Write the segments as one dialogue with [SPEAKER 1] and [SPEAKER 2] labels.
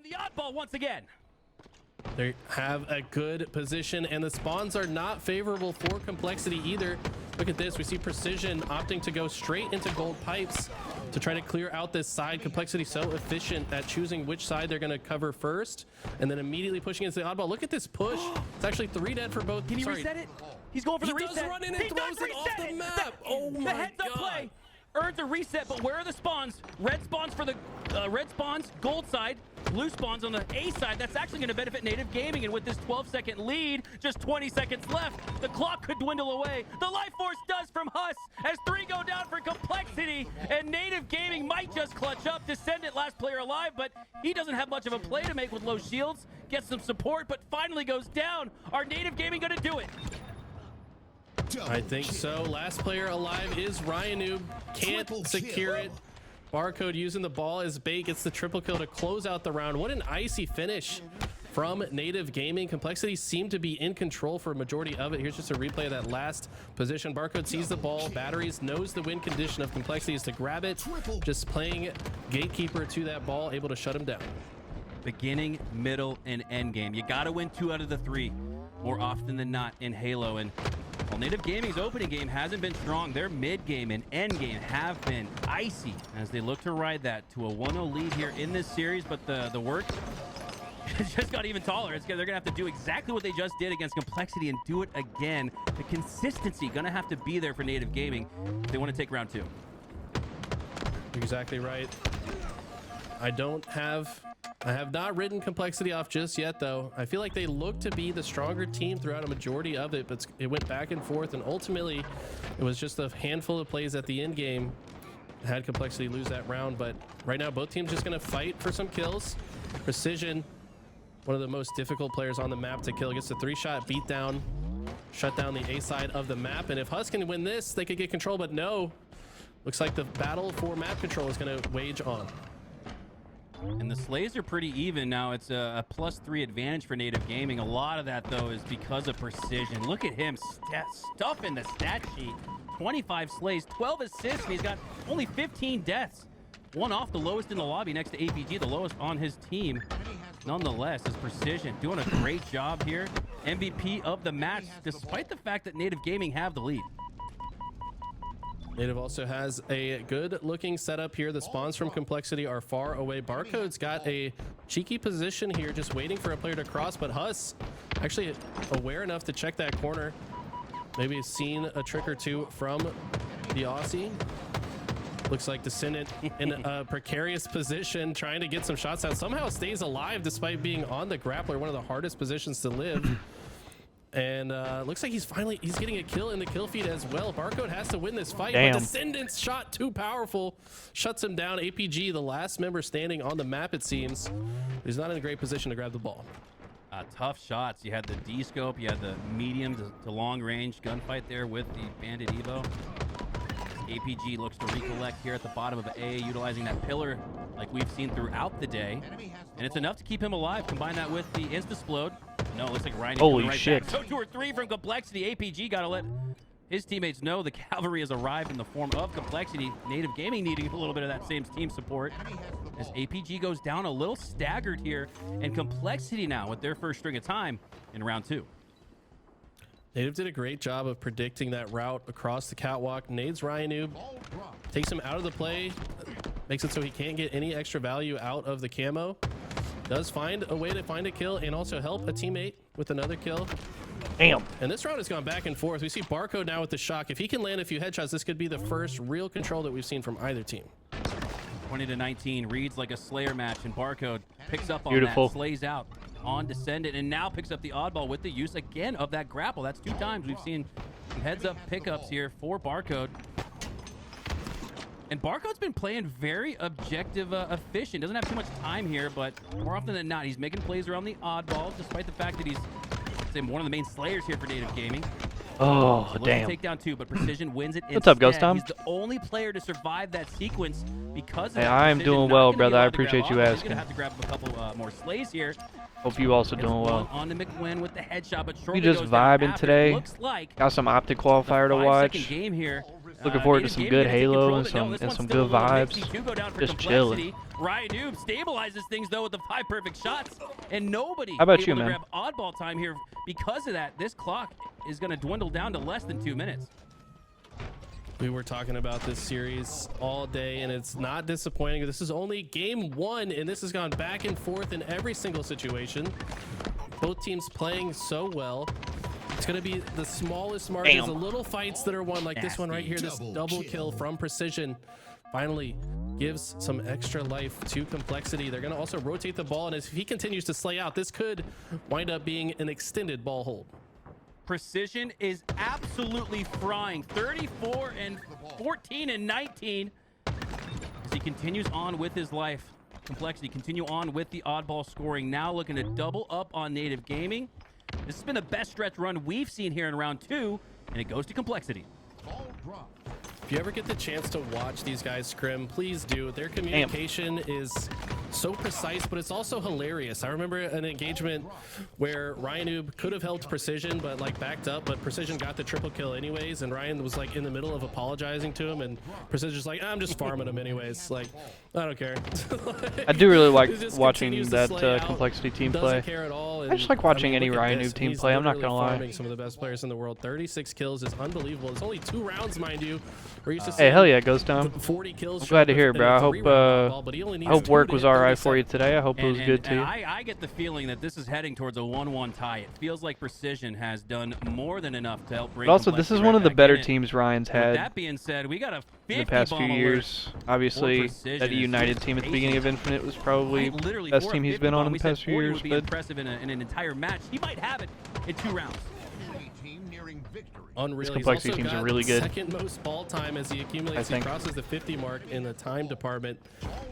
[SPEAKER 1] And the oddball once again.
[SPEAKER 2] They have a good position, and the spawns are not favorable for Complexity either. Look at this. We see Precision opting to go straight into gold pipes to try to clear out this side. Complexity so efficient at choosing which side they're going to cover first, and then immediately pushing into the oddball. Look at this push. It's actually 3 dead for both.
[SPEAKER 1] Can he reset it? He's going for the reset.
[SPEAKER 2] He does run in and throws it off the map. Oh my
[SPEAKER 1] God. The heads-up play earns a reset, but where are the spawns? Red spawns for the red spawns, gold side, blue spawns on the A side. That's actually going to benefit Native Gaming, and with this 12-second lead, just 20 seconds left, the clock could dwindle away. The life force does from Huss as 3 go down for Complexity, and Native Gaming might just clutch up. Descendant, last player alive, but he doesn't have much of a play to make with low shields. Gets some support, but finally goes down. Are Native Gaming going to do it?
[SPEAKER 2] I think so. Last player alive is Ryanoob. Can't secure it. Barcode using the ball as bait, gets the triple kill to close out the round. What an icy finish from Native Gaming. Complexity seemed to be in control for a majority of it. Here's just a replay of that last position. Barcode sees the ball. Batteries knows the win condition of Complexity is to grab it. Just playing gatekeeper to that ball, able to shut him down.
[SPEAKER 1] Beginning, middle, and end game. You got to win 2 out of the 3 more often than not in Halo. And while Native Gaming's opening game hasn't been strong, their mid game and end game have been icy as they look to ride that to a 1-0 lead here in this series. But the work has just got even taller. They're going to have to do exactly what they just did against Complexity and do it again. The consistency going to have to be there for Native Gaming if they want to take round 2.
[SPEAKER 2] Exactly right. I have not written Complexity off just yet, though. I feel like they look to be the stronger team throughout a majority of it, but it went back and forth, and ultimately it was just a handful of plays at the end game that had Complexity lose that round. But right now, both teams just going to fight for some kills. Precision, one of the most difficult players on the map to kill, gets a 3-shot beatdown, shut down the A side of the map. And if Huss can win this, they could get control, but no. Looks like the battle for map control is going to wage on.
[SPEAKER 1] And the slays are pretty even now. It's a +3 advantage for Native Gaming. A lot of that, though, is because of Precision. Look at him stuffing the stat sheet. 25 slays, 12 assists, and he's got only 15 deaths. 1 off, the lowest in the lobby next to APG, the lowest on his team. Nonetheless, is Precision doing a great job here. MVP of the match, despite the fact that Native Gaming have the lead.
[SPEAKER 2] Native also has a good looking setup here. The spawns from Complexity are far away. Barcode's got a cheeky position here, just waiting for a player to cross, but Huss actually aware enough to check that corner. Maybe he's seen a trick or two from the Aussie. Looks like Descendant in a precarious position, trying to get some shots out. Somehow stays alive despite being on the grappler, one of the hardest positions to live. And looks like he's getting a kill in the kill feed as well. Barcode has to win this fight, but Descendant's shot too powerful, shuts him down. APG, the last member standing on the map, it seems. He's not in a great position to grab the ball.
[SPEAKER 1] Tough shots. You had the D-scope, you had the medium to long range gunfight there with the Bandit Evo. APG looks to recollect here at the bottom of A, utilizing that pillar like we've seen throughout the day. And it's enough to keep him alive. Combine that with the Insta-Splode. No, it looks like Ryan.
[SPEAKER 3] Holy
[SPEAKER 1] right
[SPEAKER 3] shit.
[SPEAKER 1] Back. So 2 or 3 from Complexity. APG got to let his teammates know the cavalry has arrived in the form of Complexity. Native Gaming needing a little bit of that same team support as APG goes down a little staggered here, and Complexity now with their first string of time in round 2.
[SPEAKER 2] Native did a great job of predicting that route across the catwalk. Nades Ryanoob, takes him out of the play, makes it so he can't get any extra value out of the camo. Does find a way to find a kill and also help a teammate with another kill.
[SPEAKER 3] Damn.
[SPEAKER 2] And this round has gone back and forth. We see Barcode now with the shock. If he can land a few headshots, this could be the first real control that we've seen from either team.
[SPEAKER 1] 20-19 reads like a Slayer match, and Barcode picks up on
[SPEAKER 3] Beautiful.
[SPEAKER 1] that, slays out on Descendant, and now picks up the oddball with the use again of that grapple. That's 2 times we've seen some heads-up pickups here for Barcode. And Barcode's been playing very objective, efficient. Doesn't have too much time here, but more often than not, he's making plays around the oddball, despite the fact that he's one of the main slayers here for Native Gaming.
[SPEAKER 3] Oh, damn.
[SPEAKER 1] Take down 2, but Precision wins it.
[SPEAKER 3] What's up, Ghost Tom?
[SPEAKER 1] He's the only player to survive that sequence because of
[SPEAKER 3] Hey,
[SPEAKER 1] that.
[SPEAKER 3] I'm
[SPEAKER 1] Precision
[SPEAKER 3] doing
[SPEAKER 1] not
[SPEAKER 3] well,
[SPEAKER 1] gonna
[SPEAKER 3] brother.
[SPEAKER 1] be allowed
[SPEAKER 3] I
[SPEAKER 1] to grab
[SPEAKER 3] appreciate you
[SPEAKER 1] off. He's
[SPEAKER 3] asking.
[SPEAKER 1] gonna have to grab a couple more slays here.
[SPEAKER 3] Hope you also
[SPEAKER 1] Gets
[SPEAKER 3] doing well.
[SPEAKER 1] on to McWin with the headshot, but
[SPEAKER 3] We
[SPEAKER 1] shortly
[SPEAKER 3] just
[SPEAKER 1] goes down
[SPEAKER 3] vibing
[SPEAKER 1] after.
[SPEAKER 3] today.
[SPEAKER 1] Looks like
[SPEAKER 3] Got some OpTic Qualifier to watch.
[SPEAKER 1] game here
[SPEAKER 3] Looking forward to
[SPEAKER 1] Native
[SPEAKER 3] some
[SPEAKER 1] Gaming
[SPEAKER 3] good
[SPEAKER 1] gonna take
[SPEAKER 3] Halo
[SPEAKER 1] control
[SPEAKER 3] and
[SPEAKER 1] of it. No,
[SPEAKER 3] some
[SPEAKER 1] this
[SPEAKER 3] and
[SPEAKER 1] one's
[SPEAKER 3] some
[SPEAKER 1] still a
[SPEAKER 3] good
[SPEAKER 1] little
[SPEAKER 3] vibes.
[SPEAKER 1] nifty. Two go down for
[SPEAKER 3] Just
[SPEAKER 1] Complexity.
[SPEAKER 3] chilling.
[SPEAKER 1] Ryan Noob stabilizes things though with the 5 perfect shots, and nobody
[SPEAKER 3] How about
[SPEAKER 1] able
[SPEAKER 3] you,
[SPEAKER 1] to
[SPEAKER 3] man?
[SPEAKER 1] grab oddball time here. Because of that, this clock is going to dwindle down to less than 2 minutes.
[SPEAKER 2] We were talking about this series all day, and it's not disappointing. This is only game 1, and this has gone back and forth in every single situation. Both teams playing so well. It's going to be the smallest margins, the little fights that are won, like this one right here, this double kill from Precision. Finally gives some extra life to Complexity. They're going to also rotate the ball, and if he continues to slay out, this could wind up being an extended ball hold.
[SPEAKER 1] Precision is absolutely frying. 34 and 14 and 19 as he continues on with his life. Complexity continue on with the oddball scoring. Now looking to double up on Native Gaming. This has been the best stretch run we've seen here in round 2, and it goes to Complexity.
[SPEAKER 2] If you ever get the chance to watch these guys scrim, please do. Their communication is so precise, but it's also hilarious. I remember an engagement where Ryan Noob could have helped Precision, but like backed up, but Precision got the triple kill anyways, and Ryan was like in the middle of apologizing to him, and Precision's like, I'm just farming him anyways. Like, I don't care. Like,
[SPEAKER 3] I do really like
[SPEAKER 2] he just
[SPEAKER 3] watching
[SPEAKER 2] continues to
[SPEAKER 3] that
[SPEAKER 2] slay out,
[SPEAKER 3] Complexity team
[SPEAKER 2] doesn't
[SPEAKER 3] play.
[SPEAKER 2] care at all.
[SPEAKER 3] I just like watching any
[SPEAKER 2] look at
[SPEAKER 3] Ryan
[SPEAKER 2] this.
[SPEAKER 3] Noob team
[SPEAKER 2] He's
[SPEAKER 3] play, I'm not
[SPEAKER 2] literally
[SPEAKER 3] gonna lie.
[SPEAKER 2] farming some of the best players in the world. 36 kills is unbelievable. It's only 2 rounds, mind you. We're used to
[SPEAKER 3] Hey,
[SPEAKER 2] seeing
[SPEAKER 3] hell yeah, Ghost Town.
[SPEAKER 2] 40 kills.
[SPEAKER 3] I'm glad to hear it,
[SPEAKER 2] in
[SPEAKER 3] bro.
[SPEAKER 2] a
[SPEAKER 3] I hope
[SPEAKER 2] 3-round ball, but he only needs
[SPEAKER 3] I hope
[SPEAKER 2] 2
[SPEAKER 3] work
[SPEAKER 2] to
[SPEAKER 3] was
[SPEAKER 2] hit
[SPEAKER 3] alright for
[SPEAKER 2] 37.
[SPEAKER 3] you today. I hope it was good to you.
[SPEAKER 1] I get the feeling that this is heading towards a 1-1 tie. It feels like Precision has done more than enough to help bring
[SPEAKER 3] But also, this
[SPEAKER 1] Complexity
[SPEAKER 3] is
[SPEAKER 1] right
[SPEAKER 3] one of the
[SPEAKER 1] back
[SPEAKER 3] better
[SPEAKER 1] in it.
[SPEAKER 3] teams Ryan's
[SPEAKER 1] With
[SPEAKER 3] had
[SPEAKER 1] that being said, we got a 50
[SPEAKER 3] in the past few
[SPEAKER 1] bomb alert.
[SPEAKER 3] years. Obviously,
[SPEAKER 1] Precision
[SPEAKER 3] that
[SPEAKER 1] is
[SPEAKER 3] United team at the beginning of Infinite was probably
[SPEAKER 1] Literally,
[SPEAKER 3] best
[SPEAKER 1] for a
[SPEAKER 3] team he's
[SPEAKER 1] 50
[SPEAKER 3] been on
[SPEAKER 1] bomb,
[SPEAKER 3] in
[SPEAKER 1] we
[SPEAKER 3] the
[SPEAKER 1] said
[SPEAKER 3] past few
[SPEAKER 1] 40
[SPEAKER 3] years.
[SPEAKER 1] would be
[SPEAKER 3] But
[SPEAKER 1] impressive in an entire match. He might have it in 2 rounds.
[SPEAKER 2] Unreal.
[SPEAKER 3] This
[SPEAKER 2] He's
[SPEAKER 3] Complexity
[SPEAKER 2] also
[SPEAKER 3] teams are
[SPEAKER 2] got
[SPEAKER 3] really good.
[SPEAKER 2] second most ball time as he accumulates. He crosses the 50 mark in the time department.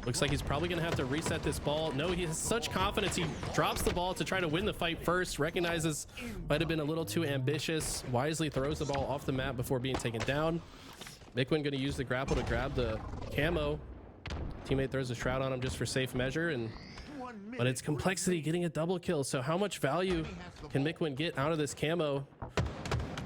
[SPEAKER 2] Looks like he's probably going to have to reset this ball. No, he has such confidence. He drops the ball to try to win the fight first. Recognizes might have been a little too ambitious. Wisely throws the ball off the map before being taken down. Mikwin going to use the grapple to grab the camo. Teammate throws a shroud on him just for safe measure, but it's Complexity getting a double kill. So how much value can Mikwin get out of this camo?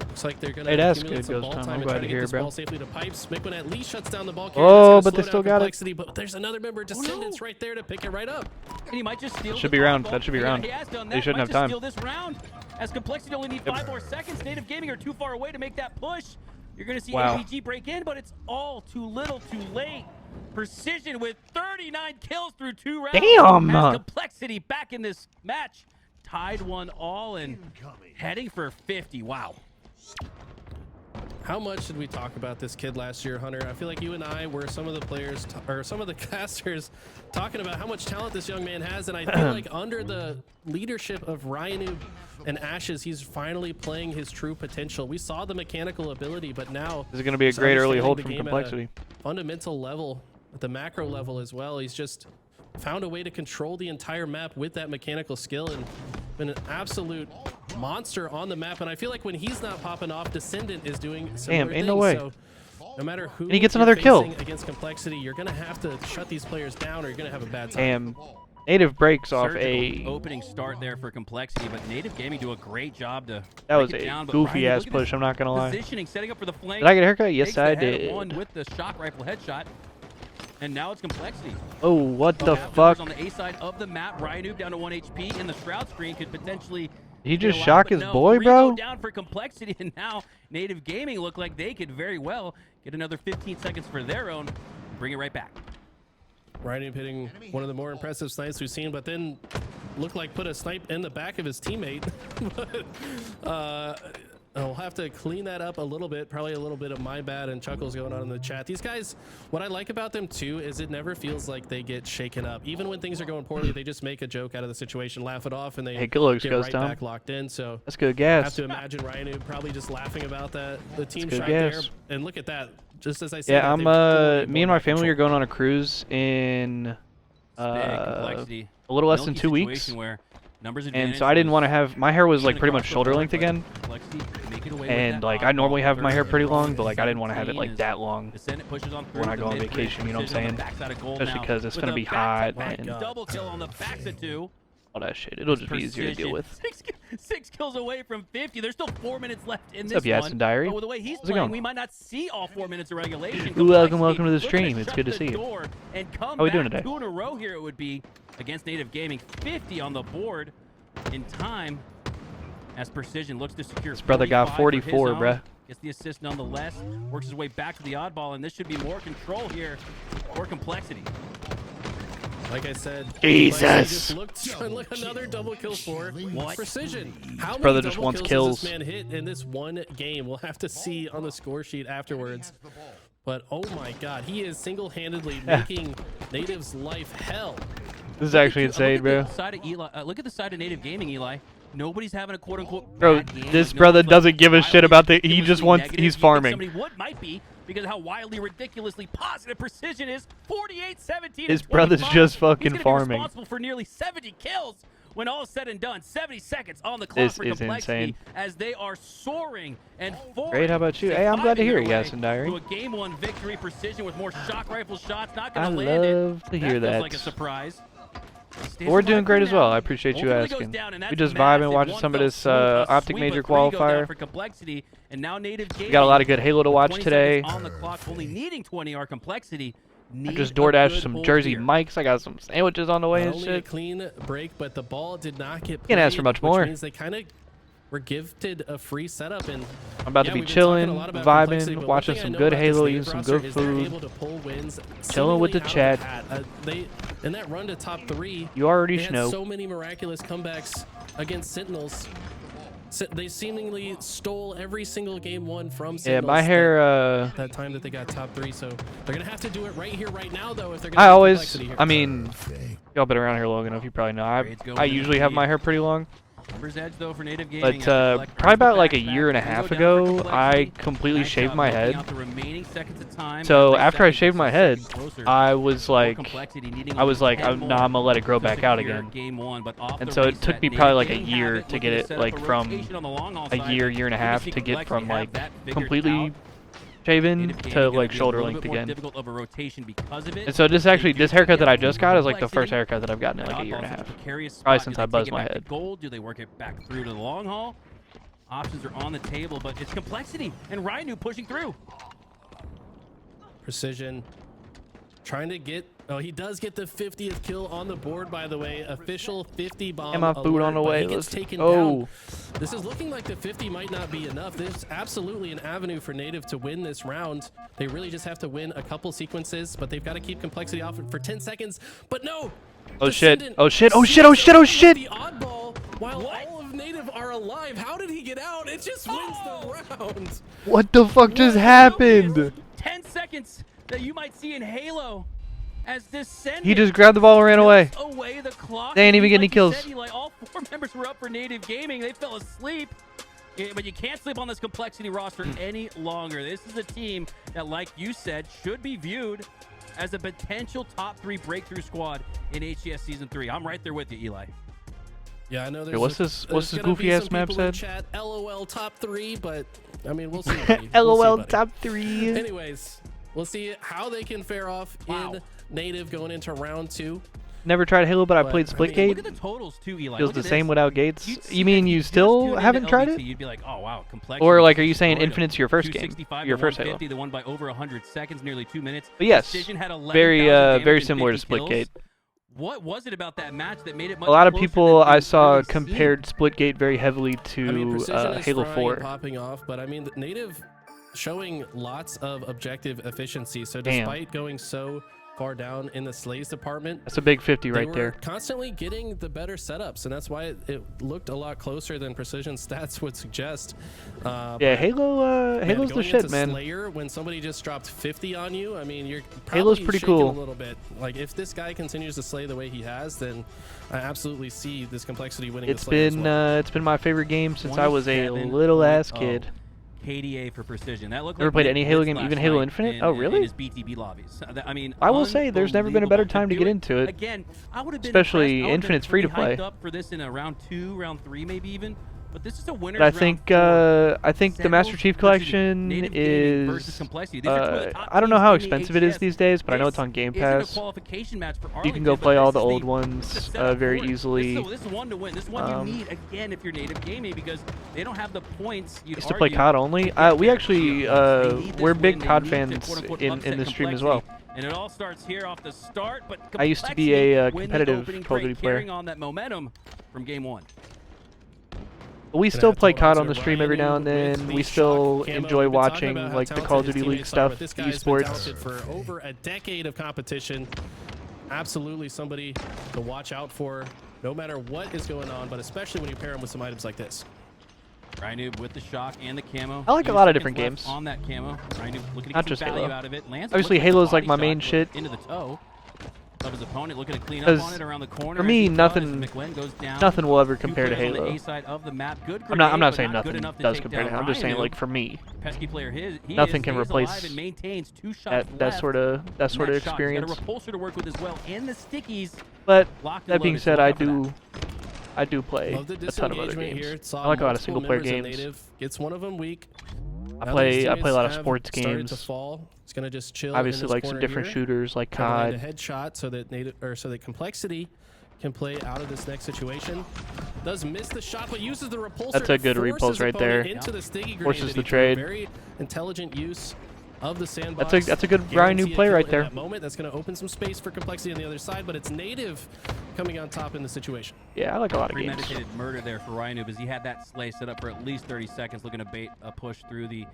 [SPEAKER 2] Looks like they're going to accumulate some ball time and try to get this ball safely to pipes. Mikwin at least shuts down the ball carrier.
[SPEAKER 3] Oh, but they still got it.
[SPEAKER 2] But there's another member of Descendants right there to pick it right up.
[SPEAKER 1] And he might just steal.
[SPEAKER 3] Should be round. That should be round.
[SPEAKER 1] He has done that.
[SPEAKER 3] They shouldn't
[SPEAKER 1] Might
[SPEAKER 3] have
[SPEAKER 1] just
[SPEAKER 3] time.
[SPEAKER 1] Steal this round, as Complexity only need 5 more seconds. Native Gaming are too far away to make that push. You're going to see APG break in, but it's all too little, too late. Precision with 39 kills through 2 rounds.
[SPEAKER 3] Damn!
[SPEAKER 1] Has Complexity back in this match. Tied 1-1 and heading for 50. Wow.
[SPEAKER 2] How much did we talk about this kid last year, Hunter? I feel like you and I were some of the players, or some of the casters, talking about how much talent this young man has, and I feel like under the leadership of Ryan and Ashes, he's finally playing his true potential. We saw the mechanical ability, but now
[SPEAKER 3] this is going to be a great early hold from Complexity.
[SPEAKER 2] Fundamental level, at the macro level as well. He's just found a way to control the entire map with that mechanical skill and been an absolute monster on the map. And I feel like when he's not popping off, Descendant is doing similar things.
[SPEAKER 3] No way.
[SPEAKER 2] So no matter who
[SPEAKER 3] he gets another kill
[SPEAKER 2] against Complexity, you're gonna have to shut these players down or you're gonna have a bad time.
[SPEAKER 3] Native breaks off
[SPEAKER 1] Surgical opening start there for Complexity, but Native Gaming do a great job to
[SPEAKER 3] that was
[SPEAKER 1] break it
[SPEAKER 3] a
[SPEAKER 1] down,
[SPEAKER 3] goofy ass push, I'm not gonna lie.
[SPEAKER 1] Positioning, setting up for the flank.
[SPEAKER 3] Did I get a haircut? Yes, I
[SPEAKER 1] Takes the head
[SPEAKER 3] did.
[SPEAKER 1] of one with the shock rifle headshot. And now it's Complexity.
[SPEAKER 3] Oh, what the fuck?
[SPEAKER 1] On the A side of the map, Ryan Noob down to 1 HP, and the Shroud screen could potentially.
[SPEAKER 3] He just shock his boy, bro?
[SPEAKER 1] Down for Complexity, and now Native Gaming look like they could very well get another 15 seconds for their own. Bring it right back.
[SPEAKER 2] Ryan Noob hitting one of the more impressive snipes we've seen, but then looked like put a snipe in the back of his teammate. But, I'll have to clean that up a little bit. Probably a little bit of my bad and chuckles going on in the chat. These guys, what I like about them too is it never feels like they get shaken up. Even when things are going poorly, they just make a joke out of the situation, laugh it off, and they get right back locked in. So
[SPEAKER 3] that's good gas.
[SPEAKER 2] I have to imagine Ryan probably just laughing about that. The team shot there, and look at that. Just as I said,
[SPEAKER 3] yeah, me and my family are going on a cruise in a little less than 2 weeks. And so I didn't want to have my hair was like pretty much shoulder length again, and like I normally have my hair pretty long, but like I didn't want to have it like that long when I go on vacation. You know what I'm saying? Especially because it's gonna be hot. And
[SPEAKER 1] double kill on the backs of 2.
[SPEAKER 3] all that shit. It'll just be easier to deal with.
[SPEAKER 1] Six kills away from 50. There's still 4 minutes left in this
[SPEAKER 3] What's up, Yasin
[SPEAKER 1] one.
[SPEAKER 3] Diary?
[SPEAKER 1] But with the way he's
[SPEAKER 3] How's it
[SPEAKER 1] playing,
[SPEAKER 3] going?
[SPEAKER 1] we might not see all 4 minutes of regulation.
[SPEAKER 3] Ooh, welcome to the stream. It's good to see you.
[SPEAKER 1] How
[SPEAKER 3] are we doing today?
[SPEAKER 1] 2 in a row here it would be against Native Gaming. 50 on the board in time as Precision looks to secure.
[SPEAKER 3] This brother got 44, bruh.
[SPEAKER 1] Gets the assist nonetheless. Works his way back to the oddball, and this should be more control here or complexity.
[SPEAKER 2] Like I said,
[SPEAKER 3] Jesus.
[SPEAKER 2] Look, another double kill for Precision. How many
[SPEAKER 3] brother just
[SPEAKER 2] double
[SPEAKER 3] wants
[SPEAKER 2] kills
[SPEAKER 3] kills.
[SPEAKER 2] does this man hit in this one game? We'll have to see on the score sheet afterwards. But oh my God, he is single-handedly making Native's life hell.
[SPEAKER 3] This is actually insane, bro.
[SPEAKER 1] Look at the side of Native Gaming, Eli. Nobody's having a quote-unquote
[SPEAKER 3] Bro,
[SPEAKER 1] bad game.
[SPEAKER 3] this brother doesn't give a shit about the. He just wants.
[SPEAKER 1] Negative.
[SPEAKER 3] He's
[SPEAKER 1] You think
[SPEAKER 3] farming.
[SPEAKER 1] somebody might be because of how wildly, ridiculously positive Precision is. 48, 17.
[SPEAKER 3] His brother's just fucking
[SPEAKER 1] He's
[SPEAKER 3] farming.
[SPEAKER 1] Be responsible for nearly 70 kills when all is said and done. 70 seconds on the clock
[SPEAKER 3] This
[SPEAKER 1] for
[SPEAKER 3] is
[SPEAKER 1] complexity
[SPEAKER 3] insane.
[SPEAKER 1] as they are soaring and
[SPEAKER 3] Great, how about you? Hey, I'm glad to hear it, Yasin Diary.
[SPEAKER 1] To a game 1 victory. Precision with more shock rifle shots. Not going
[SPEAKER 3] I
[SPEAKER 1] to land it.
[SPEAKER 3] love to hear
[SPEAKER 1] Feels
[SPEAKER 3] that.
[SPEAKER 1] like a surprise.
[SPEAKER 3] We're doing great as well. I appreciate you asking. We just vibing, watching some of this OpTic Major Qualifier. We got a lot of good Halo to watch today.
[SPEAKER 1] On the clock, only needing 20 our complexity.
[SPEAKER 3] I just DoorDashed some Jersey mics. I got some sandwiches on the way and
[SPEAKER 2] Only a
[SPEAKER 3] shit.
[SPEAKER 2] clean break, but the ball did not get played.
[SPEAKER 3] Can't ask for much more.
[SPEAKER 2] Which means they kind of were gifted a free setup, and
[SPEAKER 3] I'm about to be
[SPEAKER 2] we've been
[SPEAKER 3] chilling,
[SPEAKER 2] talking a lot about
[SPEAKER 3] vibing,
[SPEAKER 2] complexity, but
[SPEAKER 3] watching
[SPEAKER 2] one thing
[SPEAKER 3] some
[SPEAKER 2] I know
[SPEAKER 3] good
[SPEAKER 2] about this
[SPEAKER 3] Halo,
[SPEAKER 2] Native
[SPEAKER 3] eating some
[SPEAKER 2] roster
[SPEAKER 3] good
[SPEAKER 2] is they're
[SPEAKER 3] food,
[SPEAKER 2] able to pull wins
[SPEAKER 3] chilling with the
[SPEAKER 2] seemingly out
[SPEAKER 3] chat.
[SPEAKER 2] of the hat. In that run to top 3,
[SPEAKER 3] You already
[SPEAKER 2] they had
[SPEAKER 3] know.
[SPEAKER 2] so many miraculous comebacks against Sentinels. They seemingly stole every single game 1 from Sentinels.
[SPEAKER 3] Yeah, my hair.
[SPEAKER 2] That time that they got top 3, so they're gonna have to do it right here, right now, though. If they're
[SPEAKER 3] I
[SPEAKER 2] gonna
[SPEAKER 3] always.
[SPEAKER 2] complexity here.
[SPEAKER 3] I mean, y'all been around here long enough. You probably know. I usually have my hair pretty long.
[SPEAKER 1] Numbers edge though for Native Gaming.
[SPEAKER 3] But probably about like a year and a half ago, I completely shaved my head. So after I shaved my head, I was like, nah, I'm gonna let it grow back out again. And so it took me probably like a year to get it, like from a year and a half to get from like completely shaven to like shoulder length again. And so this haircut that I just got is like the first haircut that I've gotten in like a year and a half. Probably since I buzzed my head.
[SPEAKER 1] Do they work it back through to the long haul? Options are on the table, but it's complexity and Rhino pushing through.
[SPEAKER 2] Precision trying to get. Oh, he does get the 50th kill on the board, by the way. Official 50 bomb.
[SPEAKER 3] And my food
[SPEAKER 2] alert,
[SPEAKER 3] on the
[SPEAKER 2] but
[SPEAKER 3] way.
[SPEAKER 2] he gets
[SPEAKER 3] Let's
[SPEAKER 2] taken
[SPEAKER 3] go.
[SPEAKER 2] down. This is looking like the 50 might not be enough. There's absolutely an avenue for Native to win this round. They really just have to win a couple sequences, but they've got to keep complexity off for 10 seconds. But no.
[SPEAKER 3] Oh shit!
[SPEAKER 2] Descendant
[SPEAKER 3] Oh shit! Oh shit! Oh shit! Oh shit!
[SPEAKER 2] The oddball, while all of Native are alive. How did he get out? It just wins the round.
[SPEAKER 3] What the fuck just happened?
[SPEAKER 1] 10 seconds that you might see in Halo. As Descendant
[SPEAKER 3] He just grabbed the ball and ran away.
[SPEAKER 1] The clock.
[SPEAKER 3] They ain't even get any
[SPEAKER 1] Like you
[SPEAKER 3] kills.
[SPEAKER 1] said, Eli, all 4 members were up for Native Gaming. They fell asleep. Yeah, but you can't sleep on this complexity roster any longer. This is a team that, like you said, should be viewed as a potential top 3 breakthrough squad in HCS Season 3. I'm right there with you, Eli.
[SPEAKER 2] Yeah, I know there's.
[SPEAKER 3] What's this goofy ass map said?
[SPEAKER 2] Chat, LOL top 3, but I mean, we'll see. Buddy.
[SPEAKER 3] LOL
[SPEAKER 2] we'll see, buddy.
[SPEAKER 3] top 3.
[SPEAKER 2] Anyways, we'll see how they can fare off in Native going into round 2.
[SPEAKER 3] Never tried Halo, but I played
[SPEAKER 1] Look
[SPEAKER 3] Splitgate.
[SPEAKER 1] at the totals too, Eli.
[SPEAKER 3] Feels
[SPEAKER 1] Look
[SPEAKER 3] the
[SPEAKER 1] at
[SPEAKER 3] same
[SPEAKER 1] this.
[SPEAKER 3] without gates.
[SPEAKER 1] You'd see
[SPEAKER 3] You mean
[SPEAKER 1] that
[SPEAKER 3] you
[SPEAKER 1] just
[SPEAKER 3] still
[SPEAKER 1] tuned into
[SPEAKER 3] haven't tried
[SPEAKER 1] LVT,
[SPEAKER 3] it?
[SPEAKER 1] You'd be like, oh wow, complexity.
[SPEAKER 3] Or like, are you saying
[SPEAKER 1] Photo.
[SPEAKER 3] Infinite's your first game?
[SPEAKER 1] 265
[SPEAKER 3] Your
[SPEAKER 1] to
[SPEAKER 3] first Halo?
[SPEAKER 1] 150, the one by over 100 seconds, nearly 2 minutes.
[SPEAKER 3] But yes,
[SPEAKER 1] Precision had 11,000
[SPEAKER 3] very
[SPEAKER 1] damage
[SPEAKER 3] similar
[SPEAKER 1] and
[SPEAKER 3] to
[SPEAKER 1] 50 kills.
[SPEAKER 3] Splitgate.
[SPEAKER 1] What was it about that match that made it much
[SPEAKER 3] A lot of
[SPEAKER 1] closer
[SPEAKER 3] people
[SPEAKER 1] than
[SPEAKER 3] I
[SPEAKER 1] we've
[SPEAKER 3] saw
[SPEAKER 1] really
[SPEAKER 3] compared Splitgate very heavily
[SPEAKER 2] I mean,
[SPEAKER 3] to
[SPEAKER 2] Precision is
[SPEAKER 3] Halo
[SPEAKER 2] frying
[SPEAKER 3] 4.
[SPEAKER 2] and popping off, but I mean, the Native showing lots of objective efficiency. So
[SPEAKER 3] Damn.
[SPEAKER 2] despite going so far down in the slays department,
[SPEAKER 3] That's a big 50
[SPEAKER 2] they
[SPEAKER 3] right
[SPEAKER 2] were
[SPEAKER 3] there.
[SPEAKER 2] constantly getting the better setups, and that's why it looked a lot closer than Precision stats would suggest.
[SPEAKER 3] Yeah, Halo's the
[SPEAKER 2] going
[SPEAKER 3] shit,
[SPEAKER 2] into
[SPEAKER 3] man.
[SPEAKER 2] Slayer, when somebody just dropped 50 on you, I mean, you're
[SPEAKER 3] Halo's
[SPEAKER 2] probably
[SPEAKER 3] pretty
[SPEAKER 2] shaking
[SPEAKER 3] cool.
[SPEAKER 2] a little bit. Like, if this guy continues to slay the way he has, then I absolutely see this complexity winning the Slayer as well.
[SPEAKER 3] It's been my favorite game since I was a
[SPEAKER 1] 27.0
[SPEAKER 3] little ass kid.
[SPEAKER 1] KDA for Precision. That looked
[SPEAKER 3] Never
[SPEAKER 1] like
[SPEAKER 3] played
[SPEAKER 1] Nick
[SPEAKER 3] any Halo
[SPEAKER 1] Blitz
[SPEAKER 3] game,
[SPEAKER 1] last
[SPEAKER 3] even Halo
[SPEAKER 1] night
[SPEAKER 3] Infinite?
[SPEAKER 1] in-
[SPEAKER 3] Oh,
[SPEAKER 1] in
[SPEAKER 3] really?
[SPEAKER 1] his BTB lobbies. I mean,
[SPEAKER 3] I will say there's never been a better
[SPEAKER 1] unbelievable.
[SPEAKER 3] time to
[SPEAKER 1] do
[SPEAKER 3] get into it.
[SPEAKER 1] Again, I would have been
[SPEAKER 3] Especially
[SPEAKER 1] impressed. I would've been
[SPEAKER 3] Infinite's free to
[SPEAKER 1] pretty hyped
[SPEAKER 3] play.
[SPEAKER 1] up for this in a round 2, round 3, maybe even. But this is a winner's
[SPEAKER 3] But I think the Master Chief Collection is I don't know how expensive it is these days, but I know it's on Game Pass. You can go play all the old ones very easily.
[SPEAKER 1] This is one to win. This one you need again if you're native gaming because they don't have the points.
[SPEAKER 3] I used to play COD only. We actually we're big COD fans in the stream as well.
[SPEAKER 1] And it all starts here off the start, but
[SPEAKER 3] I used to be a competitive Call of Duty player.
[SPEAKER 1] Carrying on that momentum from game one.
[SPEAKER 3] We still play COD on the stream every now and then. We still enjoy watching like the Call of Duty League stuff, esports.
[SPEAKER 2] For over a decade of competition, absolutely somebody to watch out for, no matter what is going on, but especially when you pair him with some items like this.
[SPEAKER 1] Rhino with the shock and the camo.
[SPEAKER 3] I like a lot of different games.
[SPEAKER 1] On that camo. Rhino looking to
[SPEAKER 3] Not
[SPEAKER 1] get
[SPEAKER 3] just
[SPEAKER 1] value
[SPEAKER 3] Halo.
[SPEAKER 1] out of it.
[SPEAKER 3] Obviously, Halo's like my main shit.
[SPEAKER 1] Into the toe of his opponent, looking to clean up on it around the corner.
[SPEAKER 3] For me, nothing will ever compare to Halo. I'm not saying nothing does compare to Halo. I'm just saying, like, for me,
[SPEAKER 1] pesky player,
[SPEAKER 3] nothing can replace that sort of experience.
[SPEAKER 1] Got a repulsor to work with as well, and the stickies.
[SPEAKER 3] But that being said, I do play a ton of other games.
[SPEAKER 2] Here.
[SPEAKER 3] I like a lot of single player games.
[SPEAKER 2] Gets one of them weak.
[SPEAKER 3] I play a lot of sports games.
[SPEAKER 2] It's gonna just chill.
[SPEAKER 3] Obviously, like some different shooters, like COD.
[SPEAKER 2] A headshot so that Complexity can play out of this next situation. Does miss the shot, but uses the repulsor.
[SPEAKER 3] That's a good repulse right there.
[SPEAKER 2] Into the sticky
[SPEAKER 3] Forces the trade.
[SPEAKER 2] Very intelligent use of the sandbox.
[SPEAKER 3] That's a good brand new play right there.
[SPEAKER 2] That moment, that's going to open some space for Complexity on the other side, but it's native coming on top in the situation.
[SPEAKER 3] Yeah, I like a lot of games.
[SPEAKER 1] Premeditated murder there for Rhino as he had that slay set up for at least 30 seconds, looking to bait a push through the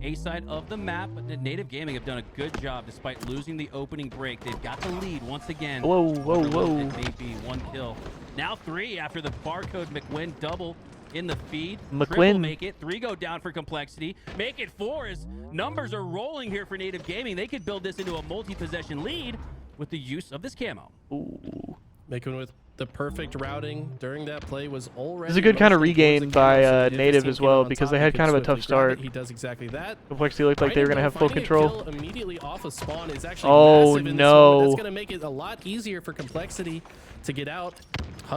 [SPEAKER 1] A side of the map. But Native Gaming have done a good job despite losing the opening break. They've got the lead once again.
[SPEAKER 3] Whoa, whoa, whoa.
[SPEAKER 1] It may be 1 kill. Now 3 after the barcode McWin double in the feed.
[SPEAKER 3] McWin
[SPEAKER 1] make it. 3 go down for Complexity. Make it 4 as numbers are rolling here for Native Gaming. They could build this into a multi-possession lead with the use of this camo.
[SPEAKER 3] Ooh.
[SPEAKER 2] Making with the perfect routing during that play was already.
[SPEAKER 3] It's a good kind of regain by Native as well because they had kind of a tough start.
[SPEAKER 2] He does exactly that.
[SPEAKER 3] Complexity looked like they were going to have full control.
[SPEAKER 2] Immediately off of spawn is actually
[SPEAKER 3] oh no!
[SPEAKER 2] That's going to make it a lot easier for Complexity to get out.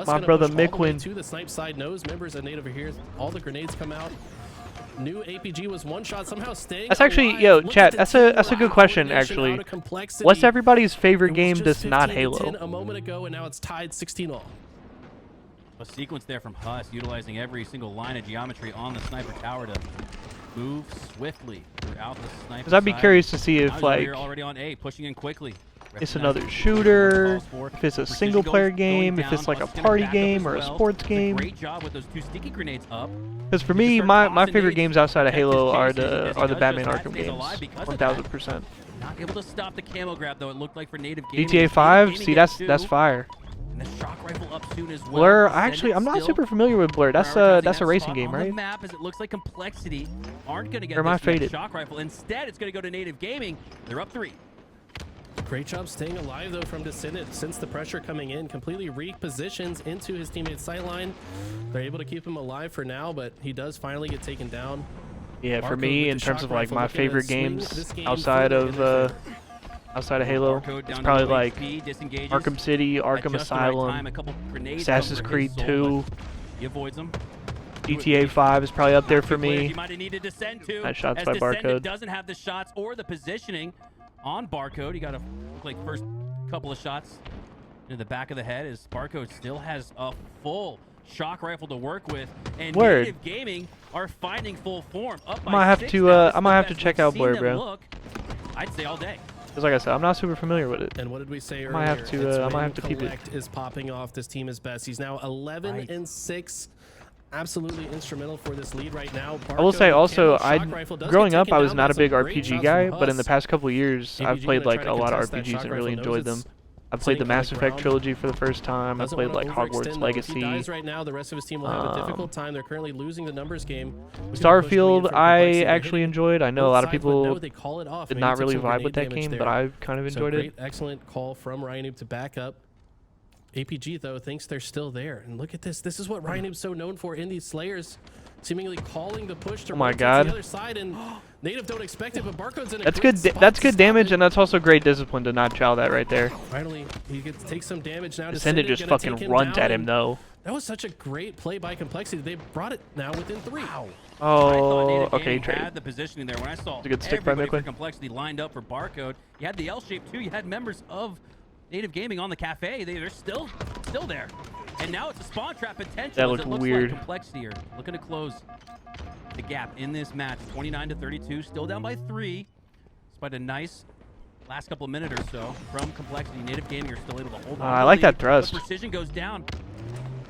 [SPEAKER 3] My brother McWin
[SPEAKER 2] to the snipe side knows members of Native are here. All the grenades come out. New APG was one shot somehow staying.
[SPEAKER 3] That's actually
[SPEAKER 2] alive.
[SPEAKER 3] Chat. That's a good question actually. What's everybody's favorite game that's not Halo?
[SPEAKER 2] A moment ago, and now it's tied 16-all.
[SPEAKER 1] A sequence there from Huss, utilizing every single line of geometry on the sniper tower to move swiftly throughout the sniper.
[SPEAKER 3] Because I'd be curious to see if like
[SPEAKER 1] already on A, pushing in quickly.
[SPEAKER 3] It's another shooter, if it's a single player game, if it's like a party game or a sports game.
[SPEAKER 1] Great job with those 2 sticky grenades up.
[SPEAKER 3] Because for me, my favorite games outside of Halo are the Batman Arkham games, 1000%.
[SPEAKER 1] Not able to stop the camo grab though. It looked like for Native Gaming.
[SPEAKER 3] GTA 5, see that's fire.
[SPEAKER 1] And the shock rifle up soon as well.
[SPEAKER 3] Blur, actually, I'm not super familiar with Blur. That's a racing game, right?
[SPEAKER 1] On the map, as it looks like Complexity aren't going to get
[SPEAKER 3] this
[SPEAKER 1] shock rifle. Instead, it's going to go to Native Gaming. They're up 3.
[SPEAKER 2] Great job staying alive, though, from Descendant. Since the pressure coming in, completely repositions into his teammate's sightline. They're able to keep him alive for now, but he does finally get taken down.
[SPEAKER 3] Yeah, for me, in terms of like my favorite games outside of Halo, it's probably like Arkham City, Arkham Asylum, Assassin's Creed 2.
[SPEAKER 1] He avoids them.
[SPEAKER 3] GTA 5 is probably up there for me.
[SPEAKER 1] Nice
[SPEAKER 3] shots by Barcode.
[SPEAKER 1] Doesn't have the shots or the positioning on Barcode. He got a like first couple of shots into the back of the head as Barcode still has a full shock rifle to work with, and Native Gaming are finding full form. Up by
[SPEAKER 3] I might have to check out Blur, bro.
[SPEAKER 1] I'd say all day.
[SPEAKER 3] Because like I said, I'm not super familiar with it.
[SPEAKER 2] And what did we say earlier?
[SPEAKER 3] I might have to peep it.
[SPEAKER 2] Is popping off. This team is best. He's now 11-6. Absolutely instrumental for this lead right now.
[SPEAKER 3] I will say also, growing up, I was not a big RPG guy, but in the past couple of years, I've played like a lot of RPGs and really enjoyed them. I played the Mass Effect trilogy for the first time. I played like Hogwarts Legacy.
[SPEAKER 2] Right now, the rest of his team will have a difficult time. They're currently losing the numbers game.
[SPEAKER 3] Starfield, I actually enjoyed. I know a lot of people did not really vibe with that game, but I kind of enjoyed it.
[SPEAKER 2] Excellent call from Ryanoob to back up. APG, though, thinks they're still there. And look at this. This is what Ryanoob so known for in these Slayers. Seemingly calling the push to
[SPEAKER 3] the other
[SPEAKER 2] side, and Native don't expect it, but Barcode's in a
[SPEAKER 3] that's good. That's good damage, and that's also great discipline to not chow that right there.
[SPEAKER 2] Finally, he gets take some damage now.
[SPEAKER 3] Descendant just fucking runs at him though.
[SPEAKER 2] That was such a great play by Complexity. They brought it now within 3. Wow.
[SPEAKER 3] Oh, okay, trade.
[SPEAKER 1] Had the positioning there when I saw
[SPEAKER 3] a good stick by
[SPEAKER 1] everybody
[SPEAKER 3] Miquin.
[SPEAKER 1] for Complexity lined up for Barcode. You had the L shape too. You had members of Native Gaming on the cafe. They're still there. And now it's a spawn trap potential.
[SPEAKER 3] That looked weird.
[SPEAKER 1] Like Complexity are looking to close the gap in this match. 29-32, still down by 3. Despite a nice last couple of minutes or so from Complexity. Native Gaming are still able to hold on.
[SPEAKER 3] I like that thrust.
[SPEAKER 1] The precision goes down.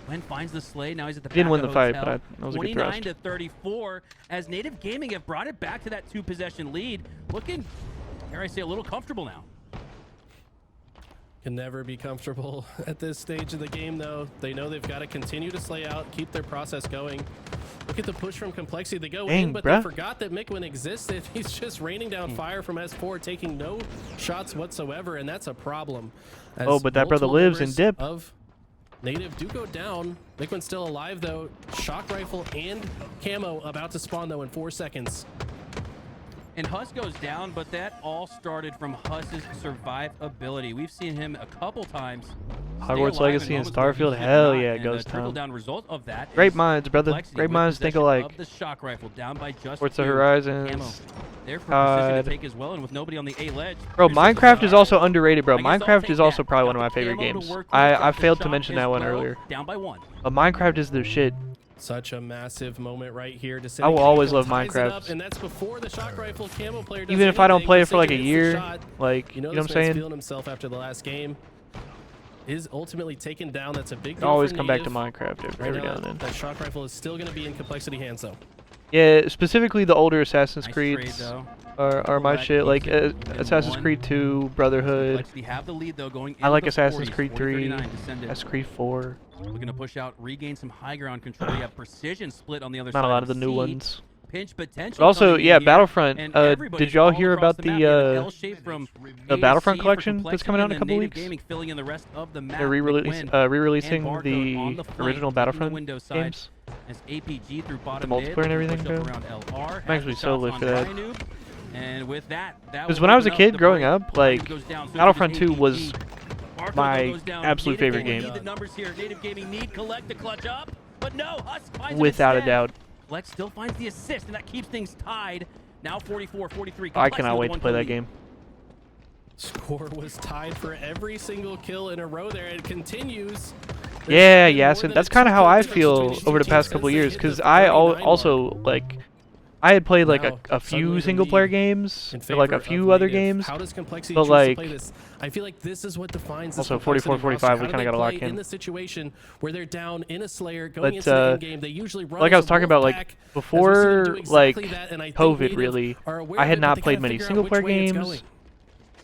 [SPEAKER 1] Gwen finds the sleigh. Now he's at the back
[SPEAKER 3] Didn't win
[SPEAKER 1] of
[SPEAKER 3] the fight,
[SPEAKER 1] hotel.
[SPEAKER 3] but that was a good thrust.
[SPEAKER 1] 29-34 as Native Gaming have brought it back to that 2-possession lead. Looking, dare I say, a little comfortable now.
[SPEAKER 2] Can never be comfortable at this stage of the game, though. They know they've got to continue to slay out, keep their process going. Look at the push from Complexity. They go in, but they forgot that Miquin existed. He's just raining down fire from S4, taking no shots whatsoever, and that's a problem.
[SPEAKER 3] Oh, but that brother lives in dip.
[SPEAKER 2] Of Native do go down. Miquin's still alive, though. Shock rifle and camo about to spawn, though, in 4 seconds.
[SPEAKER 1] And Huss goes down, but that all started from Huss's survivability. We've seen him a couple times.
[SPEAKER 3] Hogwarts Legacy and Starfield, hell yeah, it goes down.
[SPEAKER 1] Down result of that
[SPEAKER 3] great minds, brother. Great minds think alike.
[SPEAKER 1] The shock rifle down by just
[SPEAKER 3] Forza Horizons.
[SPEAKER 1] There for precision to take as well, and with nobody on the A ledge.
[SPEAKER 3] Bro, Minecraft is also underrated, bro. Minecraft is also probably one of my favorite games. I failed to mention that one earlier.
[SPEAKER 1] Down by 1.
[SPEAKER 3] But Minecraft is the shit.
[SPEAKER 2] Such a massive moment right here.
[SPEAKER 3] I will always love Minecraft.
[SPEAKER 2] And that's before the shock rifle camo player
[SPEAKER 3] even if I don't play it for like a year, like, you know what I'm saying?
[SPEAKER 2] Feeling himself after the last game is ultimately taken down. That's a big deal.
[SPEAKER 3] Always
[SPEAKER 2] for
[SPEAKER 3] come back to
[SPEAKER 2] Native.
[SPEAKER 3] Minecraft every now and then.
[SPEAKER 2] That shock rifle is still going to be in Complexity hands, though.
[SPEAKER 3] Yeah, specifically the older Assassin's Creeds are my shit. Like Assassin's Creed 2, Brotherhood.
[SPEAKER 1] Have the lead, though, going
[SPEAKER 3] I like Assassin's Creed 3, Assassin's Creed 4.
[SPEAKER 1] Looking to push out, regain some high ground control. You have precision split on the other side.
[SPEAKER 3] Not a lot of the new ones.
[SPEAKER 1] Pinch potential.
[SPEAKER 3] But also, yeah, Battlefront. Did y'all hear about the Battlefront collection that's coming out in a couple weeks? They're re-releasing the original Battlefront games.
[SPEAKER 1] As APG through bottom
[SPEAKER 3] the multiplayer and everything, bro.
[SPEAKER 1] I'm
[SPEAKER 3] actually so lit for that.
[SPEAKER 1] And with that,
[SPEAKER 3] because when I was a kid growing up, like, Battlefront 2 was my absolute favorite game. Without a doubt.
[SPEAKER 1] Flex still finds the assist, and that keeps things tied. Now 44-43.
[SPEAKER 3] I cannot wait to play that game.
[SPEAKER 2] Score was tied for every single kill in a row there. It continues.
[SPEAKER 3] Yeah, Yasin. That's kind of how I feel over the past couple years, because I also, like, I had played like a few single player games, or like a few other games, but like,
[SPEAKER 2] I feel like this is what defines
[SPEAKER 3] also 44-45, we kind of got to lock in.
[SPEAKER 2] The situation where they're down in a Slayer going into the end game, they usually run
[SPEAKER 3] like I was talking about, like before like COVID, really, I had not played many single player games.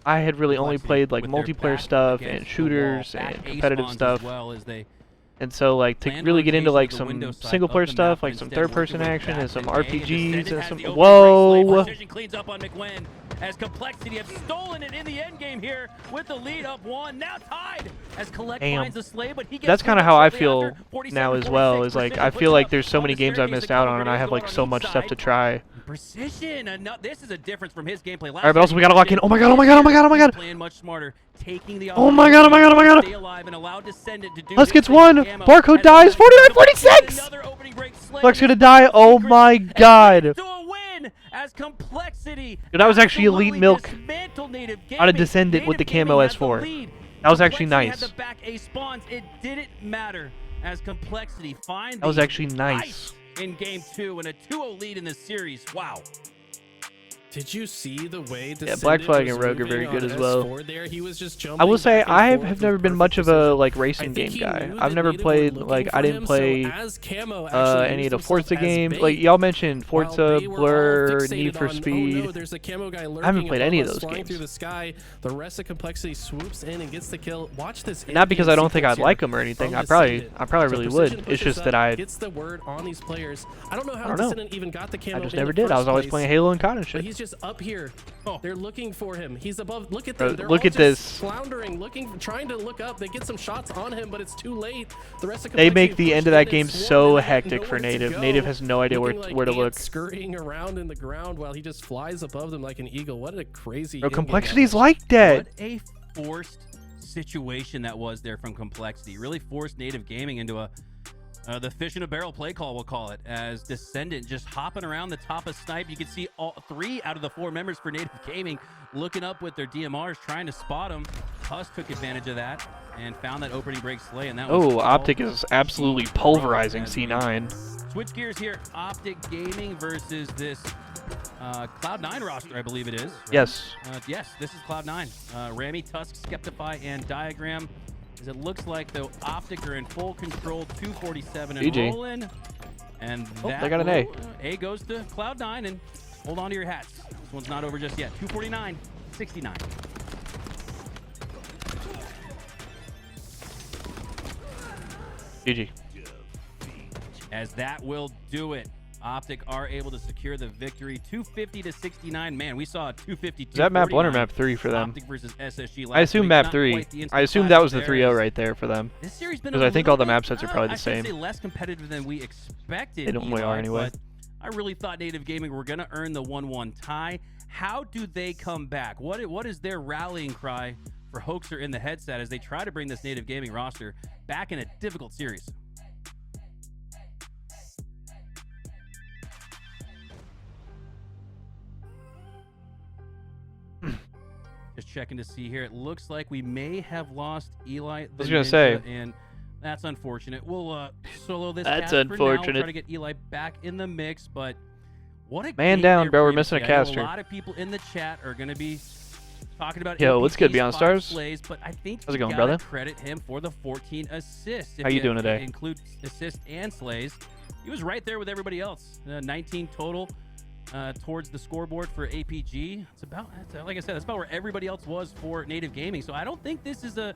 [SPEAKER 3] I had really only played like multiplayer stuff and shooters and competitive stuff. And so, like, to really get into, like, some single-player stuff, like some third-person action and some RPGs and some... Whoa!
[SPEAKER 1] Cleans up on McWin as Complexity have stolen it in the end game here with the lead up 1. Now tied as Collect finds the slay, but he gets...
[SPEAKER 3] That's kind of how I feel now as well, is, like, I feel like there's so many games I've missed out on, and I have, like, so much stuff to try.
[SPEAKER 1] Precision. This is a difference from his gameplay.
[SPEAKER 3] Alright, but also we gotta lock in. Oh my god, oh my god, oh my god, oh my god!
[SPEAKER 1] Playing much smarter, taking the
[SPEAKER 3] oh my god, oh my god, oh my god!
[SPEAKER 1] Stay alive and allowed Descendant to do
[SPEAKER 3] Flex gets 1! Barcode dies! 49-46! Flex gonna die! Oh my god!
[SPEAKER 1] As Complexity
[SPEAKER 3] dude, that was actually elite milk out of Descendant with the camo S4. That was actually nice.
[SPEAKER 1] It didn't matter as Complexity finds
[SPEAKER 3] that was actually nice.
[SPEAKER 1] In game 2 and a 2-0 lead in this series. Wow.
[SPEAKER 2] Did you see the way?
[SPEAKER 3] Yeah, Black Flag and Rogue are very good as well. I will say I have never been much of a like racing game guy. I've never played like I didn't play any of the Forza games. Like y'all mentioned Forza, Blur, Need for Speed. I haven't played any of those games.
[SPEAKER 2] The rest of Complexity swoops in and gets the kill. Watch this.
[SPEAKER 3] Not because I don't think I'd like them or anything. I probably really would. It's just that I
[SPEAKER 2] gets the word on these players. I don't know how Descendant even got the camo.
[SPEAKER 3] I just never did. I was always playing Halo and COD and shit.
[SPEAKER 2] Just up here. They're looking for him. He's above. Look at them. They're
[SPEAKER 3] look at this.
[SPEAKER 2] Floundering, trying to look up. They get some shots on him, but it's too late. The rest of
[SPEAKER 3] they make the end of that game so hectic for Native. Native has no idea where to look.
[SPEAKER 2] Scurrying around in the ground while he just flies above them like an eagle. What a crazy.
[SPEAKER 3] Bro, Complexity's like that.
[SPEAKER 1] What a forced situation that was there from Complexity. Really forced Native Gaming into a The fish in a barrel play call, we'll call it, as Descendant just hopping around the top of Snipe. You can see all 3 out of the 4 members for Native Gaming looking up with their DMRs, trying to spot him. Huss took advantage of that and found that opening break slay, and that was
[SPEAKER 3] OpTic is absolutely pulverizing C9.
[SPEAKER 1] Switch gears here. OpTic Gaming versus this Cloud9 roster, I believe it is. Right?
[SPEAKER 3] Yes.
[SPEAKER 1] Yes, this is Cloud9. Rami, Tusk, Skeptify, and Diagram. As it looks like the OpTic are in full control, 247 and
[SPEAKER 3] GG.
[SPEAKER 1] rolling. And that
[SPEAKER 3] they got an A.
[SPEAKER 1] A goes to Cloud9, and hold on to your hats. This one's not over just yet. 249, 69.
[SPEAKER 3] GG.
[SPEAKER 1] As that will do it. OpTic are able to secure the victory, 250 to 69. Man, we saw a 252.
[SPEAKER 3] Is that map 1 or map 3 for them?
[SPEAKER 1] OpTic versus SSG last
[SPEAKER 3] I assume
[SPEAKER 1] week.
[SPEAKER 3] map
[SPEAKER 1] Not
[SPEAKER 3] 3.
[SPEAKER 1] quite the instant
[SPEAKER 3] I assume
[SPEAKER 1] classic
[SPEAKER 3] that was the
[SPEAKER 1] there
[SPEAKER 3] 3-0
[SPEAKER 1] is-
[SPEAKER 3] right there for them.
[SPEAKER 1] This series been
[SPEAKER 3] Because I think all the
[SPEAKER 1] little
[SPEAKER 3] map
[SPEAKER 1] bit,
[SPEAKER 3] sets are probably the
[SPEAKER 1] I should
[SPEAKER 3] same.
[SPEAKER 1] say less competitive than we expected.
[SPEAKER 3] They normally are anyway.
[SPEAKER 1] But I really thought Native Gaming were going to earn the 1-1 tie. How do they come back? What is their rallying cry for Hoaxer in the headset as they try to bring this Native Gaming roster back in a difficult series? Just checking to see here. It looks like we may have lost Eli.
[SPEAKER 3] I was gonna say.
[SPEAKER 1] And that's unfortunate. We'll solo this.
[SPEAKER 3] That's
[SPEAKER 1] cast for now. We'll
[SPEAKER 3] unfortunate.
[SPEAKER 1] try to get Eli back in the mix, but what a
[SPEAKER 3] Man
[SPEAKER 1] game
[SPEAKER 3] down,
[SPEAKER 1] there
[SPEAKER 3] bro.
[SPEAKER 1] for
[SPEAKER 3] We're
[SPEAKER 1] you to
[SPEAKER 3] missing a
[SPEAKER 1] see. I know
[SPEAKER 3] caster.
[SPEAKER 1] A lot of people in the chat are gonna be talking about.
[SPEAKER 3] Yo, what's good,
[SPEAKER 1] APP's
[SPEAKER 3] Beyond
[SPEAKER 1] 5
[SPEAKER 3] Stars?
[SPEAKER 1] Slays, but I think
[SPEAKER 3] How's it
[SPEAKER 1] you
[SPEAKER 3] going,
[SPEAKER 1] gotta
[SPEAKER 3] brother?
[SPEAKER 1] credit him for the 14 assists. If
[SPEAKER 3] How you doing today?
[SPEAKER 1] Include assists and slays. He was right there with everybody else. 19 total. Towards the scoreboard for APG. It's about, like I said, that's about where everybody else was for Native Gaming. So I don't think this is a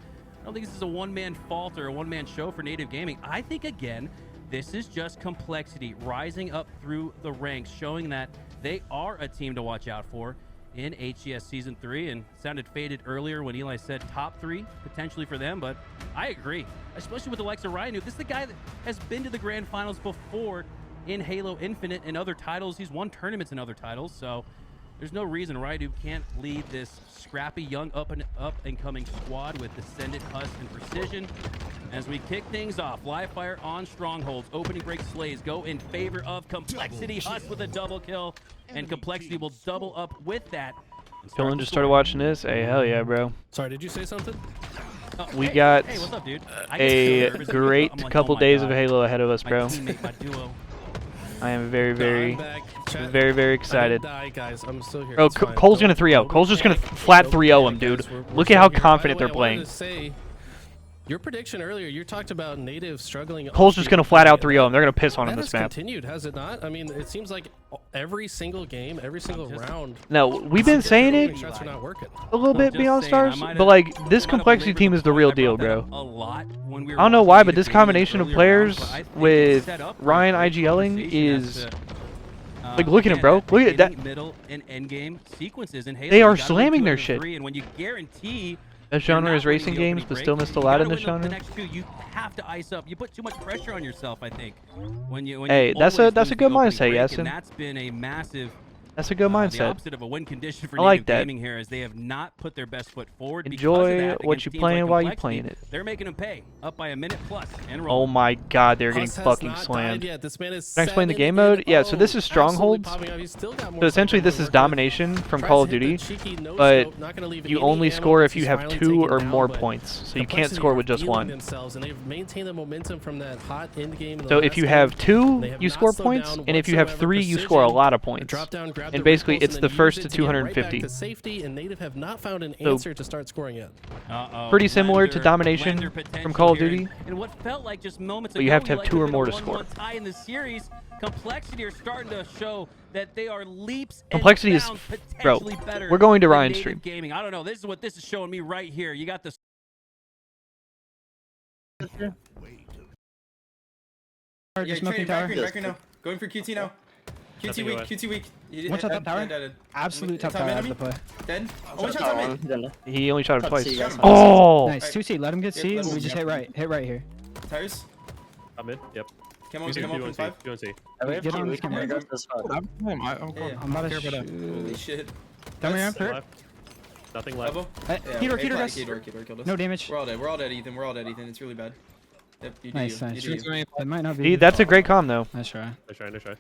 [SPEAKER 1] one-man fault or a one-man show for Native Gaming. I think, again, this is just complexity rising up through the ranks, showing that they are a team to watch out for in HCS Season 3. And sounded faded earlier when Eli said top 3 potentially for them, but I agree, especially with the likes of Ryan. This is the guy that has been to the Grand Finals before in Halo Infinite and other titles. He's won tournaments in other titles, so there's no reason Raidu can't lead this scrappy young up and coming squad with Descendant, Huss, and Precision. As we kick things off, live fire on strongholds. Opening break slays go in favor of Complexity. Huss with a double kill, and Complexity will double up with that.
[SPEAKER 3] Dylan just started watching this. Hey, hell yeah, bro.
[SPEAKER 2] Sorry, did you say something?
[SPEAKER 3] We got
[SPEAKER 1] hey, what's up, dude?
[SPEAKER 3] a great
[SPEAKER 1] I'm like,
[SPEAKER 3] couple
[SPEAKER 1] oh my
[SPEAKER 3] days
[SPEAKER 1] God.
[SPEAKER 3] of Halo ahead of us,
[SPEAKER 1] My
[SPEAKER 3] bro.
[SPEAKER 1] teammate, my duo.
[SPEAKER 3] I am very, very,
[SPEAKER 2] I'm back. Chat.
[SPEAKER 3] very
[SPEAKER 2] I
[SPEAKER 3] excited.
[SPEAKER 2] didn't die, guys. I'm still here.
[SPEAKER 3] Bro,
[SPEAKER 2] It's fine.
[SPEAKER 3] Cole's
[SPEAKER 2] Don't-
[SPEAKER 3] gonna 3-0.
[SPEAKER 2] don't
[SPEAKER 3] Cole's just gonna
[SPEAKER 2] panic.
[SPEAKER 3] flat
[SPEAKER 2] Don't
[SPEAKER 3] 3-0 him,
[SPEAKER 2] panic,
[SPEAKER 3] dude.
[SPEAKER 2] guys. We're
[SPEAKER 3] Look
[SPEAKER 2] still
[SPEAKER 3] at how
[SPEAKER 2] here.
[SPEAKER 3] confident
[SPEAKER 2] By the
[SPEAKER 3] they're
[SPEAKER 2] way, I wanted
[SPEAKER 3] playing.
[SPEAKER 2] to say, your prediction earlier, you talked about Native struggling.
[SPEAKER 3] Cole's just
[SPEAKER 2] off
[SPEAKER 3] gonna
[SPEAKER 2] the
[SPEAKER 3] flat out
[SPEAKER 2] play.
[SPEAKER 3] 3-0 him. They're gonna piss on
[SPEAKER 2] That
[SPEAKER 3] him
[SPEAKER 2] has
[SPEAKER 3] this map.
[SPEAKER 2] continued, has it not? I mean, it seems like every single game, every single round.
[SPEAKER 3] No, we've been saying it
[SPEAKER 2] Shots are not working.
[SPEAKER 3] a little bit
[SPEAKER 1] Just
[SPEAKER 3] Beyond
[SPEAKER 1] saying, I
[SPEAKER 3] Stars,
[SPEAKER 1] might
[SPEAKER 3] but
[SPEAKER 1] have-
[SPEAKER 3] like this
[SPEAKER 1] I might have
[SPEAKER 3] complexity
[SPEAKER 1] belabored
[SPEAKER 3] team
[SPEAKER 1] the
[SPEAKER 3] is the
[SPEAKER 1] point.
[SPEAKER 3] real
[SPEAKER 1] I
[SPEAKER 3] deal,
[SPEAKER 1] brought that
[SPEAKER 3] bro.
[SPEAKER 1] up a lot when we were
[SPEAKER 3] I don't know
[SPEAKER 1] watching
[SPEAKER 3] why, but
[SPEAKER 1] Native
[SPEAKER 3] this
[SPEAKER 1] Gaming
[SPEAKER 3] combination of
[SPEAKER 1] earlier
[SPEAKER 3] players
[SPEAKER 1] rounds, but I think
[SPEAKER 3] with
[SPEAKER 1] it's set up for
[SPEAKER 3] Ryan
[SPEAKER 1] a great
[SPEAKER 3] IGLing
[SPEAKER 1] conversation
[SPEAKER 3] is
[SPEAKER 1] as to,
[SPEAKER 3] like, look at him, bro.
[SPEAKER 1] again,
[SPEAKER 3] Look at that.
[SPEAKER 1] beginning, middle, and end game sequences in Halo.
[SPEAKER 3] They
[SPEAKER 1] You
[SPEAKER 3] are
[SPEAKER 1] gotta win
[SPEAKER 3] slamming
[SPEAKER 1] 2
[SPEAKER 3] their
[SPEAKER 1] out of
[SPEAKER 3] shit.
[SPEAKER 1] 3, and when you guarantee
[SPEAKER 3] This
[SPEAKER 1] you're
[SPEAKER 3] genre
[SPEAKER 1] not
[SPEAKER 3] is
[SPEAKER 1] winning
[SPEAKER 3] racing
[SPEAKER 1] the
[SPEAKER 3] games,
[SPEAKER 1] opening
[SPEAKER 3] but
[SPEAKER 1] break,
[SPEAKER 3] still missed a
[SPEAKER 1] you
[SPEAKER 3] lot
[SPEAKER 1] gotta
[SPEAKER 3] in this
[SPEAKER 1] win the
[SPEAKER 3] genre.
[SPEAKER 1] next 2. You have to ice up. You put too much pressure on yourself, I think.
[SPEAKER 3] Hey, that's a
[SPEAKER 1] always
[SPEAKER 3] that's a
[SPEAKER 1] lose
[SPEAKER 3] good
[SPEAKER 1] the opening
[SPEAKER 3] mindset,
[SPEAKER 1] break,
[SPEAKER 3] Yasin.
[SPEAKER 1] and that's been a massive.
[SPEAKER 3] That's a good
[SPEAKER 1] The
[SPEAKER 3] mindset.
[SPEAKER 1] opposite of a win condition for
[SPEAKER 3] I like
[SPEAKER 1] Native
[SPEAKER 3] that.
[SPEAKER 1] Gaming here, as they have not put their best foot forward. because
[SPEAKER 3] Enjoy
[SPEAKER 1] of that,
[SPEAKER 3] what
[SPEAKER 1] against
[SPEAKER 3] you
[SPEAKER 1] teams
[SPEAKER 3] playing
[SPEAKER 1] like
[SPEAKER 3] while you
[SPEAKER 1] Complexity.
[SPEAKER 3] playing it.
[SPEAKER 1] They're making them pay, up by a minute plus and
[SPEAKER 3] Oh
[SPEAKER 1] rolling.
[SPEAKER 3] my God, they're getting
[SPEAKER 2] Huss has
[SPEAKER 3] fucking
[SPEAKER 2] not died
[SPEAKER 3] slammed.
[SPEAKER 2] yet. This man is
[SPEAKER 3] Can I explain the
[SPEAKER 2] 7
[SPEAKER 3] game mode?
[SPEAKER 2] and
[SPEAKER 3] Yeah, so this is
[SPEAKER 2] 0.
[SPEAKER 3] strongholds.
[SPEAKER 2] Absolutely popping up. He's still got more
[SPEAKER 3] So essentially,
[SPEAKER 2] fight to
[SPEAKER 3] this is
[SPEAKER 2] work with.
[SPEAKER 3] domination from
[SPEAKER 2] Tries
[SPEAKER 3] Call
[SPEAKER 2] to
[SPEAKER 3] of
[SPEAKER 2] hit the
[SPEAKER 3] Duty,
[SPEAKER 2] cheeky no
[SPEAKER 3] but
[SPEAKER 2] scope, not gonna leave
[SPEAKER 3] you
[SPEAKER 2] any
[SPEAKER 3] only
[SPEAKER 2] ammo
[SPEAKER 3] score
[SPEAKER 2] because
[SPEAKER 3] if you
[SPEAKER 2] he's
[SPEAKER 3] have
[SPEAKER 2] finally
[SPEAKER 3] 2
[SPEAKER 2] taken
[SPEAKER 3] or
[SPEAKER 2] down,
[SPEAKER 3] more
[SPEAKER 2] but
[SPEAKER 3] points. So you can't
[SPEAKER 2] Complexity
[SPEAKER 3] score
[SPEAKER 2] are
[SPEAKER 3] with just
[SPEAKER 2] healing
[SPEAKER 3] 1.
[SPEAKER 2] themselves, and they've maintained the momentum from that hot end game. in the
[SPEAKER 3] So if
[SPEAKER 2] last
[SPEAKER 3] you
[SPEAKER 2] game.
[SPEAKER 3] have 2,
[SPEAKER 2] They have
[SPEAKER 3] you
[SPEAKER 2] not
[SPEAKER 3] score
[SPEAKER 2] slowed
[SPEAKER 3] points,
[SPEAKER 2] down
[SPEAKER 3] and if you have
[SPEAKER 2] whatsoever.
[SPEAKER 3] 3, you score a
[SPEAKER 2] Precision,
[SPEAKER 3] lot of
[SPEAKER 2] they
[SPEAKER 3] points.
[SPEAKER 2] drop down, grab
[SPEAKER 3] And
[SPEAKER 2] the
[SPEAKER 3] basically,
[SPEAKER 2] repulse,
[SPEAKER 3] it's
[SPEAKER 2] and
[SPEAKER 3] the
[SPEAKER 2] then
[SPEAKER 3] first
[SPEAKER 2] use
[SPEAKER 3] to
[SPEAKER 2] it get right back
[SPEAKER 3] 250.
[SPEAKER 2] to safety, and Native have not found an
[SPEAKER 3] So-
[SPEAKER 2] answer to start scoring yet.
[SPEAKER 3] Pretty similar to Domination
[SPEAKER 1] Blender
[SPEAKER 3] from
[SPEAKER 1] potential
[SPEAKER 3] Call of
[SPEAKER 1] here,
[SPEAKER 3] Duty.
[SPEAKER 1] and what felt like just moments
[SPEAKER 3] But
[SPEAKER 1] ago,
[SPEAKER 3] you have to
[SPEAKER 1] we
[SPEAKER 3] have
[SPEAKER 1] like
[SPEAKER 3] 2 or
[SPEAKER 1] within a
[SPEAKER 3] more to
[SPEAKER 1] 1-1
[SPEAKER 3] score.
[SPEAKER 1] tie in the series. Complexity are starting to show that they are leaps
[SPEAKER 3] Complexity
[SPEAKER 1] and
[SPEAKER 3] is-
[SPEAKER 1] bounds
[SPEAKER 3] bro,
[SPEAKER 1] potentially better
[SPEAKER 3] we're going to
[SPEAKER 1] than
[SPEAKER 3] Ryan's
[SPEAKER 1] Native
[SPEAKER 3] stream.
[SPEAKER 1] Gaming. I don't know. This is what this is showing me right here. You got this.
[SPEAKER 4] Yeah, training, back green now. Going for QT now. QT weak, QT weak.
[SPEAKER 5] One shot top tower. Absolute top tower out of the play.
[SPEAKER 4] Dead. Oh, one shot top mid.
[SPEAKER 3] He only shot him twice.
[SPEAKER 4] Guys.
[SPEAKER 3] Oh!
[SPEAKER 5] Nice. 2C. Let him get C.
[SPEAKER 4] let him-
[SPEAKER 5] We just hit right. Hit right here.
[SPEAKER 4] Tires.
[SPEAKER 6] I'm in. Yep.
[SPEAKER 4] Come on, come on, 5.
[SPEAKER 6] Go and see.
[SPEAKER 5] Get on this camera. I'm about to shoot.
[SPEAKER 4] Holy shit.
[SPEAKER 5] Tell me I'm
[SPEAKER 6] Nothing
[SPEAKER 5] hurt.
[SPEAKER 6] left. Nothing left.
[SPEAKER 4] Level.
[SPEAKER 5] Heater, guys.
[SPEAKER 4] Keydor killed us.
[SPEAKER 5] No damage.
[SPEAKER 4] We're all dead, Ethan. We're all dead, Ethan. It's really bad. Yep, you
[SPEAKER 5] Nice,
[SPEAKER 4] do.
[SPEAKER 5] nice.
[SPEAKER 4] You do.
[SPEAKER 5] It might not be.
[SPEAKER 3] See, that's a great comm though.
[SPEAKER 5] Nice try.
[SPEAKER 2] Nice try, nice try.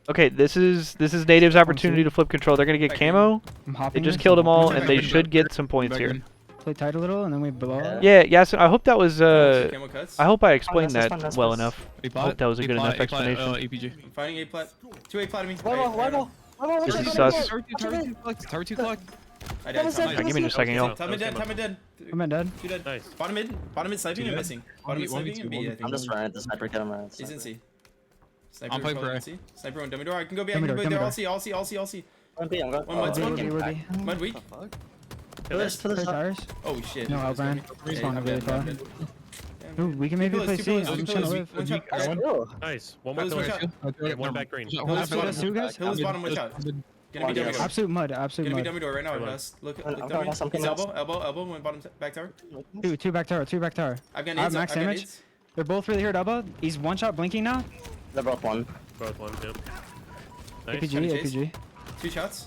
[SPEAKER 3] Okay, this is Native's opportunity to flip control. They're gonna get camo.
[SPEAKER 5] I'm
[SPEAKER 3] They
[SPEAKER 5] hopping.
[SPEAKER 3] just
[SPEAKER 5] this.
[SPEAKER 3] killed them all,
[SPEAKER 4] Back
[SPEAKER 3] and they
[SPEAKER 4] green.
[SPEAKER 3] should get some points here.
[SPEAKER 5] Play tight a little, and then we blow up.
[SPEAKER 3] Yeah, so I hope that was
[SPEAKER 4] Camo cuts.
[SPEAKER 3] I hope I explained
[SPEAKER 6] that's
[SPEAKER 3] that
[SPEAKER 6] fine,
[SPEAKER 3] well
[SPEAKER 6] that's
[SPEAKER 3] enough.
[SPEAKER 7] A
[SPEAKER 3] I hope that was a good enough explanation.
[SPEAKER 7] APG.
[SPEAKER 4] I'm fighting A plat. 2 A plat me.
[SPEAKER 3] This is sus.
[SPEAKER 7] Tower 2 clock.
[SPEAKER 4] I died.
[SPEAKER 3] Alright, give me just a second, y'all.
[SPEAKER 4] Top mid dead. Top mid dead.
[SPEAKER 5] I'm in dead.
[SPEAKER 4] 2 dead.
[SPEAKER 2] Nice.
[SPEAKER 4] Bottom mid sniping and missing. Bottom mid sniping and B, I
[SPEAKER 6] I'm
[SPEAKER 4] think.
[SPEAKER 6] just running at the sniper. Get him right.
[SPEAKER 4] He's in C.
[SPEAKER 7] I'm playing
[SPEAKER 4] probably
[SPEAKER 7] for A.
[SPEAKER 4] in C. Sniper on dummy door. I can go B. I can go B. They're all C. All C. All C. All C.
[SPEAKER 6] I'm going.
[SPEAKER 4] One mud smoke.
[SPEAKER 5] Woody.
[SPEAKER 4] Mud weak.
[SPEAKER 6] To this
[SPEAKER 5] Play tires.
[SPEAKER 4] Oh shit.
[SPEAKER 5] No, Outbrand. Respawn really far. Ooh, we can maybe play C.
[SPEAKER 4] Two
[SPEAKER 5] I'm
[SPEAKER 4] pillars,
[SPEAKER 5] trying to
[SPEAKER 4] two
[SPEAKER 5] live.
[SPEAKER 4] pillars. One shot.
[SPEAKER 6] Oh,
[SPEAKER 2] Nice. One more
[SPEAKER 4] Pillars,
[SPEAKER 2] pillar.
[SPEAKER 4] one shot.
[SPEAKER 2] One back green.
[SPEAKER 4] Pillars
[SPEAKER 5] Two
[SPEAKER 4] bottom.
[SPEAKER 5] guys?
[SPEAKER 4] Pillars bottom. One shot. Gonna be dummy door.
[SPEAKER 5] Absolute mud. Absolute
[SPEAKER 4] Gonna be
[SPEAKER 5] mud.
[SPEAKER 4] dummy door right now.
[SPEAKER 2] Come on.
[SPEAKER 4] Russ. Look
[SPEAKER 6] I'm
[SPEAKER 4] dummy.
[SPEAKER 6] going, I'm
[SPEAKER 4] He's
[SPEAKER 6] going.
[SPEAKER 4] elbow. One bottom back tower.
[SPEAKER 5] Two back tower. Two back tower.
[SPEAKER 4] I've got
[SPEAKER 5] I have
[SPEAKER 4] nades.
[SPEAKER 5] max
[SPEAKER 4] I've got
[SPEAKER 5] damage.
[SPEAKER 4] nades.
[SPEAKER 5] They're both really hurt elbow. He's one shot blinking now.
[SPEAKER 6] they're both one.
[SPEAKER 2] Both one, yep. Nice.
[SPEAKER 5] APG,
[SPEAKER 4] chase.
[SPEAKER 5] APG.
[SPEAKER 4] 2 shots.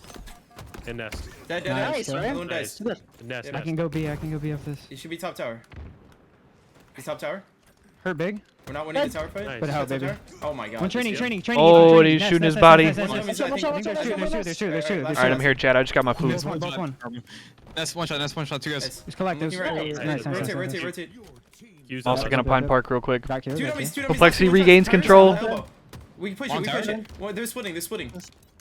[SPEAKER 2] And nest.
[SPEAKER 4] Dead.
[SPEAKER 5] Nice,
[SPEAKER 6] right?
[SPEAKER 4] Another one dies.
[SPEAKER 2] Nest,
[SPEAKER 5] I
[SPEAKER 2] nest.
[SPEAKER 5] can go B. I can go B off this.
[SPEAKER 4] He should be top tower. He's top tower.
[SPEAKER 5] Hurt big.
[SPEAKER 4] We're not winning the tower fight.
[SPEAKER 2] Nice.
[SPEAKER 5] But how,
[SPEAKER 4] Top
[SPEAKER 5] baby?
[SPEAKER 4] tower? Oh my god.
[SPEAKER 5] One training.
[SPEAKER 4] this year.
[SPEAKER 3] Oh, he's shooting his body.
[SPEAKER 4] One dummy side, I think.
[SPEAKER 5] I think there's two. There's two.
[SPEAKER 3] Alright, I'm here, Chad. I just got my food.
[SPEAKER 5] Both one. Both one.
[SPEAKER 7] That's one shot, 2 guys.
[SPEAKER 4] Nice.
[SPEAKER 5] Just collect those.
[SPEAKER 4] Looking right.
[SPEAKER 5] Nice, nice,
[SPEAKER 4] Rotate.
[SPEAKER 2] Use
[SPEAKER 3] Also
[SPEAKER 2] that.
[SPEAKER 3] gonna Pine Park real quick.
[SPEAKER 5] Back here.
[SPEAKER 4] Two
[SPEAKER 5] back
[SPEAKER 4] dummies.
[SPEAKER 5] here.
[SPEAKER 3] Complexity
[SPEAKER 4] One shot.
[SPEAKER 3] regains
[SPEAKER 4] Tires
[SPEAKER 3] control.
[SPEAKER 4] on elbow. We can push it. We push it. Well, they're splitting.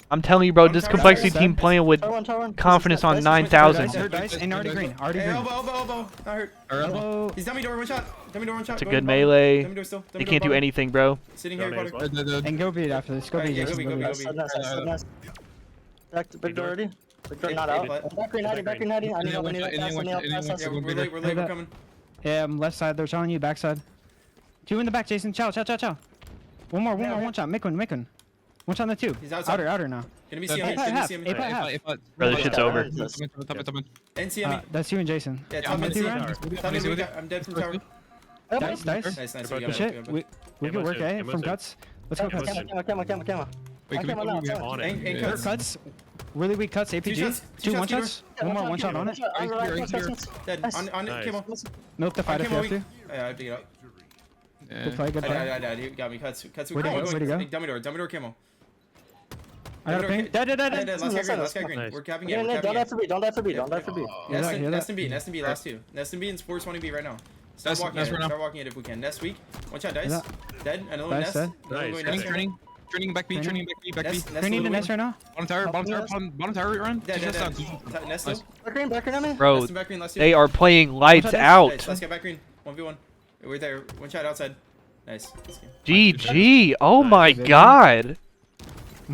[SPEAKER 3] I'm telling you, bro, this complexity team playing with
[SPEAKER 6] Tower one.
[SPEAKER 3] confidence on
[SPEAKER 6] Nice.
[SPEAKER 3] 9,000.
[SPEAKER 5] Hurt dice and already green. Already
[SPEAKER 4] Hey,
[SPEAKER 5] green.
[SPEAKER 4] elbow. Not hurt.
[SPEAKER 5] Elbow.
[SPEAKER 4] He's dummy door. One shot.
[SPEAKER 3] It's a good melee.
[SPEAKER 4] Dummy door still.
[SPEAKER 3] He can't do anything, bro.
[SPEAKER 4] Sitting
[SPEAKER 2] No
[SPEAKER 4] here.
[SPEAKER 2] names,
[SPEAKER 4] Potter.
[SPEAKER 2] what?
[SPEAKER 5] And go beat after this. Go
[SPEAKER 4] Alright,
[SPEAKER 5] beat.
[SPEAKER 4] yeah,
[SPEAKER 5] Jason,
[SPEAKER 4] go
[SPEAKER 5] go
[SPEAKER 4] beat.
[SPEAKER 5] beat.
[SPEAKER 6] Back to big door already. Big door not
[SPEAKER 4] Eight,
[SPEAKER 6] out.
[SPEAKER 4] eight.
[SPEAKER 6] Back green 90. Back green 90. I need help. I need help. I need help.
[SPEAKER 4] Yeah, we're late. We're coming.
[SPEAKER 5] Yeah, left side. They're showing you backside. Two in the back, Jason. Chow. One more. One shot. Make one. One shot on the two.
[SPEAKER 4] He's outside.
[SPEAKER 5] Outer now.
[SPEAKER 4] Gonna be
[SPEAKER 7] Half,
[SPEAKER 4] CME.
[SPEAKER 5] half.
[SPEAKER 4] CME.
[SPEAKER 5] Eight by half.
[SPEAKER 3] Bro, this shit's over.
[SPEAKER 4] And CME.
[SPEAKER 5] That's you and Jason.
[SPEAKER 4] Yeah,
[SPEAKER 7] I'm
[SPEAKER 4] top mid.
[SPEAKER 5] two
[SPEAKER 4] Top
[SPEAKER 5] rounds.
[SPEAKER 4] mid. I'm dead from tower.
[SPEAKER 5] Nice.
[SPEAKER 4] Nice.
[SPEAKER 5] Good
[SPEAKER 4] We got
[SPEAKER 5] shit.
[SPEAKER 4] it.
[SPEAKER 5] We can work A from cuts. Let's go cuts.
[SPEAKER 6] Camera.
[SPEAKER 7] Wait, can we
[SPEAKER 2] Get on it.
[SPEAKER 4] And
[SPEAKER 5] Hurt cuts. Really weak cuts. APG.
[SPEAKER 4] shots,
[SPEAKER 5] Two
[SPEAKER 4] two
[SPEAKER 5] one
[SPEAKER 4] shots,
[SPEAKER 5] shots. One shot on it.
[SPEAKER 4] Dead. On
[SPEAKER 2] Nice.
[SPEAKER 4] camo.
[SPEAKER 5] Milk the fight if you have to.
[SPEAKER 4] Yeah, I have to get up.
[SPEAKER 5] Good play. Good play.
[SPEAKER 4] I died. He got me. Cuts.
[SPEAKER 5] Where'd he go? Where'd he go?
[SPEAKER 4] Dummy door camo.
[SPEAKER 5] I got a ping. Dead.
[SPEAKER 4] Last guy green.
[SPEAKER 2] Nice.
[SPEAKER 4] We're capping
[SPEAKER 6] Yeah,
[SPEAKER 4] it.
[SPEAKER 6] don't die for B. Don't die for B.
[SPEAKER 5] Hear that, hear
[SPEAKER 4] Nest
[SPEAKER 5] that.
[SPEAKER 4] and B. Last two. Nest and B and Sports 20B right now. Start
[SPEAKER 7] Nest
[SPEAKER 4] walking
[SPEAKER 7] right
[SPEAKER 4] it.
[SPEAKER 7] now.
[SPEAKER 4] Start walking it if we can. Nest weak. One shot dice.
[SPEAKER 5] Yeah.
[SPEAKER 4] Dead. Another one
[SPEAKER 5] Dice
[SPEAKER 4] Nest.
[SPEAKER 5] dead.
[SPEAKER 4] Another one
[SPEAKER 2] Nice.
[SPEAKER 4] going Nest.
[SPEAKER 7] Training back B, training back B.
[SPEAKER 4] Nest a
[SPEAKER 5] Training the
[SPEAKER 4] little
[SPEAKER 5] nest
[SPEAKER 4] weak.
[SPEAKER 5] right now.
[SPEAKER 7] Bottom tower run.
[SPEAKER 4] Dead.
[SPEAKER 7] Just down.
[SPEAKER 4] Nest still.
[SPEAKER 6] Back green on me.
[SPEAKER 3] Bro,
[SPEAKER 4] Nest and back green. Last two.
[SPEAKER 3] they are playing lights out.
[SPEAKER 4] Nice. Let's get back green. 1v1. We're there. One shot outside. Nice.
[SPEAKER 3] GG. Oh my god.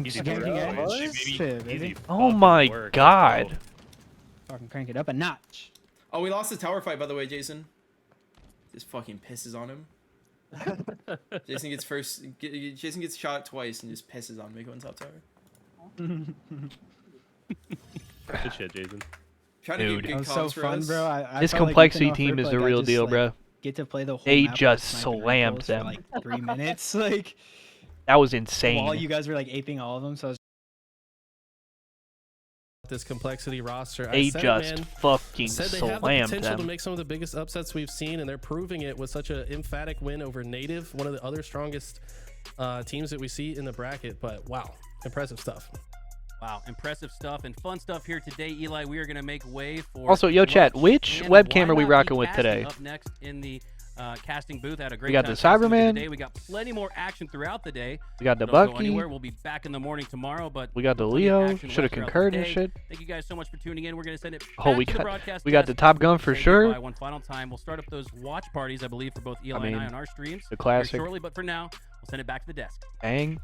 [SPEAKER 2] Easy
[SPEAKER 5] Game
[SPEAKER 2] work.
[SPEAKER 5] game.
[SPEAKER 2] Bro.
[SPEAKER 5] Shit, baby.
[SPEAKER 2] Easy
[SPEAKER 3] Oh
[SPEAKER 2] fucking
[SPEAKER 3] my
[SPEAKER 2] work.
[SPEAKER 3] god.
[SPEAKER 2] Let's
[SPEAKER 5] Fucking crank it up a notch.
[SPEAKER 4] Oh, we lost the tower fight, by the way, Jason. This fucking pisses on him. Jason gets shot twice and just pisses on me going top tower.
[SPEAKER 2] go. Good shit, Jason.
[SPEAKER 4] Trying to
[SPEAKER 3] Dude.
[SPEAKER 4] get
[SPEAKER 5] That
[SPEAKER 4] good
[SPEAKER 5] was so
[SPEAKER 4] comms for
[SPEAKER 5] fun,
[SPEAKER 4] us.
[SPEAKER 5] bro. I
[SPEAKER 3] This
[SPEAKER 5] felt like
[SPEAKER 3] complexity
[SPEAKER 5] getting off
[SPEAKER 3] team
[SPEAKER 5] rip,
[SPEAKER 3] is the
[SPEAKER 5] like, I
[SPEAKER 3] real
[SPEAKER 5] just,
[SPEAKER 3] deal,
[SPEAKER 5] like,
[SPEAKER 3] bro.
[SPEAKER 5] Get to play the whole
[SPEAKER 3] They
[SPEAKER 5] map with
[SPEAKER 3] just
[SPEAKER 5] sniping
[SPEAKER 3] slammed
[SPEAKER 5] rifles
[SPEAKER 3] them.
[SPEAKER 5] for like 3 minutes, like
[SPEAKER 3] That was
[SPEAKER 5] while
[SPEAKER 3] insane.
[SPEAKER 5] you guys were like aping all of them. So I was
[SPEAKER 2] This complexity roster.
[SPEAKER 3] They
[SPEAKER 2] said it,
[SPEAKER 3] just
[SPEAKER 2] man.
[SPEAKER 3] fucking
[SPEAKER 2] Said they have the
[SPEAKER 3] slammed
[SPEAKER 2] potential to
[SPEAKER 3] them.
[SPEAKER 2] make some of the biggest upsets we've seen, and they're proving it with such an emphatic win over Native, one of the other strongest teams that we see in the bracket. But wow, impressive stuff.
[SPEAKER 1] Wow, impressive stuff and fun stuff here today, Eli. We are going to make way for
[SPEAKER 3] Also, yo, chat,
[SPEAKER 1] Rush
[SPEAKER 3] which
[SPEAKER 1] and
[SPEAKER 3] webcam are
[SPEAKER 1] Why
[SPEAKER 3] we
[SPEAKER 1] Not
[SPEAKER 3] rocking
[SPEAKER 1] Be
[SPEAKER 3] with
[SPEAKER 1] Casting
[SPEAKER 3] today?
[SPEAKER 1] Up next in the casting booth. Had a great
[SPEAKER 3] got
[SPEAKER 1] time
[SPEAKER 3] the
[SPEAKER 1] casting
[SPEAKER 3] Cyberman.
[SPEAKER 1] today. We got plenty more action throughout the day.
[SPEAKER 3] We got the
[SPEAKER 1] Don't go
[SPEAKER 3] Bucky.
[SPEAKER 1] anywhere. We'll be back in the morning tomorrow, but
[SPEAKER 3] We got the
[SPEAKER 1] plenty of
[SPEAKER 3] Leo.
[SPEAKER 1] action
[SPEAKER 3] Should have
[SPEAKER 1] left throughout
[SPEAKER 3] concurred
[SPEAKER 1] the
[SPEAKER 3] and
[SPEAKER 1] day.
[SPEAKER 3] shit.
[SPEAKER 1] Thank you guys so much for tuning in. We're going to send it
[SPEAKER 3] Oh,
[SPEAKER 1] back
[SPEAKER 3] we
[SPEAKER 1] to the
[SPEAKER 3] got
[SPEAKER 1] broadcast
[SPEAKER 3] we got the
[SPEAKER 1] desk.
[SPEAKER 3] Top Gun for
[SPEAKER 1] Say
[SPEAKER 3] sure.
[SPEAKER 1] goodbye one final time. We'll start up those watch parties, I believe, for both Eli and I on our streams
[SPEAKER 3] the
[SPEAKER 1] here
[SPEAKER 3] classic.
[SPEAKER 1] shortly. But for now, we'll send it back to the desk.
[SPEAKER 3] Bang.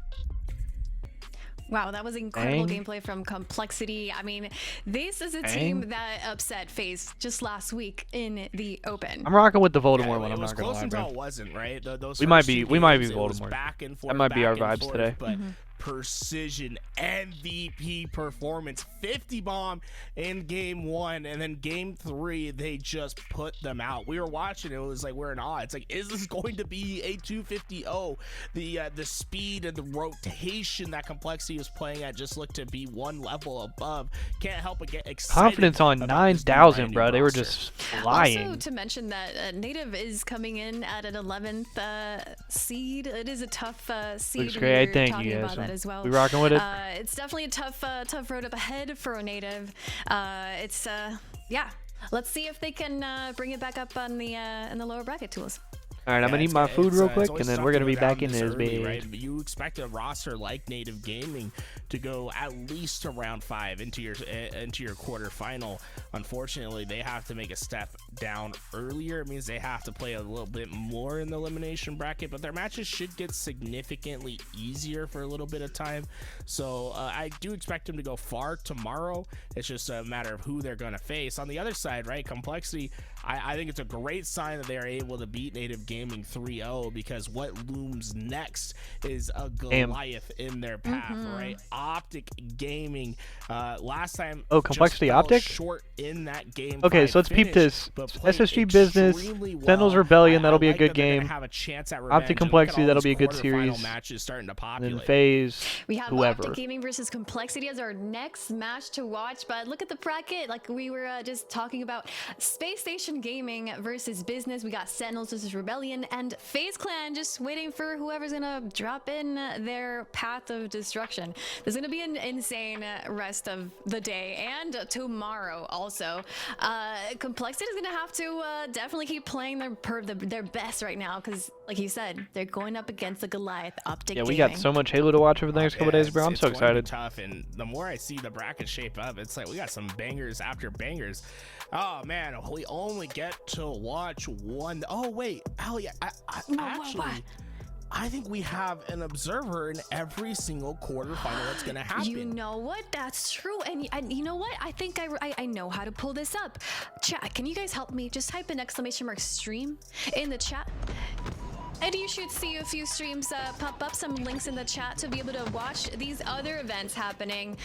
[SPEAKER 8] Wow, that was incredible
[SPEAKER 3] Dang.
[SPEAKER 8] gameplay from Complexity. I mean, this is a
[SPEAKER 3] Dang.
[SPEAKER 8] team that upset FaZe just last week in the Open.
[SPEAKER 3] I'm rocking with the Voldemort
[SPEAKER 9] Yeah,
[SPEAKER 3] one.
[SPEAKER 9] it
[SPEAKER 3] I'm
[SPEAKER 9] was
[SPEAKER 3] not gonna
[SPEAKER 9] close
[SPEAKER 3] lie,
[SPEAKER 9] until
[SPEAKER 3] bro.
[SPEAKER 9] it wasn't, right? Those
[SPEAKER 3] We might
[SPEAKER 9] first
[SPEAKER 3] be-
[SPEAKER 9] two
[SPEAKER 3] we might be
[SPEAKER 9] games, it was
[SPEAKER 3] Voldemort.
[SPEAKER 9] back and forth,
[SPEAKER 3] That might be our
[SPEAKER 9] back and
[SPEAKER 3] vibes
[SPEAKER 9] forth,
[SPEAKER 3] today.
[SPEAKER 9] But precision MVP performance, 50 bomb in game 1, and then game 3 they just put them out. We were watching it was like we're in awe. It's like, is this going to be a 250-0? The speed and the rotation that Complexity was playing at just looked to be one level above. Can't help but get excited.
[SPEAKER 3] Confidence on
[SPEAKER 9] about this new
[SPEAKER 3] 9,000,
[SPEAKER 9] brand new
[SPEAKER 3] bro. They were
[SPEAKER 9] roster.
[SPEAKER 3] just flying.
[SPEAKER 8] Also, to mention that Native is coming in at an 11th seed. It is a tough seed.
[SPEAKER 3] Looks great.
[SPEAKER 8] We were
[SPEAKER 3] Thank
[SPEAKER 8] talking
[SPEAKER 3] you,
[SPEAKER 8] about
[SPEAKER 3] guys.
[SPEAKER 8] that as well.
[SPEAKER 3] We rocking with it.
[SPEAKER 8] It's definitely a tough road up ahead for a Native. Yeah. Let's see if they can bring it back up on the in the lower bracket tools.
[SPEAKER 3] All right, I'm gonna eat my food real quick, and then we're gonna be back in this bit.
[SPEAKER 9] Right? You expect a roster like Native Gaming to go at least to round 5 into your quarterfinal. Unfortunately, they have to make a step down earlier. It means they have to play a little bit more in the elimination bracket, but their matches should get significantly easier for a little bit of time. So I do expect them to go far tomorrow. It's just a matter of who they're gonna face. On the other side, right, Complexity, I think it's a great sign that they're able to beat Native Gaming 3-0, because what looms next is a Goliath in their path, right? OpTic Gaming, last time.
[SPEAKER 3] Oh, Complexity OpTic?
[SPEAKER 9] Short in that game.
[SPEAKER 3] Okay, so let's peep this. SSG Business, Sentinels Rebellion, that'll be a good game. OpTic Complexity, that'll be a good series. And then FaZe,
[SPEAKER 8] we have
[SPEAKER 3] whoever.
[SPEAKER 8] OpTic Gaming versus Complexity as our next match to watch, but look at the bracket. Like we were just talking about, Space Station Gaming versus Business. We got Sentinels versus Rebellion, and FaZe Clan just waiting for whoever's gonna drop in their path of destruction. There's gonna be an insane rest of the day and tomorrow also. Complexity is gonna have to definitely keep playing their best right now, because like you said, they're going up against the Goliath OpTic
[SPEAKER 3] Yeah, we
[SPEAKER 8] Gaming.
[SPEAKER 3] got so much Halo to watch over the next couple days, bro. I'm so excited.
[SPEAKER 9] Tough, and the more I see the bracket shape up, it's like we got some bangers after bangers. Oh man, we only get to watch one. Oh wait, Elliot, I think we have an observer in every single quarterfinal that's gonna happen.
[SPEAKER 8] You know what? That's true. And you know what? I think I know how to pull this up. Chat, can you guys help me? Just type in !stream in the chat. And you should see a few streams pop up, some links in the chat to be able to watch these other events happening.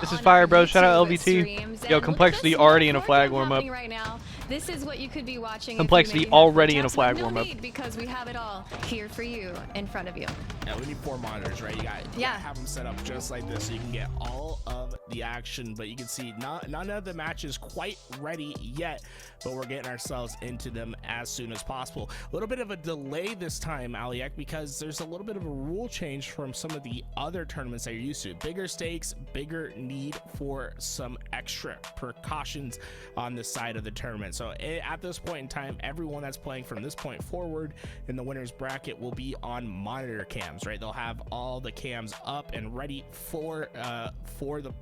[SPEAKER 3] This is
[SPEAKER 8] on
[SPEAKER 3] fire,
[SPEAKER 8] our
[SPEAKER 3] bro. Shout out
[SPEAKER 8] YouTube
[SPEAKER 3] LVT.
[SPEAKER 8] streams.
[SPEAKER 3] Yo,
[SPEAKER 8] And
[SPEAKER 3] Complexity
[SPEAKER 8] look at this,
[SPEAKER 3] already in a
[SPEAKER 8] more
[SPEAKER 3] flag
[SPEAKER 8] than
[SPEAKER 3] warm-up.
[SPEAKER 8] happening right now. This is what you could be watching.
[SPEAKER 3] Complexity
[SPEAKER 8] if you made
[SPEAKER 3] already in a
[SPEAKER 8] Netflix
[SPEAKER 3] flag
[SPEAKER 8] with no
[SPEAKER 3] warm-up.
[SPEAKER 8] lead, because we have it all here for you in front of you.
[SPEAKER 9] Yeah, we need 4 monitors, right? You gotta have them set up just like this so you can get all of the action. But you can see none of the matches quite ready yet, but we're getting ourselves into them as soon as possible. A little bit of a delay this time, Aliak, because there's a little bit of a rule change from some of the other tournaments that you're used to. Bigger stakes, bigger need for some extra precautions on this side of the tournament. So at this point in time, everyone that's playing from this point forward in the winner's bracket will be on monitor cams, right? They'll have all the cams up and ready for the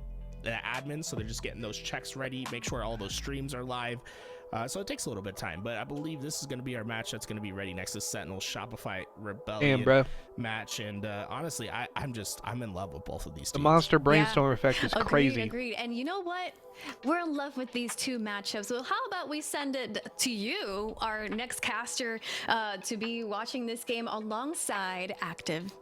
[SPEAKER 9] admins, so they're just getting those checks ready, make sure all those streams are live. So it takes a little bit of time, but I believe this is going to be our match that's going to be ready next to Sentinel Shopify Rebellion match. And honestly, I'm in love with both of these teams.
[SPEAKER 3] The monster brainstorm effect is crazy.
[SPEAKER 8] Agreed. And you know what? We're in love with these two matchups. So how about we send it to you, our next caster, to be watching this game alongside Active.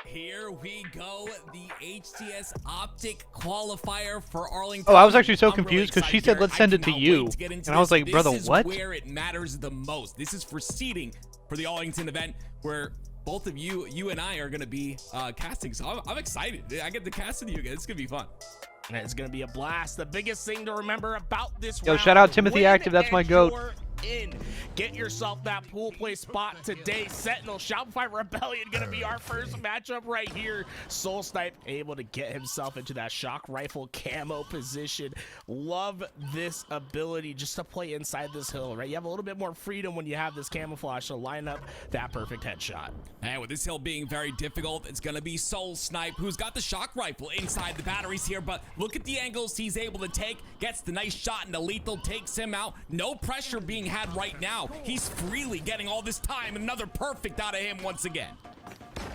[SPEAKER 10] Here we go, the HTS OpTic qualifier for Arlington.
[SPEAKER 3] Oh, I was actually so confused because she said, let's send it to you. And I was like, brother, what?
[SPEAKER 10] This is where it matters the most. This is for seeding for the Arlington event, where both of you and I are going to be casting. So I'm excited. I get to cast with you guys. It's going to be fun.
[SPEAKER 9] And it's going to be a blast. The biggest thing to remember about this
[SPEAKER 3] Yo,
[SPEAKER 9] round,
[SPEAKER 3] shout out Timothy Active. That's my goat.
[SPEAKER 9] Get yourself that pool play spot today. Sentinel Shopify Rebellion gonna be our first matchup right here. Soul Snipe able to get himself into that shock rifle camo position. Love this ability just to play inside this hill, right? You have a little bit more freedom when you have this camouflage to line up that perfect headshot.
[SPEAKER 10] And with this hill being very difficult, it's gonna be Soul Snipe, who's got the shock rifle inside the batteries here, but look at the angles he's able to take. Gets the nice shot into lethal, takes him out. No pressure being had right now. He's freely getting all this time. Another perfect out of him once again.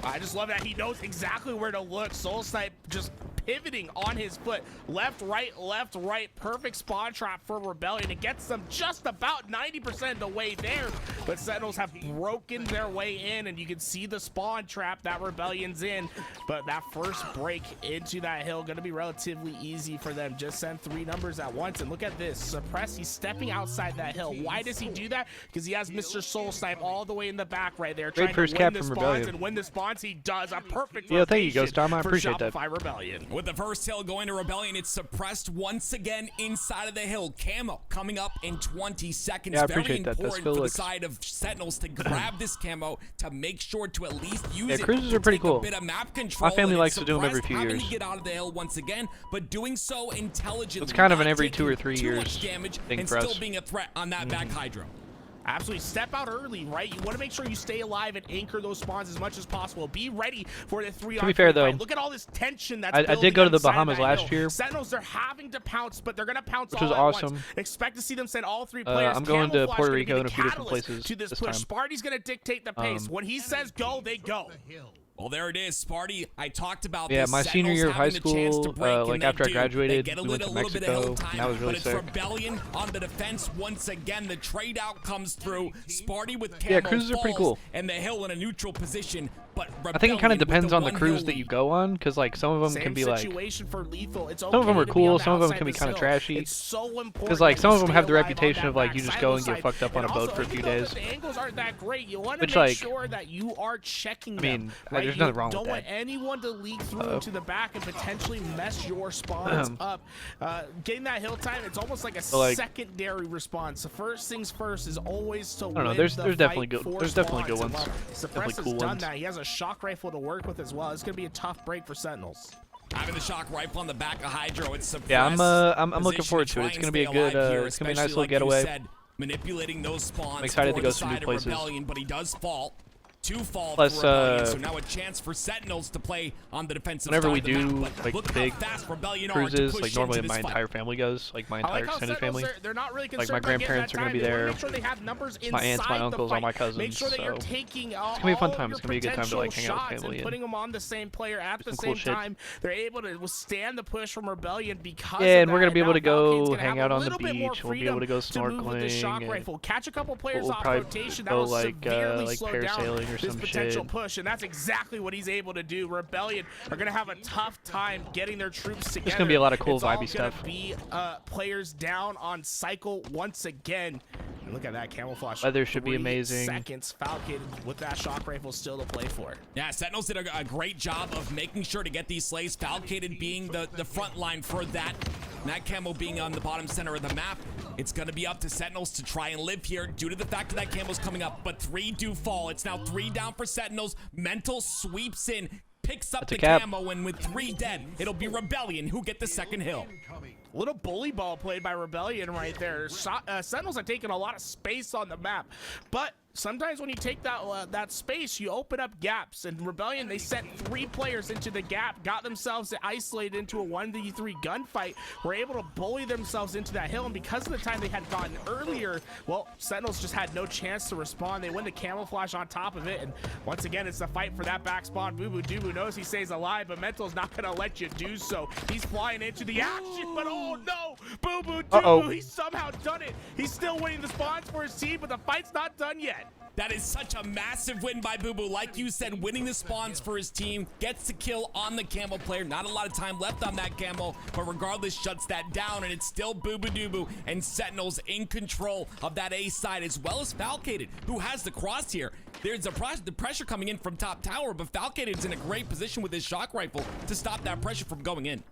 [SPEAKER 9] I just love that he knows exactly where to look. Soul Snipe just pivoting on his foot. Left, right, perfect spawn trap for Rebellion. It gets them just about 90% of the way there, but Sentinels have broken their way in, and you can see the spawn trap that Rebellion's in. But that first break into that hill gonna be relatively easy for them. Just send 3 numbers at once, and look at this. Suppress, he's stepping outside that hill. Why does he do that? Because he has Mr. Soul Snipe all the way in the back right there,
[SPEAKER 3] Great
[SPEAKER 9] trying
[SPEAKER 3] first
[SPEAKER 9] to
[SPEAKER 3] cap
[SPEAKER 9] win the
[SPEAKER 3] from
[SPEAKER 9] spawns,
[SPEAKER 3] Rebellion.
[SPEAKER 9] and when the spawns he does, a perfect
[SPEAKER 3] Yo, thank you,
[SPEAKER 9] rotation
[SPEAKER 3] Ghost Tom. I
[SPEAKER 9] for
[SPEAKER 3] appreciate that.
[SPEAKER 9] Shopify Rebellion.
[SPEAKER 10] With the first hill going to Rebellion, it's suppressed once again inside of the hill. Camo coming up in 20 seconds.
[SPEAKER 3] Yeah, I
[SPEAKER 10] Very
[SPEAKER 3] appreciate that. That's
[SPEAKER 10] important for the
[SPEAKER 3] Felix.
[SPEAKER 10] side of Sentinels to grab this camo to make sure to at least use it.
[SPEAKER 3] Cruises
[SPEAKER 10] to
[SPEAKER 3] are pretty
[SPEAKER 10] take a
[SPEAKER 3] cool.
[SPEAKER 10] bit of map control.
[SPEAKER 3] My family
[SPEAKER 10] And
[SPEAKER 3] likes
[SPEAKER 10] it's
[SPEAKER 3] to do them every
[SPEAKER 10] suppressed,
[SPEAKER 3] few
[SPEAKER 10] having
[SPEAKER 3] years.
[SPEAKER 10] to get out of the hill once again, but doing so intelligently.
[SPEAKER 3] It's kind of an
[SPEAKER 10] not
[SPEAKER 3] every
[SPEAKER 10] taking
[SPEAKER 3] 2 or 3
[SPEAKER 10] too
[SPEAKER 3] years
[SPEAKER 10] much damage
[SPEAKER 3] thing
[SPEAKER 10] and
[SPEAKER 3] for
[SPEAKER 10] still
[SPEAKER 3] us.
[SPEAKER 10] being a threat on that back hydro.
[SPEAKER 9] Absolutely. Step out early, right? You want to make sure you stay alive and anchor those spawns as much as possible. Be ready for the 3-on-3
[SPEAKER 3] To be fair, though,
[SPEAKER 9] fight. Look at all this tension that's
[SPEAKER 3] I did go to the Bahamas last year.
[SPEAKER 9] Sentinels, they're having to pounce, but they're going to pounce
[SPEAKER 3] which
[SPEAKER 9] all
[SPEAKER 3] was
[SPEAKER 9] at
[SPEAKER 3] awesome.
[SPEAKER 9] once. Expect to see them send all 3 players.
[SPEAKER 3] I'm going to
[SPEAKER 9] Camouflage
[SPEAKER 3] Puerto
[SPEAKER 9] gonna be
[SPEAKER 3] Rico
[SPEAKER 9] the
[SPEAKER 3] and a few different
[SPEAKER 9] catalyst
[SPEAKER 3] places
[SPEAKER 9] to this
[SPEAKER 3] this
[SPEAKER 9] push.
[SPEAKER 3] time.
[SPEAKER 9] Sparty's going to dictate the pace. When he says go, they go.
[SPEAKER 10] Well, there it is, Sparty. I talked about
[SPEAKER 3] Yeah,
[SPEAKER 10] this.
[SPEAKER 3] my senior year of high
[SPEAKER 10] Sentinels having the chance to
[SPEAKER 3] school,
[SPEAKER 10] break, and
[SPEAKER 3] like
[SPEAKER 10] they
[SPEAKER 3] after I
[SPEAKER 10] do.
[SPEAKER 3] graduated,
[SPEAKER 10] They get
[SPEAKER 3] we went to
[SPEAKER 10] a little bit
[SPEAKER 3] Mexico,
[SPEAKER 10] of time,
[SPEAKER 3] and that was really
[SPEAKER 10] but it's
[SPEAKER 3] sick.
[SPEAKER 10] Rebellion on the defense once again. The trade out comes through. Sparty with camo
[SPEAKER 3] Yeah, cruises are pretty
[SPEAKER 10] falls,
[SPEAKER 3] cool.
[SPEAKER 10] and the hill in a neutral position. But
[SPEAKER 3] I think it kind of
[SPEAKER 10] Rebellion with
[SPEAKER 3] depends on the
[SPEAKER 10] one
[SPEAKER 3] cruise
[SPEAKER 10] hill
[SPEAKER 3] that you
[SPEAKER 10] lead.
[SPEAKER 3] go on, because like some of them
[SPEAKER 9] Same
[SPEAKER 3] can be like,
[SPEAKER 9] situation for lethal. It's
[SPEAKER 3] some of them
[SPEAKER 9] okay
[SPEAKER 3] are
[SPEAKER 9] to be
[SPEAKER 3] cool,
[SPEAKER 9] on the
[SPEAKER 3] some of them
[SPEAKER 9] outside
[SPEAKER 3] can be
[SPEAKER 9] this
[SPEAKER 3] kind of
[SPEAKER 9] hill.
[SPEAKER 3] trashy.
[SPEAKER 9] It's so important
[SPEAKER 3] Because like
[SPEAKER 9] that
[SPEAKER 3] some
[SPEAKER 9] you
[SPEAKER 3] of them
[SPEAKER 9] stay
[SPEAKER 3] have the
[SPEAKER 9] alive on
[SPEAKER 3] reputation
[SPEAKER 9] that
[SPEAKER 3] of like you
[SPEAKER 9] back
[SPEAKER 3] just
[SPEAKER 9] side
[SPEAKER 3] go
[SPEAKER 9] of
[SPEAKER 3] and
[SPEAKER 9] the
[SPEAKER 3] get
[SPEAKER 9] site.
[SPEAKER 3] fucked up on a
[SPEAKER 9] And
[SPEAKER 3] boat
[SPEAKER 9] also,
[SPEAKER 3] for a few
[SPEAKER 9] even though
[SPEAKER 3] days.
[SPEAKER 9] The angles aren't that great. You want to
[SPEAKER 3] Which,
[SPEAKER 9] make
[SPEAKER 3] like,
[SPEAKER 9] sure that you are checking
[SPEAKER 3] I
[SPEAKER 9] them.
[SPEAKER 3] mean,
[SPEAKER 9] right?
[SPEAKER 3] there's
[SPEAKER 9] You
[SPEAKER 3] nothing wrong
[SPEAKER 9] don't
[SPEAKER 3] with
[SPEAKER 9] want
[SPEAKER 3] that.
[SPEAKER 9] anyone to leak through to the back and potentially mess your spawns up. Getting that hill time, it's almost like a
[SPEAKER 3] like,
[SPEAKER 9] secondary response. The first things first is always to
[SPEAKER 3] I don't know.
[SPEAKER 9] win
[SPEAKER 3] There's
[SPEAKER 9] the
[SPEAKER 3] definitely
[SPEAKER 9] fight
[SPEAKER 3] good.
[SPEAKER 9] for
[SPEAKER 3] There's definitely good
[SPEAKER 9] spawns.
[SPEAKER 3] ones.
[SPEAKER 9] And while
[SPEAKER 3] Definitely
[SPEAKER 9] Suppress has
[SPEAKER 3] cool
[SPEAKER 9] done
[SPEAKER 3] ones.
[SPEAKER 9] that. He has a shock rifle to work with as well. It's going to be a tough break for Sentinels.
[SPEAKER 10] Having the shock rifle on the back of Hydro, it's suppressed.
[SPEAKER 3] Yeah, I'm looking
[SPEAKER 10] Position
[SPEAKER 3] forward to it.
[SPEAKER 10] try
[SPEAKER 3] It's
[SPEAKER 10] and
[SPEAKER 3] gonna be a
[SPEAKER 10] stay
[SPEAKER 3] good,
[SPEAKER 10] alive here,
[SPEAKER 3] it's gonna be a nice
[SPEAKER 10] especially
[SPEAKER 3] little
[SPEAKER 10] like you
[SPEAKER 3] getaway.
[SPEAKER 10] said, manipulating those spawns.
[SPEAKER 3] I'm excited
[SPEAKER 10] for
[SPEAKER 3] to go
[SPEAKER 10] the
[SPEAKER 3] some new
[SPEAKER 10] side of
[SPEAKER 3] places.
[SPEAKER 10] Rebellion, but he does fall. 2 fall
[SPEAKER 3] Plus,
[SPEAKER 10] for Rebellion, so now a chance for Sentinels to play on the defensive
[SPEAKER 3] Whenever
[SPEAKER 10] side
[SPEAKER 3] we
[SPEAKER 10] of the
[SPEAKER 3] do
[SPEAKER 10] map. But
[SPEAKER 3] like
[SPEAKER 10] look
[SPEAKER 3] big
[SPEAKER 10] how fast Rebellion are to
[SPEAKER 3] cruises,
[SPEAKER 10] push
[SPEAKER 3] like normally
[SPEAKER 10] into
[SPEAKER 3] my
[SPEAKER 10] this fight.
[SPEAKER 3] entire family goes, like my
[SPEAKER 9] I like
[SPEAKER 3] entire
[SPEAKER 9] how
[SPEAKER 3] extended
[SPEAKER 9] Sentinels,
[SPEAKER 3] family.
[SPEAKER 9] they're not really
[SPEAKER 3] Like,
[SPEAKER 9] concerned
[SPEAKER 3] my
[SPEAKER 9] about getting
[SPEAKER 3] grandparents
[SPEAKER 9] that
[SPEAKER 3] are gonna
[SPEAKER 9] time.
[SPEAKER 3] be
[SPEAKER 9] They wanna
[SPEAKER 3] there.
[SPEAKER 9] make sure they have numbers
[SPEAKER 3] My aunts, my
[SPEAKER 9] inside the
[SPEAKER 3] uncles, all
[SPEAKER 9] fight.
[SPEAKER 3] my cousins.
[SPEAKER 9] Make sure that you're
[SPEAKER 3] So
[SPEAKER 9] taking
[SPEAKER 3] it's gonna be a fun
[SPEAKER 9] all
[SPEAKER 3] time.
[SPEAKER 9] your
[SPEAKER 3] It's gonna be a good time to like hang out with
[SPEAKER 9] potential
[SPEAKER 3] family
[SPEAKER 9] shots and putting them on the same player at the
[SPEAKER 3] some cool
[SPEAKER 9] same
[SPEAKER 3] shit.
[SPEAKER 9] time. They're able to withstand the push from Rebellion because
[SPEAKER 3] Yeah,
[SPEAKER 9] of
[SPEAKER 3] and we're
[SPEAKER 9] that.
[SPEAKER 3] gonna be able
[SPEAKER 9] Now
[SPEAKER 3] to go
[SPEAKER 9] Valkyne's gonna
[SPEAKER 3] hang
[SPEAKER 9] have
[SPEAKER 3] out
[SPEAKER 9] a
[SPEAKER 3] on the
[SPEAKER 9] little bit more
[SPEAKER 3] beach. We'll be able to go
[SPEAKER 9] freedom move with the shock
[SPEAKER 3] snorkeling.
[SPEAKER 9] rifle. Catch a couple players
[SPEAKER 3] We'll
[SPEAKER 9] off
[SPEAKER 3] probably
[SPEAKER 9] rotation.
[SPEAKER 3] go,
[SPEAKER 9] That'll
[SPEAKER 3] like,
[SPEAKER 9] severely
[SPEAKER 3] like
[SPEAKER 9] slow down
[SPEAKER 3] parasailing or
[SPEAKER 9] this
[SPEAKER 3] some
[SPEAKER 9] potential
[SPEAKER 3] shit.
[SPEAKER 9] push, and that's exactly what he's able to do. Rebellion are gonna have a tough time getting their troops together.
[SPEAKER 3] There's gonna be a lot of cool
[SPEAKER 9] It's all
[SPEAKER 3] vibey
[SPEAKER 9] gonna
[SPEAKER 3] stuff.
[SPEAKER 9] Be players down on cycle once again. And look at that camouflage.
[SPEAKER 3] Weather should be
[SPEAKER 9] 3
[SPEAKER 3] amazing.
[SPEAKER 9] Seconds. Falcon with that shock rifle still to play for.
[SPEAKER 10] Yeah, Sentinels did a great job of making sure to get these slays. Falcated being the front line for that. And that camo being on the bottom center of the map. It's going to be up to Sentinels to try and live here due to the fact that that camo's coming up. But 3 do fall. It's now 3 down for Sentinels. Mental sweeps in, picks up
[SPEAKER 3] That's a
[SPEAKER 10] the
[SPEAKER 3] cap.
[SPEAKER 10] camo, and with 3 dead, it'll be Rebellion who get the second hill.
[SPEAKER 9] Little bully ball played by Rebellion right there. Sentinels are taking a lot of space on the map, but sometimes when you take that space, you open up gaps. And Rebellion, they sent 3 players into the gap, got themselves isolated into a 1v3 gunfight, were able to bully themselves into that hill. And because of the time they had gotten earlier, well, Sentinels just had no chance to respond. They win the camouflage on top of it. And once again, it's the fight for that back spawn. Boo Boo Doo Boo knows he stays alive, but Mental's not going to let you do so. He's flying into the action, but oh no! Boo Boo Doo Boo, he's somehow done it. He's still winning the spawns for his team, but the fight's not done yet.
[SPEAKER 10] That is such a massive win by Boo Boo. Like you said, winning the spawns for his team, gets the kill on the camo player. Not a lot of time left on that camo, but regardless, shuts that down, and it's still Boo Boo Doo Boo and Sentinels in control of that A side, as well as Falcated, who has the cross here. There's the pressure coming in from top tower, but Falcated's in a great position with his shock rifle to stop that pressure from going in.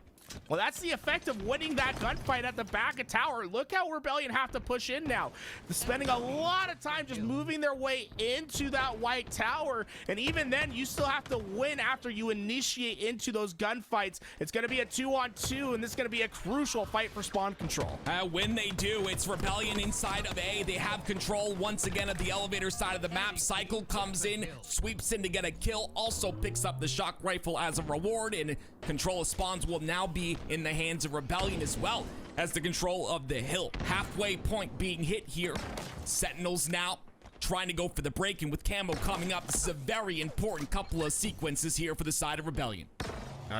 [SPEAKER 9] Well, that's the effect of winning that gunfight at the back of tower. Look how Rebellion have to push in now. They're spending a lot of time just moving their way into that white tower. And even then, you still have to win after you initiate into those gunfights. It's going to be a 2-on-2, and this is going to be a crucial fight for spawn control.
[SPEAKER 10] When they do, it's Rebellion inside of A. They have control once again of the elevator side of the map. Cycle comes in, sweeps in to get a kill, also picks up the shock rifle as a reward, and control of spawns will now be in the hands of Rebellion as well as the control of the hill. Halfway point being hit here. Sentinels now trying to go for the break, and with camo coming up, this is a very important couple of sequences here for the side of Rebellion.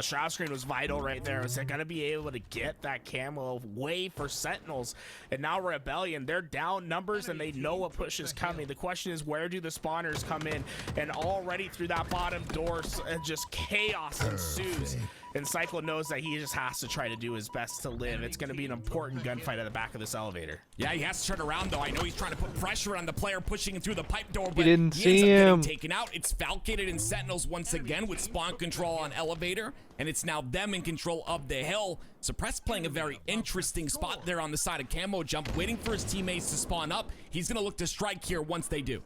[SPEAKER 9] Shroud screen was vital right there. Was they gonna be able to get that camo away for Sentinels? And now Rebellion, they're down numbers and they know a push is coming. The question is, where do the spawners come in? And already through that bottom door, just chaos ensues. And Cycle knows that he just has to try to do his best to live. It's going to be an important gunfight at the back of this elevator.
[SPEAKER 10] Yeah, he has to turn around, though. I know he's trying to put pressure on the player pushing him through the pipe door, but
[SPEAKER 3] he didn't
[SPEAKER 10] he
[SPEAKER 3] see
[SPEAKER 10] ends up
[SPEAKER 3] him.
[SPEAKER 10] getting taken out. It's Falcated and Sentinels once again with spawn control on elevator, and it's now them in control of the hill. Suppress playing a very interesting spot there on the side of Camo Jump, waiting for his teammates to spawn up. He's going to look to strike here once they do.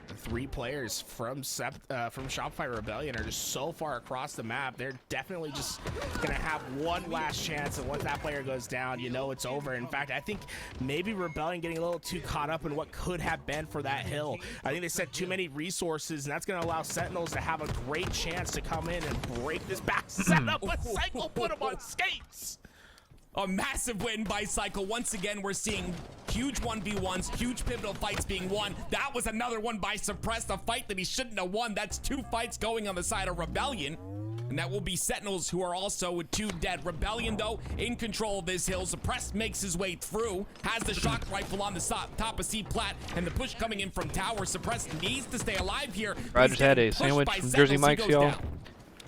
[SPEAKER 9] The 3 players from Shopify Rebellion are just so far across the map. They're definitely just gonna have one last chance, and once that player goes down, you know it's over. In fact, I think maybe Rebellion getting a little too caught up in what could have been for that hill. I think they set too many resources, and that's gonna allow Sentinels to have a great chance to come in and break this back setup, but Cycle put him on skates.
[SPEAKER 10] A massive win by Cycle. Once again, we're seeing huge 1v1s, huge pivotal fights being won. That was another one by Suppressed, a fight that he shouldn't have won. That's 2 fights going on the side of Rebellion. And that will be Sentinels, who are also with 2 dead. Rebellion, though, in control of this hill. Suppressed makes his way through, has the shock rifle on the top of C-Plat, and the push coming in from tower. Suppressed needs to stay alive here.
[SPEAKER 3] I just had a sandwich from Jersey Mike's, y'all.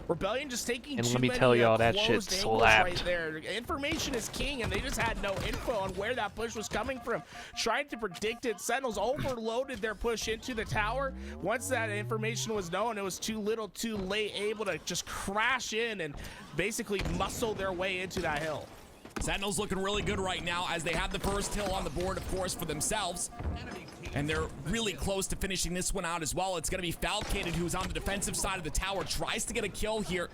[SPEAKER 9] Rebellion just taking
[SPEAKER 3] And
[SPEAKER 9] too
[SPEAKER 3] let me
[SPEAKER 9] many,
[SPEAKER 3] tell y'all that
[SPEAKER 9] closed
[SPEAKER 3] shit
[SPEAKER 9] angles
[SPEAKER 3] slapped.
[SPEAKER 9] right there. Information is king, and they just had no info on where that push was coming from. Trying to predict it, Sentinels overloaded their push into the tower. Once that information was known, it was too little too late, able to just crash in and basically muscle their way into that hill.
[SPEAKER 10] Sentinels looking really good right now as they have the first hill on the board, of course, for themselves. And they're really close to finishing this one out as well. It's going to be Falcated, who's on the defensive side of the tower, tries to get a kill here.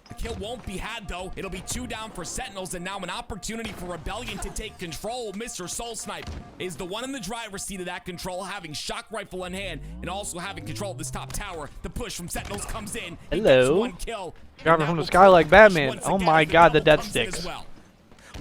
[SPEAKER 10] The kill won't be had, though. It'll be 2 down for Sentinels, and now an opportunity for Rebellion to take control. Mr. Soul Snipe is the one in the driver's seat of that control, having shock rifle in hand and also having control of this top tower. The push from Sentinels comes in. He gets 1 kill.
[SPEAKER 3] Driving from the sky like Batman. Oh my god, the death sticks.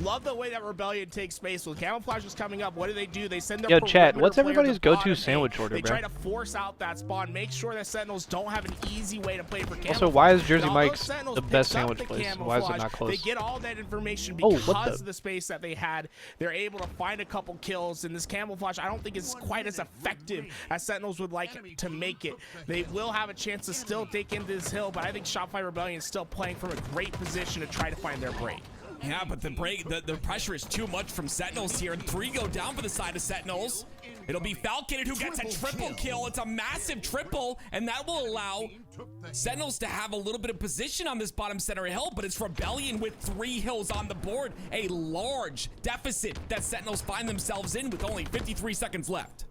[SPEAKER 9] Love the way that Rebellion takes space. With camouflage is coming up, what do? They send their
[SPEAKER 3] Yo, chat, what's
[SPEAKER 9] perimeter
[SPEAKER 3] everybody's
[SPEAKER 9] player to
[SPEAKER 3] go-to
[SPEAKER 9] bottom
[SPEAKER 3] sandwich
[SPEAKER 9] eight.
[SPEAKER 3] order,
[SPEAKER 9] They
[SPEAKER 3] bro?
[SPEAKER 9] try to force out that spawn, make sure that Sentinels don't have an easy way to play for camouflage.
[SPEAKER 3] Also, why is Jersey
[SPEAKER 9] And although
[SPEAKER 3] Mike's
[SPEAKER 9] Sentinels
[SPEAKER 3] the best
[SPEAKER 9] picks up
[SPEAKER 3] sandwich
[SPEAKER 9] the
[SPEAKER 3] place? Why is it not
[SPEAKER 9] camouflage,
[SPEAKER 3] close?
[SPEAKER 9] They get all that information
[SPEAKER 3] Oh,
[SPEAKER 9] because
[SPEAKER 3] what the?
[SPEAKER 9] of the space that they had. They're able to find a couple kills, and this camouflage I don't think is quite as effective as Sentinels would like to make it. They will have a chance to still take into this hill, but I think Shopify Rebellion is still playing from a great position to try to find their break.
[SPEAKER 10] Yeah, but the pressure is too much from Sentinels here, and 3 go down for the side of Sentinels. It'll be Falcated who gets a triple kill. It's a massive triple, and that will allow Sentinels to have a little bit of position on this bottom center hill, but it's Rebellion with 3 hills on the board. A large deficit that Sentinels find themselves in with only 53 seconds left.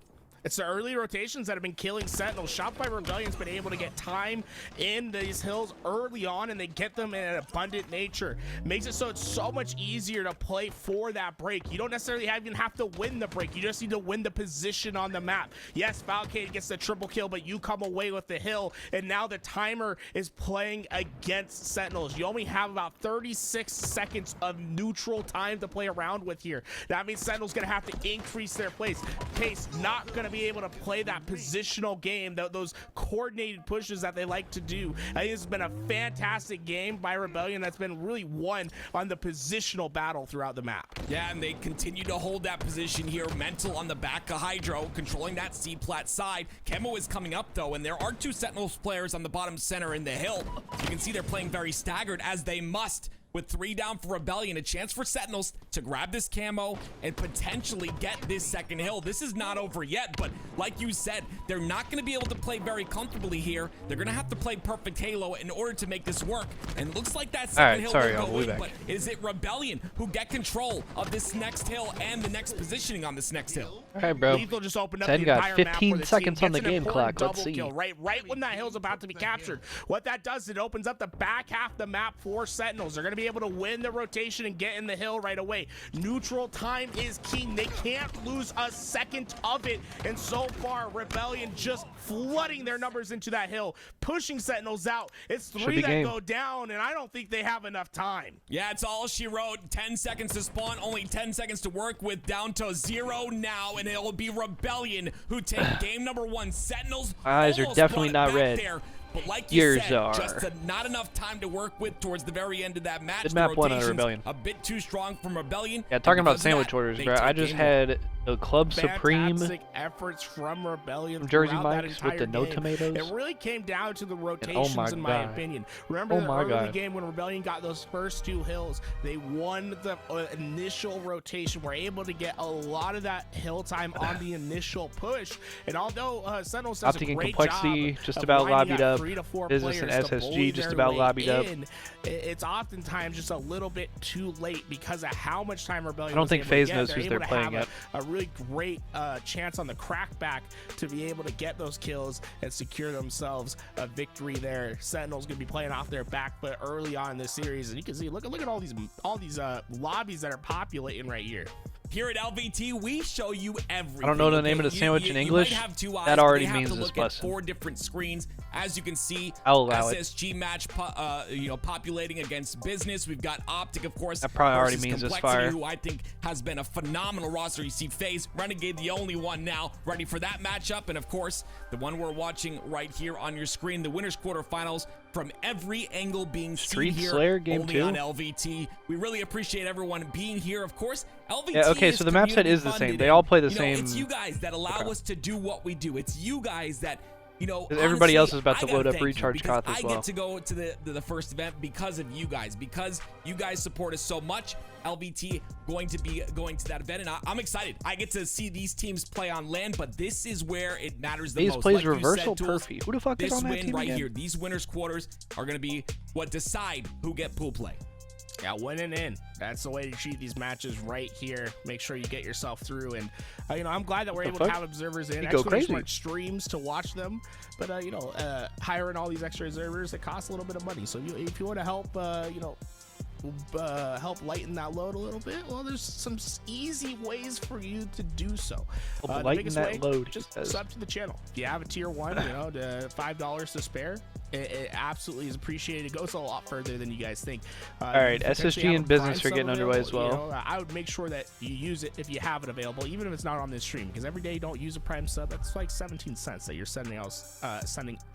[SPEAKER 9] It's the early rotations that have been killing Sentinels. Shopify Rebellion's been able to get time in these hills early on, and they get them in an abundant nature. Makes it so it's so much easier to play for that break. You don't necessarily even have to win the break. You just need to win the position on the map. Yes, Falcade gets the triple kill, but you come away with the hill, and now the timer is playing against Sentinels. You only have about 36 seconds of neutral time to play around with here. That means Sentinels going to have to increase their pace. Not going to be able to play that positional game, those coordinated pushes that they like to do. I think it's been a fantastic game by Rebellion that's been really won on the positional battle throughout the map.
[SPEAKER 10] Yeah, and they continue to hold that position here. Mental on the back of Hydro, controlling that C-Plat side. Chemo is coming up, though, and there are 2 Sentinels players on the bottom center in the hill. You can see they're playing very staggered, as they must. With 3 down for Rebellion, a chance for Sentinels to grab this camo and potentially get this second hill. This is not over yet, but like you said, they're not going to be able to play very comfortably here. They're going to have to play perfect Halo in order to make this work. And it looks like that second hill will go in, but is it Rebellion who get control of this next hill and the next positioning on this next hill?
[SPEAKER 3] All right, bro.
[SPEAKER 9] Lethal just opened up
[SPEAKER 3] 10
[SPEAKER 9] the
[SPEAKER 3] got
[SPEAKER 9] entire
[SPEAKER 3] 15
[SPEAKER 9] map for
[SPEAKER 3] seconds on the
[SPEAKER 9] Gets an
[SPEAKER 3] game clock.
[SPEAKER 9] important
[SPEAKER 3] Let's
[SPEAKER 9] double
[SPEAKER 3] see.
[SPEAKER 9] kill, right when that hill's about to be captured. What that does, it opens up the back half of the map for Sentinels. They're going to be able to win the rotation and get in the hill right away. Neutral time is king. They can't lose a second of it. And so far, Rebellion just flooding their numbers into that hill, pushing Sentinels out. It's 3 that go down, and I don't think they have enough time.
[SPEAKER 10] Yeah, it's all she wrote. 10 seconds to spawn, only 10 seconds to work with, down to 0 now, and it will be Rebellion who take game number 1. Sentinels
[SPEAKER 3] eyes are definitely not red.
[SPEAKER 10] There. But like you
[SPEAKER 3] Yours
[SPEAKER 10] said,
[SPEAKER 3] are.
[SPEAKER 10] just not enough time to work with towards the very end of that match.
[SPEAKER 3] Good map 1 on Rebellion.
[SPEAKER 10] A bit too strong from Rebellion.
[SPEAKER 3] Yeah, talking about sandwich orders, bro. I just had The Club Supreme.
[SPEAKER 9] Fantastic efforts from Rebellion
[SPEAKER 3] From Jersey
[SPEAKER 9] throughout that
[SPEAKER 3] Mike's with the
[SPEAKER 9] entire
[SPEAKER 3] no
[SPEAKER 9] game.
[SPEAKER 3] tomatoes.
[SPEAKER 9] It really came down to the
[SPEAKER 3] And
[SPEAKER 9] rotations, in my opinion. Remember
[SPEAKER 3] Oh
[SPEAKER 9] the
[SPEAKER 3] my
[SPEAKER 9] early
[SPEAKER 3] God.
[SPEAKER 9] game when Rebellion got those first 2 hills? They won the initial rotation. Were able to get a lot of that hill time on the initial push. And although Sentinels does
[SPEAKER 3] OpTic
[SPEAKER 9] a
[SPEAKER 3] and
[SPEAKER 9] great
[SPEAKER 3] Complexity
[SPEAKER 9] job
[SPEAKER 3] just
[SPEAKER 9] of
[SPEAKER 3] about
[SPEAKER 9] lining
[SPEAKER 3] lobbied
[SPEAKER 9] up
[SPEAKER 3] up.
[SPEAKER 9] 3 to 4
[SPEAKER 3] Business and
[SPEAKER 9] players to
[SPEAKER 3] SSG
[SPEAKER 9] bully
[SPEAKER 3] just
[SPEAKER 9] their
[SPEAKER 3] about
[SPEAKER 9] way
[SPEAKER 3] lobbied up.
[SPEAKER 9] in, it's oftentimes just a little bit too late because of how much time Rebellion
[SPEAKER 3] I don't
[SPEAKER 9] was
[SPEAKER 3] think
[SPEAKER 9] able to
[SPEAKER 3] FaZe
[SPEAKER 9] get.
[SPEAKER 3] knows
[SPEAKER 9] They're
[SPEAKER 3] who's
[SPEAKER 9] able
[SPEAKER 3] they're
[SPEAKER 9] to have
[SPEAKER 3] playing
[SPEAKER 9] a really great chance on the crackback to be able to get those kills and secure themselves a victory there. Sentinel's gonna be playing off their back foot early on in this series, and you can see look at all these lobbies that are populating right here.
[SPEAKER 10] Here at LVT, we show you everything.
[SPEAKER 3] I don't know the
[SPEAKER 10] okay?
[SPEAKER 3] name of the sandwich in English.
[SPEAKER 10] You might have 2 eyes,
[SPEAKER 3] That
[SPEAKER 10] but
[SPEAKER 3] already
[SPEAKER 10] they have
[SPEAKER 3] means
[SPEAKER 10] to
[SPEAKER 3] this
[SPEAKER 10] look at
[SPEAKER 3] lesson.
[SPEAKER 10] 4 different screens. As you can see,
[SPEAKER 3] I'll allow it.
[SPEAKER 10] SSG match, populating against Business. We've got OpTic, of course.
[SPEAKER 3] That probably already
[SPEAKER 10] versus
[SPEAKER 3] means this
[SPEAKER 10] Complexity,
[SPEAKER 3] fire.
[SPEAKER 10] who I think has been a phenomenal roster. You see FaZe, Renegade, the only one now ready for that matchup, and of course, the one we're watching right here on your screen, the winners quarterfinals from every angle being
[SPEAKER 3] Street
[SPEAKER 10] seen here
[SPEAKER 3] Slayer game
[SPEAKER 10] only
[SPEAKER 3] 2.
[SPEAKER 10] on LVT. We really appreciate everyone being here. Of course, LVT
[SPEAKER 3] Yeah, okay, so the map set is the same. They all play the same.
[SPEAKER 10] It's you guys that allow us to do what we do. It's you guys that,
[SPEAKER 3] everybody else
[SPEAKER 10] honestly,
[SPEAKER 3] is about to
[SPEAKER 10] I gotta
[SPEAKER 3] load up
[SPEAKER 10] thank you
[SPEAKER 3] Recharge
[SPEAKER 10] because
[SPEAKER 3] Koth as
[SPEAKER 10] I
[SPEAKER 3] well.
[SPEAKER 10] get to go to the first event because of you guys, because you guys support us so much. LVT going to be going to that event, and I'm excited. I get to see these teams play on land, but this is where it matters the
[SPEAKER 3] FaZe
[SPEAKER 10] most.
[SPEAKER 3] plays
[SPEAKER 10] Like you
[SPEAKER 3] reversal
[SPEAKER 10] said, Tools,
[SPEAKER 3] perfy. Who the fuck is
[SPEAKER 10] this
[SPEAKER 3] on that
[SPEAKER 10] win
[SPEAKER 3] team
[SPEAKER 10] right
[SPEAKER 3] again?
[SPEAKER 10] here, these winners quarters are going to be what decide who get pool play.
[SPEAKER 9] Yeah, winning in. That's the way to treat these matches right here. Make sure you get yourself through. And, I'm glad that we're able to have observers in.
[SPEAKER 3] You go crazy.
[SPEAKER 9] Smart streams to watch them. But, hiring all these extra observers, it costs a little bit of money. So if you want to help, help lighten that load a little bit, well, there's some easy ways for you to do so.
[SPEAKER 3] Help
[SPEAKER 9] The
[SPEAKER 3] lighten
[SPEAKER 9] biggest
[SPEAKER 3] that
[SPEAKER 9] way,
[SPEAKER 3] load,
[SPEAKER 9] just
[SPEAKER 3] he says.
[SPEAKER 9] sub to the channel. If you have a tier 1, the $5 to spare, it absolutely is appreciated. It goes a lot further than you guys think.
[SPEAKER 3] All right,
[SPEAKER 9] you potentially
[SPEAKER 3] SSG
[SPEAKER 9] have
[SPEAKER 3] and
[SPEAKER 9] a
[SPEAKER 3] Business
[SPEAKER 9] Prime
[SPEAKER 3] are getting
[SPEAKER 9] sub
[SPEAKER 3] underway as
[SPEAKER 9] available,
[SPEAKER 3] well.
[SPEAKER 9] I would make sure that you use it if you have it available, even if it's not on this stream, because every day you don't use a Prime sub, that's like 17 cents that you're sending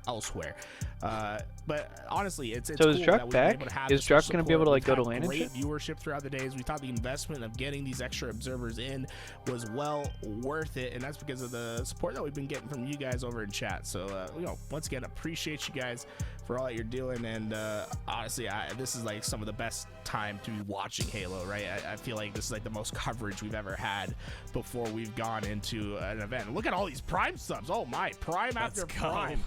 [SPEAKER 9] elsewhere. But honestly, it's
[SPEAKER 3] So is
[SPEAKER 9] cool
[SPEAKER 3] Druck
[SPEAKER 9] that we've been
[SPEAKER 3] back?
[SPEAKER 9] able to have
[SPEAKER 3] Is
[SPEAKER 9] this
[SPEAKER 3] Druck gonna be able to,
[SPEAKER 9] support.
[SPEAKER 3] like, go to
[SPEAKER 9] We've had
[SPEAKER 3] LAN and
[SPEAKER 9] great
[SPEAKER 3] shit?
[SPEAKER 9] viewership throughout the days. We thought the investment of getting these extra observers in was well worth it, and that's because of the support that we've been getting from you guys over in chat. So once again, appreciate you guys for all that you're doing, and honestly, this is like some of the best time to be watching Halo, right? I feel like this is like the most coverage we've ever had before we've gone into an event. Look at all these Prime subs. Oh my, Prime after Prime.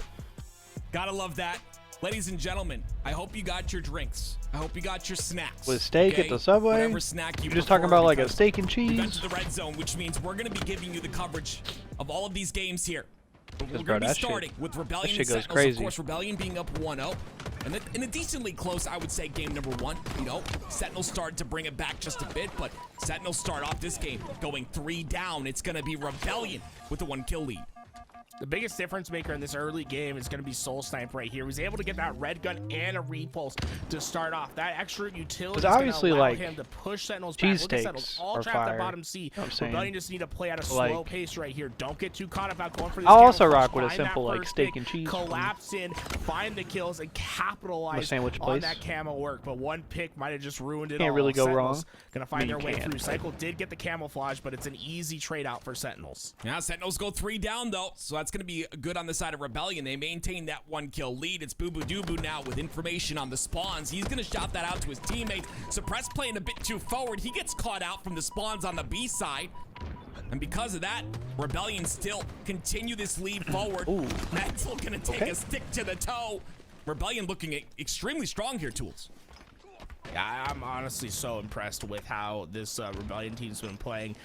[SPEAKER 10] Gotta love that. Ladies and gentlemen, I hope you got your drinks. I hope you got your snacks.
[SPEAKER 3] With steak at the Subway?
[SPEAKER 10] Whatever snack you
[SPEAKER 3] You're just talking
[SPEAKER 10] prefer,
[SPEAKER 3] about like a
[SPEAKER 10] because
[SPEAKER 3] steak and
[SPEAKER 10] we've
[SPEAKER 3] cheese?
[SPEAKER 10] entered the red zone, which means we're going to be giving you the coverage of all of these games here. We're
[SPEAKER 3] bro,
[SPEAKER 10] going to be
[SPEAKER 3] that shit-
[SPEAKER 10] starting with Rebellion
[SPEAKER 3] that shit
[SPEAKER 10] and
[SPEAKER 3] goes
[SPEAKER 10] Sentinels.
[SPEAKER 3] crazy.
[SPEAKER 10] Of course, Rebellion being up 1-0. And in a decently close, I would say, game number 1. Sentinels started to bring it back just a bit, but Sentinels start off this game going 3 down. It's going to be Rebellion with a 1-kill lead.
[SPEAKER 9] The biggest difference maker in this early game is going to be Soul Snipe right here. He was able to get that red gun and a repulse to start off. That extra utility is
[SPEAKER 3] obviously,
[SPEAKER 9] going to allow
[SPEAKER 3] like,
[SPEAKER 9] him to push Sentinels back. Look at Sentinels
[SPEAKER 3] cheesesteaks
[SPEAKER 9] all
[SPEAKER 3] are
[SPEAKER 9] trapped at
[SPEAKER 3] fire.
[SPEAKER 9] bottom C.
[SPEAKER 3] You know what I'm saying?
[SPEAKER 9] Rebellion just need to play at a
[SPEAKER 3] Like-
[SPEAKER 9] slow pace right here. Don't get too caught up about going for this.
[SPEAKER 3] I'll also
[SPEAKER 9] camouflage.
[SPEAKER 3] rock with a
[SPEAKER 9] Find that
[SPEAKER 3] simple, like,
[SPEAKER 9] first
[SPEAKER 3] steak
[SPEAKER 9] pick,
[SPEAKER 3] and cheese.
[SPEAKER 9] Collapse in, find the kills, and capitalize
[SPEAKER 3] sandwich
[SPEAKER 9] on
[SPEAKER 3] place.
[SPEAKER 9] that camo work. But one pick might have just ruined it all.
[SPEAKER 3] Can't really go
[SPEAKER 9] Sentinels
[SPEAKER 3] wrong.
[SPEAKER 9] Gonna find
[SPEAKER 3] I mean,
[SPEAKER 9] their
[SPEAKER 3] you
[SPEAKER 9] way
[SPEAKER 3] can,
[SPEAKER 9] through.
[SPEAKER 3] but-
[SPEAKER 9] Cycle did get the camouflage, but it's an easy trade out for Sentinels.
[SPEAKER 10] Now Sentinels go 3 down though, so that's going to be good on the side of Rebellion. They maintain that 1-kill lead. It's Boo Boo Doo now with information on the spawns. He's going to shout that out to his teammates. Suppress playing a bit too forward. He gets caught out from the spawns on the B side. And because of that, Rebellion still continue this lead forward.
[SPEAKER 3] Ooh.
[SPEAKER 10] Mental going to take
[SPEAKER 3] Okay.
[SPEAKER 10] a stick to the toe. Rebellion looking extremely strong here, Tools.
[SPEAKER 9] Yeah, I'm honestly so impressed with how this Rebellion team's been playing.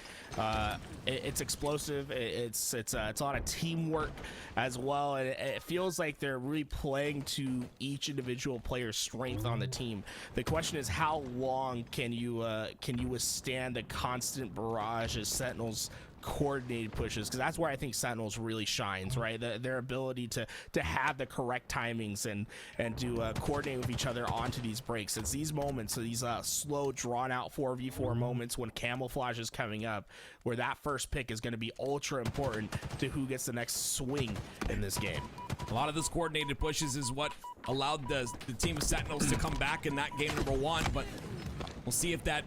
[SPEAKER 9] It's explosive. It's a lot of teamwork as well, and it feels like they're really playing to each individual player's strength on the team. The question is, how long can you withstand the constant barrage as Sentinels coordinated pushes? Because that's where I think Sentinels really shines, right? Their ability to have the correct timings and to coordinate with each other onto these breaks. It's these moments, so these slow, drawn out 4v4 moments when camouflage is coming up, where that first pick is going to be ultra important to who gets the next swing in this game.
[SPEAKER 10] A lot of those coordinated pushes is what allowed the team of Sentinels to come back in that game number 1, but we'll see if that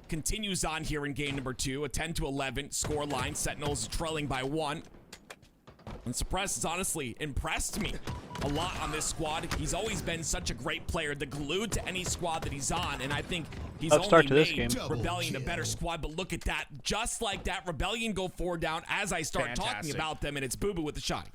[SPEAKER 10] continues on here in game number 2. A 10-11 score line. Sentinels trailing by 1. And Suppress has honestly impressed me a lot on this squad. He's always been such a great player, the glue to any squad that he's on, and I think he's only made Rebellion a better squad. But look at that. Just like that, Rebellion go 4 down as I start talking about them, and it's Boo Boo with the shot.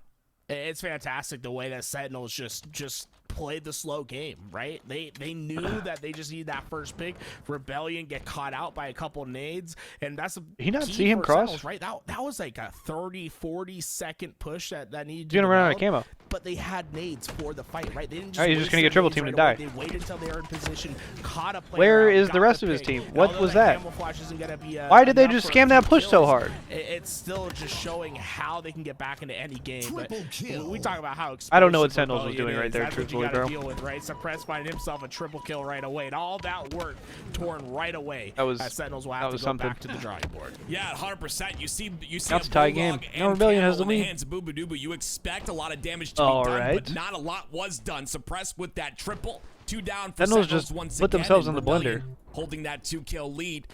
[SPEAKER 9] It's fantastic the way that Sentinels just played the slow game, right? They knew that they just need that first pick. Rebellion get caught out by a couple nades, and that's a
[SPEAKER 3] Did he not
[SPEAKER 9] key
[SPEAKER 3] see him
[SPEAKER 9] for
[SPEAKER 3] cross?
[SPEAKER 9] Sentinels, right? That was like a 30-40 second push that needed to
[SPEAKER 3] He's gonna run out of
[SPEAKER 9] develop,
[SPEAKER 3] camo.
[SPEAKER 9] But they had nades for the fight, right? They didn't just
[SPEAKER 3] Alright, he's just
[SPEAKER 9] waste
[SPEAKER 3] gonna
[SPEAKER 9] their
[SPEAKER 3] get triple
[SPEAKER 9] nades
[SPEAKER 3] teamed and
[SPEAKER 9] right
[SPEAKER 3] die.
[SPEAKER 9] away. They waited until they were in position, caught a player
[SPEAKER 3] Where
[SPEAKER 9] out,
[SPEAKER 3] is
[SPEAKER 9] got
[SPEAKER 3] the rest of his
[SPEAKER 9] pick.
[SPEAKER 3] team? What
[SPEAKER 9] Although
[SPEAKER 3] was
[SPEAKER 9] that
[SPEAKER 3] that?
[SPEAKER 9] camouflage isn't gonna be,
[SPEAKER 3] Why did they
[SPEAKER 9] enough
[SPEAKER 3] just
[SPEAKER 9] for
[SPEAKER 3] scam
[SPEAKER 9] a
[SPEAKER 3] that
[SPEAKER 9] few
[SPEAKER 3] push so
[SPEAKER 9] kills,
[SPEAKER 3] hard?
[SPEAKER 9] It's still just showing how they can get back into any game. But we talk about how
[SPEAKER 3] I don't know what
[SPEAKER 9] explosive
[SPEAKER 3] Sentinels was
[SPEAKER 9] Rebellion
[SPEAKER 3] doing right
[SPEAKER 9] is.
[SPEAKER 3] there,
[SPEAKER 9] That's what you
[SPEAKER 3] truthfully,
[SPEAKER 9] gotta
[SPEAKER 3] bro.
[SPEAKER 9] deal with, right? Suppress finding himself a triple kill right away, and all that work torn right away.
[SPEAKER 3] That was-
[SPEAKER 9] Sentinels will
[SPEAKER 3] that
[SPEAKER 9] have to
[SPEAKER 3] was
[SPEAKER 9] go
[SPEAKER 3] something.
[SPEAKER 9] back to the drawing board.
[SPEAKER 10] Yeah, 100%. You see
[SPEAKER 3] That's
[SPEAKER 10] a
[SPEAKER 3] a tie
[SPEAKER 10] Bulldog
[SPEAKER 3] game.
[SPEAKER 10] and
[SPEAKER 3] No, Rebellion has
[SPEAKER 10] Camo
[SPEAKER 3] the
[SPEAKER 10] in
[SPEAKER 3] lead.
[SPEAKER 10] hands of Boo Boo Doo. You expect a lot of damage to
[SPEAKER 3] All
[SPEAKER 10] be done,
[SPEAKER 3] right.
[SPEAKER 10] but not a lot was done. Suppressed with that triple. 2 down for
[SPEAKER 3] Sentinels
[SPEAKER 10] Sentinels
[SPEAKER 3] just
[SPEAKER 10] once
[SPEAKER 3] put
[SPEAKER 10] again,
[SPEAKER 3] themselves
[SPEAKER 10] and
[SPEAKER 3] in the blender.
[SPEAKER 10] Rebellion holding that 2-kill lead.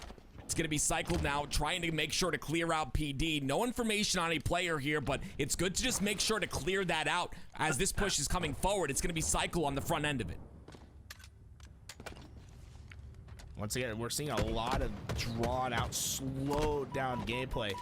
[SPEAKER 10] It's going to be cycled now, trying to make sure to clear out PD. No information on a player here, but it's good to just make sure to clear that out as this push is coming forward. It's going to be cycle on the front end of it.
[SPEAKER 9] Once again, we're seeing a lot of drawn out, slowed down gameplay.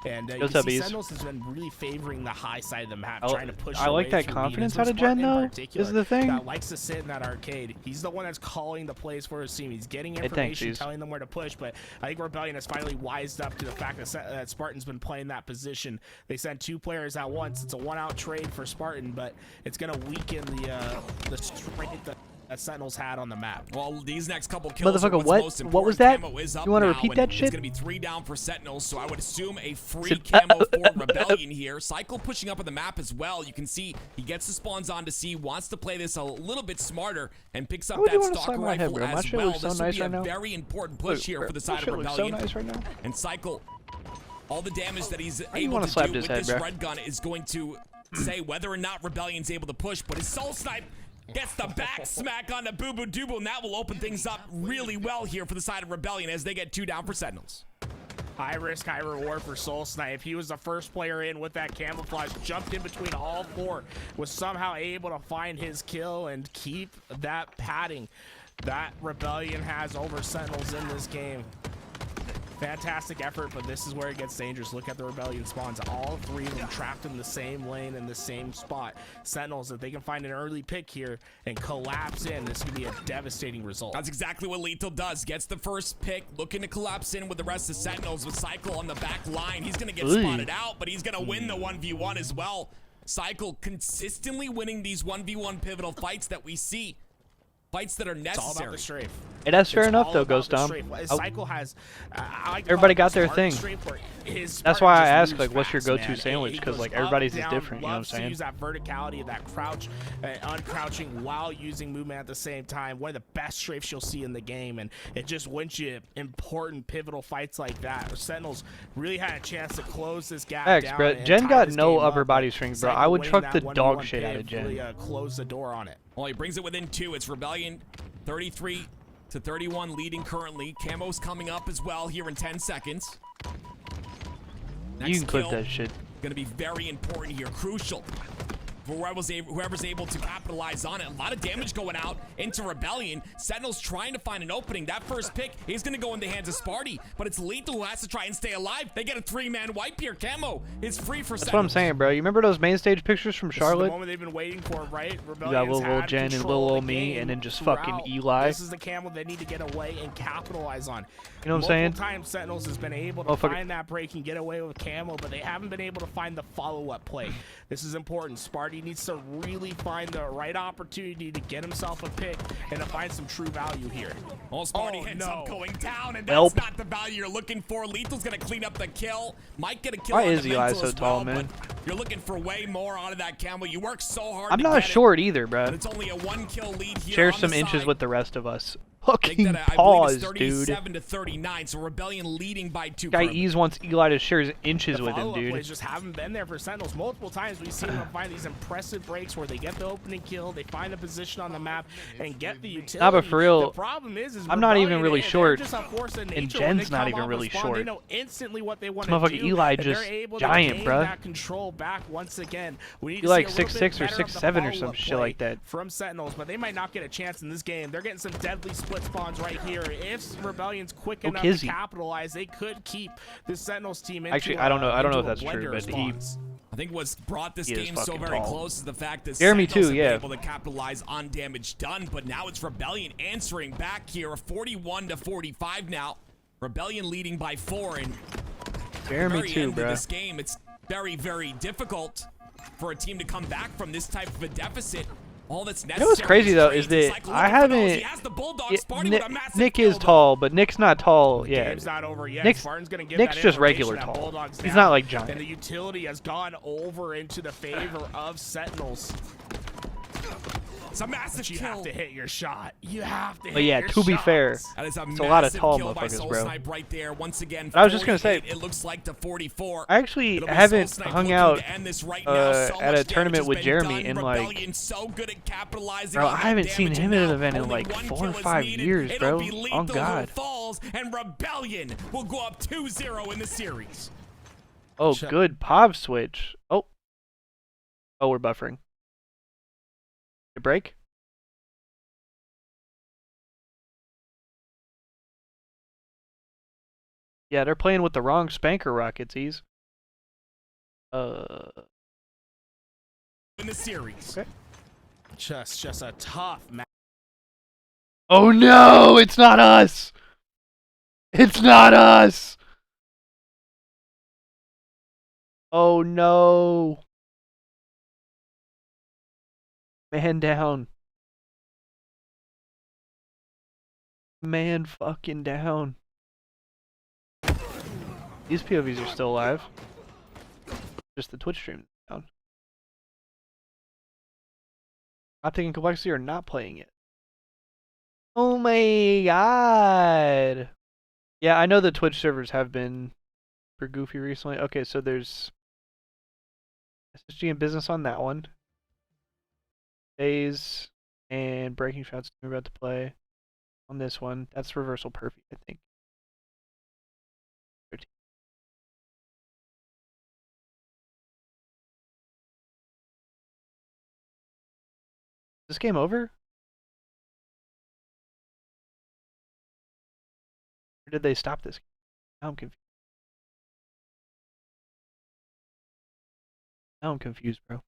[SPEAKER 9] And you
[SPEAKER 3] What's up,
[SPEAKER 9] see
[SPEAKER 3] Bees?
[SPEAKER 9] Sentinels has been really favoring the high side of the map,
[SPEAKER 3] I-
[SPEAKER 9] trying to push
[SPEAKER 3] I like
[SPEAKER 9] away
[SPEAKER 3] that
[SPEAKER 9] from
[SPEAKER 3] confidence
[SPEAKER 9] leaders.
[SPEAKER 3] out of
[SPEAKER 9] Spartan
[SPEAKER 3] Jen,
[SPEAKER 9] in
[SPEAKER 3] though,
[SPEAKER 9] particular
[SPEAKER 3] is the thing.
[SPEAKER 9] That likes to sit in that arcade. He's the one that's calling the plays for his team. He's getting
[SPEAKER 3] Hey, thanks,
[SPEAKER 9] information,
[SPEAKER 3] Bees.
[SPEAKER 9] telling them where to push. But I think Rebellion has finally wised up to the fact that Spartan's been playing that position. They sent 2 players at once. It's a 1-out trade for Spartan, but it's going to weaken the strength that Sentinels had on the map.
[SPEAKER 10] Well, these next couple kills are
[SPEAKER 3] Motherfucker,
[SPEAKER 10] what's
[SPEAKER 3] what?
[SPEAKER 10] most
[SPEAKER 3] What was
[SPEAKER 10] important.
[SPEAKER 3] that?
[SPEAKER 10] Camo is up
[SPEAKER 3] You wanna
[SPEAKER 10] now,
[SPEAKER 3] repeat
[SPEAKER 10] and
[SPEAKER 3] that shit?
[SPEAKER 10] It's going to be 3 down for Sentinels, so I would assume a free
[SPEAKER 3] Sit-
[SPEAKER 10] camo for Rebellion here. Cycle pushing up on the map as well. You can see he gets the spawns on to C, wants to play this a little bit smarter, and picks up
[SPEAKER 3] Why would you
[SPEAKER 10] that
[SPEAKER 3] wanna
[SPEAKER 10] stalker
[SPEAKER 3] slam my head,
[SPEAKER 10] rifle
[SPEAKER 3] bro? My
[SPEAKER 10] as
[SPEAKER 3] shit
[SPEAKER 10] well.
[SPEAKER 3] looks so
[SPEAKER 10] This will
[SPEAKER 3] nice
[SPEAKER 10] be a
[SPEAKER 3] right now.
[SPEAKER 10] very important push here for the side of
[SPEAKER 3] Shit looks so
[SPEAKER 10] Rebellion.
[SPEAKER 3] nice right now.
[SPEAKER 10] And Cycle, all the damage that he's
[SPEAKER 3] you
[SPEAKER 10] able
[SPEAKER 3] wanna
[SPEAKER 10] to
[SPEAKER 3] slap
[SPEAKER 10] do
[SPEAKER 3] his
[SPEAKER 10] with
[SPEAKER 3] head,
[SPEAKER 10] this
[SPEAKER 3] bro?
[SPEAKER 10] red gun is going to say whether or not Rebellion's able to push, but his soul snipe gets the back smack on the Boo Boo Doo Boo, and that will open things up really well here for the side of Rebellion as they get 2 down for Sentinels.
[SPEAKER 9] High risk, high reward for Soul Snipe. He was the first player in with that camouflage, jumped in between all 4, was somehow able to find his kill and keep that padding that Rebellion has over Sentinels in this game. Fantastic effort, but this is where it gets dangerous. Look at the Rebellion spawns. All 3 of them trapped in the same lane in the same spot. Sentinels, if they can find an early pick here and collapse in, this could be a devastating result.
[SPEAKER 10] That's exactly what Lethal does. Gets the first pick, looking to collapse in with the rest of Sentinels with Cycle on the back line. He's going to get spotted out, but he's going to win the 1v1 as well. Cycle consistently winning these 1v1 pivotal fights that we see. Fights that are
[SPEAKER 9] It's all about
[SPEAKER 10] necessary.
[SPEAKER 9] the strafe.
[SPEAKER 3] Hey, that's fair
[SPEAKER 9] It's
[SPEAKER 3] enough,
[SPEAKER 9] all
[SPEAKER 3] though,
[SPEAKER 9] about
[SPEAKER 3] Ghost
[SPEAKER 9] the
[SPEAKER 3] Dom.
[SPEAKER 9] strafe.
[SPEAKER 3] Oh.
[SPEAKER 9] Cycle has, I like to
[SPEAKER 3] Everybody
[SPEAKER 9] call it
[SPEAKER 3] got their
[SPEAKER 9] Spartan
[SPEAKER 3] thing.
[SPEAKER 9] strafe, where his
[SPEAKER 3] That's
[SPEAKER 9] Spartan
[SPEAKER 3] why I
[SPEAKER 9] just
[SPEAKER 3] ask,
[SPEAKER 9] moves
[SPEAKER 3] like, what's your
[SPEAKER 9] fast,
[SPEAKER 3] go-to
[SPEAKER 9] man.
[SPEAKER 3] sandwich?
[SPEAKER 9] He
[SPEAKER 3] 'Cause,
[SPEAKER 9] goes
[SPEAKER 3] like,
[SPEAKER 9] up,
[SPEAKER 3] everybody's is
[SPEAKER 9] down,
[SPEAKER 3] different, you know what I'm
[SPEAKER 9] loves to
[SPEAKER 3] saying?
[SPEAKER 9] use that verticality, that crouch, uncrouching while using movement at the same time. One of the best strafes you'll see in the game, and it just wins you important pivotal fights like that. Sentinels really had a chance to close this gap
[SPEAKER 3] Facts,
[SPEAKER 9] down
[SPEAKER 3] bro.
[SPEAKER 9] and
[SPEAKER 3] Jen
[SPEAKER 9] tie
[SPEAKER 3] got
[SPEAKER 9] this
[SPEAKER 3] no
[SPEAKER 9] game
[SPEAKER 3] upper
[SPEAKER 9] up,
[SPEAKER 3] body
[SPEAKER 9] but
[SPEAKER 3] strength, bro.
[SPEAKER 9] Cycle
[SPEAKER 3] I would
[SPEAKER 9] winning
[SPEAKER 3] truck
[SPEAKER 9] that
[SPEAKER 3] the
[SPEAKER 9] 1v1
[SPEAKER 3] dog shit out
[SPEAKER 9] piv
[SPEAKER 3] of Jen.
[SPEAKER 9] really, closed the door on it.
[SPEAKER 10] Well, he brings it within 2. It's Rebellion 33-31 leading currently. Camo's coming up as well here in 10 seconds.
[SPEAKER 3] You can clip that shit.
[SPEAKER 10] Going to be very important here, crucial. For whoever's able to capitalize on it. A lot of damage going out into Rebellion. Sentinel's trying to find an opening. That first pick is going to go in the hands of Sparty, but it's Lethal who has to try and stay alive. They get a 3-man wipe here. Camo is free for
[SPEAKER 3] That's
[SPEAKER 10] Sentinels.
[SPEAKER 3] what I'm saying, bro. You remember those main stage pictures from
[SPEAKER 9] This is the
[SPEAKER 3] Charlotte?
[SPEAKER 9] moment they've been waiting for, right?
[SPEAKER 3] You got
[SPEAKER 9] Rebellion's
[SPEAKER 3] little
[SPEAKER 9] had
[SPEAKER 3] Jen and
[SPEAKER 9] control
[SPEAKER 3] little
[SPEAKER 9] of the
[SPEAKER 3] me,
[SPEAKER 9] game
[SPEAKER 3] and then just
[SPEAKER 9] throughout.
[SPEAKER 3] fucking Eli.
[SPEAKER 9] This is the camo they need to get away and capitalize on.
[SPEAKER 3] You know what I'm saying?
[SPEAKER 9] Multiple times Sentinels has been able to
[SPEAKER 3] Motherfucker.
[SPEAKER 9] find that break and get away with camo, but they haven't been able to find the follow-up play. This is important. Sparty needs to really find the right opportunity to get himself a pick and to find some true value here.
[SPEAKER 10] Oh, Sparty
[SPEAKER 9] Oh,
[SPEAKER 10] ends
[SPEAKER 9] no.
[SPEAKER 10] up going down, and
[SPEAKER 3] Welp.
[SPEAKER 10] that's not the value you're looking for. Lethal's going to clean up the kill. Might get a kill
[SPEAKER 3] Why
[SPEAKER 10] on
[SPEAKER 3] is
[SPEAKER 10] the
[SPEAKER 3] Eli
[SPEAKER 10] mental
[SPEAKER 3] so
[SPEAKER 10] as
[SPEAKER 3] tall,
[SPEAKER 10] well,
[SPEAKER 3] man?
[SPEAKER 10] but you're looking for way more out of that camo. You work so hard
[SPEAKER 3] I'm
[SPEAKER 10] to
[SPEAKER 3] not
[SPEAKER 10] get it,
[SPEAKER 3] short either,
[SPEAKER 10] but
[SPEAKER 3] bro.
[SPEAKER 10] it's only a 1-kill lead here
[SPEAKER 3] Share
[SPEAKER 10] on
[SPEAKER 3] some
[SPEAKER 10] the
[SPEAKER 3] inches
[SPEAKER 10] side.
[SPEAKER 3] with the rest of us. fucking
[SPEAKER 10] I
[SPEAKER 3] pause,
[SPEAKER 10] believe it's
[SPEAKER 3] dude.
[SPEAKER 10] 37-39, so Rebellion leading by 2.
[SPEAKER 3] Guy Ease wants Eli to share his inches
[SPEAKER 9] The
[SPEAKER 3] with him,
[SPEAKER 9] follow-up
[SPEAKER 3] dude.
[SPEAKER 9] plays just haven't been there for Sentinels. Multiple times we've seen them find these impressive breaks where they get the opening kill, they find a position on the map, and get the utility.
[SPEAKER 3] Nah, but for real,
[SPEAKER 9] the problem is
[SPEAKER 3] I'm not even
[SPEAKER 9] Rebellion,
[SPEAKER 3] really
[SPEAKER 9] they're
[SPEAKER 3] short,
[SPEAKER 9] just unfortunate
[SPEAKER 3] and
[SPEAKER 9] nature. When they
[SPEAKER 3] Jen's not
[SPEAKER 9] come
[SPEAKER 3] even
[SPEAKER 9] off
[SPEAKER 3] really
[SPEAKER 9] a spawn,
[SPEAKER 3] short.
[SPEAKER 9] They know instantly what they want
[SPEAKER 3] This
[SPEAKER 9] to
[SPEAKER 3] motherfucker
[SPEAKER 9] do,
[SPEAKER 3] Eli
[SPEAKER 9] and
[SPEAKER 3] just
[SPEAKER 9] they're able
[SPEAKER 3] giant,
[SPEAKER 9] to gain
[SPEAKER 3] bruh.
[SPEAKER 9] that control back once again. We need
[SPEAKER 3] He
[SPEAKER 9] to
[SPEAKER 3] like
[SPEAKER 9] see a little bit
[SPEAKER 3] 6'6" or
[SPEAKER 9] better of the
[SPEAKER 3] 6'7" or some
[SPEAKER 9] follow-up
[SPEAKER 3] shit like
[SPEAKER 9] play
[SPEAKER 3] that.
[SPEAKER 9] from Sentinels, but they might not get a chance in this game. They're getting some deadly split spawns right here. If Rebellion's quick enough to capitalize, they could keep the Sentinels team into
[SPEAKER 3] Actually, I don't know if
[SPEAKER 9] into
[SPEAKER 3] that's
[SPEAKER 9] a
[SPEAKER 3] true,
[SPEAKER 9] blender
[SPEAKER 3] but
[SPEAKER 9] response.
[SPEAKER 10] I think what's brought this
[SPEAKER 3] He is
[SPEAKER 10] game so
[SPEAKER 3] fucking
[SPEAKER 10] very
[SPEAKER 3] tall.
[SPEAKER 10] close is the fact that
[SPEAKER 3] Jeremy
[SPEAKER 10] Sentinels
[SPEAKER 3] too,
[SPEAKER 10] have
[SPEAKER 3] yeah.
[SPEAKER 10] been able to capitalize on damage done, but now it's Rebellion answering back here, 41-45 now. Rebellion leading by 4, and
[SPEAKER 3] Jeremy
[SPEAKER 10] very
[SPEAKER 3] too,
[SPEAKER 10] end of
[SPEAKER 3] bro.
[SPEAKER 10] this game, it's very, very difficult for a team to come back from this type of a deficit. All that's necessary.
[SPEAKER 3] You know what's crazy though is that I haven't. Nick is tall, but Nick's not tall yet.
[SPEAKER 9] Game's not over yet.
[SPEAKER 3] Nick's
[SPEAKER 9] Spartan's gonna give
[SPEAKER 3] Nick's
[SPEAKER 9] that
[SPEAKER 3] just
[SPEAKER 9] information
[SPEAKER 3] regular
[SPEAKER 9] that
[SPEAKER 3] tall.
[SPEAKER 9] Bulldog's
[SPEAKER 3] He's
[SPEAKER 9] down,
[SPEAKER 3] not like giant.
[SPEAKER 9] And the utility has gone over into the favor of Sentinels.
[SPEAKER 10] It's a massive
[SPEAKER 9] You
[SPEAKER 10] kill.
[SPEAKER 9] have to hit your shot. You have to hit
[SPEAKER 3] But yeah,
[SPEAKER 9] your
[SPEAKER 3] to be
[SPEAKER 9] shots.
[SPEAKER 3] fair,
[SPEAKER 10] That is
[SPEAKER 3] it's a lot of
[SPEAKER 10] massive
[SPEAKER 3] tall
[SPEAKER 10] kill by
[SPEAKER 3] motherfuckers,
[SPEAKER 10] Soul
[SPEAKER 3] bro.
[SPEAKER 10] Snipe right there. Once again,
[SPEAKER 3] I was just gonna say,
[SPEAKER 10] 48, it looks like to 44.
[SPEAKER 3] I actually
[SPEAKER 10] It'll be
[SPEAKER 3] haven't
[SPEAKER 10] Soul Snipe
[SPEAKER 3] hung
[SPEAKER 10] looking
[SPEAKER 3] out
[SPEAKER 10] to end this right now. So
[SPEAKER 3] at
[SPEAKER 10] much
[SPEAKER 3] a tournament
[SPEAKER 10] damage
[SPEAKER 3] with
[SPEAKER 10] has
[SPEAKER 3] Jeremy
[SPEAKER 10] been
[SPEAKER 3] in
[SPEAKER 10] done.
[SPEAKER 3] like.
[SPEAKER 10] Rebellion so good at capitalizing
[SPEAKER 3] Bro,
[SPEAKER 10] on
[SPEAKER 3] I
[SPEAKER 10] that
[SPEAKER 3] haven't seen
[SPEAKER 10] damage,
[SPEAKER 3] him
[SPEAKER 10] and
[SPEAKER 3] in an
[SPEAKER 10] now
[SPEAKER 3] event in
[SPEAKER 10] only
[SPEAKER 3] like
[SPEAKER 10] one
[SPEAKER 3] 4
[SPEAKER 10] kill
[SPEAKER 3] or
[SPEAKER 10] is
[SPEAKER 3] 5
[SPEAKER 10] needed.
[SPEAKER 3] years,
[SPEAKER 10] It'll
[SPEAKER 3] bro.
[SPEAKER 10] be
[SPEAKER 3] Oh
[SPEAKER 10] lethal
[SPEAKER 3] God.
[SPEAKER 10] who falls, and Rebellion will go up 2-0 in the series.
[SPEAKER 3] Oh, good POV switch. Oh, we're buffering. Your break. Yeah, they're playing with the wrong spanker rockets, Ease.
[SPEAKER 10] In the series.
[SPEAKER 3] Okay.
[SPEAKER 9] Just a tough match.
[SPEAKER 3] Oh no, it's not us! It's not us! Oh no. Man down. Man fucking down. These POVs are still alive. Just the Twitch stream down. OpTic and Complexity are not playing it. Oh my god. Yeah, I know the Twitch servers have been super goofy recently. Okay, so there's SSG and Business on that one. Days and Breaking Shots we're about to play on this one. That's Reversal Perfect, I think. Is this game over? Or did they stop this game? Now I'm confused. Now I'm confused, bro.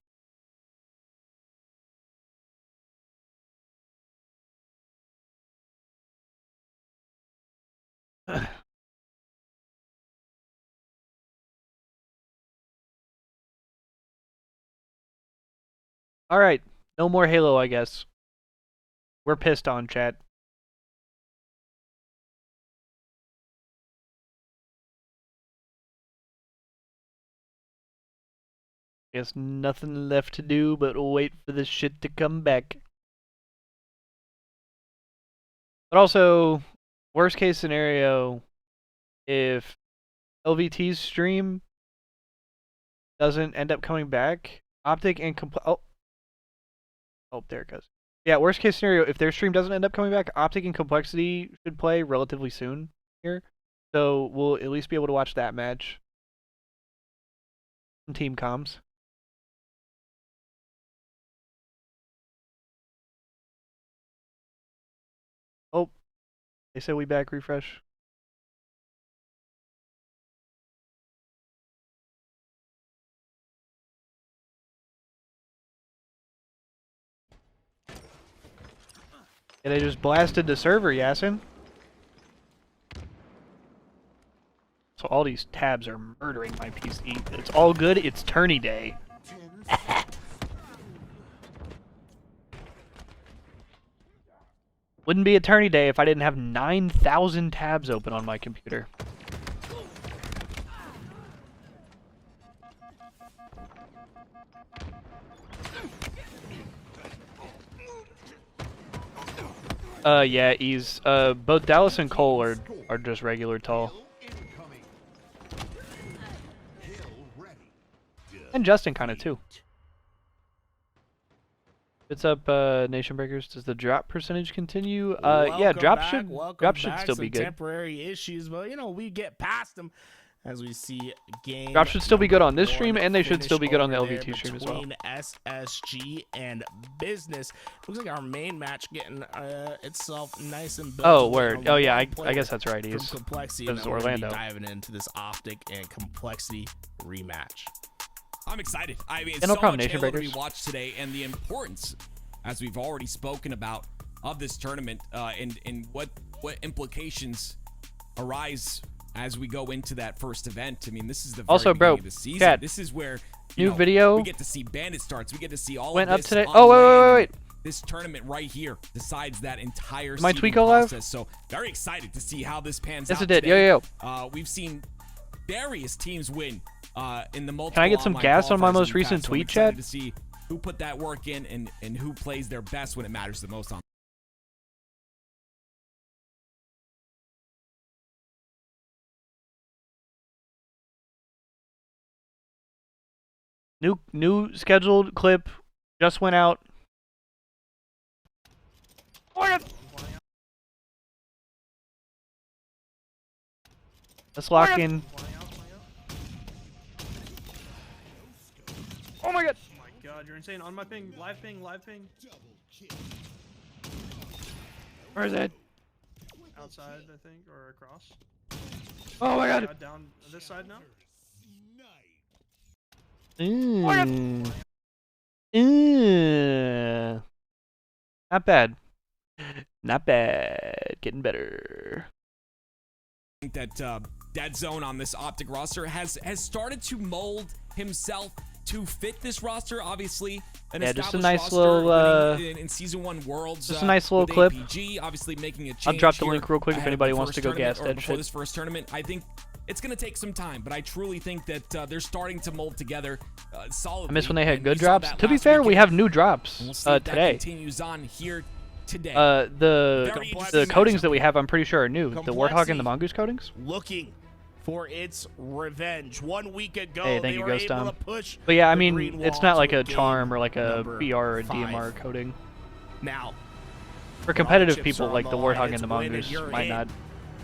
[SPEAKER 3] Alright, no more Halo, I guess. We're pissed on, chat. Guess nothing left to do but wait for this shit to come back. But also, worst case scenario, if LVT's stream doesn't end up coming back, OpTic and there it goes. Yeah, worst case scenario, if their stream doesn't end up coming back, OpTic and Complexity should play relatively soon here. So we'll at least be able to watch that match. Some team comms. Oh, they said we back, refresh. Yeah, they just blasted the server, Yasin. So all these tabs are murdering my PC. It's all good, it's tourney day. Wouldn't be a tourney day if I didn't have 9,000 tabs open on my computer. Yeah, he's both Dallas and Cole are just regular tall. And Justin kind of too. What's up, Nation Breakers? Does the drop percentage continue? Yeah, drop should still be good.
[SPEAKER 9] Temporary issues, but you know we get past them as we see game.
[SPEAKER 3] Drop should still be good on this stream, and they should still be good on the LVT stream as well.
[SPEAKER 9] Between SSG and Business, looks like our main match getting itself nice and built.
[SPEAKER 3] Oh, word. Oh yeah, I guess that's right. He's
[SPEAKER 9] Complexity.
[SPEAKER 3] this is Orlando.
[SPEAKER 9] Diving into this OpTic and Complexity rematch.
[SPEAKER 10] I'm excited. I mean,
[SPEAKER 3] Yeah, no
[SPEAKER 10] so
[SPEAKER 3] problem,
[SPEAKER 10] much
[SPEAKER 3] Nation
[SPEAKER 10] Halo to be
[SPEAKER 3] Breakers.
[SPEAKER 10] watched today, and the importance, as we've already spoken about, of this tournament, and what implications arise as we go into that first event. I mean, this is the very
[SPEAKER 3] Also, bro,
[SPEAKER 10] beginning of the season.
[SPEAKER 3] Cat,
[SPEAKER 10] This is where
[SPEAKER 3] new video
[SPEAKER 10] we get to see Bandit starts. We get to see all
[SPEAKER 3] went
[SPEAKER 10] of
[SPEAKER 3] up
[SPEAKER 10] this
[SPEAKER 3] today.
[SPEAKER 10] on
[SPEAKER 3] Oh
[SPEAKER 10] land.
[SPEAKER 3] wait.
[SPEAKER 10] This tournament right here decides that entire
[SPEAKER 3] My
[SPEAKER 10] seeding
[SPEAKER 3] Tweako live?
[SPEAKER 10] process. So very excited to see how this pans
[SPEAKER 3] Yes,
[SPEAKER 10] out
[SPEAKER 3] it did.
[SPEAKER 10] today.
[SPEAKER 3] Yo.
[SPEAKER 10] We've seen various teams win in the multiple.
[SPEAKER 3] Can I get some
[SPEAKER 10] online
[SPEAKER 3] gas on my
[SPEAKER 10] qualifiers
[SPEAKER 3] most
[SPEAKER 10] in the
[SPEAKER 3] recent
[SPEAKER 10] past, so I'm
[SPEAKER 3] tweet,
[SPEAKER 10] excited
[SPEAKER 3] Chad?
[SPEAKER 10] to see who put that work in and who plays their best when it matters the most on.
[SPEAKER 3] New scheduled clip just went out. Let's lock in. Oh my god.
[SPEAKER 11] Oh my god, you're insane. On my ping, live ping.
[SPEAKER 3] Where is it?
[SPEAKER 11] Outside, I think, or across.
[SPEAKER 3] Oh my god.
[SPEAKER 11] Down this side now.
[SPEAKER 3] Not bad. Not bad. Getting better.
[SPEAKER 10] I think that Dead Zone on this OpTic roster has started to mold himself to fit this roster. Obviously,
[SPEAKER 3] Yeah, just a
[SPEAKER 10] established
[SPEAKER 3] nice
[SPEAKER 10] roster
[SPEAKER 3] little,
[SPEAKER 10] winning in Season 1 Worlds.
[SPEAKER 3] just a nice little
[SPEAKER 10] with
[SPEAKER 3] clip.
[SPEAKER 10] APG, obviously making a change.
[SPEAKER 3] I'll drop the
[SPEAKER 10] here
[SPEAKER 3] link real quick if
[SPEAKER 10] ahead of
[SPEAKER 3] anybody
[SPEAKER 10] the
[SPEAKER 3] wants to
[SPEAKER 10] first
[SPEAKER 3] go
[SPEAKER 10] tournament,
[SPEAKER 3] gas
[SPEAKER 10] or
[SPEAKER 3] that
[SPEAKER 10] before
[SPEAKER 3] shit.
[SPEAKER 10] this first tournament. I think it's going to take some time, but I truly think that they're starting to mold together solidly.
[SPEAKER 3] I miss when they had
[SPEAKER 10] and
[SPEAKER 3] good
[SPEAKER 10] we saw
[SPEAKER 3] drops.
[SPEAKER 10] that
[SPEAKER 3] To be
[SPEAKER 10] last
[SPEAKER 3] fair, we
[SPEAKER 10] weekend.
[SPEAKER 3] have new drops
[SPEAKER 10] And we'll see if that
[SPEAKER 3] today.
[SPEAKER 10] continues on here today.
[SPEAKER 3] The coatings that we have, I'm pretty sure are new. The Warthog and the Mongoose coatings.
[SPEAKER 9] Looking for its revenge. 1 week ago,
[SPEAKER 3] Hey, thank
[SPEAKER 9] they
[SPEAKER 3] you,
[SPEAKER 9] were
[SPEAKER 3] Ghost
[SPEAKER 9] able
[SPEAKER 3] Tom.
[SPEAKER 9] to push
[SPEAKER 3] But yeah, I
[SPEAKER 9] the
[SPEAKER 3] mean,
[SPEAKER 9] green
[SPEAKER 3] it's
[SPEAKER 9] wall
[SPEAKER 3] not like
[SPEAKER 9] to
[SPEAKER 3] a charm or like a
[SPEAKER 9] number
[SPEAKER 3] BR or
[SPEAKER 9] 5.
[SPEAKER 3] DMR coating.
[SPEAKER 9] Now,
[SPEAKER 3] For competitive
[SPEAKER 9] chips
[SPEAKER 3] people
[SPEAKER 9] are
[SPEAKER 3] like
[SPEAKER 9] on
[SPEAKER 3] the
[SPEAKER 9] line.
[SPEAKER 3] Warthog and
[SPEAKER 9] It's
[SPEAKER 3] the
[SPEAKER 9] win and
[SPEAKER 3] Mongoose
[SPEAKER 9] you're
[SPEAKER 3] might
[SPEAKER 9] in
[SPEAKER 3] not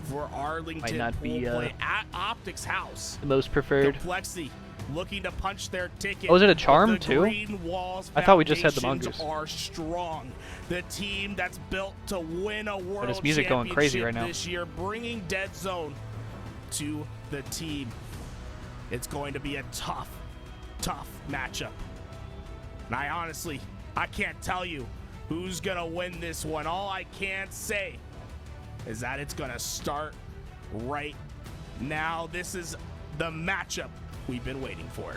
[SPEAKER 9] for Arlington
[SPEAKER 3] not be,
[SPEAKER 9] pool play at OpTic's house.
[SPEAKER 3] the most preferred.
[SPEAKER 9] Complexity looking to punch their ticket.
[SPEAKER 3] Oh, is it a
[SPEAKER 9] but
[SPEAKER 3] charm
[SPEAKER 9] the
[SPEAKER 3] too?
[SPEAKER 9] Green Walls
[SPEAKER 3] I thought we just had the
[SPEAKER 9] foundations
[SPEAKER 3] Mongoose.
[SPEAKER 9] are strong. The team that's built to win a world
[SPEAKER 3] But it's music going crazy right now.
[SPEAKER 9] this year, bringing Dead Zone to the team. It's going to be a tough matchup. And I can't tell you who's gonna win this one. All I can say is that it's gonna start right now. This is the matchup we've been waiting for.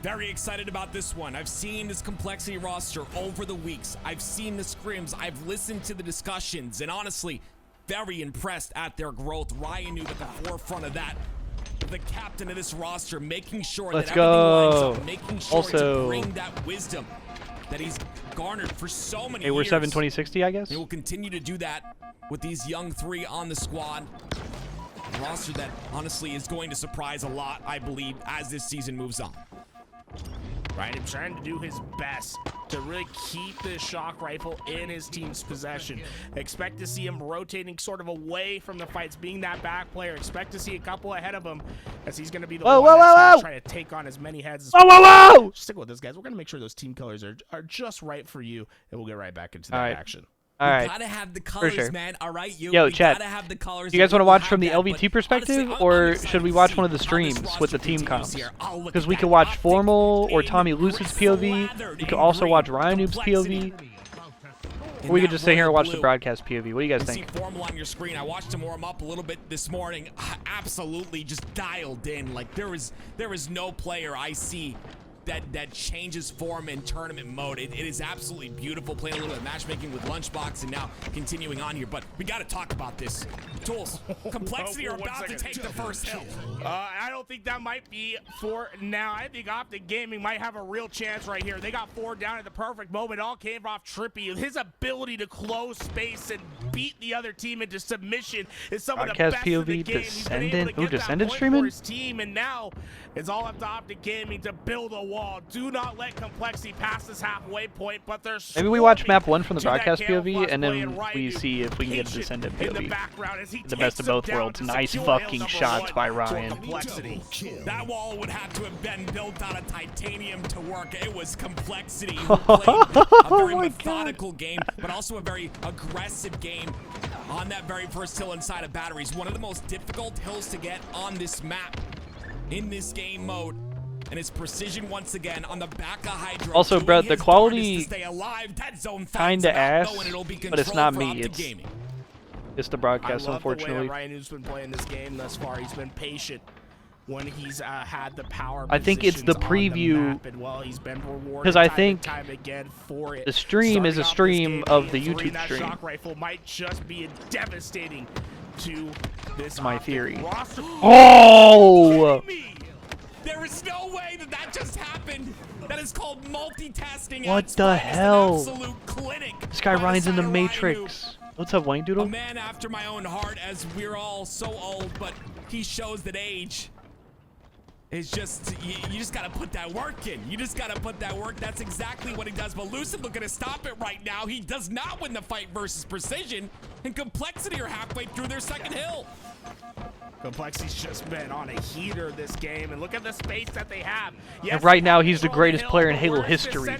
[SPEAKER 10] Very excited about this one. I've seen this Complexity roster over the weeks. I've seen the scrims. I've listened to the discussions, and honestly, very impressed at their growth. Ryan Noob at the forefront of that. The captain of this roster, making sure
[SPEAKER 3] Let's
[SPEAKER 10] that
[SPEAKER 3] go.
[SPEAKER 10] everything lines up, making sure
[SPEAKER 3] Also-
[SPEAKER 10] to bring that wisdom that he's garnered for so many
[SPEAKER 3] Hey, we're
[SPEAKER 10] years.
[SPEAKER 3] 72060, I guess.
[SPEAKER 10] He will continue to do that with these young three on the squad. A roster that honestly is going to surprise a lot, I believe, as this season moves on.
[SPEAKER 9] Ryan is trying to do his best to really keep this shock rifle in his team's possession. Expect to see him rotating sort of away from the fights, being that back player. Expect to see a couple ahead of him, as he's going to be the one that's gonna try to take on as many heads as possible. Stick with this, guys. We're going to make sure those team colors are just right for you, and we'll get right back into that action.
[SPEAKER 3] All right.
[SPEAKER 10] Gotta have the colors,
[SPEAKER 3] sure.
[SPEAKER 10] man. All right,
[SPEAKER 3] Yo,
[SPEAKER 10] we
[SPEAKER 3] chat.
[SPEAKER 10] gotta have the colors.
[SPEAKER 3] You guys want to
[SPEAKER 10] We'll
[SPEAKER 3] watch
[SPEAKER 10] have
[SPEAKER 3] from the
[SPEAKER 10] that,
[SPEAKER 3] LVT
[SPEAKER 10] but
[SPEAKER 3] perspective,
[SPEAKER 10] honestly, I'm
[SPEAKER 3] or
[SPEAKER 10] excited
[SPEAKER 3] should we
[SPEAKER 10] to
[SPEAKER 3] watch
[SPEAKER 10] see
[SPEAKER 3] one of the
[SPEAKER 10] how this
[SPEAKER 3] streams with
[SPEAKER 10] roster
[SPEAKER 3] the team
[SPEAKER 10] continues
[SPEAKER 3] comps?
[SPEAKER 10] here. Oh, look
[SPEAKER 3] Because
[SPEAKER 10] at
[SPEAKER 3] we
[SPEAKER 10] that.
[SPEAKER 3] could watch
[SPEAKER 10] OpTic
[SPEAKER 3] Formal or
[SPEAKER 10] in
[SPEAKER 3] Tommy Lucid's POV.
[SPEAKER 10] slathered
[SPEAKER 3] We could
[SPEAKER 10] in
[SPEAKER 3] also
[SPEAKER 10] green.
[SPEAKER 3] watch Ryan Noob's
[SPEAKER 10] Complexity.
[SPEAKER 3] POV.
[SPEAKER 10] In
[SPEAKER 3] Or we could
[SPEAKER 10] that
[SPEAKER 3] just sit here and watch the
[SPEAKER 10] royal blue.
[SPEAKER 3] broadcast POV. What do you guys
[SPEAKER 10] You
[SPEAKER 3] think?
[SPEAKER 10] see Formal on your screen. I watched him warm up a little bit this morning. Absolutely just dialed in. Like there is no player I see that changes form in tournament mode. It is absolutely beautiful, playing a little bit of matchmaking with Lunchbox and now continuing on here. But we got to talk about this. Tools, Complexity are about to take the first hill.
[SPEAKER 9] I don't think that might be for now. I think OpTic Gaming might have a real chance right here. They got 4 down at the perfect moment. It all came off Trippy. His ability to close space and beat the other team into submission is some of the best
[SPEAKER 3] POV,
[SPEAKER 9] in the game. He's been able to get that
[SPEAKER 3] Descendant
[SPEAKER 9] point
[SPEAKER 3] streaming?
[SPEAKER 9] for his team, and now it's all up to OpTic Gaming to build a wall. Do not let Complexity pass this halfway point, but there's
[SPEAKER 3] Maybe we watch map 1 from the broadcast POV, and then we see if we can get a Descendant POV. The best of both worlds. Nice fucking shots by Ryan.
[SPEAKER 10] That wall would have to have been built out of titanium to work. It was Complexity who played a very methodical game, but also a very aggressive game on that very first hill inside of batteries. One of the most difficult hills to get on this map in this game mode. And it's precision once again on the back of Hydro.
[SPEAKER 3] Also, bro, the quality
[SPEAKER 10] kinda
[SPEAKER 3] ass, but it's not me. It's the broadcast, unfortunately.
[SPEAKER 9] The way that Ryan has been playing this game thus far. He's been patient when he's had the power.
[SPEAKER 3] I think it's the preview, because I think the stream is a stream of the YouTube stream.
[SPEAKER 9] Shock rifle might just be devastating to this.
[SPEAKER 3] My theory. Oh!
[SPEAKER 10] There is no way that that just happened. That is called multitasking.
[SPEAKER 3] What the hell?
[SPEAKER 10] Absolute clinic.
[SPEAKER 3] This guy Ryan's in the Matrix. What's up, Wayne Doodle?
[SPEAKER 10] A man after my own heart, as we're all so old, but he shows that age is just, you just gotta put that work in. You just gotta put that work. That's exactly what he does. But Lucid looking to stop it right now. He does not win the fight versus Precision, and Complexity are halfway through their second hill.
[SPEAKER 9] Complexity's just been on a heater this game, and look at the space that they have. Yes,
[SPEAKER 3] and right now, he's the greatest player in Halo history.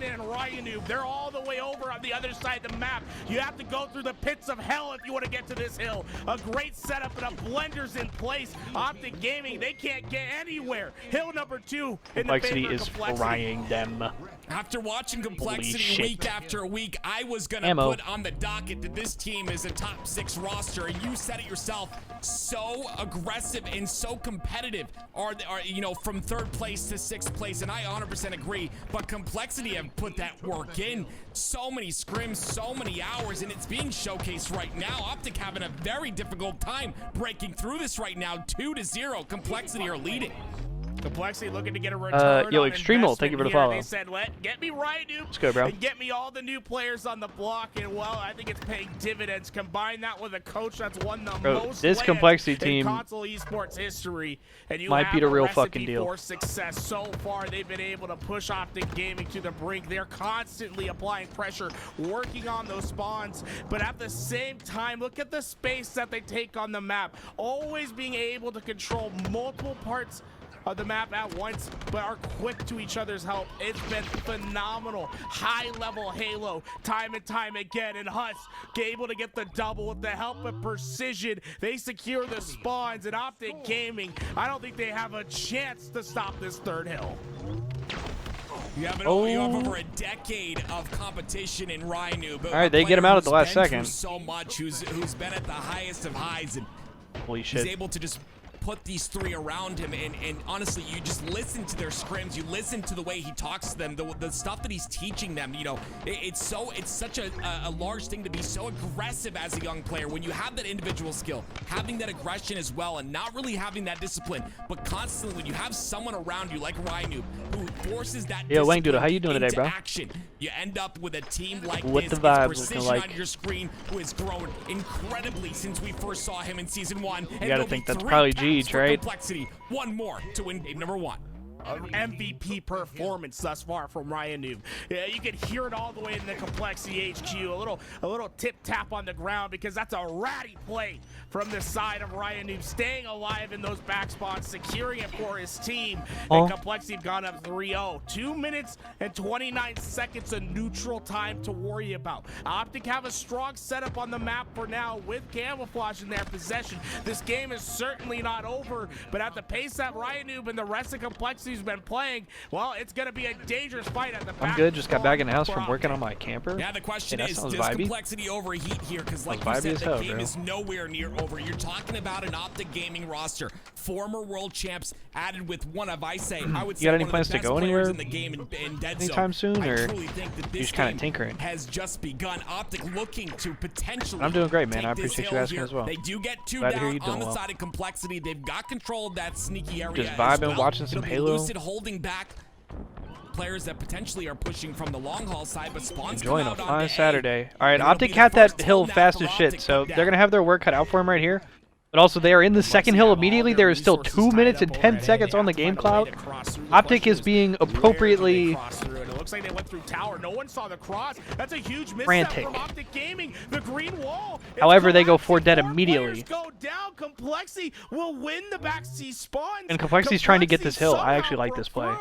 [SPEAKER 9] They're all the way over on the other side of the map. You have to go through the pits of hell if you want to get to this hill. A great setup and a blender's in place. OpTic Gaming, they can't get anywhere. Hill number 2 in
[SPEAKER 3] Complexity
[SPEAKER 9] the
[SPEAKER 3] is frying them.
[SPEAKER 10] After watching Complexity week after week, I was gonna put on the docket that this team is a top 6 roster, and you said it yourself. So aggressive and so competitive are you know, from 3rd place to 6th place, and I 100% agree. But Complexity have put that work in. So many scrims, so many hours, and it's being showcased right now. OpTic having a very difficult time breaking through this right now. 2-0. Complexity are leading.
[SPEAKER 9] Complexity looking to get a return.
[SPEAKER 3] Yo, Extremal, thank you for the follow.
[SPEAKER 9] They said, get me right, dude.
[SPEAKER 3] Let's go, bro.
[SPEAKER 9] And get me all the new players on the block. And, well, I think it's paying dividends. Combine that with a coach that's won the most
[SPEAKER 3] this Complexity team
[SPEAKER 9] in console esports history. And you
[SPEAKER 3] might be the real fucking deal.
[SPEAKER 9] For success. So far, they've been able to push OpTic Gaming to the brink. They're constantly applying pressure, working on those spawns. But at the same time, look at the space that they take on the map. Always being able to control multiple parts of the map at once, but are quick to each other's help. It's been phenomenal. High-level Halo, time and time again, and Huss able to get the double with the help of Precision. They secure the spawns, and OpTic Gaming, I don't think they have a chance to stop this 3rd hill.
[SPEAKER 10] You have over a decade of competition in Rhino.
[SPEAKER 3] All right, they get him out at the last second.
[SPEAKER 10] So much, who's been at the highest of highs, and
[SPEAKER 3] holy shit,
[SPEAKER 10] he's able to just put these 3 around him, and honestly, you just listen to their scrims, you listen to the way he talks to them, the stuff that he's teaching them. You know, it's such a large thing to be so aggressive as a young player when you have that individual skill, having that aggression as well, and not really having that discipline, but constantly when you have someone around you like Ryan who forces that
[SPEAKER 3] Wang Doodle, how you doing today, bro?
[SPEAKER 10] Action, you end up with a team like
[SPEAKER 3] what
[SPEAKER 10] this.
[SPEAKER 3] The vibe
[SPEAKER 10] Precision
[SPEAKER 3] looking like
[SPEAKER 10] on your screen, who has grown incredibly since we first saw him in season 1.
[SPEAKER 3] You gotta think that's probably G, right?
[SPEAKER 10] Complexity. One more to win game number 1.
[SPEAKER 9] MVP performance thus far from Ryan Noob. Yeah, you can hear it all the way in the Complexity HQ. A little tip tap on the ground, because that's a ratty play from the side of Ryan Noob, staying alive in those back spots, securing it for his team. And Complexity have gone up 3-0. 2 minutes and 29 seconds of neutral time to worry about. OpTic have a strong setup on the map for now with camouflage in their possession. This game is certainly not over, but at the pace that Ryan Noob and the rest of Complexity Complexity's been playing, well, it's going to be a dangerous fight at the back.
[SPEAKER 3] I'm good. Just got back in the house from working on my camper.
[SPEAKER 10] Yeah, the question
[SPEAKER 3] Hey,
[SPEAKER 10] is,
[SPEAKER 3] sounds
[SPEAKER 10] does
[SPEAKER 3] vibey.
[SPEAKER 10] Complexity overheat here? Because like you said, the game is nowhere near over. You're talking about an OpTic Gaming roster. Former world champs added with one of, I would say,
[SPEAKER 3] you got any plans to go anywhere
[SPEAKER 10] in the game in Dead
[SPEAKER 3] anytime
[SPEAKER 10] Zone.
[SPEAKER 3] soon, or
[SPEAKER 10] I truly think that
[SPEAKER 3] you
[SPEAKER 10] this
[SPEAKER 3] just kind
[SPEAKER 10] game
[SPEAKER 3] of tinkering?
[SPEAKER 10] has just begun. OpTic looking to potentially
[SPEAKER 3] I'm doing great, man.
[SPEAKER 10] take
[SPEAKER 3] I
[SPEAKER 10] this
[SPEAKER 3] appreciate you
[SPEAKER 10] hill
[SPEAKER 3] asking
[SPEAKER 10] here.
[SPEAKER 3] as well.
[SPEAKER 10] They do get two
[SPEAKER 3] Glad to hear
[SPEAKER 10] down
[SPEAKER 3] you doing
[SPEAKER 10] on the
[SPEAKER 3] well.
[SPEAKER 10] side of Complexity. They've got control of that sneaky area.
[SPEAKER 3] Just
[SPEAKER 10] as
[SPEAKER 3] vibing,
[SPEAKER 10] well.
[SPEAKER 3] watching some
[SPEAKER 10] It'll be
[SPEAKER 3] Halo.
[SPEAKER 10] Lucid holding back players that potentially are pushing from the long haul side, but spawns
[SPEAKER 3] Enjoying
[SPEAKER 10] come
[SPEAKER 3] a
[SPEAKER 10] out
[SPEAKER 3] fine
[SPEAKER 10] onto
[SPEAKER 3] Saturday.
[SPEAKER 10] A.
[SPEAKER 3] All right,
[SPEAKER 10] And it'll be
[SPEAKER 3] OpTic
[SPEAKER 10] the
[SPEAKER 3] had that
[SPEAKER 10] first
[SPEAKER 3] hill
[SPEAKER 10] now
[SPEAKER 3] fast
[SPEAKER 10] for
[SPEAKER 3] as shit,
[SPEAKER 10] OpTic
[SPEAKER 3] so
[SPEAKER 10] to
[SPEAKER 3] they're gonna have their work cut out for him right here. But also, they are in the second hill immediately. There is still 2 minutes and 10 seconds on the game clock. OpTic is being appropriately
[SPEAKER 9] It looks like they went through tower. No one saw the cross. That's a huge misstep
[SPEAKER 3] frantic.
[SPEAKER 9] from OpTic Gaming. The green wall.
[SPEAKER 3] However, they go 4 dead immediately.
[SPEAKER 9] Go down. Complexity will win the backseat spawns.
[SPEAKER 3] And Complexity's trying to get this hill. I actually like this play.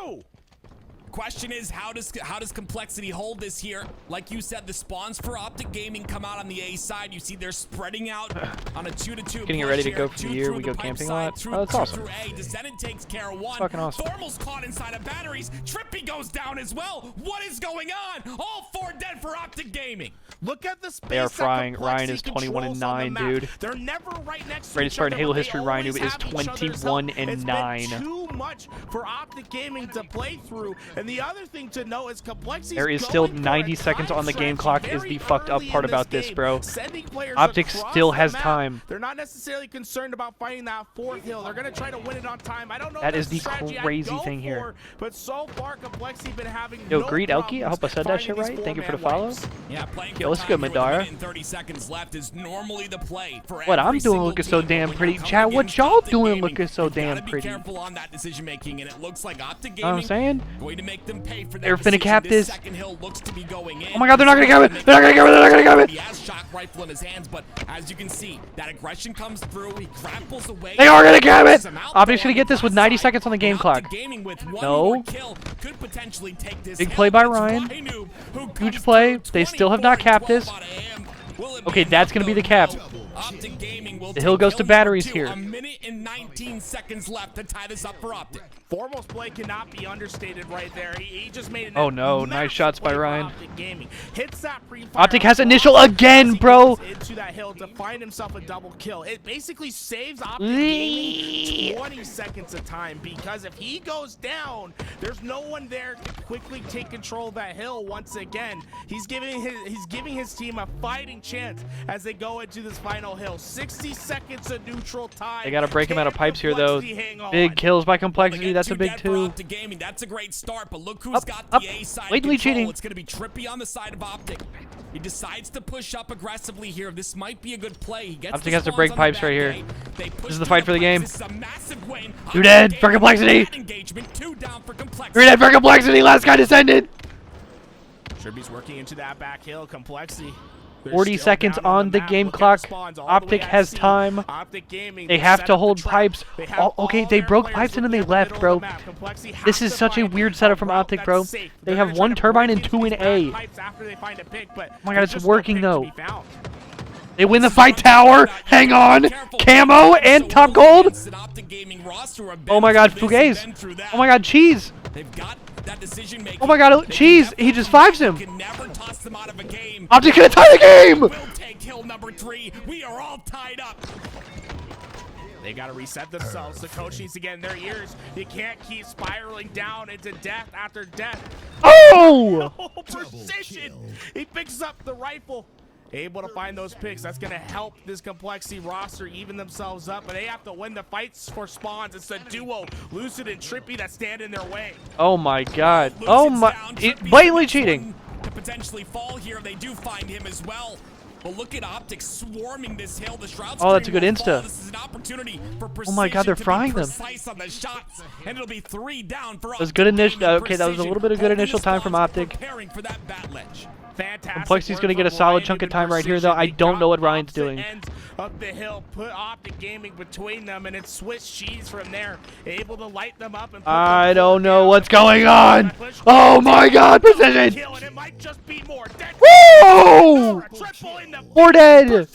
[SPEAKER 10] Question is, how does Complexity hold this here? Like you said, the spawns for OpTic Gaming come out on the A side. You see they're spreading out on a 2-2.
[SPEAKER 3] Getting it ready to go for the year. We go camping a lot. Oh, that's awesome.
[SPEAKER 10] Through A. Descendant takes care of one.
[SPEAKER 3] Fucking awesome.
[SPEAKER 10] Formal's caught inside of batteries. Trippy goes down as well. What is going on? All 4 dead for OpTic Gaming.
[SPEAKER 9] Look at the space.
[SPEAKER 3] They are frying. Ryan is 21-9, dude.
[SPEAKER 9] They're never right next to
[SPEAKER 3] Greatest
[SPEAKER 9] each
[SPEAKER 3] start in
[SPEAKER 9] other,
[SPEAKER 3] Halo
[SPEAKER 9] but they
[SPEAKER 3] history. Ryan
[SPEAKER 9] always
[SPEAKER 3] is
[SPEAKER 9] have each other's help. It's
[SPEAKER 3] 21-9.
[SPEAKER 9] been too much for OpTic Gaming to play through. And the other thing to know is Complexity.
[SPEAKER 3] There is still 90 seconds on the game clock is the fucked up part about this, bro. OpTic still has time.
[SPEAKER 9] They're not necessarily concerned about fighting that 4th hill. They're going to try to win it on time. I don't know.
[SPEAKER 3] That is the crazy thing here.
[SPEAKER 9] But so far, Complexity been having
[SPEAKER 3] Yo,
[SPEAKER 9] no
[SPEAKER 3] greet Elky. I hope I said that shit
[SPEAKER 9] finding
[SPEAKER 3] right.
[SPEAKER 9] these
[SPEAKER 3] Thank you for the
[SPEAKER 9] 4-man
[SPEAKER 3] follow.
[SPEAKER 9] wipes.
[SPEAKER 10] Yeah, playing
[SPEAKER 3] Yo, let's go, Madara.
[SPEAKER 10] 30 seconds left is normally the play for
[SPEAKER 3] What I'm
[SPEAKER 10] every
[SPEAKER 3] doing
[SPEAKER 10] single
[SPEAKER 3] looking so
[SPEAKER 10] team,
[SPEAKER 3] damn
[SPEAKER 10] but when
[SPEAKER 3] pretty.
[SPEAKER 10] you're
[SPEAKER 3] Chat,
[SPEAKER 10] coming
[SPEAKER 3] what
[SPEAKER 10] against
[SPEAKER 3] y'all
[SPEAKER 10] OpTic
[SPEAKER 3] doing
[SPEAKER 10] Gaming,
[SPEAKER 3] looking so
[SPEAKER 10] you
[SPEAKER 3] damn
[SPEAKER 10] gotta be
[SPEAKER 3] pretty?
[SPEAKER 10] careful on that decision making, and it looks like OpTic
[SPEAKER 3] Know what I'm
[SPEAKER 10] Gaming
[SPEAKER 3] saying?
[SPEAKER 10] going to make them pay for that
[SPEAKER 3] They're finna
[SPEAKER 10] decision.
[SPEAKER 3] cap this.
[SPEAKER 10] Second hill looks to be going in.
[SPEAKER 3] Oh my god, they're not gonna cap it! They're not gonna cap it! They're not gonna cap it!
[SPEAKER 10] He has shock rifle in his hands, but as you can see, that aggression comes through. He grapples away.
[SPEAKER 3] They are gonna cap it! OpTic's gonna get this with 90 seconds on the game clock. No.
[SPEAKER 10] Could potentially take this
[SPEAKER 3] Big play by Ryan. Huge play. They still have not capped this. Okay, that's gonna be the cap.
[SPEAKER 10] OpTic Gaming will
[SPEAKER 3] The hill goes to batteries here.
[SPEAKER 10] A minute and 19 seconds left to tie this up for OpTic.
[SPEAKER 9] Formal's play cannot be understated right there. He just made an
[SPEAKER 3] Oh no, nice shots by Ryan.
[SPEAKER 9] OpTic Gaming. Hits that pre-fire
[SPEAKER 3] OpTic has initial again, bro.
[SPEAKER 9] into that hill to find himself a double kill. It basically saves OpTic Gaming 20 seconds of time, because if he goes down, there's no one there to quickly take control of that hill once again. He's giving his team a fighting chance as they go into this final hill. 60 seconds of neutral time.
[SPEAKER 3] They gotta break him out of pipes here though. Big kills by Complexity. That's a big 2.
[SPEAKER 10] Gaming. That's a great start, but look who's got
[SPEAKER 3] up.
[SPEAKER 10] the A side
[SPEAKER 3] Blatantly
[SPEAKER 10] control.
[SPEAKER 3] cheating.
[SPEAKER 10] It's going to be Trippy on the side of OpTic. He decides to push up aggressively here. This might be a good play. He gets
[SPEAKER 3] OpTic has to break pipes right here.
[SPEAKER 10] This
[SPEAKER 3] is the fight for the game.
[SPEAKER 10] This is a massive win.
[SPEAKER 3] 2 dead for Complexity.
[SPEAKER 10] Engagement. 2 down for
[SPEAKER 3] 3
[SPEAKER 10] Complexity.
[SPEAKER 3] dead for Complexity. Last guy descended.
[SPEAKER 9] Trippy's working into that back hill. Complexity.
[SPEAKER 3] 40 seconds on the game clock. OpTic has time. They have to hold pipes. Oh, okay, they broke pipes and then they left, bro. This is such a weird setup from OpTic, bro. They have 1 turbine and 2 in A. Oh my god, it's working though. They win the fight tower. Hang on. Camo and top gold. Oh my god, Fugaze. Oh my god, Cheese. Oh my god, Cheese. He just 5s him. OpTic gonna tie the game.
[SPEAKER 10] We'll take hill number 3. We are all tied up.
[SPEAKER 9] They got to reset themselves. The coach needs to get in their ears. You can't keep spiraling down into death after death.
[SPEAKER 3] Oh!
[SPEAKER 9] Precision. He picks up the rifle. Able to find those picks. That's going to help this Complexity roster even themselves up. But they have to win the fights for spawns. It's the duo, Lucid and Trippy, that stand in their way.
[SPEAKER 3] Oh my god. Oh my. Blatantly cheating.
[SPEAKER 10] To potentially fall here. They do find him as well. But look at OpTic swarming this hill. The Shroud.
[SPEAKER 3] Oh, that's a good insta.
[SPEAKER 10] This is an opportunity for
[SPEAKER 3] oh my god, they're frying them.
[SPEAKER 10] On the shots, and it'll be 3 down for
[SPEAKER 3] that was good initial. Okay, that was a little bit of good initial time from OpTic.
[SPEAKER 10] Preparing for that bat ledge.
[SPEAKER 3] Complexity's going to get a solid chunk of time right here, though. I don't know what Ryan's doing.
[SPEAKER 9] Up the hill, put OpTic Gaming between them, and it's Swiss cheese from there. Able to light them up. And
[SPEAKER 3] I don't know what's going on. Oh my god, precision. Woo! 4 dead.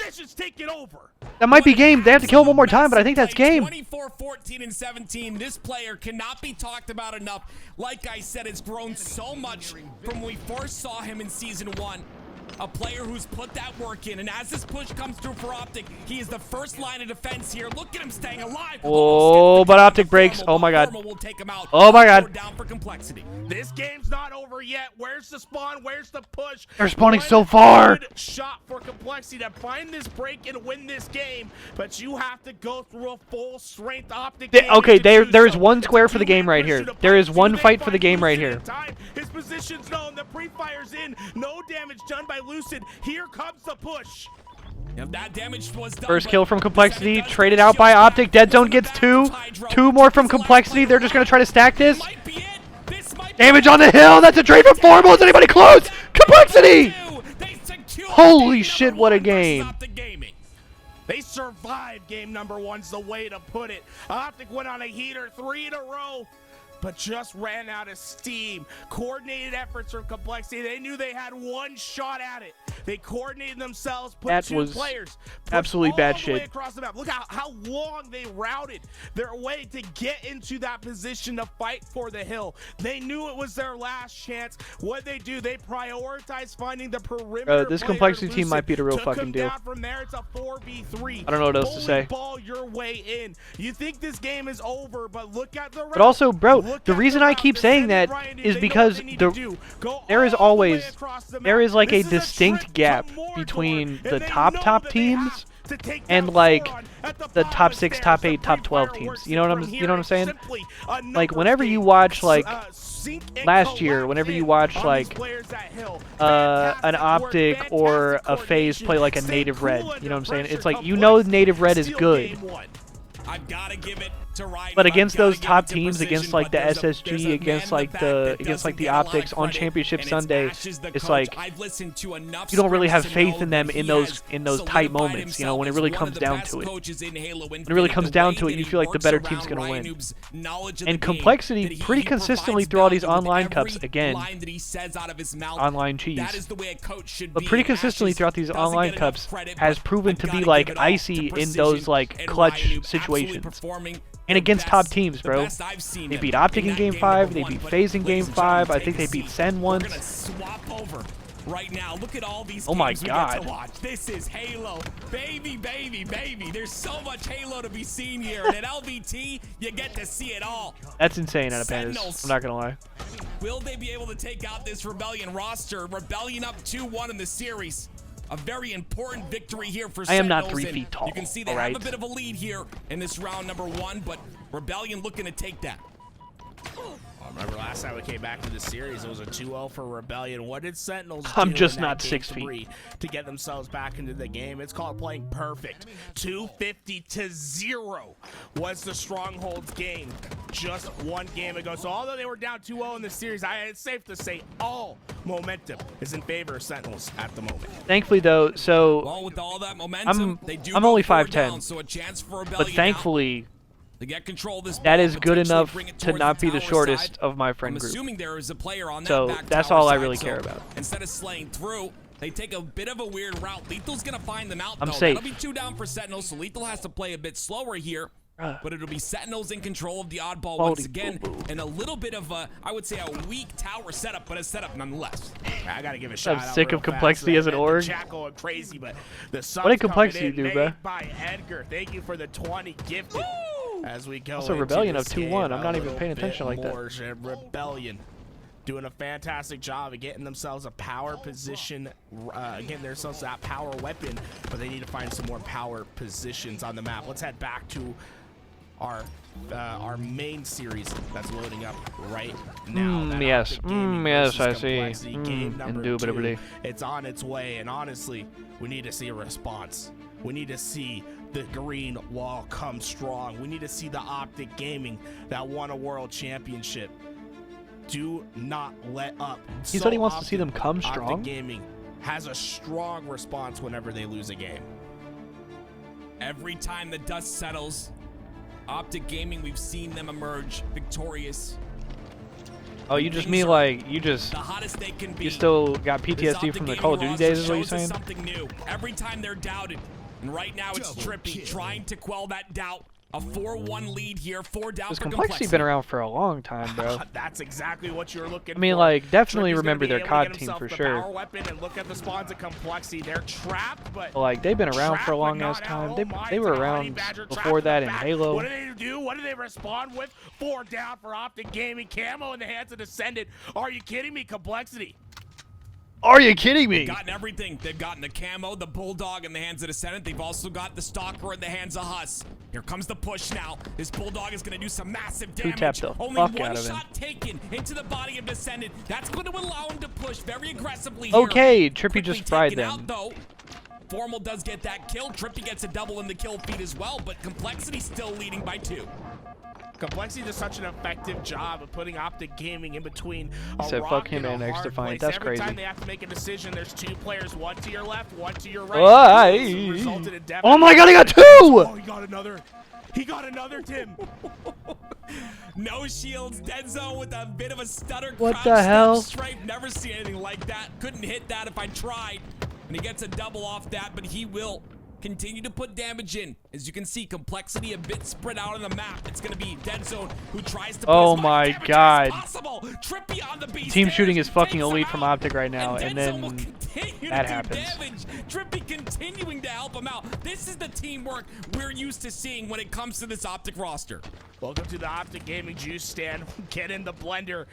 [SPEAKER 3] That might be game. They have to kill him one more time, but I think that's game.
[SPEAKER 10] 14 and 17. This player cannot be talked about enough. Like I said, it's grown so much from when we first saw him in Season 1. A player who's put that work in, and as this push comes through for OpTic, he is the first line of defense here. Look at him staying alive.
[SPEAKER 3] Oh, but OpTic breaks. Oh my god.
[SPEAKER 10] Will take him out.
[SPEAKER 3] Oh my god.
[SPEAKER 10] Down for Complexity.
[SPEAKER 9] This game's not over yet. Where's the spawn? Where's the push?
[SPEAKER 3] They're spawning
[SPEAKER 9] One
[SPEAKER 3] so far.
[SPEAKER 9] good shot for Complexity to find this break and win this game, but you have to go through a full strength OpTic.
[SPEAKER 3] Okay, there is one square for the game right here. There is one fight for the game right here.
[SPEAKER 9] His position's known. The pre-fire's in. No damage done by Lucid. Here comes the push.
[SPEAKER 10] If that damage was done,
[SPEAKER 3] First kill from Complexity, traded out by OpTic. Dead Zone gets two. Two more from Complexity. They're just going to try to stack this. Damage on the hill. That's a trade from Formal. Is anybody close? Complexity! Holy shit, what a game.
[SPEAKER 9] They survived game number 1's the way to put it. OpTic went on a heater 3 in a row, but just ran out of steam. Coordinated efforts from Complexity. They knew they had one shot at it. They coordinated themselves, put
[SPEAKER 3] That
[SPEAKER 9] two
[SPEAKER 3] was
[SPEAKER 9] players
[SPEAKER 3] absolutely bad
[SPEAKER 9] all the way
[SPEAKER 3] shit.
[SPEAKER 9] across the map. Look how long they routed their way to get into that position to fight for the hill. They knew it was their last chance. What they do, they prioritize finding the perimeter.
[SPEAKER 3] This
[SPEAKER 9] player,
[SPEAKER 3] Complexity team
[SPEAKER 9] Lucid,
[SPEAKER 3] might be the real
[SPEAKER 9] took
[SPEAKER 3] fucking
[SPEAKER 9] him
[SPEAKER 3] deal.
[SPEAKER 9] down. From there, it's a 4v3.
[SPEAKER 3] I don't know what else to say.
[SPEAKER 9] Ball your way in. You think this game is over, but look at the route.
[SPEAKER 3] But also, bro,
[SPEAKER 9] Look
[SPEAKER 3] the
[SPEAKER 9] at
[SPEAKER 3] reason
[SPEAKER 9] the
[SPEAKER 3] I
[SPEAKER 9] route.
[SPEAKER 3] keep
[SPEAKER 9] The
[SPEAKER 3] saying
[SPEAKER 9] Sandy
[SPEAKER 3] that
[SPEAKER 9] Bryant,
[SPEAKER 3] is
[SPEAKER 9] they know
[SPEAKER 3] because
[SPEAKER 9] what they need to do. Go
[SPEAKER 3] there is
[SPEAKER 9] all the way
[SPEAKER 3] always
[SPEAKER 9] across the
[SPEAKER 3] there
[SPEAKER 9] map.
[SPEAKER 3] is like a
[SPEAKER 9] This is
[SPEAKER 3] distinct
[SPEAKER 9] trick
[SPEAKER 3] gap
[SPEAKER 9] to Mordor,
[SPEAKER 3] between
[SPEAKER 9] and
[SPEAKER 3] the
[SPEAKER 9] they
[SPEAKER 3] top
[SPEAKER 9] know that they
[SPEAKER 3] teams
[SPEAKER 9] have to take
[SPEAKER 3] and
[SPEAKER 9] down
[SPEAKER 3] like
[SPEAKER 9] Sauron at
[SPEAKER 3] the
[SPEAKER 9] bottom
[SPEAKER 3] top
[SPEAKER 9] of
[SPEAKER 3] 6,
[SPEAKER 9] stairs.
[SPEAKER 3] top
[SPEAKER 9] The
[SPEAKER 3] 8, top 12
[SPEAKER 9] pre-fire
[SPEAKER 3] teams.
[SPEAKER 9] works
[SPEAKER 3] You know what
[SPEAKER 9] from
[SPEAKER 3] I'm
[SPEAKER 9] here.
[SPEAKER 3] saying?
[SPEAKER 9] Simply a
[SPEAKER 3] Like
[SPEAKER 9] numbers
[SPEAKER 3] whenever you
[SPEAKER 9] game.
[SPEAKER 3] watch like
[SPEAKER 9] Sync and
[SPEAKER 3] last year,
[SPEAKER 9] collapse
[SPEAKER 3] whenever you
[SPEAKER 9] in
[SPEAKER 3] watch
[SPEAKER 9] on
[SPEAKER 3] like
[SPEAKER 9] these players that hill.
[SPEAKER 3] an
[SPEAKER 9] Fantastic work,
[SPEAKER 3] OpTic or a
[SPEAKER 9] fantastic
[SPEAKER 3] FaZe play like a
[SPEAKER 9] coordination.
[SPEAKER 3] native
[SPEAKER 9] Stay
[SPEAKER 3] red.
[SPEAKER 9] cool
[SPEAKER 3] You know what I'm
[SPEAKER 9] under
[SPEAKER 3] saying?
[SPEAKER 9] pressure.
[SPEAKER 3] It's like you know native red is
[SPEAKER 9] Steal
[SPEAKER 3] good.
[SPEAKER 9] game 1.
[SPEAKER 10] I've got to give it to Ryan.
[SPEAKER 3] But against those top teams, against like the SSG, against like the OpTics on Championship Sunday, it's like you don't really have faith in them in those tight moments. You know, when it really comes down to it. When it really comes down to it, you feel like the better team's gonna win. And Complexity pretty consistently through all these online cups, again, online cheese, but pretty consistently throughout these online cups has proven to be like icy in those like clutch situations. And against top teams, bro. They beat OpTic in Game 5. They beat FaZe in Game 5. I think they beat Sen once.
[SPEAKER 10] Right now, look at all these
[SPEAKER 3] Oh my
[SPEAKER 10] games we
[SPEAKER 3] God.
[SPEAKER 10] get to watch. This is Halo. Baby, baby, baby. There's so much Halo to be seen here. And at LVT, you get to see it all.
[SPEAKER 3] That's insane out of Pandas. I'm not going to lie.
[SPEAKER 10] Will they be able to take out this Rebellion roster? Rebellion up 2-1 in the series. A very important victory here for
[SPEAKER 3] I am not
[SPEAKER 10] Sentinels,
[SPEAKER 3] 3
[SPEAKER 10] and
[SPEAKER 3] feet tall,
[SPEAKER 10] You can see they have a bit of a lead here in this round number 1, but Rebellion looking to take that.
[SPEAKER 9] I remember last time we came back to the series, it was a 2-0 for Rebellion. What did Sentinels do
[SPEAKER 3] I'm just
[SPEAKER 9] in that
[SPEAKER 3] not
[SPEAKER 9] game
[SPEAKER 3] 6 feet.
[SPEAKER 9] 3 to get themselves back into the game? It's called playing perfect. 250-0 was the Stronghold's game just one game ago. So although they were down 2-0 in the series, it's safe to say all momentum is in favor of Sentinels at the moment.
[SPEAKER 3] Thankfully, though, so
[SPEAKER 10] Well, with all that momentum, they do
[SPEAKER 3] I'm
[SPEAKER 10] go
[SPEAKER 3] only
[SPEAKER 10] 4
[SPEAKER 3] 5'10",
[SPEAKER 10] down, so a chance for Rebellion
[SPEAKER 3] but
[SPEAKER 10] now
[SPEAKER 3] thankfully,
[SPEAKER 10] to get control of this
[SPEAKER 3] that
[SPEAKER 10] ball,
[SPEAKER 3] is good
[SPEAKER 10] potentially
[SPEAKER 3] enough
[SPEAKER 10] bring it
[SPEAKER 3] to
[SPEAKER 10] towards
[SPEAKER 3] not be the
[SPEAKER 10] tower
[SPEAKER 3] shortest
[SPEAKER 10] side.
[SPEAKER 3] of my friend
[SPEAKER 10] I'm
[SPEAKER 3] group.
[SPEAKER 10] assuming there is a player on that
[SPEAKER 3] So
[SPEAKER 10] back
[SPEAKER 3] that's
[SPEAKER 10] tower
[SPEAKER 3] all I
[SPEAKER 10] side,
[SPEAKER 3] really
[SPEAKER 10] so
[SPEAKER 3] care about.
[SPEAKER 10] Instead of slaying through, they take a bit of a weird route. Lethal's gonna find them out.
[SPEAKER 3] I'm
[SPEAKER 10] though.
[SPEAKER 3] safe.
[SPEAKER 10] That'll be 2 down for Sentinels, so Lethal has to play a bit slower here. But it'll be Sentinels in control of the oddball once again, and a little bit of a, I would say, a weak tower setup, but a setup nonetheless.
[SPEAKER 9] I gotta give a shout out.
[SPEAKER 3] I'm sick
[SPEAKER 9] real
[SPEAKER 3] of Complexity
[SPEAKER 9] fast.
[SPEAKER 3] as an org.
[SPEAKER 9] Chat going crazy, but the
[SPEAKER 3] What did Complexity do,
[SPEAKER 9] made
[SPEAKER 3] bro?
[SPEAKER 9] by Edgar. Thank you for the 20 gifted. As we go
[SPEAKER 3] Also,
[SPEAKER 9] into
[SPEAKER 3] Rebellion
[SPEAKER 9] this
[SPEAKER 3] up 2-1.
[SPEAKER 9] game,
[SPEAKER 3] I'm not
[SPEAKER 9] a
[SPEAKER 3] even
[SPEAKER 9] little
[SPEAKER 3] paying
[SPEAKER 9] bit
[SPEAKER 3] attention like that.
[SPEAKER 9] more. Rebellion doing a fantastic job of getting themselves a power position, getting themselves that power weapon, but they need to find some more power positions on the map. Let's head back to our main series that's loading up right now. That
[SPEAKER 3] Yes.
[SPEAKER 9] OpTic Gaming
[SPEAKER 3] Yes,
[SPEAKER 9] versus
[SPEAKER 3] I see.
[SPEAKER 9] Complexity game number 2.
[SPEAKER 3] Indubitably.
[SPEAKER 9] It's on its way, and honestly, we need to see a response. We need to see the green wall come strong. We need to see the OpTic Gaming that won a world championship. Do not let up.
[SPEAKER 3] He said he wants to see them come
[SPEAKER 9] OpTic
[SPEAKER 3] strong.
[SPEAKER 9] Gaming has a strong response whenever they lose a game.
[SPEAKER 10] Every time the dust settles, OpTic Gaming, we've seen them emerge victorious.
[SPEAKER 3] Oh, you just mean like you just
[SPEAKER 10] The hottest they can be.
[SPEAKER 3] you still got
[SPEAKER 10] This
[SPEAKER 3] PTSD
[SPEAKER 10] OpTic
[SPEAKER 3] from the
[SPEAKER 10] Gaming
[SPEAKER 3] Call of Duty
[SPEAKER 10] roster
[SPEAKER 3] days, is what you're
[SPEAKER 10] shows us
[SPEAKER 3] saying?
[SPEAKER 10] something new. Every time they're doubted, and right now it's Trippy trying to quell that doubt. A 4-1 lead here, 4 down
[SPEAKER 3] This
[SPEAKER 10] for
[SPEAKER 3] Complexity been around for a long time, bro.
[SPEAKER 9] That's exactly what you're looking for.
[SPEAKER 3] I mean, like, definitely
[SPEAKER 9] Trippy's
[SPEAKER 3] remember
[SPEAKER 9] gonna be
[SPEAKER 3] their
[SPEAKER 9] able to
[SPEAKER 3] COD
[SPEAKER 9] get
[SPEAKER 3] team
[SPEAKER 9] himself
[SPEAKER 3] for
[SPEAKER 9] the
[SPEAKER 3] sure.
[SPEAKER 9] power weapon and look at the spawns of Complexity. They're trapped, but
[SPEAKER 3] Like, they've been around for a
[SPEAKER 9] trapped,
[SPEAKER 3] long
[SPEAKER 9] but
[SPEAKER 3] ass
[SPEAKER 9] not
[SPEAKER 3] time.
[SPEAKER 9] out.
[SPEAKER 3] They,
[SPEAKER 9] Oh my,
[SPEAKER 3] they were
[SPEAKER 9] it's like a honey
[SPEAKER 3] around
[SPEAKER 9] badger trapped
[SPEAKER 3] before
[SPEAKER 9] in the
[SPEAKER 3] that in
[SPEAKER 9] back.
[SPEAKER 3] Halo.
[SPEAKER 9] What do they do? What do they respond with? 4 down for OpTic Gaming. Camo in the hands of Descendant. Are you kidding me? Complexity.
[SPEAKER 3] Are you kidding me?
[SPEAKER 10] They've gotten everything. They've gotten the camo, the bulldog in the hands of the Senate. They've also got the stalker in the hands of Huss. Here comes the push now. This bulldog is going to do some massive damage.
[SPEAKER 3] Two-tapped the
[SPEAKER 10] Only
[SPEAKER 3] fuck
[SPEAKER 10] one
[SPEAKER 3] out of him.
[SPEAKER 10] shot taken into the body of Descendant. That's going to allow him to push very aggressively here.
[SPEAKER 3] Okay, Trippy
[SPEAKER 10] Quickly
[SPEAKER 3] just fried
[SPEAKER 10] taken
[SPEAKER 3] them.
[SPEAKER 10] out, though. Formal does get that kill. Trippy gets a double in the kill feed as well, but Complexity still leading by 2.
[SPEAKER 9] Complexity does such an effective job of putting OpTic Gaming in between a
[SPEAKER 3] said,
[SPEAKER 9] rock
[SPEAKER 3] "Fuck him
[SPEAKER 9] and a
[SPEAKER 3] and X
[SPEAKER 9] hard
[SPEAKER 3] Defiant."
[SPEAKER 9] place.
[SPEAKER 3] That's
[SPEAKER 9] Every
[SPEAKER 3] crazy.
[SPEAKER 9] time they have to make a decision, there's 2 players, one to your left, one to your right.
[SPEAKER 3] Why?
[SPEAKER 9] This resulted in death.
[SPEAKER 3] Oh my god, he got 2!
[SPEAKER 9] Oh, he got another. He got another, Tim.
[SPEAKER 10] No shields, dead zone with a bit of a stutter.
[SPEAKER 3] What
[SPEAKER 10] crouch
[SPEAKER 3] the
[SPEAKER 10] step
[SPEAKER 3] hell?
[SPEAKER 10] Strafe, never seen anything like that. Couldn't hit that if I tried. And he gets a double off that, but he will continue to put damage in. As you can see, Complexity a bit spread out on the map. It's going to be Dead Zone who tries to put
[SPEAKER 3] Oh
[SPEAKER 10] as much
[SPEAKER 3] my
[SPEAKER 10] damage
[SPEAKER 3] god.
[SPEAKER 10] as possible. Trippy on the beast.
[SPEAKER 3] Team shooting is fucking elite from OpTic right now, and then that happens.
[SPEAKER 10] Damage. Trippy continuing to help him out. This is the teamwork we're used to seeing when it comes to this OpTic roster.
[SPEAKER 9] Welcome to the OpTic Gaming juice stand. Get in the blender.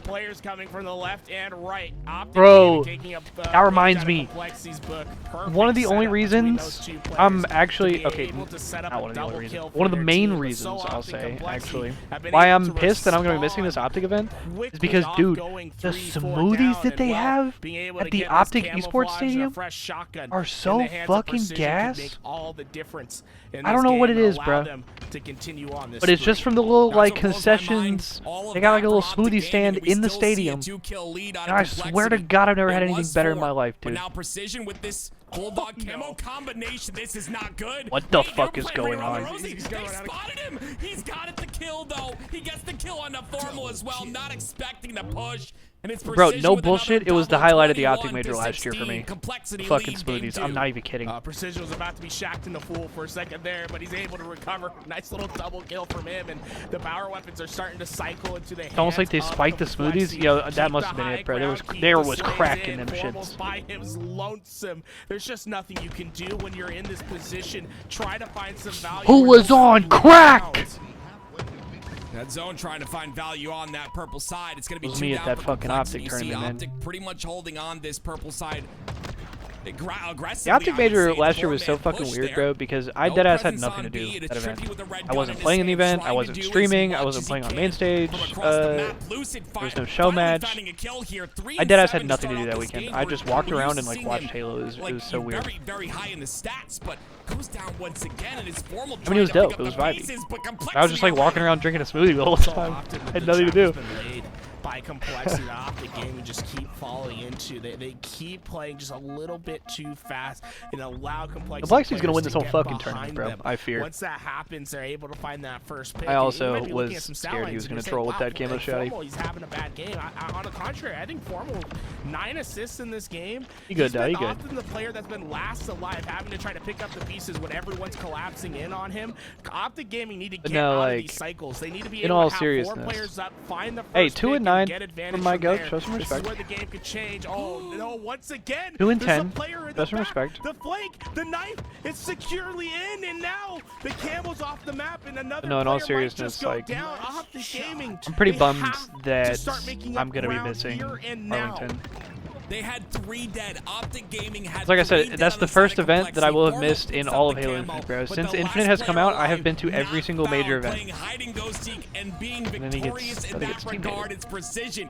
[SPEAKER 9] Players coming from the left and right. OpTic
[SPEAKER 3] Bro,
[SPEAKER 9] Gaming taking up,
[SPEAKER 3] that reminds me.
[SPEAKER 9] Complexity's book.
[SPEAKER 3] One of the
[SPEAKER 9] Perfect
[SPEAKER 3] only
[SPEAKER 9] setup between
[SPEAKER 3] reasons
[SPEAKER 9] those 2 players
[SPEAKER 3] I'm
[SPEAKER 9] to
[SPEAKER 3] actually
[SPEAKER 9] be
[SPEAKER 3] okay.
[SPEAKER 9] able to set up
[SPEAKER 3] Not
[SPEAKER 9] a
[SPEAKER 3] one of the only
[SPEAKER 9] double
[SPEAKER 3] reasons.
[SPEAKER 9] kill for
[SPEAKER 3] One of the
[SPEAKER 9] their
[SPEAKER 3] main
[SPEAKER 9] team, but
[SPEAKER 3] reasons
[SPEAKER 9] so
[SPEAKER 3] I'll
[SPEAKER 9] OpTic
[SPEAKER 3] say
[SPEAKER 9] Complexity
[SPEAKER 3] actually
[SPEAKER 9] have been
[SPEAKER 3] why
[SPEAKER 9] able
[SPEAKER 3] I'm
[SPEAKER 9] to
[SPEAKER 3] pissed that I'm gonna be missing this
[SPEAKER 9] respond
[SPEAKER 3] OpTic event
[SPEAKER 9] quickly
[SPEAKER 3] is because,
[SPEAKER 9] off
[SPEAKER 3] dude,
[SPEAKER 9] going
[SPEAKER 3] the
[SPEAKER 9] 3-4
[SPEAKER 3] smoothies
[SPEAKER 9] down
[SPEAKER 3] that
[SPEAKER 9] and,
[SPEAKER 3] they
[SPEAKER 9] well,
[SPEAKER 3] have
[SPEAKER 9] being able
[SPEAKER 3] at
[SPEAKER 9] to
[SPEAKER 3] the
[SPEAKER 9] get this
[SPEAKER 3] OpTic Esports
[SPEAKER 9] camouflage and a
[SPEAKER 3] Stadium
[SPEAKER 9] fresh shotgun
[SPEAKER 3] are
[SPEAKER 9] in
[SPEAKER 3] so
[SPEAKER 9] the hands of
[SPEAKER 3] fucking
[SPEAKER 9] Precision
[SPEAKER 3] gas.
[SPEAKER 9] could make all the difference in
[SPEAKER 3] I don't
[SPEAKER 9] this
[SPEAKER 3] know what
[SPEAKER 9] game
[SPEAKER 3] it
[SPEAKER 9] and
[SPEAKER 3] is,
[SPEAKER 9] allow
[SPEAKER 3] bro.
[SPEAKER 9] them to continue on this
[SPEAKER 3] But it's just
[SPEAKER 9] streak.
[SPEAKER 3] from the little
[SPEAKER 10] That's
[SPEAKER 3] like
[SPEAKER 10] what blows my mind.
[SPEAKER 3] concessions.
[SPEAKER 10] All of
[SPEAKER 3] They got like
[SPEAKER 10] that
[SPEAKER 3] a little
[SPEAKER 10] from OpTic
[SPEAKER 3] smoothie
[SPEAKER 10] Gaming,
[SPEAKER 3] stand
[SPEAKER 10] and we
[SPEAKER 3] in the
[SPEAKER 10] still see a
[SPEAKER 3] stadium.
[SPEAKER 10] 2-kill lead out
[SPEAKER 3] And
[SPEAKER 10] of
[SPEAKER 3] I swear to
[SPEAKER 10] Complexity.
[SPEAKER 3] God, I've never had
[SPEAKER 10] It
[SPEAKER 3] anything
[SPEAKER 10] was
[SPEAKER 3] better in
[SPEAKER 10] 4,
[SPEAKER 3] my life,
[SPEAKER 10] But
[SPEAKER 3] dude.
[SPEAKER 10] now Precision with this bulldog camo combination. This is not good.
[SPEAKER 3] What the
[SPEAKER 10] Wait,
[SPEAKER 3] fuck
[SPEAKER 10] you're
[SPEAKER 3] is
[SPEAKER 10] playing
[SPEAKER 3] going
[SPEAKER 10] Ray
[SPEAKER 3] on?
[SPEAKER 10] Rosie. They spotted him. He's got it to kill though. He gets the kill on the Formal as well. Not expecting the push. And it's
[SPEAKER 3] Bro,
[SPEAKER 10] Precision
[SPEAKER 3] no
[SPEAKER 10] with another
[SPEAKER 3] bullshit. It was the
[SPEAKER 10] double,
[SPEAKER 3] highlight of the
[SPEAKER 10] 21
[SPEAKER 3] OpTic Major
[SPEAKER 10] to
[SPEAKER 3] last year for
[SPEAKER 10] 16.
[SPEAKER 3] me.
[SPEAKER 10] Complexity
[SPEAKER 3] Fucking
[SPEAKER 10] lead game
[SPEAKER 3] smoothies. I'm
[SPEAKER 10] 2.
[SPEAKER 3] not even kidding.
[SPEAKER 9] Precision was about to be shacked in the fool for a second there, but he's able to recover. Nice little double kill from him, and the power weapons are starting to cycle into the
[SPEAKER 3] It's almost like they
[SPEAKER 9] hands of
[SPEAKER 3] spiked the
[SPEAKER 9] Complexity.
[SPEAKER 3] smoothies. Yo, that
[SPEAKER 9] Keep
[SPEAKER 3] must
[SPEAKER 9] the
[SPEAKER 3] have been
[SPEAKER 9] high
[SPEAKER 3] it, bro.
[SPEAKER 9] ground, keep
[SPEAKER 3] There
[SPEAKER 9] the
[SPEAKER 3] was
[SPEAKER 9] slays
[SPEAKER 3] crack in them
[SPEAKER 9] Formal
[SPEAKER 3] shits.
[SPEAKER 9] spy him's lonesome. There's just nothing you can do when you're in this position. Try to find some value.
[SPEAKER 3] Who
[SPEAKER 9] where
[SPEAKER 3] was
[SPEAKER 9] those
[SPEAKER 3] on
[SPEAKER 9] 3
[SPEAKER 3] crack?
[SPEAKER 9] rounds.
[SPEAKER 10] That zone trying to find value on that purple side. It's going to be
[SPEAKER 3] It was
[SPEAKER 10] 2
[SPEAKER 3] me
[SPEAKER 10] down
[SPEAKER 3] at that
[SPEAKER 10] for
[SPEAKER 3] fucking
[SPEAKER 10] Complexity.
[SPEAKER 3] OpTic
[SPEAKER 10] You see
[SPEAKER 3] tournament,
[SPEAKER 10] OpTic pretty much holding on this purple side.
[SPEAKER 3] The
[SPEAKER 10] Aggressively,
[SPEAKER 3] OpTic Major last year was so fucking weird, bro, because I deadass had nothing to do at that event. I wasn't playing in the event, I wasn't streaming, I wasn't playing on main stage, there was no show match. I deadass had nothing to do that weekend. I just walked around and like watched Halo. It was so weird.
[SPEAKER 10] Very, very high in the stats, but goes down once again and is Formal.
[SPEAKER 3] I mean, it was dope. It was vibey. I was just like walking around drinking a smoothie the whole time. I had nothing to do.
[SPEAKER 9] By Complexity, the OpTic Gaming just keep falling into. They keep playing just a little bit too fast and allow Complexity.
[SPEAKER 3] Complexity's gonna win this whole
[SPEAKER 9] get
[SPEAKER 3] fucking
[SPEAKER 9] behind
[SPEAKER 3] tournament, bro.
[SPEAKER 9] them.
[SPEAKER 3] I fear.
[SPEAKER 9] Once that happens, they're able to find that first pick.
[SPEAKER 3] I also
[SPEAKER 9] You might be looking
[SPEAKER 3] was
[SPEAKER 9] at some
[SPEAKER 3] scared
[SPEAKER 9] stat
[SPEAKER 3] he was
[SPEAKER 9] lines and
[SPEAKER 3] gonna
[SPEAKER 9] say,
[SPEAKER 3] troll with
[SPEAKER 9] wow,
[SPEAKER 3] that camo shotty.
[SPEAKER 9] Formal, he's having a bad game. On the contrary, I think Formal 9 assists in this game.
[SPEAKER 3] He good,
[SPEAKER 9] He's
[SPEAKER 3] though.
[SPEAKER 9] been
[SPEAKER 3] He good.
[SPEAKER 9] often the player that's been last alive, having to try to pick up the pieces when everyone's collapsing in on him. OpTic Gaming need to get
[SPEAKER 3] no,
[SPEAKER 9] out
[SPEAKER 3] like,
[SPEAKER 9] of these cycles. They need to be
[SPEAKER 3] in
[SPEAKER 9] able
[SPEAKER 3] all
[SPEAKER 9] to have 4
[SPEAKER 3] seriousness.
[SPEAKER 9] players up, find the first
[SPEAKER 3] Hey,
[SPEAKER 9] pick
[SPEAKER 3] 2 and
[SPEAKER 9] and
[SPEAKER 3] 9
[SPEAKER 9] get advantage
[SPEAKER 3] from my goat.
[SPEAKER 9] there.
[SPEAKER 3] Show some
[SPEAKER 9] This is
[SPEAKER 3] respect.
[SPEAKER 9] where the game could change. Oh no! Once again,
[SPEAKER 3] 2 and
[SPEAKER 9] there's a
[SPEAKER 3] 10.
[SPEAKER 9] player in
[SPEAKER 3] Show
[SPEAKER 9] the
[SPEAKER 3] some
[SPEAKER 9] back.
[SPEAKER 3] respect.
[SPEAKER 9] The flank, the knife, it's securely in, and now the camel's off the map, and another
[SPEAKER 3] No, in all
[SPEAKER 9] player might just
[SPEAKER 3] seriousness,
[SPEAKER 9] go
[SPEAKER 3] like,
[SPEAKER 9] down. OpTic Gaming.
[SPEAKER 3] I'm pretty
[SPEAKER 9] They
[SPEAKER 3] bummed
[SPEAKER 9] have to
[SPEAKER 3] that
[SPEAKER 9] start making
[SPEAKER 3] I'm
[SPEAKER 9] up
[SPEAKER 3] gonna be
[SPEAKER 9] ground
[SPEAKER 3] missing
[SPEAKER 9] here and now.
[SPEAKER 3] Arlington.
[SPEAKER 10] They had 3 dead. OpTic Gaming had
[SPEAKER 3] Like I
[SPEAKER 10] 3
[SPEAKER 3] said,
[SPEAKER 10] dead
[SPEAKER 3] that's
[SPEAKER 10] on
[SPEAKER 3] the
[SPEAKER 10] side
[SPEAKER 3] first
[SPEAKER 10] of
[SPEAKER 3] event that I will have
[SPEAKER 10] Complexity.
[SPEAKER 3] missed in
[SPEAKER 10] Formal
[SPEAKER 3] all of
[SPEAKER 10] picks up
[SPEAKER 3] Halo
[SPEAKER 10] the
[SPEAKER 3] Infinite,
[SPEAKER 10] camo,
[SPEAKER 3] bro.
[SPEAKER 10] but
[SPEAKER 3] Since
[SPEAKER 10] the
[SPEAKER 3] Infinite
[SPEAKER 10] last
[SPEAKER 3] has come
[SPEAKER 10] player
[SPEAKER 3] out, I have
[SPEAKER 10] alive
[SPEAKER 3] been to every
[SPEAKER 10] not
[SPEAKER 3] single major
[SPEAKER 10] found,
[SPEAKER 3] event.
[SPEAKER 10] playing hide and go seek and being
[SPEAKER 3] And then he gets-
[SPEAKER 10] victorious
[SPEAKER 3] I
[SPEAKER 10] in
[SPEAKER 3] think
[SPEAKER 10] that
[SPEAKER 3] it's team
[SPEAKER 10] regard.
[SPEAKER 3] baited.
[SPEAKER 10] It's Precision.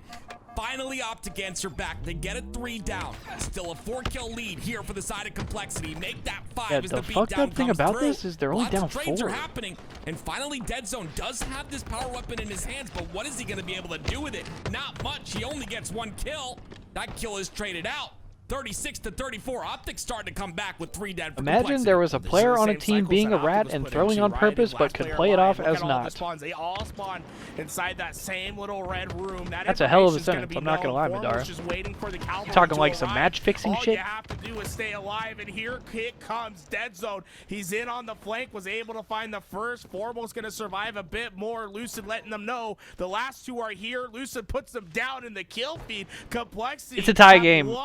[SPEAKER 10] Finally, OpTic answer back. They get a 3 down. Still a 4-kill lead here for the side of Complexity. Make that 5
[SPEAKER 3] Yeah,
[SPEAKER 10] as
[SPEAKER 3] the
[SPEAKER 10] the
[SPEAKER 3] fucked
[SPEAKER 10] beatdown
[SPEAKER 3] up thing
[SPEAKER 10] comes
[SPEAKER 3] about
[SPEAKER 10] through.
[SPEAKER 3] this is they're only
[SPEAKER 10] Lots
[SPEAKER 3] down
[SPEAKER 10] of trades
[SPEAKER 3] 4.
[SPEAKER 10] are happening. And finally, Dead Zone does have this power weapon in his hands, but what is he going to be able to do with it? Not much. He only gets 1 kill. That kill is traded out. 36-34. OpTic starting to come back with 3 dead.
[SPEAKER 3] Imagine there was a player on a team being a rat and throwing on purpose, but could play it off as not.
[SPEAKER 9] They all spawn inside that same little red room.
[SPEAKER 3] That's a hell of a sentence. I'm not gonna lie, Madara. You're talking like some match fixing shit.
[SPEAKER 9] All you have to do is stay alive, and here it comes. Dead zone. He's in on the flank. Was able to find the first. Foremost gonna survive a bit more. Lucid letting them know the last 2 are here. Lucid puts them down in the kill feed. Complexity.
[SPEAKER 3] It's a tie game.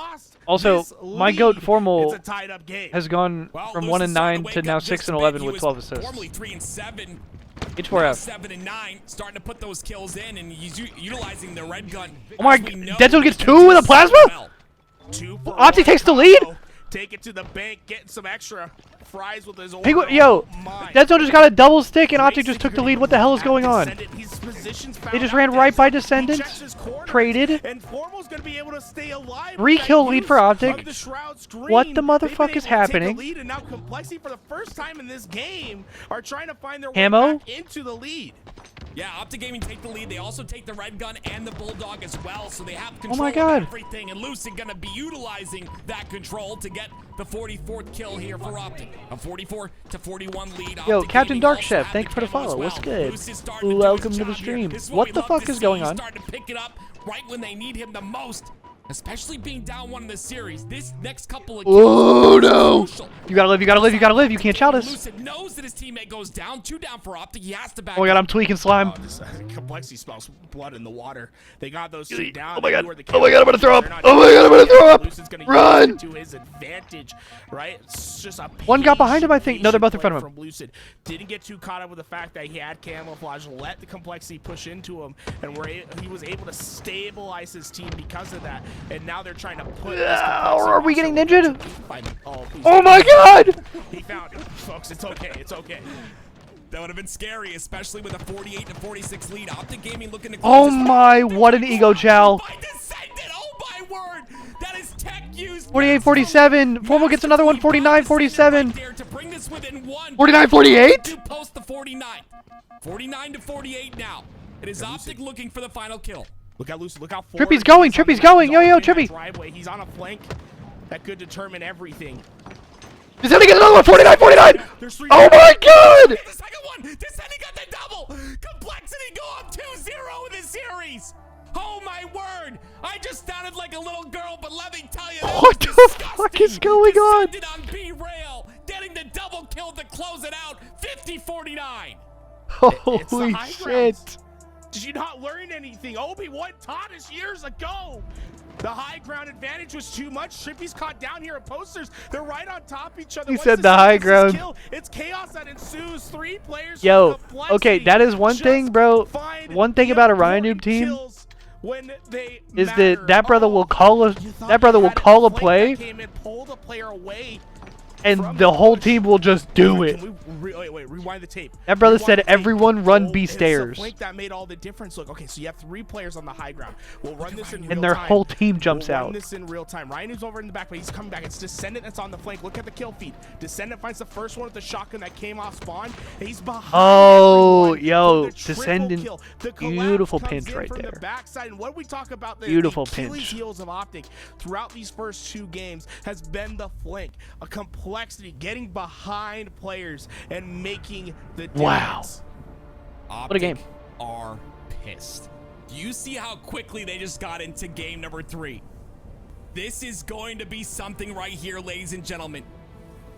[SPEAKER 3] Also, my GOAT Formal has gone from 1 and 9 to now 6 and 11 with 12 assists.
[SPEAKER 10] Formerly 3 and 7.
[SPEAKER 3] H4F.
[SPEAKER 10] 7 and 9, starting to put those kills in, and he's utilizing the red gun.
[SPEAKER 3] Oh my! Dead Zone gets 2 with a plasma. OpTic takes the lead.
[SPEAKER 9] Take it to the bank, getting some extra fries with his
[SPEAKER 3] Yo, Dead Zone just got a double stick, and OpTic just took the lead. What the hell is going on? They just ran right by Descendant, traded. 3-kill lead for OpTic. What the motherfuck is happening?
[SPEAKER 9] And now Complexity for the first time in this game are trying to find their way
[SPEAKER 3] Camo?
[SPEAKER 9] back into the lead.
[SPEAKER 10] Yeah, OpTic Gaming take the lead. They also take the red gun and the bulldog as well, so they have control
[SPEAKER 3] Oh my God.
[SPEAKER 10] of everything. And Lucid gonna be utilizing that control to get the 44th kill here for OpTic. A 44-41 lead.
[SPEAKER 3] Yo,
[SPEAKER 10] OpTic
[SPEAKER 3] Captain
[SPEAKER 10] Gaming
[SPEAKER 3] Dark
[SPEAKER 10] also
[SPEAKER 3] Chef,
[SPEAKER 10] have
[SPEAKER 3] thank you for the
[SPEAKER 10] kill as
[SPEAKER 3] follow. What's
[SPEAKER 10] well.
[SPEAKER 3] good?
[SPEAKER 10] Lucid's starting to do
[SPEAKER 3] Welcome
[SPEAKER 10] his
[SPEAKER 3] to the
[SPEAKER 10] job here.
[SPEAKER 3] stream.
[SPEAKER 10] This is
[SPEAKER 3] What
[SPEAKER 10] we
[SPEAKER 3] the
[SPEAKER 10] love
[SPEAKER 3] fuck
[SPEAKER 10] to
[SPEAKER 3] is
[SPEAKER 10] see.
[SPEAKER 3] going
[SPEAKER 10] He's
[SPEAKER 3] on?
[SPEAKER 10] starting to pick it up right when they need him the most. Especially being down 1 in the series. This next couple of kills
[SPEAKER 3] Oh no! You gotta live, you gotta live, you gotta live. You can't shout us.
[SPEAKER 10] Lucid knows that his teammate goes down. 2 down for OpTic. He has to back
[SPEAKER 3] Oh my God, I'm tweaking slime.
[SPEAKER 9] Complexity smells blood in the water. They got those 2 down.
[SPEAKER 3] Oh my God! Oh my God! I'm gonna throw up! Oh my God! I'm gonna throw up! Run!
[SPEAKER 9] To his advantage, right? It's just a
[SPEAKER 3] 1 got behind him, I think. No, they're both in front of him.
[SPEAKER 9] From Lucid. Didn't get too caught up with the fact that he had camouflage. Let the Complexity push into him, and he was able to stabilize his team because of that. And now they're trying to put.
[SPEAKER 3] Are we getting ninja'd?
[SPEAKER 9] Oh
[SPEAKER 3] my God!
[SPEAKER 9] He found it, folks. It's okay. It's okay.
[SPEAKER 10] That would have been scary, especially with a 48-46 lead. OpTic Gaming looking to
[SPEAKER 3] Oh my! What an ego chow!
[SPEAKER 10] Oh my word! That is tech used.
[SPEAKER 3] 48-47. Formal gets another one. 49-47. 49-48.
[SPEAKER 10] To post the 49. 49-48 now. It is OpTic looking for the final kill.
[SPEAKER 9] Look how loose. Look how
[SPEAKER 3] Trippy's going. Trippy's going. Yo, yo, Trippy.
[SPEAKER 9] Driveway. He's on a flank that could determine everything.
[SPEAKER 3] Descending gets another one. 49-49. Oh my God!
[SPEAKER 10] The second one. Descending got the double. Complexity go up 2-0 in this series. Oh my word! I just sounded like a little girl, but let me tell you,
[SPEAKER 3] what the fuck is going on?
[SPEAKER 10] On B-Rail, getting the double kill to close it out, 50-49.
[SPEAKER 3] Holy shit!
[SPEAKER 9] Did you not learn anything? Obi-Wan taught us years ago. The high ground advantage was too much. Trippy's caught down here at posters. They're right on top of each other.
[SPEAKER 3] He said the high ground.
[SPEAKER 9] Kill, it's chaos that ensues. 3 players.
[SPEAKER 3] Yo, okay, that is one thing, bro. One thing about a Ryan Noob team is that brother will call a play, and the whole team will just do it.
[SPEAKER 9] Wait, rewind the tape.
[SPEAKER 3] That brother said everyone run B stairs.
[SPEAKER 9] It's a flank that made all the difference. Look, okay, so you have 3 players on the high ground. We'll run this in real time.
[SPEAKER 3] And their whole team jumps out.
[SPEAKER 9] Run this in real time. Ryan is over in the back, but he's coming back. It's Descendant that's on the flank. Look at the kill feed. Descendant finds the first one with the shotgun that came off spawn. He's behind.
[SPEAKER 3] Oh, yo, Descendant. Beautiful pinch right there.
[SPEAKER 9] The backside. And what we talk about, the
[SPEAKER 3] beautiful
[SPEAKER 9] Achilles
[SPEAKER 3] pinch.
[SPEAKER 9] Heels of OpTic throughout these first 2 games has been the flank. A Complexity getting behind players and making the difference.
[SPEAKER 3] Wow.
[SPEAKER 10] OpTic
[SPEAKER 3] What a game.
[SPEAKER 10] Are pissed. Do you see how quickly they just got into game number 3? This is going to be something right here, ladies and gentlemen.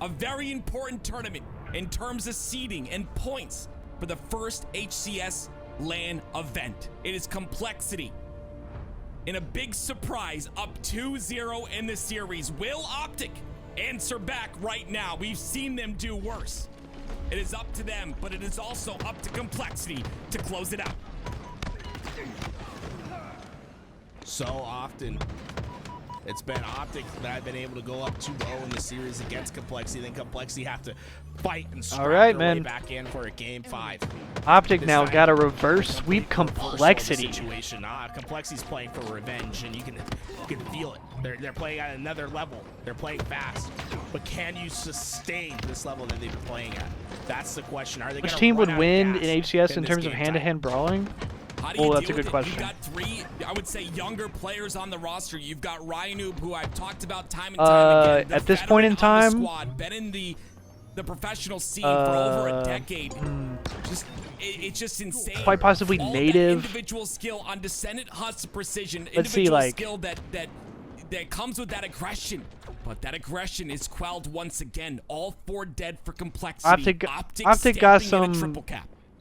[SPEAKER 10] A very important tournament in terms of seeding and points for the first HCS LAN event. It is Complexity. In a big surprise, up 2-0 in the series. Will OpTic answer back right now? We've seen them do worse. It is up to them, but it is also up to Complexity to close it out.
[SPEAKER 9] So often, it's been OpTic that have been able to go up 2-0 in the series against Complexity. Then Complexity have to fight and strike their way back in for a game 5.
[SPEAKER 3] OpTic now got a reverse sweep Complexity.
[SPEAKER 9] Situation. Complexity's playing for revenge, and you can feel it. They're playing at another level. They're playing fast, but can you sustain this level that they've been playing at? That's the question. Are they?
[SPEAKER 3] Which team would win in HCS in terms of hand-to-hand brawling?
[SPEAKER 10] How do you
[SPEAKER 3] that's
[SPEAKER 10] deal
[SPEAKER 3] a good
[SPEAKER 10] with it?
[SPEAKER 3] question.
[SPEAKER 10] You've got 3, I would say, younger players on the roster. You've got Ryanoob, who I've talked about time and time again.
[SPEAKER 3] At this point in time,
[SPEAKER 10] Squad, been in the professional scene for over a decade. It's just insane.
[SPEAKER 3] Quite possibly
[SPEAKER 10] All
[SPEAKER 3] native.
[SPEAKER 10] That individual skill on Descendant Huss precision.
[SPEAKER 3] Let's see,
[SPEAKER 10] individual
[SPEAKER 3] like
[SPEAKER 10] skill that comes with that aggression. But that aggression is quelled once again. All 4 dead for Complexity.
[SPEAKER 3] OpTic got some.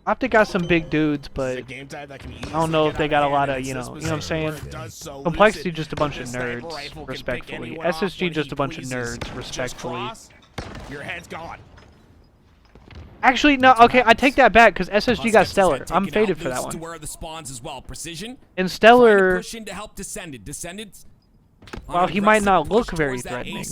[SPEAKER 3] OpTic got some big dudes, but I don't know if they got a lot of, you know what I'm saying? Complexity just a bunch of nerds, respectfully. SSG just a bunch of nerds, respectfully.
[SPEAKER 9] Your head's gone.
[SPEAKER 3] Actually, no, okay, I take that back, because SSG got Stellar. I'm faded for that one.
[SPEAKER 10] Where the spawns as well. Precision.
[SPEAKER 3] And Stellar,
[SPEAKER 10] push in to help Descendant.
[SPEAKER 3] while he might not look very threatening,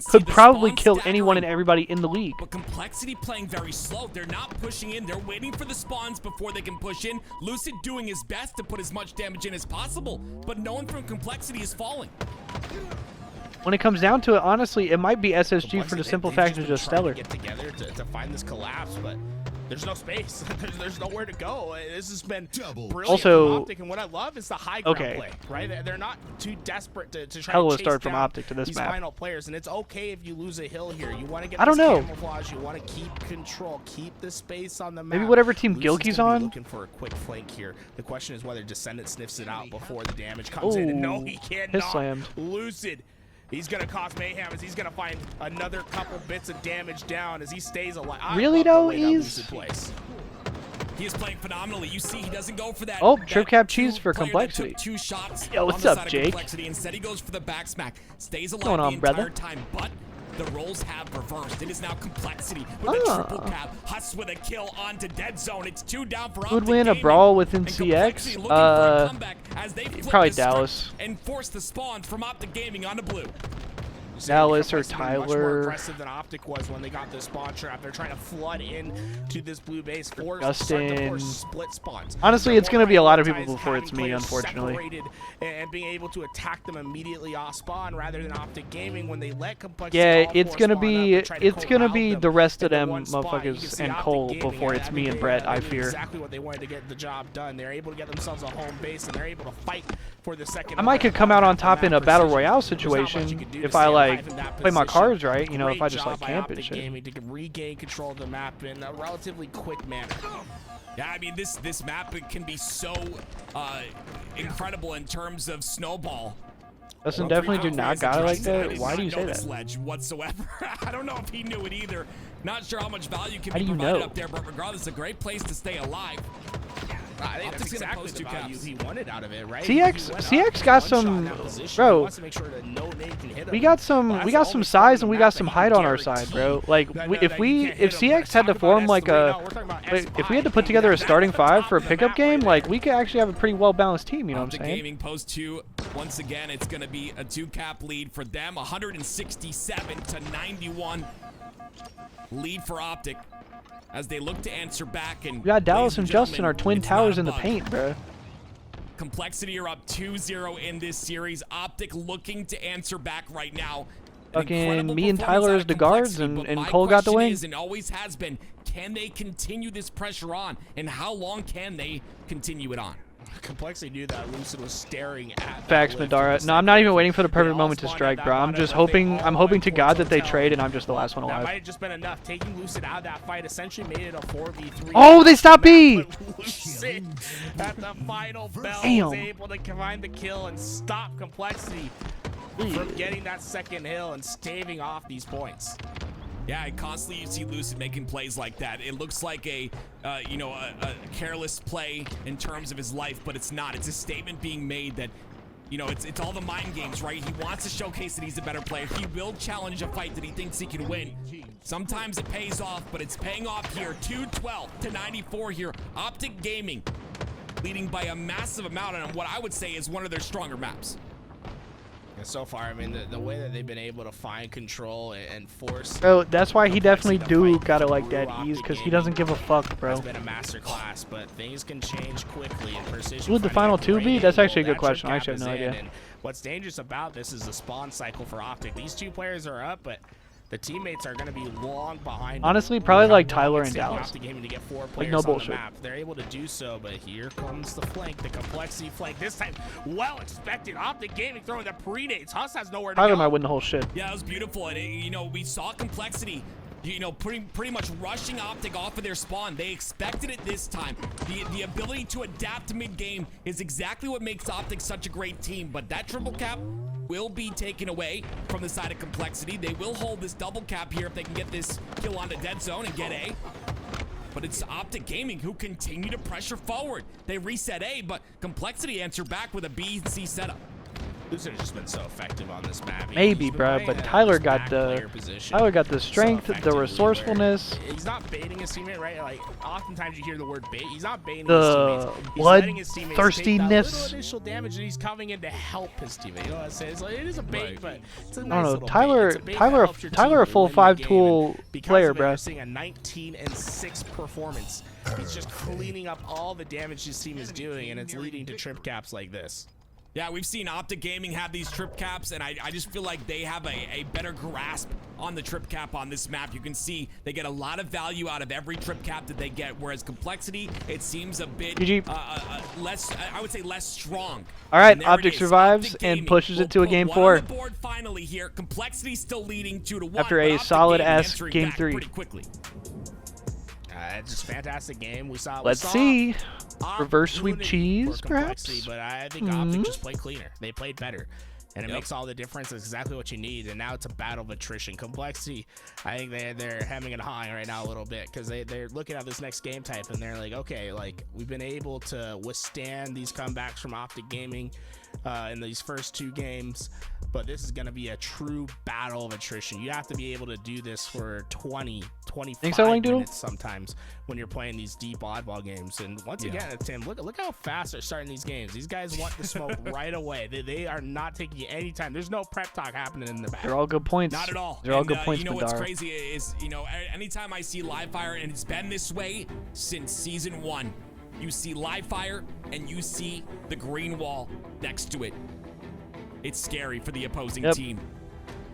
[SPEAKER 3] could probably kill anyone and everybody in the league.
[SPEAKER 10] But Complexity playing very slow. They're not pushing in. They're waiting for the spawns before they can push in. Lucid doing his best to put as much damage in as possible, but no one from Complexity is falling.
[SPEAKER 3] When it comes down to it, honestly, it might be SSG for the simple fact of just Stellar.
[SPEAKER 9] Get together to find this collapse, but there's no space. there's nowhere to go. This has been brilliant
[SPEAKER 3] also,
[SPEAKER 9] from OpTic, and what I love is the high ground play, right? They're not too desperate to try
[SPEAKER 3] hell
[SPEAKER 9] to
[SPEAKER 3] of a
[SPEAKER 9] chase
[SPEAKER 3] start from
[SPEAKER 9] down
[SPEAKER 3] OpTic to this
[SPEAKER 9] these
[SPEAKER 3] map.
[SPEAKER 9] final players, and it's okay if you lose a hill here. You want to get
[SPEAKER 3] I don't know.
[SPEAKER 9] camouflage. You want to keep control, keep the space on the map.
[SPEAKER 3] Maybe whatever team
[SPEAKER 9] Lucid's
[SPEAKER 3] Gilky's
[SPEAKER 9] gonna be
[SPEAKER 3] on.
[SPEAKER 9] looking for a quick flank here. The question is whether Descendant sniffs it out before the damage comes in. And no, he cannot.
[SPEAKER 3] Slammed.
[SPEAKER 9] Lucid. He's going to cause mayhem as he's going to find another couple bits of damage down as he stays alive.
[SPEAKER 3] Really though, he's...
[SPEAKER 10] He is playing phenomenally. You see, he doesn't go for that.
[SPEAKER 3] Oh, trip cap cheese for Complexity.
[SPEAKER 10] 2 shots.
[SPEAKER 3] Yo, what's up, Jake?
[SPEAKER 10] Instead, he goes for the back smack. Stays alive
[SPEAKER 3] Going on,
[SPEAKER 10] the entire
[SPEAKER 3] brother?
[SPEAKER 10] time, but the roles have reversed. It is now Complexity with a triple cap. Huss with a kill onto dead zone. It's 2 down for
[SPEAKER 3] Would
[SPEAKER 10] OpTic
[SPEAKER 3] win a
[SPEAKER 10] Gaming.
[SPEAKER 3] brawl within
[SPEAKER 10] And
[SPEAKER 3] CX?
[SPEAKER 10] looking for a comeback as they flip
[SPEAKER 3] Probably
[SPEAKER 10] the script
[SPEAKER 3] Dallas.
[SPEAKER 10] and force the spawns from OpTic Gaming onto blue.
[SPEAKER 3] Dallas or
[SPEAKER 9] Much more
[SPEAKER 3] Tyler.
[SPEAKER 9] aggressive than OpTic was when they got the spawn trap. They're trying to flood in to this blue base for
[SPEAKER 3] Justin.
[SPEAKER 9] split spawns.
[SPEAKER 3] Honestly,
[SPEAKER 9] They're
[SPEAKER 3] it's
[SPEAKER 9] more
[SPEAKER 3] gonna be a lot of people
[SPEAKER 9] prioritized
[SPEAKER 3] before it's
[SPEAKER 9] having
[SPEAKER 3] me,
[SPEAKER 9] players
[SPEAKER 3] unfortunately.
[SPEAKER 9] separated and being able to attack them immediately off spawn rather than OpTic Gaming when they let Complexity.
[SPEAKER 3] Yeah,
[SPEAKER 9] all
[SPEAKER 3] it's
[SPEAKER 9] four
[SPEAKER 3] gonna
[SPEAKER 9] spawn
[SPEAKER 3] be
[SPEAKER 9] up and try to corral them
[SPEAKER 3] the rest of
[SPEAKER 9] into
[SPEAKER 3] them
[SPEAKER 9] one spot. You can
[SPEAKER 3] motherfuckers
[SPEAKER 9] see
[SPEAKER 3] and
[SPEAKER 9] OpTic
[SPEAKER 3] Cole
[SPEAKER 9] Gaming,
[SPEAKER 3] before it's me and Brett. I
[SPEAKER 9] they knew
[SPEAKER 3] fear.
[SPEAKER 9] exactly what they wanted to get the job done. They're able to get themselves a home base and they're able to fight for the second.
[SPEAKER 3] I might could come out on top in a battle royale situation if I like play my cards right. You know, if I just like camp and shit.
[SPEAKER 9] Gaming to regain control of the map in a relatively quick manner.
[SPEAKER 10] Yeah, I mean, this map can be so incredible in terms of snowball.
[SPEAKER 3] Dustin definitely do not got it like that. Why do you say that?
[SPEAKER 10] Ledge whatsoever. I don't know if he knew it either. Not sure how much value can
[SPEAKER 3] How
[SPEAKER 10] be
[SPEAKER 3] do you
[SPEAKER 10] provided
[SPEAKER 3] know?
[SPEAKER 10] up there, but regardless, a great place to stay alive.
[SPEAKER 9] I think that's
[SPEAKER 10] OpTic's gonna
[SPEAKER 9] exactly
[SPEAKER 10] post
[SPEAKER 9] the
[SPEAKER 10] 2
[SPEAKER 9] value
[SPEAKER 10] caps.
[SPEAKER 9] he wanted out of it, right?
[SPEAKER 3] CX got some, bro. We got some size and we got some height on our side, bro. Like if CX had to form like if we had to put together a starting 5 for a pickup game, like we could actually have a pretty well balanced team. You know what I'm saying?
[SPEAKER 10] Gaming post 2. Once again, it's going to be a 2-cap lead for them. 167 to 91 lead for OpTic as they look to answer back. And
[SPEAKER 3] We got Dallas and Justin, our
[SPEAKER 10] gentlemen,
[SPEAKER 3] twin
[SPEAKER 10] it's
[SPEAKER 3] towers
[SPEAKER 10] not
[SPEAKER 3] in
[SPEAKER 10] a
[SPEAKER 3] the
[SPEAKER 10] bug.
[SPEAKER 3] paint, bro.
[SPEAKER 10] Complexity are up 2-0 in this series. OpTic looking to answer back right now.
[SPEAKER 3] Fucking me and Tyler as the guards, and Cole got the wing.
[SPEAKER 10] And always has been, can they continue this pressure on, and how long can they continue it on?
[SPEAKER 9] Complexity knew that Lucid was staring at.
[SPEAKER 3] Facts, Madara. No, I'm not even waiting for the perfect moment to strike, bro. I'm just hoping. I'm hoping to God that they trade, and I'm just the last one
[SPEAKER 9] That might
[SPEAKER 3] alive.
[SPEAKER 9] have just been enough. Taking Lucid out of that fight essentially made it a 4v3.
[SPEAKER 3] Oh, they stopped B.
[SPEAKER 9] Lucid at the final bell
[SPEAKER 3] Damn.
[SPEAKER 9] was able to find the kill and stop Complexity from getting that second hill and staving off these points.
[SPEAKER 10] Yeah, and constantly you see Lucid making plays like that. It looks like a careless play in terms of his life, but it's not. It's a statement being made that, you know, it's all the mind games, right? He wants to showcase that he's a better player. He will challenge a fight that he thinks he can win. Sometimes it pays off, but it's paying off here. 212 to 94 here. OpTic Gaming leading by a massive amount on what I would say is one of their stronger maps.
[SPEAKER 9] And so far, I mean, the way that they've been able to find control and force.
[SPEAKER 3] Bro, that's why he definitely got it like that ease, because he doesn't give a fuck, bro.
[SPEAKER 9] Has been a masterclass, but things can change quickly. And precision.
[SPEAKER 3] Would the final 2 be? That's actually a good question. I actually have no idea.
[SPEAKER 9] And what's dangerous about this is the spawn cycle for OpTic. These 2 players are up, but the teammates are going to be long behind.
[SPEAKER 3] Honestly, probably like Tyler and
[SPEAKER 9] and
[SPEAKER 3] Dallas.
[SPEAKER 9] To get 4 players
[SPEAKER 3] Like, no
[SPEAKER 9] on
[SPEAKER 3] bullshit.
[SPEAKER 9] the map. They're able to do so, but here comes the flank, the complexity flank. This time, well expected. OpTic Gaming throwing the predates. Huss has nowhere to
[SPEAKER 3] Tyler
[SPEAKER 9] go.
[SPEAKER 3] might win the whole shit.
[SPEAKER 10] Yeah, it was beautiful. And, you know, we saw complexity, you know, pretty much rushing OpTic off of their spawn. They expected it this time. The ability to adapt to mid-game is exactly what makes OpTic such a great team. But that triple cap will be taken away from the side of complexity. They will hold this double cap here if they can get this kill onto dead zone and get A. But it's OpTic Gaming who continue to pressure forward. They reset A, but complexity answer back with a B and C setup.
[SPEAKER 9] Lucid has just been so effective on this map.
[SPEAKER 3] Maybe, bro, but Tyler got the strength, the resourcefulness,
[SPEAKER 9] He's not baiting his teammate, right? Like, oftentimes you hear the word bait. He's not baiting
[SPEAKER 3] the
[SPEAKER 9] his teammates. He's letting his teammates take that
[SPEAKER 3] bloodthirstiness.
[SPEAKER 9] little initial damage, and he's coming in to help his teammate. You know what I'm saying? It's like, it is a bait, but it's a nice
[SPEAKER 3] I don't know.
[SPEAKER 9] little
[SPEAKER 3] Tyler,
[SPEAKER 9] bait. It's a bait that helps your
[SPEAKER 3] Tyler, a
[SPEAKER 9] team
[SPEAKER 3] full
[SPEAKER 9] win the
[SPEAKER 3] 5-tool
[SPEAKER 9] game, and because
[SPEAKER 3] player,
[SPEAKER 9] of it,
[SPEAKER 3] bro.
[SPEAKER 9] We're seeing a 19-6 performance. He's just cleaning up all the damage his team is doing, and it's leading to trip caps like this.
[SPEAKER 10] Yeah, we've seen OpTic Gaming have these trip caps, and I just feel like they have a better grasp on the trip cap on this map. You can see they get a lot of value out of every trip cap that they get, whereas complexity, it seems a bit less, I would say less strong.
[SPEAKER 3] All right,
[SPEAKER 10] And there it
[SPEAKER 3] OpTic
[SPEAKER 10] is.
[SPEAKER 3] survives
[SPEAKER 10] OpTic
[SPEAKER 3] and
[SPEAKER 10] Gaming
[SPEAKER 3] pushes
[SPEAKER 10] will
[SPEAKER 3] it to a
[SPEAKER 10] put
[SPEAKER 3] game
[SPEAKER 10] one
[SPEAKER 3] 4.
[SPEAKER 10] on the board finally here. Complexity still leading 2-1
[SPEAKER 3] After a
[SPEAKER 10] but OpTic
[SPEAKER 3] solid
[SPEAKER 10] Gaming
[SPEAKER 3] ass
[SPEAKER 10] answering
[SPEAKER 3] game
[SPEAKER 10] back
[SPEAKER 3] 3.
[SPEAKER 10] pretty quickly.
[SPEAKER 9] It's just a fantastic game.
[SPEAKER 3] Let's see. Reverse sweep cheese, perhaps?
[SPEAKER 9] But I think OpTic just played cleaner. They played better. And it makes all the difference. It's exactly what you need. And now it's a battle of attrition. Complexity, I think they're hemming and hawing right now a little bit because they're looking at this next game type and they're like, okay, like we've been able to withstand these comebacks from OpTic Gaming in these first 2 games, but this is going to be a true battle of attrition. You have to be able to do this for 20, 25 minutes sometimes when you're playing these deep oddball games. And once again, Tim, look how fast they're starting these games. These guys want the smoke right away. They are not taking any time. There's no prep talk happening in the back.
[SPEAKER 3] They're all good points.
[SPEAKER 10] Not at all.
[SPEAKER 3] They're all good points,
[SPEAKER 10] You know what's
[SPEAKER 3] Madara.
[SPEAKER 10] crazy is, you know, anytime I see Livefire, and it's been this way since season 1, you see Livefire and you see the green wall next to it. It's scary for the opposing team.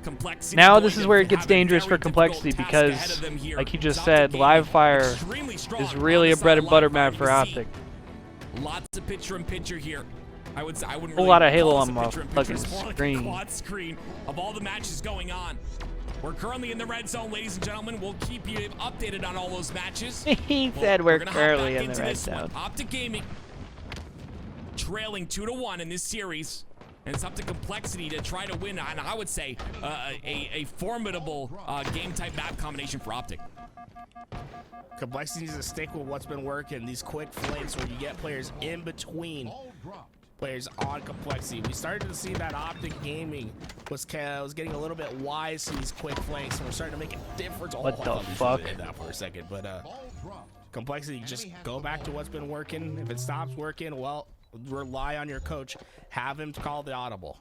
[SPEAKER 10] Complexity.
[SPEAKER 3] Now this is where it gets dangerous for complexity because, like you just said, Livefire is really a bread and butter map for OpTic.
[SPEAKER 10] Lots of picture-in-picture here. I wouldn't
[SPEAKER 3] A
[SPEAKER 10] really
[SPEAKER 3] whole lot of Halo
[SPEAKER 10] call
[SPEAKER 3] on
[SPEAKER 10] this a
[SPEAKER 3] my
[SPEAKER 10] picture-in-picture,
[SPEAKER 3] fucking
[SPEAKER 10] it's more like a
[SPEAKER 3] screen.
[SPEAKER 10] quad screen of all the matches going on. We're currently in the red zone, ladies and gentlemen. We'll keep you updated on all those matches.
[SPEAKER 3] He said we're
[SPEAKER 10] gonna hop
[SPEAKER 3] currently
[SPEAKER 10] back
[SPEAKER 3] in the
[SPEAKER 10] into
[SPEAKER 3] red
[SPEAKER 10] this one.
[SPEAKER 3] zone.
[SPEAKER 10] OpTic Gaming trailing 2-1 in this series. And it's up to complexity to try to win, and I would say a formidable game type map combination for OpTic.
[SPEAKER 9] Complexity needs to stick with what's been working. These quick flanks where you get players in between players on complexity. We started to see that OpTic Gaming was getting a little bit wise to these quick flanks, and we're starting to make a difference.
[SPEAKER 3] What the fuck?
[SPEAKER 9] I did that for a second, but complexity, just go back to what's been working. If it stops working, well, rely on your coach. Have him call the audible.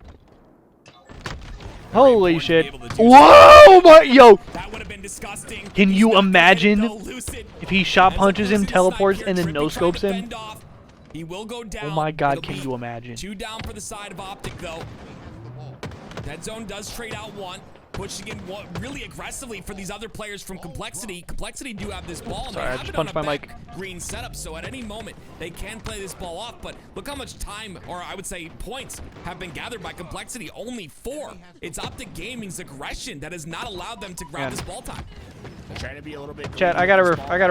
[SPEAKER 3] Holy shit. Whoa, my, yo.
[SPEAKER 10] That would have been disgusting.
[SPEAKER 3] Can you imagine if he shot punches him, teleports, and then no scopes him?
[SPEAKER 10] He will go down.
[SPEAKER 3] Oh my god,
[SPEAKER 10] It'll
[SPEAKER 3] can
[SPEAKER 10] be
[SPEAKER 3] you imagine?
[SPEAKER 10] 2 down for the side of OpTic, though. That zone does trade out 1. Pushing in really aggressively for these other players from Complexity. Complexity do have this ball, and
[SPEAKER 3] Sorry,
[SPEAKER 10] they
[SPEAKER 3] I
[SPEAKER 10] have
[SPEAKER 3] just
[SPEAKER 10] it on
[SPEAKER 3] punched
[SPEAKER 10] a
[SPEAKER 3] my
[SPEAKER 10] back green setup, so at any moment, they can play this ball off, but look how much time, or I would say points, have been gathered by Complexity. Only 4. It's OpTic Gaming's aggression that has not allowed them to grab this ball time.
[SPEAKER 9] They're trying to be a little bit
[SPEAKER 3] Chat, I gotta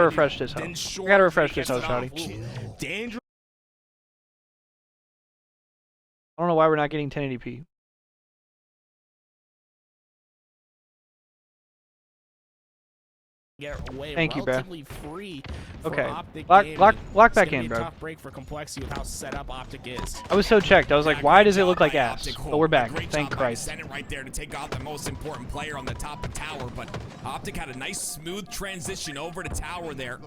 [SPEAKER 3] refresh this house. I gotta refresh this house, Howdy.
[SPEAKER 9] Dangerous.
[SPEAKER 3] I don't know why we're not getting 1080p.
[SPEAKER 9] Get away
[SPEAKER 3] Thank you, bro.
[SPEAKER 9] relatively free for
[SPEAKER 3] Okay,
[SPEAKER 9] OpTic
[SPEAKER 3] lock
[SPEAKER 9] Gaming.
[SPEAKER 3] back
[SPEAKER 9] It's gonna
[SPEAKER 3] in,
[SPEAKER 9] be a
[SPEAKER 3] bro.
[SPEAKER 9] tough break for Complexity with how set up OpTic is.
[SPEAKER 3] I was so checked. I was like, why does it look like
[SPEAKER 10] By
[SPEAKER 3] ass?
[SPEAKER 10] OpTic.
[SPEAKER 3] But we're back.
[SPEAKER 10] Great
[SPEAKER 3] Thank
[SPEAKER 10] job by
[SPEAKER 3] Christ.
[SPEAKER 10] Senate right there to take out the most important player on the top of tower, but OpTic had a nice smooth transition over to tower there.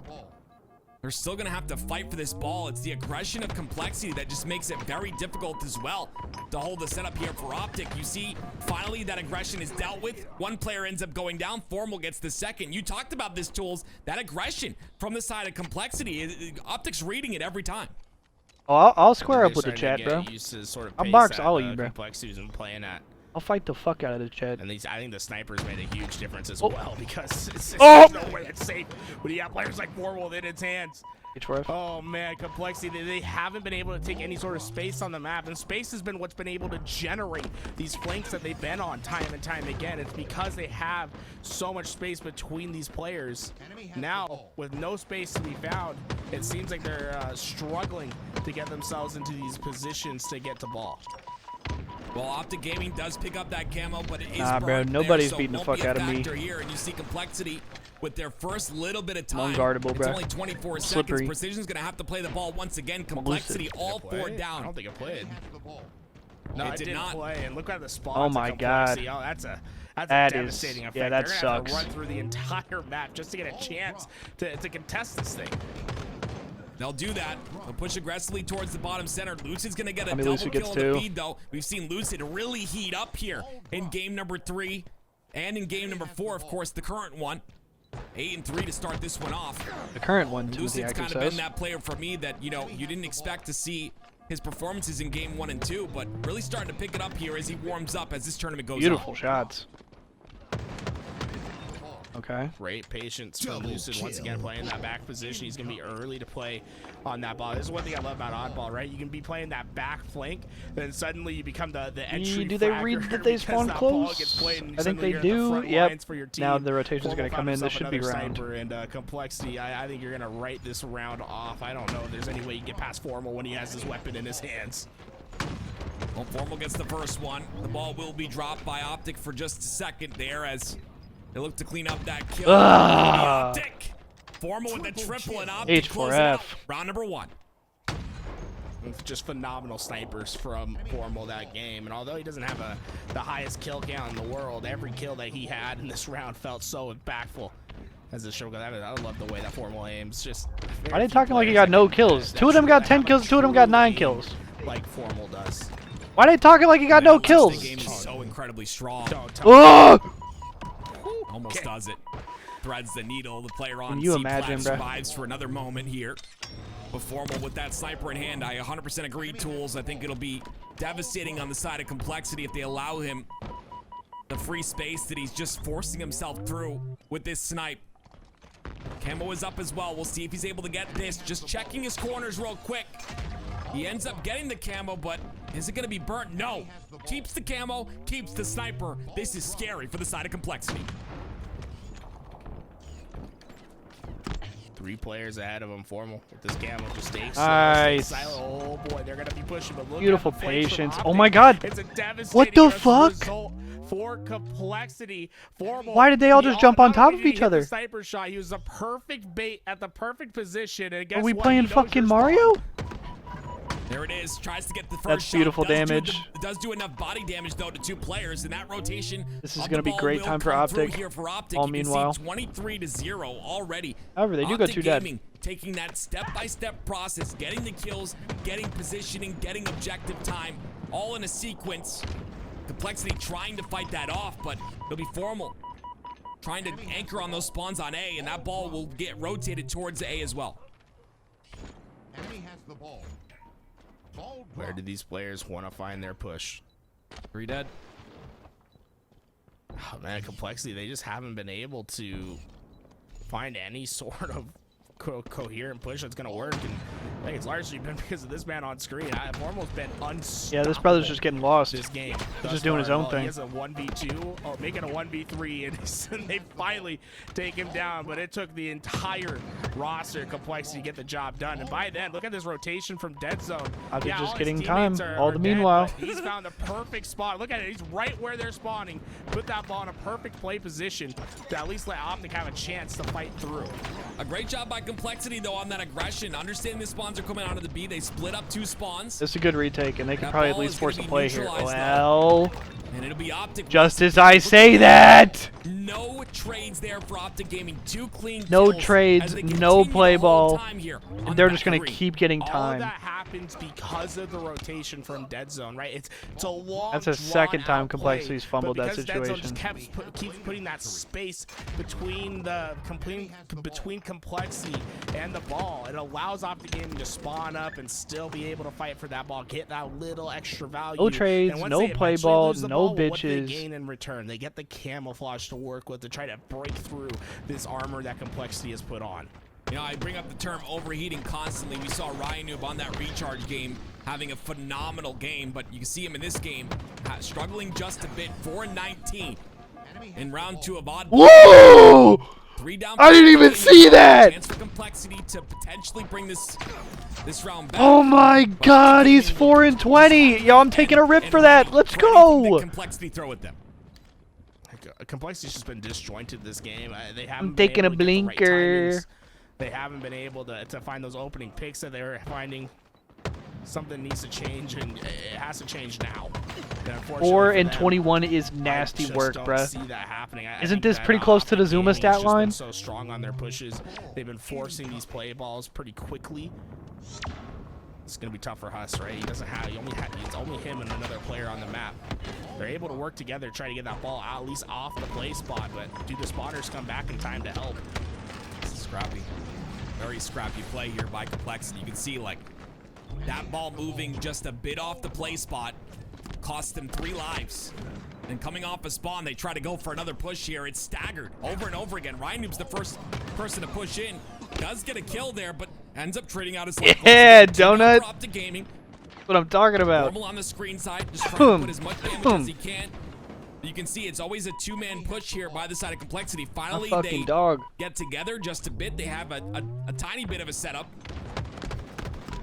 [SPEAKER 10] They're still gonna have to fight for this ball. It's the aggression of Complexity that just makes it very difficult as well to hold the setup here for OpTic. You see, finally that aggression is dealt with. One player ends up going down. Formal gets the second. You talked about this, Tools. That aggression from the side of Complexity. OpTic's reading it every time.
[SPEAKER 3] Oh, I'll square up with the
[SPEAKER 9] They're
[SPEAKER 3] chat,
[SPEAKER 9] starting
[SPEAKER 3] bro.
[SPEAKER 9] to get used to the sort of
[SPEAKER 3] I'll
[SPEAKER 9] pace
[SPEAKER 3] box
[SPEAKER 9] that,
[SPEAKER 3] all of you, bro.
[SPEAKER 9] Complexity's been playing at.
[SPEAKER 3] I'll fight the fuck out of this Jed.
[SPEAKER 9] And I think the snipers made a huge difference as well because it's
[SPEAKER 3] Oh!
[SPEAKER 9] no way that's safe when you have players like Formal in its hands. Oh man, Complexity, they haven't been able to take any sort of space on the map, and space has been what's been able to generate these flanks that they've been on time and time again. It's because they have so much space between these players. Now, with no space to be found, it seems like they're struggling to get themselves into these positions to get to ball.
[SPEAKER 10] Well, OpTic Gaming does pick up that camo, but it is
[SPEAKER 3] Nah, bro,
[SPEAKER 10] burnt
[SPEAKER 3] nobody's
[SPEAKER 10] there, so
[SPEAKER 3] beating the
[SPEAKER 10] won't
[SPEAKER 3] fuck
[SPEAKER 10] be a
[SPEAKER 3] out of me.
[SPEAKER 10] factor here, and you see Complexity with their first little bit of time.
[SPEAKER 3] Unguardable,
[SPEAKER 10] It's
[SPEAKER 3] bro.
[SPEAKER 10] only 24
[SPEAKER 3] Slippery.
[SPEAKER 10] seconds. Precision's gonna have to play the ball once again. Complexity all 4 down.
[SPEAKER 9] I don't think it played. No, it did not play. And look at the spawns.
[SPEAKER 3] Oh my god.
[SPEAKER 9] Oh, that's a
[SPEAKER 3] That
[SPEAKER 9] devastating
[SPEAKER 3] is,
[SPEAKER 9] effect.
[SPEAKER 3] yeah, that
[SPEAKER 9] They're gonna have to
[SPEAKER 3] sucks.
[SPEAKER 9] run through the entire map just to get a chance to contest this thing.
[SPEAKER 10] They'll do that. They'll push aggressively towards the bottom center. Lucid's going to get a
[SPEAKER 3] mean,
[SPEAKER 10] double
[SPEAKER 3] Lucid
[SPEAKER 10] kill
[SPEAKER 3] gets
[SPEAKER 10] on the
[SPEAKER 3] two.
[SPEAKER 10] feed, though. We've seen Lucid really heat up here in game number 3 and in game number 4, of course, the current one. 8 and 3 to start this one off.
[SPEAKER 3] The current one, Timothy
[SPEAKER 10] Lucid's
[SPEAKER 3] Acker
[SPEAKER 10] kind of
[SPEAKER 3] says.
[SPEAKER 10] been that player for me that, you know, you didn't expect to see his performances in game 1 and 2, but really starting to pick it up here as he warms up as this tournament goes
[SPEAKER 3] Beautiful
[SPEAKER 10] on.
[SPEAKER 3] shots. Okay.
[SPEAKER 9] Great patience from Lucid once again playing that back position. He's going to be early to play on that ball. This is one thing I love about oddball, right? You can be playing that back flank, then suddenly you become the entry
[SPEAKER 3] Do they read
[SPEAKER 9] fragger
[SPEAKER 3] that they
[SPEAKER 9] because
[SPEAKER 3] spawn
[SPEAKER 9] that ball
[SPEAKER 3] close?
[SPEAKER 9] gets played and
[SPEAKER 3] I think
[SPEAKER 9] suddenly
[SPEAKER 3] they
[SPEAKER 9] you're in the
[SPEAKER 3] do.
[SPEAKER 9] front
[SPEAKER 3] Yep.
[SPEAKER 9] lines for your team.
[SPEAKER 3] Now the rotation's
[SPEAKER 9] Formal
[SPEAKER 3] going to come
[SPEAKER 9] found
[SPEAKER 3] in. This
[SPEAKER 9] himself
[SPEAKER 3] should be
[SPEAKER 9] another
[SPEAKER 3] round.
[SPEAKER 9] sniper, and Complexity, I think you're going to write this round off. I don't know if there's any way you can get past Formal when he has his weapon in his hands.
[SPEAKER 10] Well, Formal gets the first one. The ball will be dropped by OpTic for just a second there as they look to clean up that kill. OpTic! Formal with the triple and OpTic close it out. Round number 1.
[SPEAKER 9] Just phenomenal snipers from Formal that game. And although he doesn't have the highest kill count in the world, every kill that he had in this round felt so impactful. As the show goes, I love the way that Formal aims. Just
[SPEAKER 3] Why are they talking like he got no kills? 2 of them got 10 kills, 2 of them got 9 kills.
[SPEAKER 9] Like Formal does.
[SPEAKER 3] Why are they talking like he got no kills?
[SPEAKER 10] The game is so incredibly strong.
[SPEAKER 3] Oh!
[SPEAKER 10] Almost does it. Threads the needle. The player on
[SPEAKER 3] Can you
[SPEAKER 10] C
[SPEAKER 3] imagine,
[SPEAKER 10] flat
[SPEAKER 3] bruh?
[SPEAKER 10] survives for another moment here. But Formal with that sniper in hand, I 100% agree, Tools. I think it'll be devastating on the side of Complexity if they allow him the free space that he's just forcing himself through with this snipe. Camo is up as well. We'll see if he's able to get this. Just checking his corners real quick. He ends up getting the camo, but is it going to be burnt? No. Keeps the camo, keeps the sniper. This is scary for the side of Complexity.
[SPEAKER 9] 3 players ahead of him, Formal with this camo just stays.
[SPEAKER 3] Nice.
[SPEAKER 9] Oh boy, they're gonna be pushing. But look
[SPEAKER 3] Beautiful
[SPEAKER 9] at the flanks from
[SPEAKER 3] patience.
[SPEAKER 9] OpTic.
[SPEAKER 3] Oh my god.
[SPEAKER 9] It's a devastating
[SPEAKER 3] What the fuck?
[SPEAKER 9] result for Complexity. Formal.
[SPEAKER 3] Why did they all just jump on top of each other?
[SPEAKER 9] Sniper shot. He was a perfect bait at the perfect position. And guess
[SPEAKER 3] Are we
[SPEAKER 9] what?
[SPEAKER 3] playing
[SPEAKER 9] He knows
[SPEAKER 3] fucking
[SPEAKER 9] your
[SPEAKER 3] Mario?
[SPEAKER 9] spawn.
[SPEAKER 10] There it is. Tries to get the first
[SPEAKER 3] That's
[SPEAKER 10] shot.
[SPEAKER 3] beautiful
[SPEAKER 10] Does
[SPEAKER 3] damage.
[SPEAKER 10] does do enough body damage, though, to 2 players. And that rotation
[SPEAKER 3] This is
[SPEAKER 10] of
[SPEAKER 3] gonna
[SPEAKER 10] the
[SPEAKER 3] be
[SPEAKER 10] ball
[SPEAKER 3] great
[SPEAKER 10] will
[SPEAKER 3] time for
[SPEAKER 10] come through
[SPEAKER 3] OpTic.
[SPEAKER 10] Here for OpTic.
[SPEAKER 3] All
[SPEAKER 10] You
[SPEAKER 3] meanwhile.
[SPEAKER 10] can see 23-0 already.
[SPEAKER 3] However, they do go
[SPEAKER 10] OpTic
[SPEAKER 3] 2 dead.
[SPEAKER 10] Gaming taking that step-by-step process, getting the kills, getting positioning, getting objective time, all in a sequence. Complexity trying to fight that off, but it'll be Formal trying to anchor on those spawns on A, and that ball will get rotated towards A as well.
[SPEAKER 12] Enemy has the ball.
[SPEAKER 9] Where do these players want to find their push?
[SPEAKER 2] 3 dead.
[SPEAKER 9] Oh man, Complexity, they just haven't been able to find any sort of coherent push that's going to work. And I think it's largely been because of this man on screen. Formal's been unstoppable.
[SPEAKER 3] Yeah, this brother's just getting lost.
[SPEAKER 9] This game.
[SPEAKER 3] He's just doing his own thing.
[SPEAKER 9] He has a 1v2 or making a 1v3, and they finally take him down. But it took the entire roster Complexity to get the job done. And by then, look at this rotation from dead zone.
[SPEAKER 3] They're
[SPEAKER 9] Yeah,
[SPEAKER 3] just
[SPEAKER 9] all
[SPEAKER 3] getting
[SPEAKER 9] his
[SPEAKER 3] time.
[SPEAKER 9] teammates
[SPEAKER 3] All
[SPEAKER 9] are
[SPEAKER 3] the
[SPEAKER 9] dead,
[SPEAKER 3] meanwhile.
[SPEAKER 9] but he's found the perfect spot. Look at it. He's right where they're spawning. Put that ball in a perfect play position to at least let OpTic have a chance to fight through.
[SPEAKER 10] A great job by Complexity, though, on that aggression. Understanding the spawns are coming out of the B. They split up 2 spawns.
[SPEAKER 3] This is a good retake, and they can
[SPEAKER 10] That
[SPEAKER 3] probably at
[SPEAKER 10] ball
[SPEAKER 3] least
[SPEAKER 10] is
[SPEAKER 3] force a
[SPEAKER 10] gonna be
[SPEAKER 3] play here.
[SPEAKER 10] neutralized,
[SPEAKER 3] Well,
[SPEAKER 10] And it'll be OpTic.
[SPEAKER 3] just as I say that.
[SPEAKER 10] No trades there for OpTic Gaming. 2 clean
[SPEAKER 3] No
[SPEAKER 10] kills
[SPEAKER 3] trades,
[SPEAKER 10] as they
[SPEAKER 3] no
[SPEAKER 10] continue
[SPEAKER 3] play
[SPEAKER 10] to hold
[SPEAKER 3] ball.
[SPEAKER 10] time here on
[SPEAKER 3] And
[SPEAKER 10] the
[SPEAKER 3] they're
[SPEAKER 10] back
[SPEAKER 3] just going to
[SPEAKER 10] three.
[SPEAKER 3] keep getting
[SPEAKER 9] All of
[SPEAKER 3] time.
[SPEAKER 9] that happened happens because of the rotation from Dead Zone, right? It's a long.
[SPEAKER 3] That's the second time
[SPEAKER 9] play,
[SPEAKER 3] Complexity's fumbled that
[SPEAKER 9] because Dead Zone
[SPEAKER 3] situation.
[SPEAKER 9] just keeps putting that space between Complexity and the ball. It allows OpTic Gaming to spawn up and still be able to fight for that ball, get that little extra value.
[SPEAKER 3] No trades,
[SPEAKER 9] And once
[SPEAKER 3] no
[SPEAKER 9] they
[SPEAKER 3] play
[SPEAKER 9] eventually
[SPEAKER 3] ball,
[SPEAKER 9] lose the
[SPEAKER 3] no
[SPEAKER 9] ball, what do they
[SPEAKER 3] bitches.
[SPEAKER 9] gain in return? They get the camouflage to work with to try to break through this armor that Complexity has put on.
[SPEAKER 10] You know, I bring up the term overheating constantly. We saw Ryan Noob on that recharge game having a phenomenal game, but you can see him in this game struggling just a bit. 4-19 in round 2 of VOD.
[SPEAKER 3] Whoa!
[SPEAKER 10] 3 down.
[SPEAKER 3] I didn't even see that!
[SPEAKER 10] Chance for Complexity to potentially bring this round back.
[SPEAKER 3] Oh my god, he's 4-20. Yo, I'm taking a rip for that. Let's go.
[SPEAKER 10] Complexity throw at them.
[SPEAKER 9] Complexity's just been disjointed this game. They haven't
[SPEAKER 3] I'm
[SPEAKER 9] been
[SPEAKER 3] taking a
[SPEAKER 9] able to get the right
[SPEAKER 3] blinker.
[SPEAKER 9] timings. They haven't been able to find those opening picks that they're finding. Something needs to change, and it has to change now.
[SPEAKER 3] 4 and 21 is nasty work, bruh.
[SPEAKER 9] See that happening.
[SPEAKER 3] Isn't this pretty close to the Zuma stat line?
[SPEAKER 9] So strong on their pushes. They've been forcing these play balls pretty quickly. It's gonna be tough for Huss, right? He doesn't have. It's only him and another player on the map. They're able to work together, try to get that ball at least off the play spot. But do the spotters come back in time to help?
[SPEAKER 10] This is scrappy. Very scrappy play here by Complexity. You can see like that ball moving just a bit off the play spot cost them 3 lives. And coming off a spawn, they try to go for another push here. It's staggered over and over again. Ryan Noob's the first person to push in. Does get a kill there, but ends up trading out his life.
[SPEAKER 3] Yeah, donut.
[SPEAKER 10] OpTic Gaming.
[SPEAKER 3] That's what I'm talking about.
[SPEAKER 10] Normal on the screen side, just trying to put as much damage as he can. You can see it's always a 2-man push here by the side of Complexity. Finally, they get together just a bit. They have a tiny bit of a setup.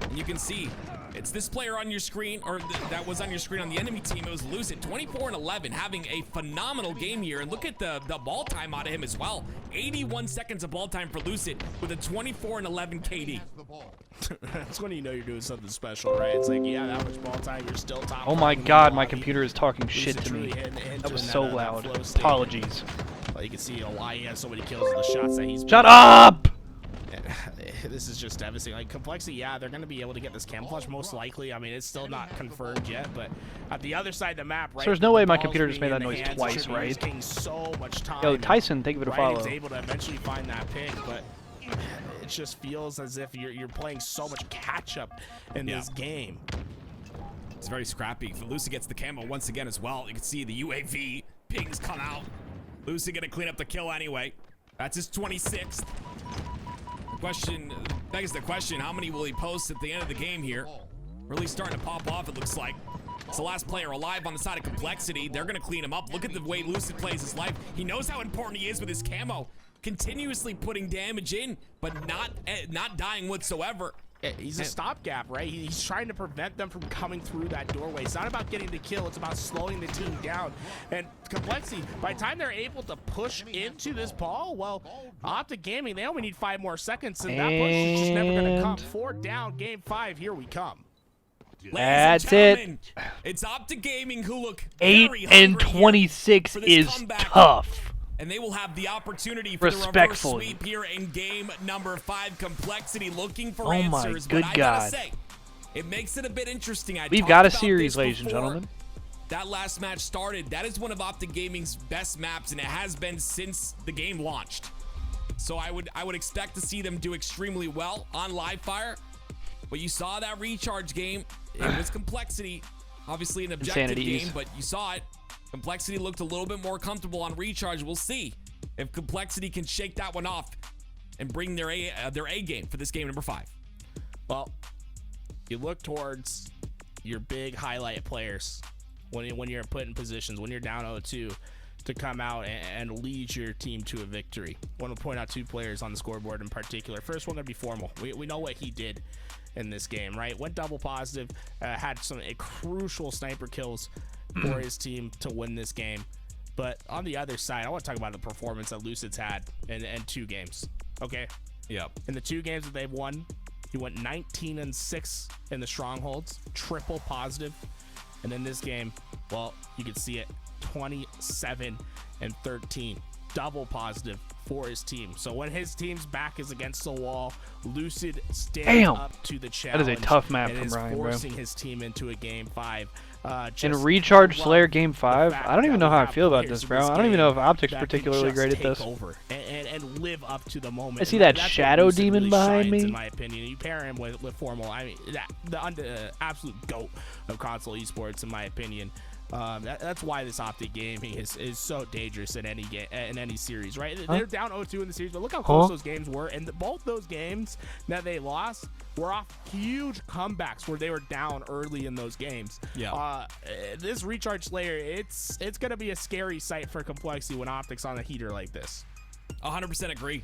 [SPEAKER 10] And you can see it's this player on your screen, or that was on your screen on the enemy team. It was Lucid, 24-11, having a phenomenal game here. And look at the ball time out of him as well. 81 seconds of ball time for Lucid with a 24-11 KD.
[SPEAKER 9] That's when you know you're doing something special, right? It's like, yeah, that much ball time, you're still top.
[SPEAKER 3] Oh my god, my computer is talking shit to me. That was so loud. Apologies.
[SPEAKER 9] Well, you can see why he has so many kills in the shots that he's.
[SPEAKER 3] Shut up!
[SPEAKER 9] This is just devastating. Like Complexity, yeah, they're gonna be able to get this camouflage most likely. I mean, it's still not confirmed yet, but at the other side of the map, right?
[SPEAKER 3] So there's no way my computer just made that noise twice, right?
[SPEAKER 9] So much time.
[SPEAKER 3] Yo, Tyson, thank you for the follow.
[SPEAKER 9] He's able to eventually find that pick, but it just feels as if you're playing so much catch up in this game.
[SPEAKER 10] It's very scrappy. Lucy gets the camo once again as well. You can see the UAV pings come out. Lucy gonna clean up the kill anyway. That's his 26th. Question begs the question, how many will he post at the end of the game here? Really starting to pop off, it looks like. It's the last player alive on the side of Complexity. They're gonna clean him up. Look at the way Lucid plays his life. He knows how important he is with his camo. Continuously putting damage in, but not dying whatsoever.
[SPEAKER 9] He's a stopgap, right? He's trying to prevent them from coming through that doorway. It's not about getting the kill. It's about slowing the team down. And Complexity, by the time they're able to push into this ball, well, OpTic Gaming, they only need 5 more seconds, and that push is just never going to come. 4 down, game 5, here we come.
[SPEAKER 3] That's it.
[SPEAKER 10] It's OpTic Gaming who look
[SPEAKER 3] 8 and 26 is tough.
[SPEAKER 10] And they will have the opportunity for the reverse sweep here in game number 5. Complexity looking for answers.
[SPEAKER 3] Good
[SPEAKER 10] but I
[SPEAKER 3] God.
[SPEAKER 10] gotta say, it makes it a bit interesting.
[SPEAKER 3] We've got a series, ladies and gentlemen.
[SPEAKER 10] That last match started. That is one of OpTic Gaming's best maps, and it has been since the game launched. So I would expect to see them do extremely well on live fire. But you saw that recharge game. It was Complexity, obviously an objective game, but you saw it. Complexity looked a little bit more comfortable on recharge. We'll see if Complexity can shake that one off and bring their A game for this game number 5.
[SPEAKER 9] Well, you look towards your big highlight players when you're put in positions, when you're down 0-2, to come out and lead your team to a victory. I want to point out 2 players on the scoreboard in particular. First one going to be Formal. We know what he did in this game, right? Went double positive, had some crucial sniper kills for his team to win this game. But on the other side, I want to talk about the performance that Lucid's had in 2 games. Okay?
[SPEAKER 10] Yep.
[SPEAKER 9] In the 2 games that they've won, he went 19-6 in the strongholds, triple positive. And in this game, well, you can see it, 27-13, double positive, for his team. So when his team's back is against the wall, Lucid stands up to the challenge.
[SPEAKER 3] That is a tough map
[SPEAKER 9] and
[SPEAKER 3] from
[SPEAKER 9] is
[SPEAKER 3] Ryan, bro.
[SPEAKER 9] forcing his team into a game 5.
[SPEAKER 3] In Recharge Slayer Game 5, I don't even know how I feel about this, bro. I don't even know if OpTic's particularly great at this.
[SPEAKER 9] And live up to the moment.
[SPEAKER 3] I see that
[SPEAKER 9] That's
[SPEAKER 3] Shadow
[SPEAKER 9] where Lucid
[SPEAKER 3] Demon
[SPEAKER 9] really
[SPEAKER 3] behind
[SPEAKER 9] shines,
[SPEAKER 3] me.
[SPEAKER 9] in my opinion. You pair him with Formal. I mean, the absolute GOAT of console esports, in my opinion. That's why this OpTic gaming is so dangerous in any series, right? They're down 0-2 in the series, but look how close those games were, and both those games that they lost were off huge comebacks where they were down early in those games.
[SPEAKER 10] Yeah.
[SPEAKER 9] This Recharge Slayer, it's gonna be a scary sight for Complexity when OpTic's on a heater like this.
[SPEAKER 10] 100% agree.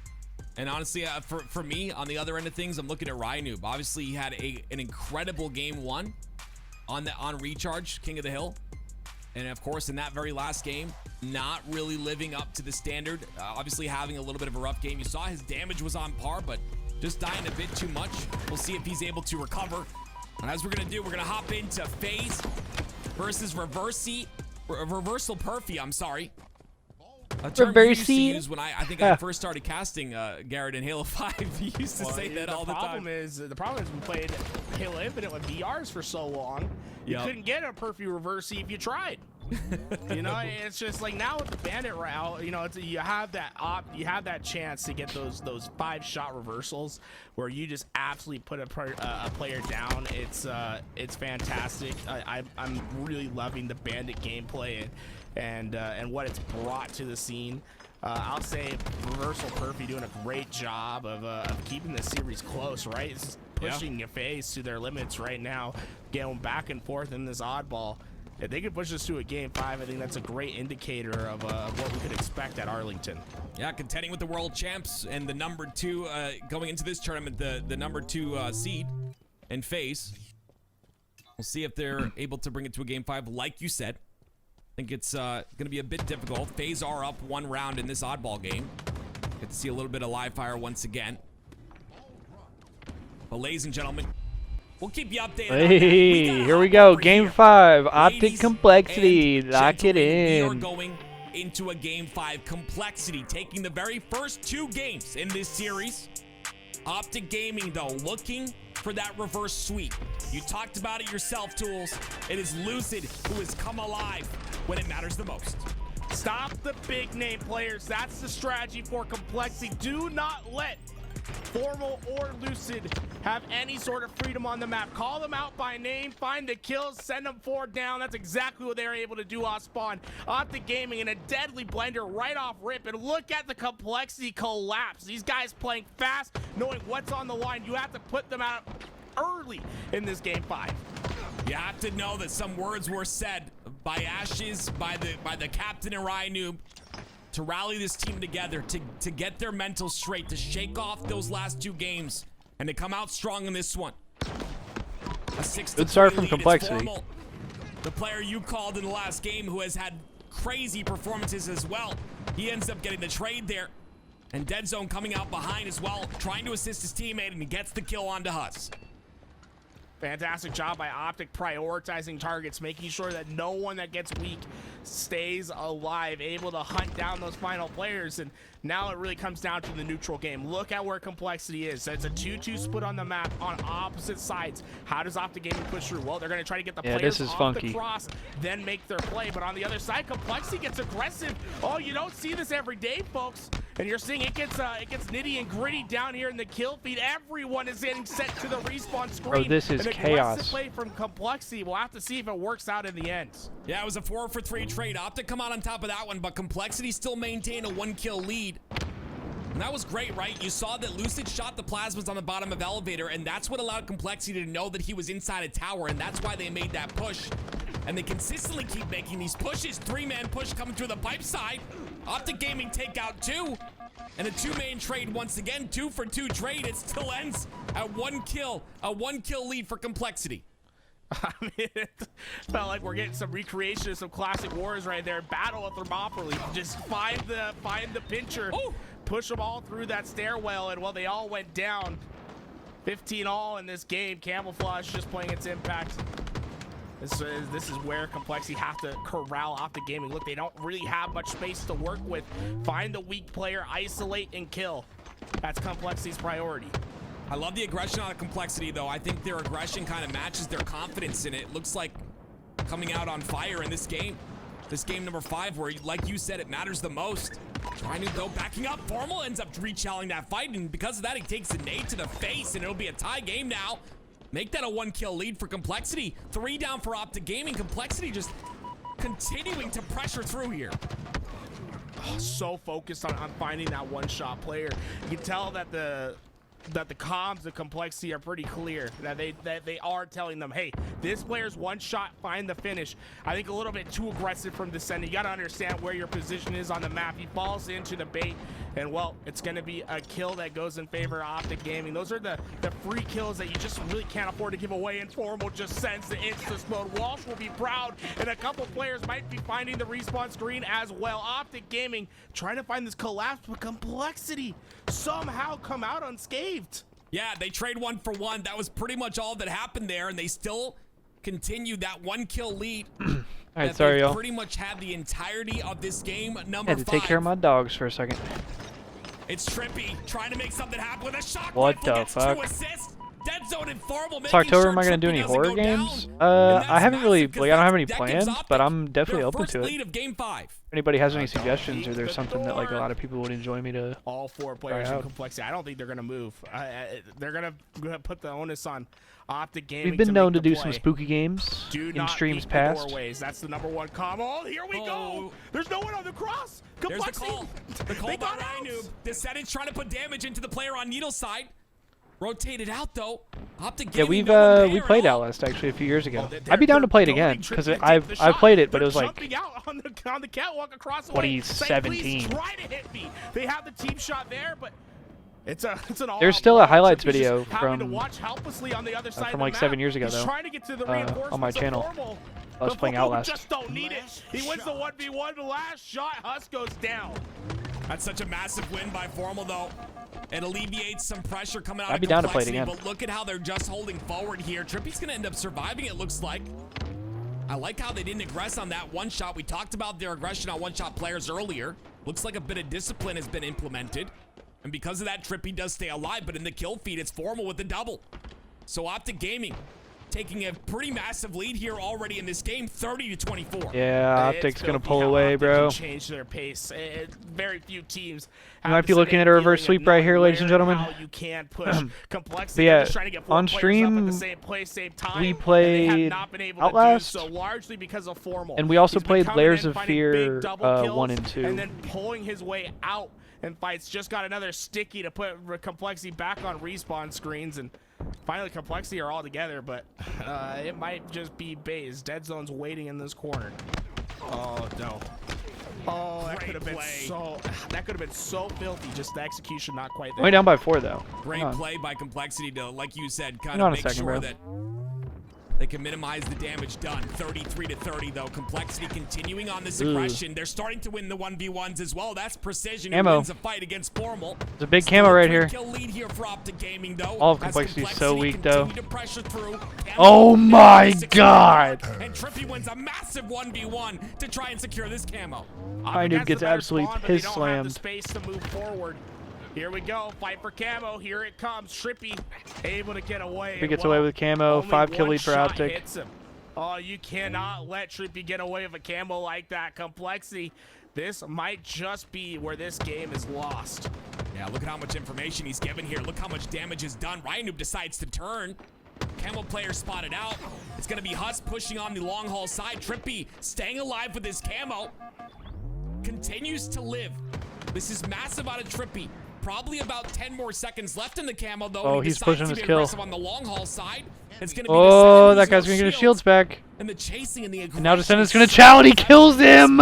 [SPEAKER 10] And honestly, for me, on the other end of things, I'm looking at Ryanoob. Obviously, he had an incredible game 1 on Recharge, King of the Hill. And of course, in that very last game, not really living up to the standard. Obviously, having a little bit of a rough game. You saw his damage was on par, but just dying a bit too much. We'll see if he's able to recover. And as we're going to do, we're going to hop into FaZe versus Reversal Perfy, I'm sorry. A term you used to use when I think I first started casting Garrett in Halo 5. He used to say that all the time.
[SPEAKER 9] The problem is we played Halo Infinite with VRs for so long. You couldn't get a Perfy Reversal if you tried. You know, it's just like now with the Bandit route, you know, you have that chance to get those 5-shot reversals where you just absolutely put a player down. It's fantastic. I'm really loving the Bandit gameplay and what it's brought to the scene. I'll say Reversal Perfy doing a great job of keeping the series close, right? It's pushing your FaZe to their limits right now, going back and forth in this oddball. If they could push this to a game 5, I think that's a great indicator of what we could expect at Arlington.
[SPEAKER 10] Yeah, contending with the world champs and the number 2 going into this tournament, the number 2 seed in FaZe. We'll see if they're able to bring it to a game 5, like you said. I think it's going to be a bit difficult. FaZe are up 1 round in this oddball game. Get to see a little bit of live fire once again. But ladies and gentlemen, we'll keep you updated.
[SPEAKER 3] Hey, here we go. Game 5. OpTic Complexity. Lock it in.
[SPEAKER 10] We are going into a game 5. Complexity taking the very first 2 games in this series. OpTic Gaming, though, looking for that reverse sweep. You talked about it yourself, Tools. It is Lucid who has come alive when it matters the most.
[SPEAKER 9] Stop the big name players. That's the strategy for Complexity. Do not let Formal or Lucid have any sort of freedom on the map. Call them out by name, find the kills, send them 4 down. That's exactly what they're able to do off spawn. OpTic Gaming in a deadly blender right off rip. And look at the Complexity collapse. These guys playing fast, knowing what's on the line. You have to put them out early in this game 5.
[SPEAKER 10] You have to know that some words were said by Ashes, by the captain and Ryanoob, to rally this team together, to get their mental straight, to shake off those last 2 games, and to come out strong in this one. A 6-3
[SPEAKER 3] Good start from
[SPEAKER 10] lead.
[SPEAKER 3] Complexity.
[SPEAKER 10] The player you called in the last game, who has had crazy performances as well. He ends up getting the trade there. And Dead Zone coming out behind as well, trying to assist his teammate, and he gets the kill onto Huss.
[SPEAKER 9] Fantastic job by OpTic prioritizing targets, making sure that no one that gets weak stays alive, able to hunt down those final players. And now it really comes down to the neutral game. Look at where Complexity is. It's a 2-2 split on the map on opposite sides. How does OpTic Gaming push through? Well, they're going to try to get the players off the cross, then make their play. But on the other side, Complexity gets aggressive. Oh, you don't see this every day, folks. And you're seeing it gets nitty and gritty down here in the kill feed. Everyone is getting sent to the respawn screen.
[SPEAKER 3] Bro, this is chaos.
[SPEAKER 9] Play from Complexity. We'll have to see if it works out in the end.
[SPEAKER 10] Yeah, it was a 4-for-3 trade. OpTic come out on top of that one, but Complexity still maintained a 1-kill lead. And that was great, right? You saw that Lucid shot the plasmas on the bottom of Elevator, and that's what allowed Complexity to know that he was inside a tower, and that's why they made that push. And they consistently keep making these pushes. 3-man push coming through the pipe side. OpTic Gaming take out 2. And a 2-man trade once again. 2-for-2 trade. It still ends at 1 kill. A 1-kill lead for Complexity.
[SPEAKER 9] I mean, it felt like we're getting some recreation of some classic wars right there. Battle of Thermopylae. Just find the pincher. Ooh. Push them all through that stairwell, and well, they all went down. 15 all in this game. Camouflage just playing its impact. This is where Complexity have to corral OpTic Gaming. Look, they don't really have much space to work with. Find the weak player, isolate, and kill. That's Complexity's priority.
[SPEAKER 10] I love the aggression out of Complexity, though. I think their aggression kind of matches their confidence in it. Looks like coming out on fire in this game. This game number 5, where, like you said, it matters the most. Trying to, though, backing up. Formal ends up rechalling that fight, and because of that, he takes a nade to the face, and it'll be a tie game now. Make that a 1-kill lead for Complexity. 3 down for OpTic Gaming. Complexity just continuing to pressure through here.
[SPEAKER 9] Oh, so focused on finding that one-shot player. You can tell that the comms of Complexity are pretty clear. That they are telling them, hey, this player's one shot, find the finish. I think a little bit too aggressive from Descendant. You got to understand where your position is on the map. He falls into the bait, and well, it's going to be a kill that goes in favor of OpTic Gaming. Those are the free kills that you just really can't afford to give away. Informal just sends the insta-explode. Walsh will be proud, and a couple players might be finding the respawn screen as well. OpTic Gaming trying to find this collapse, but Complexity somehow come out unscathed.
[SPEAKER 10] Yeah, they trade 1 for 1. That was pretty much all that happened there, and they still continued that 1-kill lead.
[SPEAKER 3] All right, sorry, y'all.
[SPEAKER 10] Pretty much had the entirety of this game. Number 5.
[SPEAKER 3] Had to take care of my dogs for a second.
[SPEAKER 10] It's Trippy trying to make something happen with a shock.
[SPEAKER 3] What the fuck?
[SPEAKER 10] 2 assists. Dead zone Informal.
[SPEAKER 3] This October, am I gonna do any horror games? I haven't really, like, I don't have any plans, but I'm definitely open to it.
[SPEAKER 10] Lead of game 5.
[SPEAKER 3] If anybody has any suggestions, or there's something that like a lot of people would enjoy me to.
[SPEAKER 9] All 4 players in Complexity. I don't think they're gonna move. They're gonna put the onus on OpTic Gaming.
[SPEAKER 3] We've been known to do some spooky games in streams past.
[SPEAKER 9] That's the #1 combo. Here we go. There's no one on the cross. Complexity.
[SPEAKER 10] There's the call by Rhinoob. Descendant's trying to put damage into the player on Needle side. Rotated out though. OpTic Gaming.
[SPEAKER 3] Yeah, we played Outlast actually a few years ago. I'd be down to play it again because I've played it, but it was like
[SPEAKER 9] out on the catwalk across the
[SPEAKER 3] 2017.
[SPEAKER 9] Try to hit me. They have the team shot there, but it's an all.
[SPEAKER 3] There's still a highlights video from
[SPEAKER 9] like
[SPEAKER 3] 7 years ago though on my channel. I was playing Outlast.
[SPEAKER 9] Just don't need it. He wins the 1v1. The last shot, Huss goes down.
[SPEAKER 10] That's such a massive win by Formal though. It alleviates some pressure coming out
[SPEAKER 3] I'd
[SPEAKER 10] of
[SPEAKER 3] be down to play it again.
[SPEAKER 10] But look at how they're just holding forward here. Trippy's gonna end up surviving, it looks like. I like how they didn't aggress on that 1 shot. We talked about their aggression on 1-shot players earlier. Looks like a bit of discipline has been implemented. And because of that, Trippy does stay alive, but in the kill feed, it's Formal with the double. So OpTic Gaming taking a pretty massive lead here already in this game, 30-24.
[SPEAKER 3] Yeah, OpTic's gonna pull away, bro.
[SPEAKER 9] Change their pace. Very few teams.
[SPEAKER 3] You might be looking at a reverse sweep right here, ladies and gentlemen.
[SPEAKER 9] You can't push Complexity.
[SPEAKER 3] Yeah,
[SPEAKER 9] trying to get
[SPEAKER 3] on stream,
[SPEAKER 9] same time,
[SPEAKER 3] we played Outlast,
[SPEAKER 9] so largely because of Formal.
[SPEAKER 3] And we also played Layers of Fear 1 and 2.
[SPEAKER 9] And then pulling his way out in fights. Just got another sticky to put Complexity back on respawn screens, and finally Complexity are all together, but it might just be Baze. Dead Zone's waiting in this corner. Oh no. Oh, that could have been so filthy. Just the execution not quite there.
[SPEAKER 3] Way down by 4 though.
[SPEAKER 10] Great play by Complexity to, like you said, kind of make sure that they can minimize the damage done. 33-30 though. Complexity continuing on this aggression. They're starting to win the 1v1s as well. That's Precision who wins a fight against Formal.
[SPEAKER 3] There's a big camo right here.
[SPEAKER 10] Lead here for OpTic Gaming, though.
[SPEAKER 3] All of Complexity is so weak though. Oh my god!
[SPEAKER 10] And Trippy wins a massive 1v1 to try and secure this camo.
[SPEAKER 3] Rhinoob gets absolutely piss slammed.
[SPEAKER 9] Space to move forward. Here we go, fight for camo. Here it comes. Trippy able to get away.
[SPEAKER 3] He gets away with camo. 5-kill lead for OpTic.
[SPEAKER 9] Oh, you cannot let Trippy get away with a camo like that. Complexity. This might just be where this game is lost.
[SPEAKER 10] Yeah, look at how much information he's given here. Look how much damage is done. Rhinoob decides to turn. Camo player spotted out. It's going to be Huss pushing on the long haul side. Trippy staying alive with his camo. Continues to live. This is massive out of Trippy. Probably about 10 more seconds left in the camo, though.
[SPEAKER 3] Oh, he's pushing his kill.
[SPEAKER 10] On the long haul side. It's gonna be
[SPEAKER 3] that guy's gonna get his shields back.
[SPEAKER 10] And the chasing and the aggression.
[SPEAKER 3] And now Descendant's gonna chow and he kills him.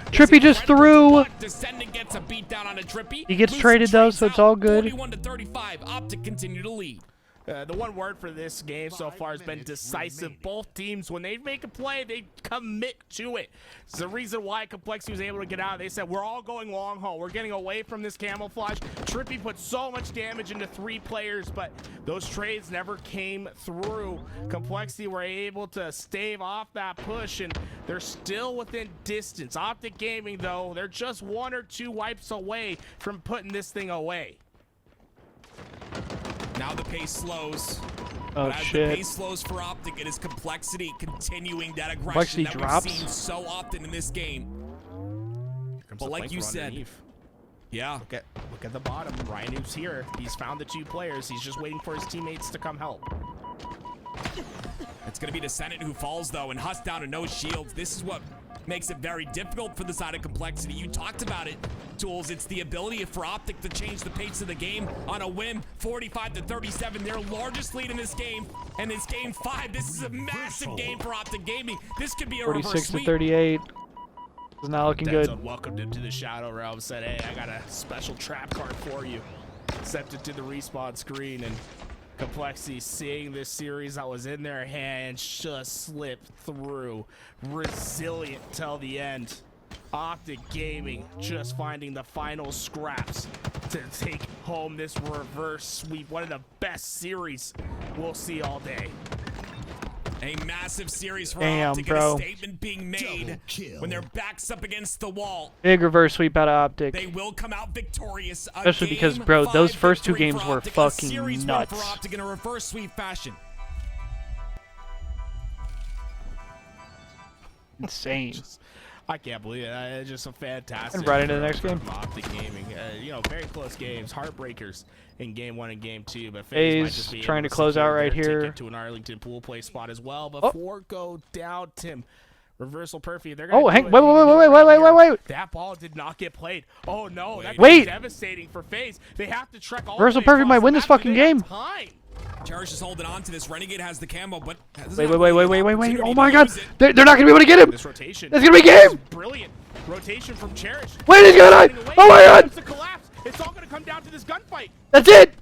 [SPEAKER 3] Trippy just threw.
[SPEAKER 10] Descendant gets a beat down on a Trippy.
[SPEAKER 3] He gets traded though, so it's all good.
[SPEAKER 10] 41-35. OpTic continue to lead.
[SPEAKER 9] The one word for this game so far has been decisive. Both teams, when they make a play, they commit to it. It's the reason why Complexity was able to get out. They said, we're all going long haul. We're getting away from this camouflage. Trippy put so much damage into 3 players, but those trades never came through. Complexity were able to stave off that push, and they're still within distance. OpTic Gaming, though, they're just 1 or 2 wipes away from putting this thing away.
[SPEAKER 10] Now the pace slows.
[SPEAKER 3] Oh,
[SPEAKER 10] but as
[SPEAKER 3] shit.
[SPEAKER 10] the pace slows for OpTic, it is Complexity continuing that aggression
[SPEAKER 3] Complexity
[SPEAKER 10] that
[SPEAKER 3] drops.
[SPEAKER 10] we've seen so often in this game. But like you said, yeah.
[SPEAKER 9] Look at the bottom. Ryanu's here. He's found the 2 players. He's just waiting for his teammates to come help.
[SPEAKER 10] It's going to be Descendant who falls, though, and Huss down to no shields. This is what makes it very difficult for the side of Complexity. You talked about it, Tools. It's the ability for OpTic to change the pace of the game on a whim. 45-37, their largest lead in this game. And it's game 5. This is a massive game for OpTic Gaming. This could be a reverse sweep.
[SPEAKER 3] 46-38. It's not looking good.
[SPEAKER 9] Deadzone welcomed him to the Shadow Realm, said, hey, I got a special trap card for you. Sent it to the respawn screen, and Complexity, seeing this series that was in their hands, just slipped through. Resilient till the end. OpTic Gaming just finding the final scraps to take home this reverse sweep. One of the best series we'll see all day.
[SPEAKER 10] A massive series for
[SPEAKER 3] Damn,
[SPEAKER 10] OpTic,
[SPEAKER 3] bro.
[SPEAKER 10] and a statement being made when their back's up against the wall.
[SPEAKER 3] Big reverse sweep out of OpTic.
[SPEAKER 10] They will come out victorious.
[SPEAKER 3] Especially because, bro, those first 2 games were fucking
[SPEAKER 10] series
[SPEAKER 3] nuts.
[SPEAKER 10] win for OpTic in a reverse sweep fashion.
[SPEAKER 3] Insane.
[SPEAKER 9] I can't believe it. It's just a fantastic.
[SPEAKER 3] And right into the next game.
[SPEAKER 9] OpTic Gaming. You know, very close games, heartbreakers in game 1 and game 2. But FaZe might just be
[SPEAKER 3] trying
[SPEAKER 9] able
[SPEAKER 3] to close
[SPEAKER 9] secure
[SPEAKER 3] out right
[SPEAKER 9] their
[SPEAKER 3] here.
[SPEAKER 9] ticket to an Arlington pool play spot as well.
[SPEAKER 3] Oh.
[SPEAKER 9] Before go down, Tim. Reversal Perfy. They're
[SPEAKER 3] Oh,
[SPEAKER 9] gonna
[SPEAKER 3] hang.
[SPEAKER 9] do
[SPEAKER 3] Wait,
[SPEAKER 9] it.
[SPEAKER 3] wait.
[SPEAKER 9] That ball did not get played. Oh no, that's
[SPEAKER 3] Wait.
[SPEAKER 9] devastating for FaZe. They have to trek all
[SPEAKER 3] Reversal
[SPEAKER 9] the way
[SPEAKER 3] Perfy might
[SPEAKER 9] across
[SPEAKER 3] win
[SPEAKER 9] the
[SPEAKER 3] this
[SPEAKER 9] map.
[SPEAKER 3] fucking
[SPEAKER 9] Do they have
[SPEAKER 3] game.
[SPEAKER 9] time?
[SPEAKER 10] Cherish is holding on to this. Renegade has the camo, but
[SPEAKER 3] Wait. Oh my god. They're not going to be able to get him.
[SPEAKER 9] This rotation.
[SPEAKER 3] That's going to be game.
[SPEAKER 9] Brilliant rotation from Cherish.
[SPEAKER 3] Wait, he's going to die. Oh my god.
[SPEAKER 9] It's a collapse. It's all going to come down to this gunfight.
[SPEAKER 3] That's it.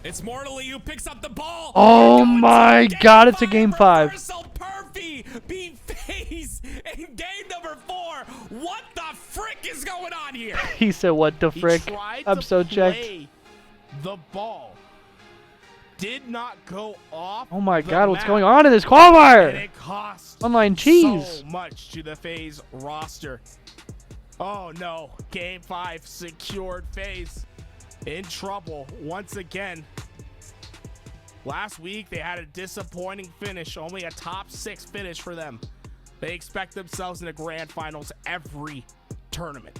[SPEAKER 10] It's Mortally who picks up the ball.
[SPEAKER 3] Oh my god, it's a game 5.
[SPEAKER 10] Reversal Perfy beat FaZe in game number 4. What the frick is going on here?
[SPEAKER 3] He said, what the frick?
[SPEAKER 9] He tried
[SPEAKER 3] I'm
[SPEAKER 9] to
[SPEAKER 3] so checked.
[SPEAKER 9] play the ball. Did not go off.
[SPEAKER 3] Oh my
[SPEAKER 9] the
[SPEAKER 3] god, what's
[SPEAKER 9] map,
[SPEAKER 3] going on in this
[SPEAKER 9] and
[SPEAKER 3] qualifier?
[SPEAKER 9] it cost
[SPEAKER 3] Online cheese.
[SPEAKER 9] so much to the FaZe roster. Oh no, game 5 secured. FaZe in trouble once again. Last week they had a disappointing finish, only a top 6 finish for them. They expect themselves in the grand finals every tournament.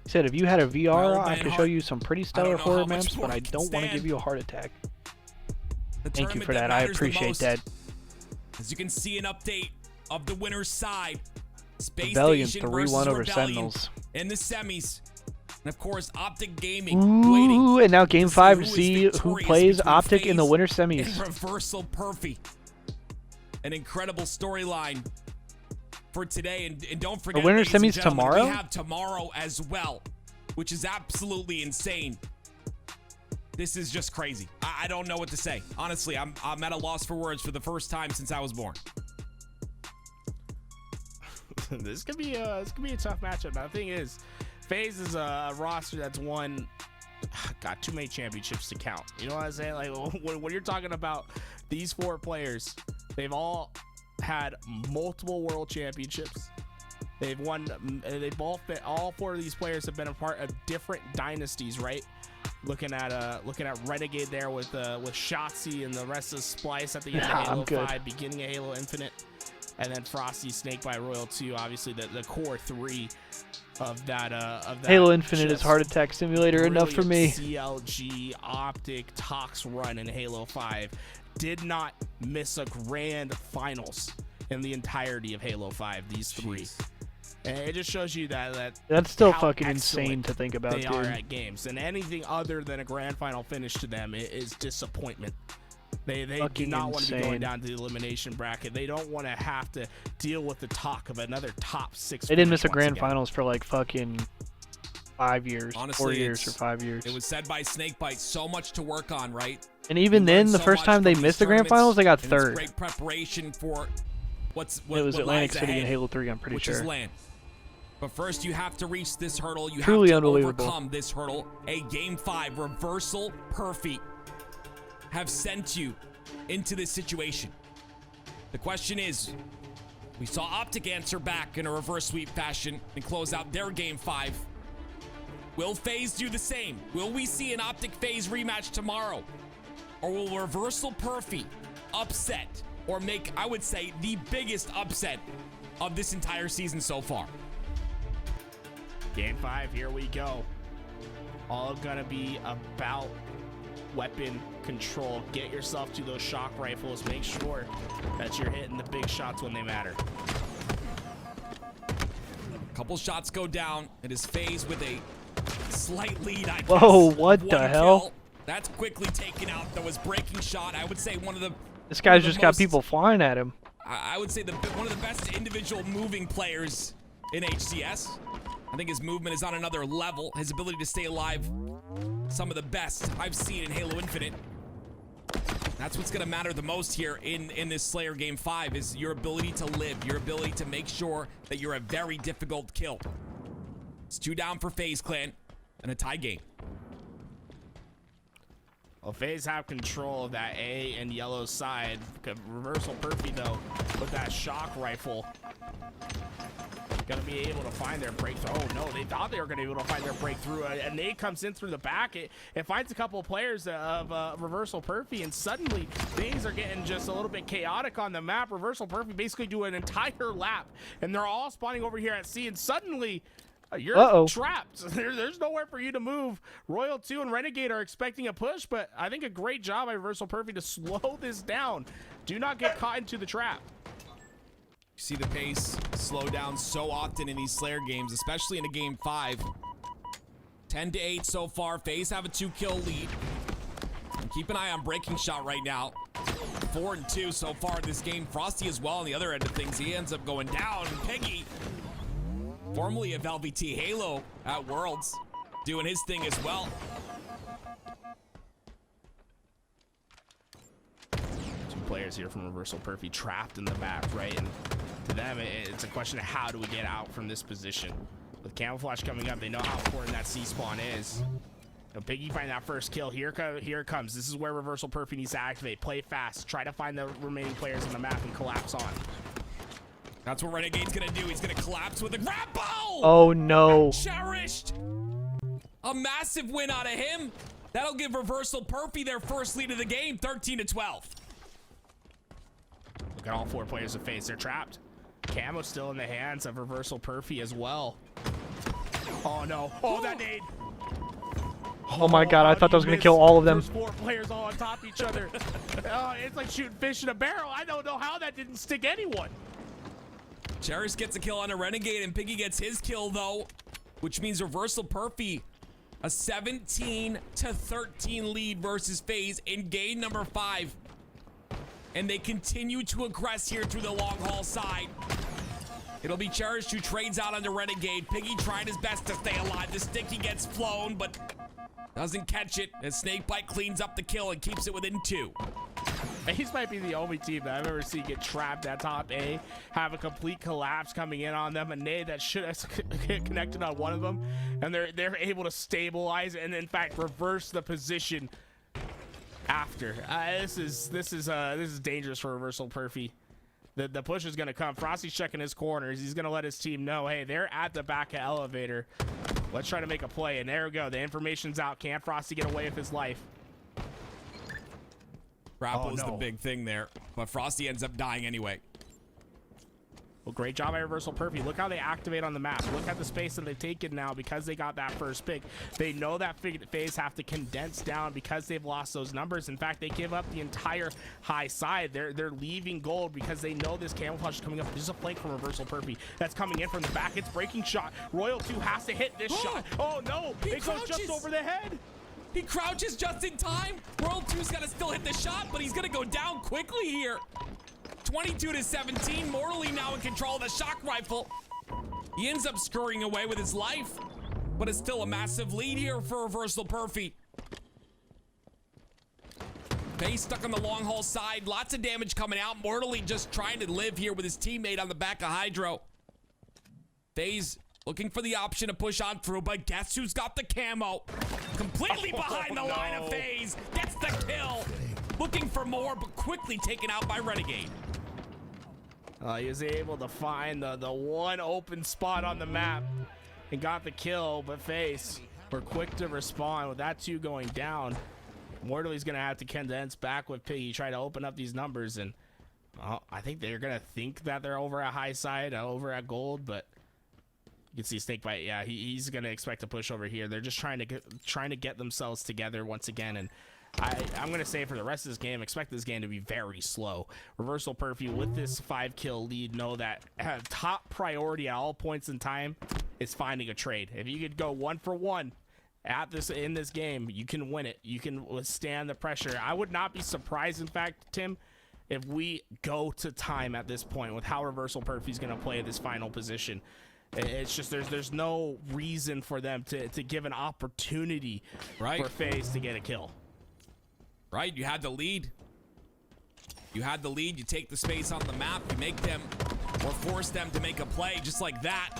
[SPEAKER 3] He said, if you had a VR,
[SPEAKER 10] Well,
[SPEAKER 3] I
[SPEAKER 10] man,
[SPEAKER 3] could show you some pretty stellar
[SPEAKER 10] know how
[SPEAKER 3] horror
[SPEAKER 10] much
[SPEAKER 3] maps,
[SPEAKER 10] more
[SPEAKER 3] but I
[SPEAKER 10] I can
[SPEAKER 3] don't want to
[SPEAKER 10] stand.
[SPEAKER 3] give you a heart attack.
[SPEAKER 10] The
[SPEAKER 3] Thank you
[SPEAKER 10] tournament
[SPEAKER 3] for that. I
[SPEAKER 10] matters the
[SPEAKER 3] appreciate
[SPEAKER 10] most.
[SPEAKER 3] that.
[SPEAKER 10] As you can see, an update of the winner's side. Space
[SPEAKER 3] Rebellion
[SPEAKER 10] Station
[SPEAKER 3] 3-1
[SPEAKER 10] versus
[SPEAKER 3] over
[SPEAKER 10] Rebellion
[SPEAKER 3] Sentinels.
[SPEAKER 10] in the semis. And of course, OpTic Gaming waiting
[SPEAKER 3] Ooh, and now game 5 to
[SPEAKER 10] who is
[SPEAKER 3] see who
[SPEAKER 10] victorious
[SPEAKER 3] plays
[SPEAKER 10] between
[SPEAKER 3] OpTic in the
[SPEAKER 10] FaZe
[SPEAKER 3] winter
[SPEAKER 10] and
[SPEAKER 3] semis.
[SPEAKER 10] Reversal Perfy. An incredible storyline for today, and don't forget,
[SPEAKER 3] winter
[SPEAKER 10] ladies and
[SPEAKER 3] semis
[SPEAKER 10] gentlemen,
[SPEAKER 3] tomorrow?
[SPEAKER 10] we have tomorrow as well, which is absolutely insane. This is just crazy. I don't know what to say. Honestly, I'm at a loss for words for the first time since I was born.
[SPEAKER 9] This could be a tough matchup. Now, the thing is, FaZe is a roster that's won, got too many championships to count. You know what I'm saying? Like when you're talking about these 4 players, they've all had multiple world championships. They've won. They've all 4 of these players have been a part of different dynasties, right? Looking at Renegade there with Shotzi and the rest of Splice at the end of Halo 5, beginning of Halo Infinite. And then Frosty, Snake by Royal 2, obviously the core 3 of that.
[SPEAKER 3] Halo Infinite is Heart Attack Simulator enough for me.
[SPEAKER 9] CLG, OpTic, Tox run in Halo 5 did not miss a grand finals in the entirety of Halo 5. These 3, and it just shows you
[SPEAKER 3] that's still
[SPEAKER 9] how
[SPEAKER 3] fucking
[SPEAKER 9] excellent
[SPEAKER 3] insane to think about,
[SPEAKER 9] they
[SPEAKER 3] dude.
[SPEAKER 9] are at games, and anything other than a grand final finish to them is disappointment. They do not want to be going down to the elimination bracket. They don't want to have to deal with the talk of another top 6.
[SPEAKER 3] They didn't miss a grand finals for like fucking 5 years,
[SPEAKER 10] Honestly,
[SPEAKER 3] 4 years or 5 years.
[SPEAKER 10] It was said by Snakebite, so much to work on, right?
[SPEAKER 3] And even
[SPEAKER 10] You learn
[SPEAKER 3] then, the
[SPEAKER 10] so
[SPEAKER 3] first
[SPEAKER 10] much
[SPEAKER 3] time they
[SPEAKER 10] from
[SPEAKER 3] missed
[SPEAKER 10] these
[SPEAKER 3] the grand finals, they got
[SPEAKER 10] tournaments, and it's
[SPEAKER 3] third.
[SPEAKER 10] great preparation for what
[SPEAKER 3] It was Atlantic
[SPEAKER 10] lies
[SPEAKER 3] City
[SPEAKER 10] ahead,
[SPEAKER 3] and Halo 3, I'm pretty
[SPEAKER 10] which
[SPEAKER 3] sure.
[SPEAKER 10] is LAN. But first, you have to reach this hurdle. You
[SPEAKER 3] Truly
[SPEAKER 10] have to
[SPEAKER 3] unbelievable.
[SPEAKER 10] overcome this hurdle. A Game 5 reversal perfect have sent you into this situation. The question is, we saw OpTic answer back in a reverse sweep fashion and close out their Game 5. Will FaZe do the same? Will we see an OpTic FaZe rematch tomorrow? Or will Reversal Perfy upset or make, I would say, the biggest upset of this entire season so far?
[SPEAKER 9] Game 5, here we go. All gonna be about weapon control. Get yourself to those shock rifles. Make sure that you're hitting the big shots when they matter.
[SPEAKER 10] Couple shots go down. It is FaZe with a slight lead. I
[SPEAKER 3] Whoa,
[SPEAKER 10] guess,
[SPEAKER 3] what
[SPEAKER 10] of
[SPEAKER 3] the
[SPEAKER 10] one
[SPEAKER 3] hell?
[SPEAKER 10] kill. That's quickly taken out. That was breaking shot. I would say one of the.
[SPEAKER 3] This guy's
[SPEAKER 10] one of the
[SPEAKER 3] just got
[SPEAKER 10] most-
[SPEAKER 3] people flying at him.
[SPEAKER 10] I would say one of the best individual moving players in HCS. I think his movement is on another level. His ability to stay alive, some of the best I've seen in Halo Infinite. That's what's going to matter the most here in this Slayer Game 5 is your ability to live, your ability to make sure that you're a very difficult kill. It's 2 down for FaZe Clan and a tie game.
[SPEAKER 9] Well, FaZe have control of that A and yellow side. Reversal Perfy, though, with that shock rifle. Gonna be able to find their breakthrough. Oh no, they thought they were gonna be able to find their breakthrough. A nade comes in through the back. It finds a couple of players of Reversal Perfy, and suddenly things are getting just a little bit chaotic on the map. Reversal Perfy basically do an entire lap, and they're all spawning over here at C, and suddenly you're trapped. There's nowhere for you to move. Royal 2 and Renegade are expecting a push, but I think a great job by Reversal Perfy to slow this down. Do not get caught into the trap.
[SPEAKER 10] You see the pace slow down so often in these Slayer games, especially in a Game 5. 10-8 so far. FaZe have a 2-kill lead. And keep an eye on breaking shot right now. 4-2 so far in this game. Frosty as well on the other end of things. He ends up going down. Piggy, formerly of LVT Halo at Worlds, doing his thing as well.
[SPEAKER 9] Two players here from Reversal Perfy trapped in the back, right? And to them, it's a question of how do we get out from this position. With Camouflage coming up, they know how important that C spawn is. Now, Piggy find that first kill. Here it comes. This is where Reversal Perfy needs to activate. Play fast. Try to find the remaining players on the map and collapse on.
[SPEAKER 10] That's what Renegade's gonna do. He's gonna collapse with a grapple.
[SPEAKER 3] Oh no.
[SPEAKER 10] Cherished. A massive win out of him. That'll give Reversal Perfy their first lead of the game, 13-12.
[SPEAKER 9] Look at all 4 players of FaZe. They're trapped. Camo's still in the hands of Reversal Perfy as well. Oh no. Oh, that nade.
[SPEAKER 3] Oh my god, I thought that was going to kill all of them.
[SPEAKER 9] There's 4 players all on top of each other. It's like shooting fish in a barrel. I don't know how that didn't stick anyone.
[SPEAKER 10] Cherish gets a kill on a Renegade, and Piggy gets his kill, though, which means Reversal Perfy, a 17-13 lead versus FaZe in game number 5. And they continue to aggress here through the long haul side. It'll be Cherish who trades out onto Renegade. Piggy trying his best to stay alive. The sticky gets flown, but doesn't catch it as Snakebite cleans up the kill and keeps it within 2.
[SPEAKER 9] FaZe might be the only team that I've ever seen get trapped at top A, have a complete collapse coming in on them, a nade that should have connected on one of them, and they're able to stabilize and in fact reverse the position after. This is dangerous for Reversal Perfy. The push is going to come. Frosty's checking his corners. He's going to let his team know, hey, they're at the back of elevator. Let's try to make a play. And there we go. The information's out. Can't Frosty get away with his life?
[SPEAKER 10] Grapple is the big thing there, but Frosty ends up dying anyway.
[SPEAKER 9] Well, great job by Reversal Perfy. Look how they activate on the map. Look at the space that they've taken now because they got that first pick. They know that FaZe have to condense down because they've lost those numbers. In fact, they give up the entire high side. They're leaving gold because they know this Camouflage is coming up. There's a flank from Reversal Perfy that's coming in from the back. It's breaking shot. Royal 2 has to hit this shot. Oh no, it goes just over the head.
[SPEAKER 10] He crouches just in time. Royal 2's got to still hit the shot, but he's going to go down quickly here. 22-17. Mortally now in control of the shock rifle. He ends up scurrying away with his life. but it's still a massive lead here for Reversal Perfy. FaZe stuck on the long haul side. Lots of damage coming out. Mortally just trying to live here with his teammate on the back of Hydro. FaZe looking for the option to push on through, but guess who's got the camo? Completely behind the line of FaZe. Gets the kill. Looking for more, but quickly taken out by Renegade.
[SPEAKER 9] He was able to find the one open spot on the map and got the kill, but FaZe were quick to respond with that 2 going down. Mortally's gonna have to condense back with Piggy, try to open up these numbers, and I think they're gonna think that they're over at high side, over at gold, but you can see Snakebite. Yeah, he's gonna expect to push over here. They're just trying to get themselves together once again, and I'm gonna say for the rest of this game, expect this game to be very slow. Reversal Perfy with this 5-kill lead, know that top priority at all points in time is finding a trade. If you could go 1 for 1 in this game, you can win it. You can withstand the pressure. I would not be surprised, in fact, Tim, if we go to time at this point with how Reversal Perfy's gonna play this final position. It's just there's no reason for them to give an opportunity for FaZe to get a kill.
[SPEAKER 10] Right, you had the lead. You had the lead, you take the space on the map, you make them or force them to make a play just like that.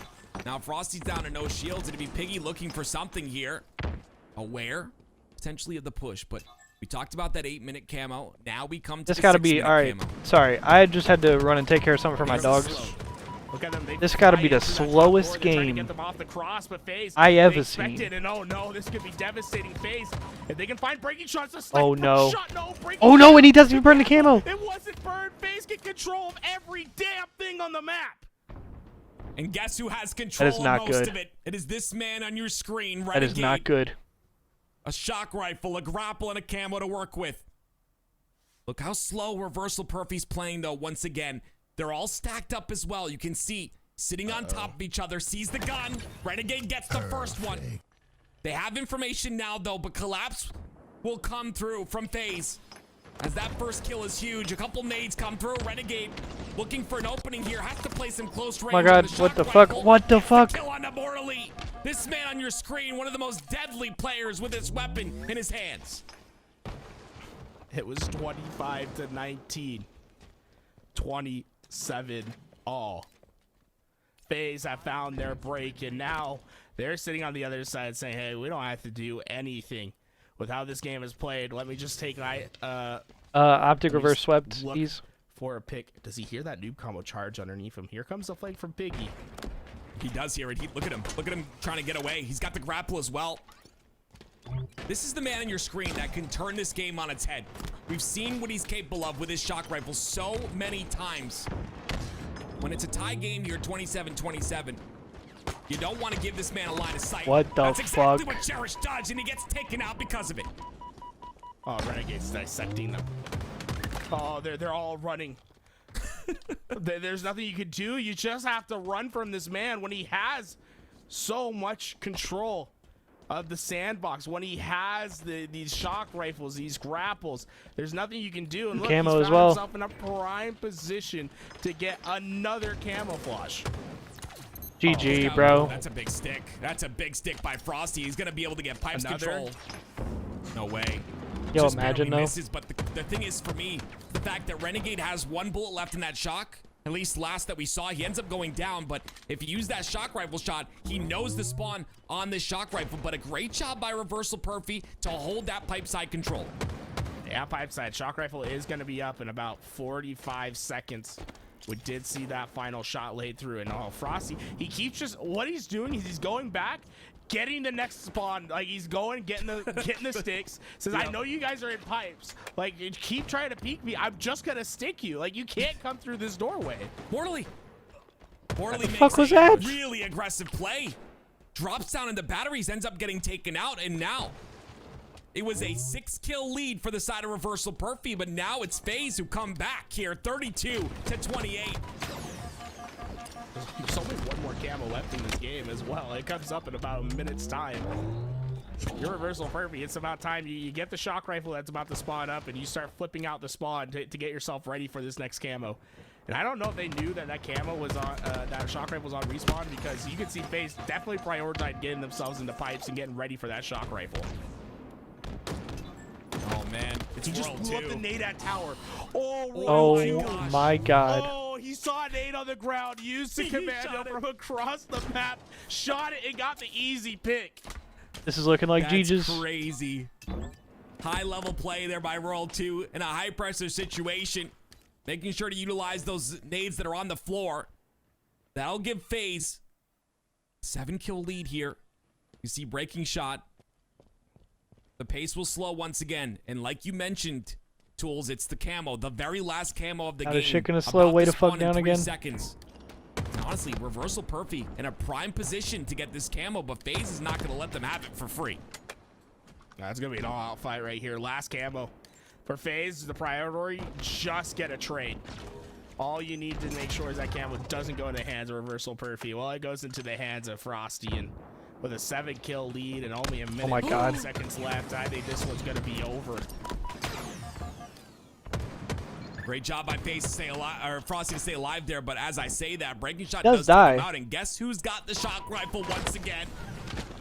[SPEAKER 10] Now Frosty's down to no shields. It'd be Piggy looking for something here. Aware, potentially, of the push, but we talked about that 8-minute camo. Now we come to
[SPEAKER 3] this
[SPEAKER 10] the
[SPEAKER 3] gotta be,
[SPEAKER 10] 6-minute
[SPEAKER 3] alright,
[SPEAKER 10] camo.
[SPEAKER 3] sorry, I just had to run and take care of something for my dogs.
[SPEAKER 9] Look at them.
[SPEAKER 3] This gotta be the slowest game I ever seen.
[SPEAKER 9] And oh no, this could be devastating. FaZe, if they can find breaking shots,
[SPEAKER 3] oh no. Oh no, and he doesn't even burn the camo.
[SPEAKER 9] It wasn't burned. FaZe get control of every damn thing on the map.
[SPEAKER 10] And guess who has control of most of it? It is this man on your screen, Renegade.
[SPEAKER 3] That is not good.
[SPEAKER 10] A shock rifle, a grapple, and a camo to work with. Look how slow Reversal Perfy's playing, though, once again. They're all stacked up as well. You can see, sitting on top of each other, sees the gun. Renegade gets the first one. They have information now, though, but Collapse will come through from FaZe. As that first kill is huge. A couple nades come through. Renegade looking for an opening here. Has to place him close range.
[SPEAKER 3] Oh my god, what the fuck? What the fuck?
[SPEAKER 10] Kill on Mortally. This man on your screen, one of the most deadly players with his weapon in his hands.
[SPEAKER 9] It was 25-19. 27 all. FaZe have found their break, and now they're sitting on the other side saying, hey, we don't have to do anything with how this game is played. Let me just take
[SPEAKER 3] OpTic reverse swept. He's
[SPEAKER 9] for a pick. Does he hear that noob combo charge underneath him? Here comes the flank from Piggy.
[SPEAKER 10] He does hear it. Look at him. Look at him trying to get away. He's got the grapple as well. This is the man on your screen that can turn this game on its head. We've seen what he's capable of with his shock rifle so many times. When it's a tie game here, 27-27, you don't want to give this man a line of sight.
[SPEAKER 3] What the
[SPEAKER 10] That's exactly
[SPEAKER 3] fuck?
[SPEAKER 10] what Cherish does, and he gets taken out because of it.
[SPEAKER 9] Oh, Renegade's dissecting them. Oh, they're all running. There's nothing you can do. You just have to run from this man when he has so much control of the sandbox, when he has these shock rifles, these grapples. There's nothing you can do. And look,
[SPEAKER 3] camo
[SPEAKER 9] he's
[SPEAKER 3] as
[SPEAKER 9] found
[SPEAKER 3] well.
[SPEAKER 9] himself in a prime position to get another camouflage.
[SPEAKER 3] GG, bro.
[SPEAKER 10] That's a big stick. That's a big stick by Frosty. He's going to be able to get pipes control. No way.
[SPEAKER 3] Yo,
[SPEAKER 10] Just
[SPEAKER 3] imagine
[SPEAKER 10] barely
[SPEAKER 3] though.
[SPEAKER 10] misses, but the thing is, for me, the fact that Renegade has one bullet left in that shock, at least last that we saw, he ends up going down, but if he used that shock rifle shot, he knows the spawn on this shock rifle, but a great job by Reversal Perfy to hold that pipe side control.
[SPEAKER 9] Yeah, pipe side. Shock rifle is going to be up in about 45 seconds. We did see that final shot laid through, and oh, Frosty, he keeps just, what he's doing is he's going back, getting the next spawn, like he's going, getting the sticks, says, I know you guys are in pipes, like, you keep trying to peek me, I'm just gonna stick you, like, you can't come through this doorway.
[SPEAKER 10] Mortally
[SPEAKER 3] What the
[SPEAKER 10] makes
[SPEAKER 3] fuck was
[SPEAKER 10] a
[SPEAKER 3] that?
[SPEAKER 10] really aggressive play. Drops down into batteries, ends up getting taken out, and now it was a 6-kill lead for the side of Reversal Perfy, but now it's FaZe who come back here, 32-28.
[SPEAKER 9] There's only one more camo left in this game as well. It comes up in about a minute's time. Your Reversal Perfy, it's about time you get the shock rifle that's about to spawn up, and you start flipping out the spawn to get yourself ready for this next camo. And I don't know if they knew that that camo was on, that shock rifle was on respawn, because you could see FaZe definitely prioritized getting themselves into pipes and getting ready for that shock rifle.
[SPEAKER 10] Oh man, it's
[SPEAKER 9] He just
[SPEAKER 10] World
[SPEAKER 9] blew up
[SPEAKER 10] 2.
[SPEAKER 9] the nade at tower. Oh,
[SPEAKER 3] Oh my god.
[SPEAKER 9] Oh, he saw a nade on the ground, used the commando from across the map, shot it, and got the easy pick.
[SPEAKER 3] This is looking like
[SPEAKER 10] That's
[SPEAKER 3] Gigi's.
[SPEAKER 10] crazy. High level play there by World 2 in a high pressure situation. Making sure to utilize those nades that are on the floor. That'll give FaZe 7-kill lead here. You see breaking shot. The pace will slow once again. And like you mentioned, Tools, it's the camo. The very last camo of the
[SPEAKER 3] How
[SPEAKER 10] game.
[SPEAKER 3] is shit gonna slow
[SPEAKER 10] About
[SPEAKER 3] way
[SPEAKER 10] to
[SPEAKER 3] to fuck
[SPEAKER 10] spawn in
[SPEAKER 3] down
[SPEAKER 10] 3
[SPEAKER 3] again?
[SPEAKER 10] seconds. And honestly, Reversal Perfy in a prime position to get this camo, but FaZe is not going to let them have it for free.
[SPEAKER 9] That's going to be an all-out fight right here. Last camo. For FaZe, the priority, just get a trade. All you need to make sure is that camo doesn't go in the hands of Reversal Perfy. Well, it goes into the hands of Frosty, and with a 7-kill lead and only a minute
[SPEAKER 3] Oh my
[SPEAKER 9] and
[SPEAKER 3] God.
[SPEAKER 9] 20 seconds left, I think this one's going to be over.
[SPEAKER 10] Great job by FaZe to stay alive, or Frosty to stay alive there. But as I say that, breaking shot
[SPEAKER 3] Does
[SPEAKER 10] does
[SPEAKER 3] die.
[SPEAKER 10] take him out, and guess who's got the shock rifle once again?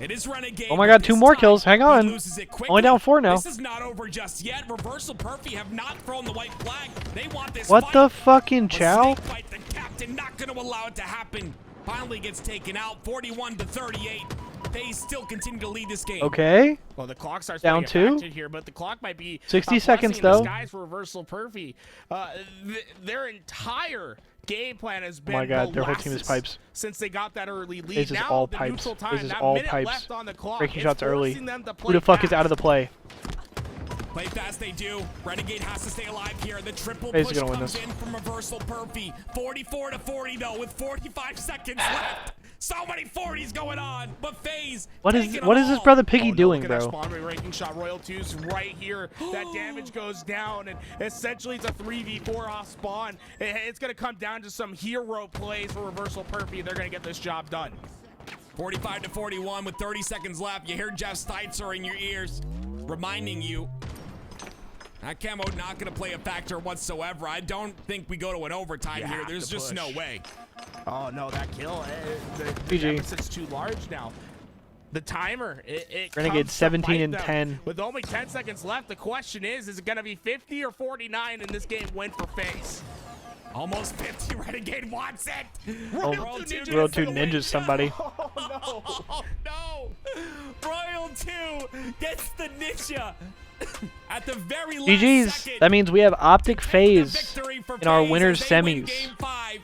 [SPEAKER 10] It is Renegade.
[SPEAKER 3] Oh my
[SPEAKER 10] but
[SPEAKER 3] god, 2
[SPEAKER 10] this
[SPEAKER 3] more
[SPEAKER 10] time,
[SPEAKER 3] kills. Hang
[SPEAKER 10] he
[SPEAKER 3] on.
[SPEAKER 10] loses it quickly.
[SPEAKER 3] Only down 4 now.
[SPEAKER 10] This is not over just yet. Reversal Perfy have not thrown the white flag. They want this
[SPEAKER 3] What
[SPEAKER 10] fight.
[SPEAKER 3] the fucking
[SPEAKER 10] A
[SPEAKER 3] chow?
[SPEAKER 10] snake fight. The captain not going to allow it to happen. Finally gets taken out, 41-38. They still continue to lead this game.
[SPEAKER 3] Okay.
[SPEAKER 9] Well, the clock starts
[SPEAKER 3] Down
[SPEAKER 9] playing a
[SPEAKER 3] 2?
[SPEAKER 9] factor here, but the clock might be
[SPEAKER 3] 60
[SPEAKER 9] a
[SPEAKER 3] seconds,
[SPEAKER 9] blessing in
[SPEAKER 3] though.
[SPEAKER 9] disguise for Reversal Perfy. Their entire game plan has been
[SPEAKER 3] Oh my god, their whole team is
[SPEAKER 9] molasses
[SPEAKER 3] pipes.
[SPEAKER 9] since they got that early lead.
[SPEAKER 3] This is
[SPEAKER 9] Now
[SPEAKER 3] all
[SPEAKER 9] the
[SPEAKER 3] pipes.
[SPEAKER 9] neutral time,
[SPEAKER 3] This is
[SPEAKER 9] that
[SPEAKER 3] all
[SPEAKER 9] minute
[SPEAKER 3] pipes.
[SPEAKER 9] left on the clock,
[SPEAKER 3] Breaking
[SPEAKER 9] it's
[SPEAKER 3] shots early.
[SPEAKER 9] forcing them to
[SPEAKER 3] Who the
[SPEAKER 9] play
[SPEAKER 3] fuck is out of the play?
[SPEAKER 10] Play fast they do. Renegade has to stay alive here. The triple
[SPEAKER 3] FaZe is
[SPEAKER 10] push
[SPEAKER 3] gonna win
[SPEAKER 10] comes
[SPEAKER 3] this.
[SPEAKER 10] in from Reversal Perfy. 44-40 though, with 45 seconds left. So many 40s going on, but FaZe
[SPEAKER 3] What is
[SPEAKER 10] taking
[SPEAKER 3] what
[SPEAKER 10] them
[SPEAKER 3] is this
[SPEAKER 10] all.
[SPEAKER 3] brother Piggy
[SPEAKER 9] Oh, no,
[SPEAKER 3] doing,
[SPEAKER 9] look at that
[SPEAKER 3] bro?
[SPEAKER 9] spawn rate ranking shot. Royal 2's right here. That damage goes down, and essentially it's a 3v4 off spawn. It's going to come down to some hero plays for Reversal Perfy. They're going to get this job done.
[SPEAKER 10] 45-41 with 30 seconds left. You hear Jeff Steitzer in your ears, reminding you that camo not going to play a factor whatsoever. I don't think we go to an overtime
[SPEAKER 9] You
[SPEAKER 10] here.
[SPEAKER 9] have
[SPEAKER 10] There's
[SPEAKER 9] to
[SPEAKER 10] just
[SPEAKER 9] push.
[SPEAKER 10] no way.
[SPEAKER 9] Oh, no, that kill. The
[SPEAKER 3] GG.
[SPEAKER 9] deficit's too large now. The timer, it
[SPEAKER 3] Renegade
[SPEAKER 9] comes to
[SPEAKER 3] 17
[SPEAKER 9] bite
[SPEAKER 3] and
[SPEAKER 9] them.
[SPEAKER 3] 10.
[SPEAKER 9] With only 10 seconds left, the question is it going to be 50 or 49 in this game win for FaZe?
[SPEAKER 10] Almost 50. Renegade wants it.
[SPEAKER 3] Oh,
[SPEAKER 10] Royal 2
[SPEAKER 3] World
[SPEAKER 10] gets
[SPEAKER 3] 2
[SPEAKER 10] the win.
[SPEAKER 3] ninjas somebody.
[SPEAKER 9] Oh, no.
[SPEAKER 10] Oh no! Royal 2 gets the ninja at the very last
[SPEAKER 3] GG's.
[SPEAKER 10] second.
[SPEAKER 3] That means we have OpTic
[SPEAKER 10] The
[SPEAKER 3] FaZe
[SPEAKER 10] victory for
[SPEAKER 3] in our
[SPEAKER 10] FaZe
[SPEAKER 3] winners
[SPEAKER 10] as they win
[SPEAKER 3] semis.
[SPEAKER 10] Game 5.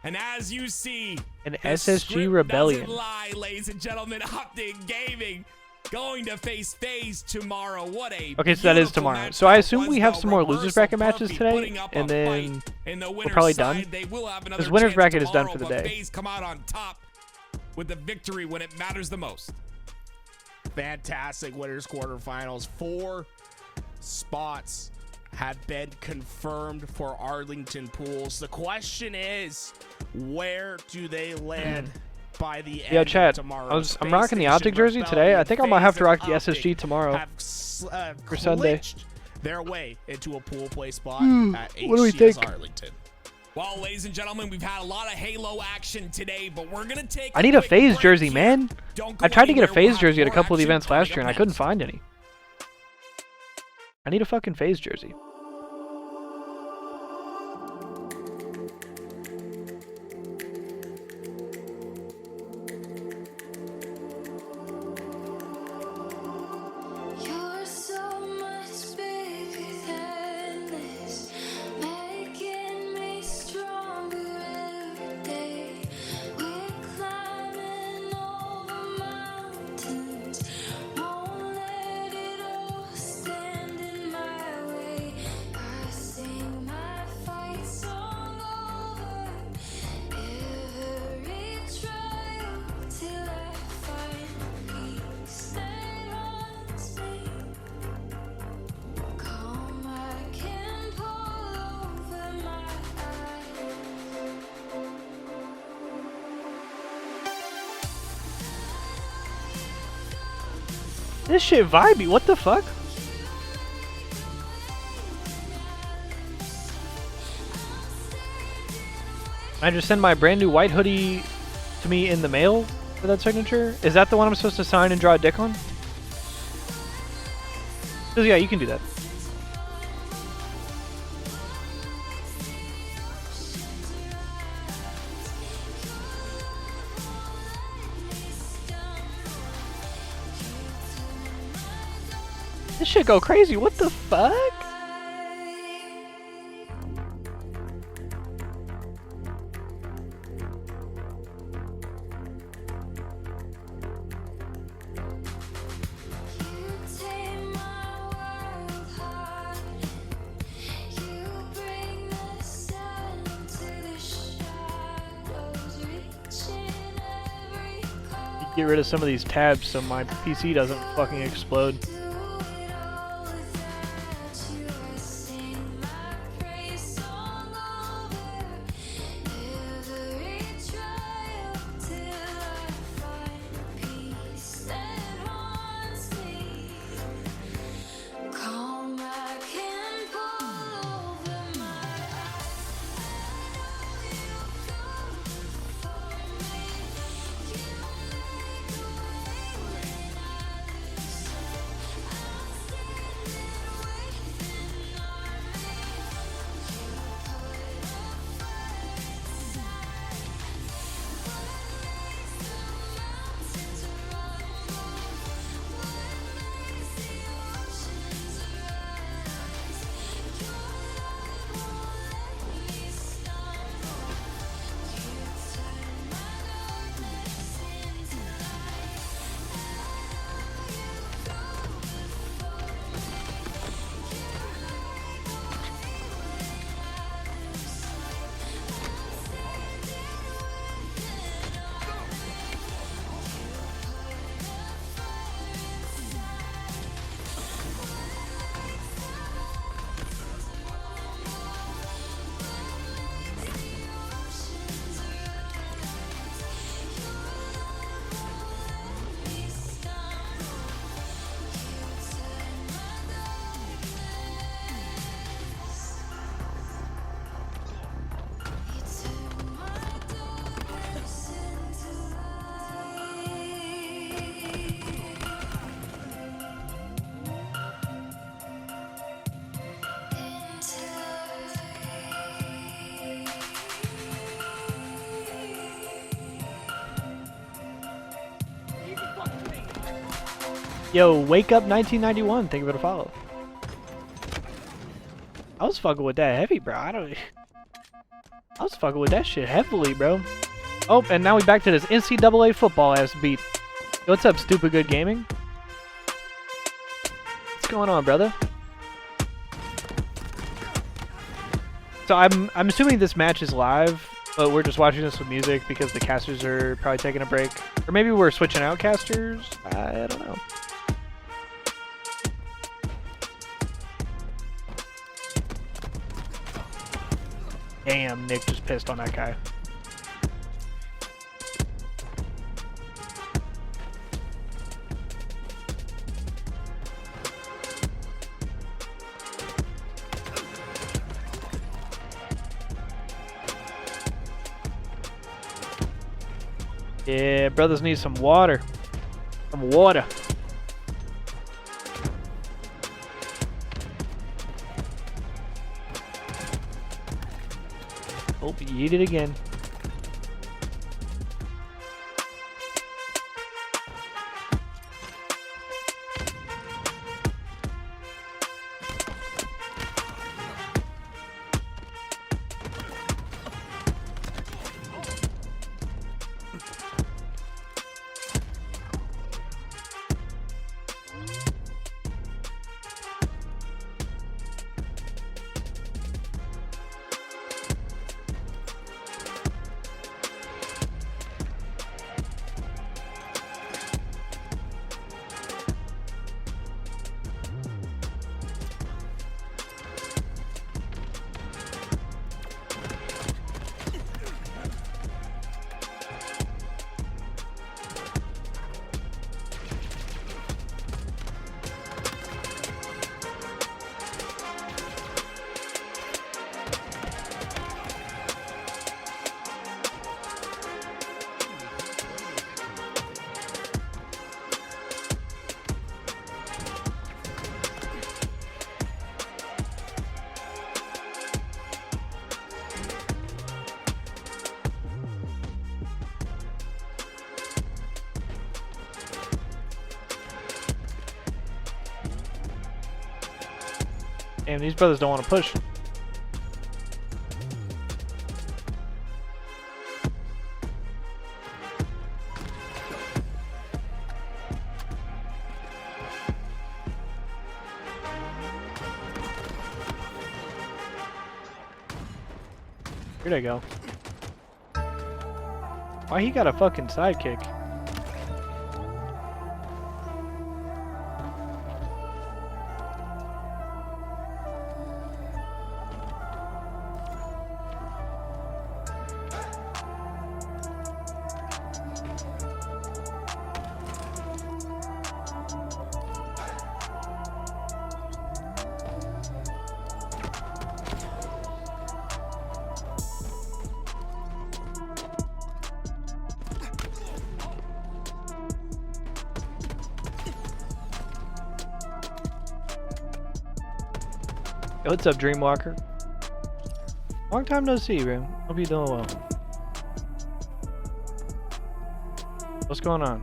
[SPEAKER 10] And as you see,
[SPEAKER 3] An
[SPEAKER 10] the
[SPEAKER 3] SSG
[SPEAKER 10] script
[SPEAKER 3] Rebellion.
[SPEAKER 10] doesn't lie, ladies and gentlemen. OpTic Gaming going to face FaZe tomorrow. What a
[SPEAKER 3] Okay, so that is
[SPEAKER 10] beautiful
[SPEAKER 3] tomorrow.
[SPEAKER 10] match
[SPEAKER 3] So I
[SPEAKER 10] that
[SPEAKER 3] assume
[SPEAKER 10] was,
[SPEAKER 3] we have
[SPEAKER 10] though.
[SPEAKER 3] some more losers
[SPEAKER 10] Reversal
[SPEAKER 3] bracket matches
[SPEAKER 10] Perfy
[SPEAKER 3] today,
[SPEAKER 10] putting up
[SPEAKER 3] and
[SPEAKER 10] a
[SPEAKER 3] then
[SPEAKER 10] fight in the
[SPEAKER 3] we're
[SPEAKER 10] winner's
[SPEAKER 3] probably
[SPEAKER 10] side.
[SPEAKER 3] done.
[SPEAKER 10] They will have another
[SPEAKER 3] This winners
[SPEAKER 10] chance
[SPEAKER 3] bracket is done
[SPEAKER 10] tomorrow,
[SPEAKER 3] for the
[SPEAKER 10] but
[SPEAKER 3] day.
[SPEAKER 10] FaZe come out on top with the victory when it matters the most.
[SPEAKER 9] Fantastic winners quarterfinals. 4 spots have been confirmed for Arlington Pools. The question is, where do they land by the end
[SPEAKER 3] Yo,
[SPEAKER 9] of
[SPEAKER 3] chat.
[SPEAKER 9] tomorrow?
[SPEAKER 3] I'm rocking the OpTic jersey today. I think I might have to rock the SSG tomorrow for Sunday.
[SPEAKER 9] clinched their way into a pool play spot at
[SPEAKER 3] What do we
[SPEAKER 9] HCS
[SPEAKER 3] think?
[SPEAKER 9] Arlington.
[SPEAKER 10] Well, ladies and gentlemen, we've had a lot of Halo action today, but we're going to take
[SPEAKER 3] I need a
[SPEAKER 10] quick
[SPEAKER 3] FaZe
[SPEAKER 10] break
[SPEAKER 3] jersey,
[SPEAKER 10] here.
[SPEAKER 3] man.
[SPEAKER 10] Don't go
[SPEAKER 3] I tried to get a
[SPEAKER 10] anywhere. We'll
[SPEAKER 3] FaZe
[SPEAKER 10] have
[SPEAKER 3] jersey at a
[SPEAKER 10] more
[SPEAKER 3] couple of
[SPEAKER 10] action
[SPEAKER 3] events last
[SPEAKER 10] coming
[SPEAKER 3] year, and I
[SPEAKER 10] up
[SPEAKER 3] couldn't
[SPEAKER 10] next.
[SPEAKER 3] find any. I need a fucking FaZe jersey.
[SPEAKER 13] You're so much bigger than this, making me stronger every day. We're climbing over mountains, won't let it all stand in my way. I sing my fight song over every trial till I find peace that haunts me. Calm I can pull over my eyes.
[SPEAKER 3] This shit vibey. What the fuck? I just send my brand new white hoodie to me in the mail for that signature? Is that the one I'm supposed to sign and draw a dick on? Because yeah, you can do that. This shit go crazy. What the fuck? Get rid of some of these tabs so my PC doesn't fucking explode. Yo, Wake Up 1991, thank you for the follow. I was fucking with that heavy, bro. I was fucking with that shit heavily, bro. Oh, and now we back to this NCAA football ass beat. Yo, what's up, Stupid Good Gaming? What's going on, brother? So I'm assuming this match is live, but we're just watching this with music because the casters are probably taking a break. Or maybe we're switching out casters. I don't know. Damn, Nick just pissed on that guy. Yeah, brothers need some water. Some water. Oh, you eat it again. Damn, these brothers don't want to push. Here they go. Why he got a fucking sidekick? Yo, what's up, Dreamwalker? Long time no see, man. Hope you're doing well. What's going on?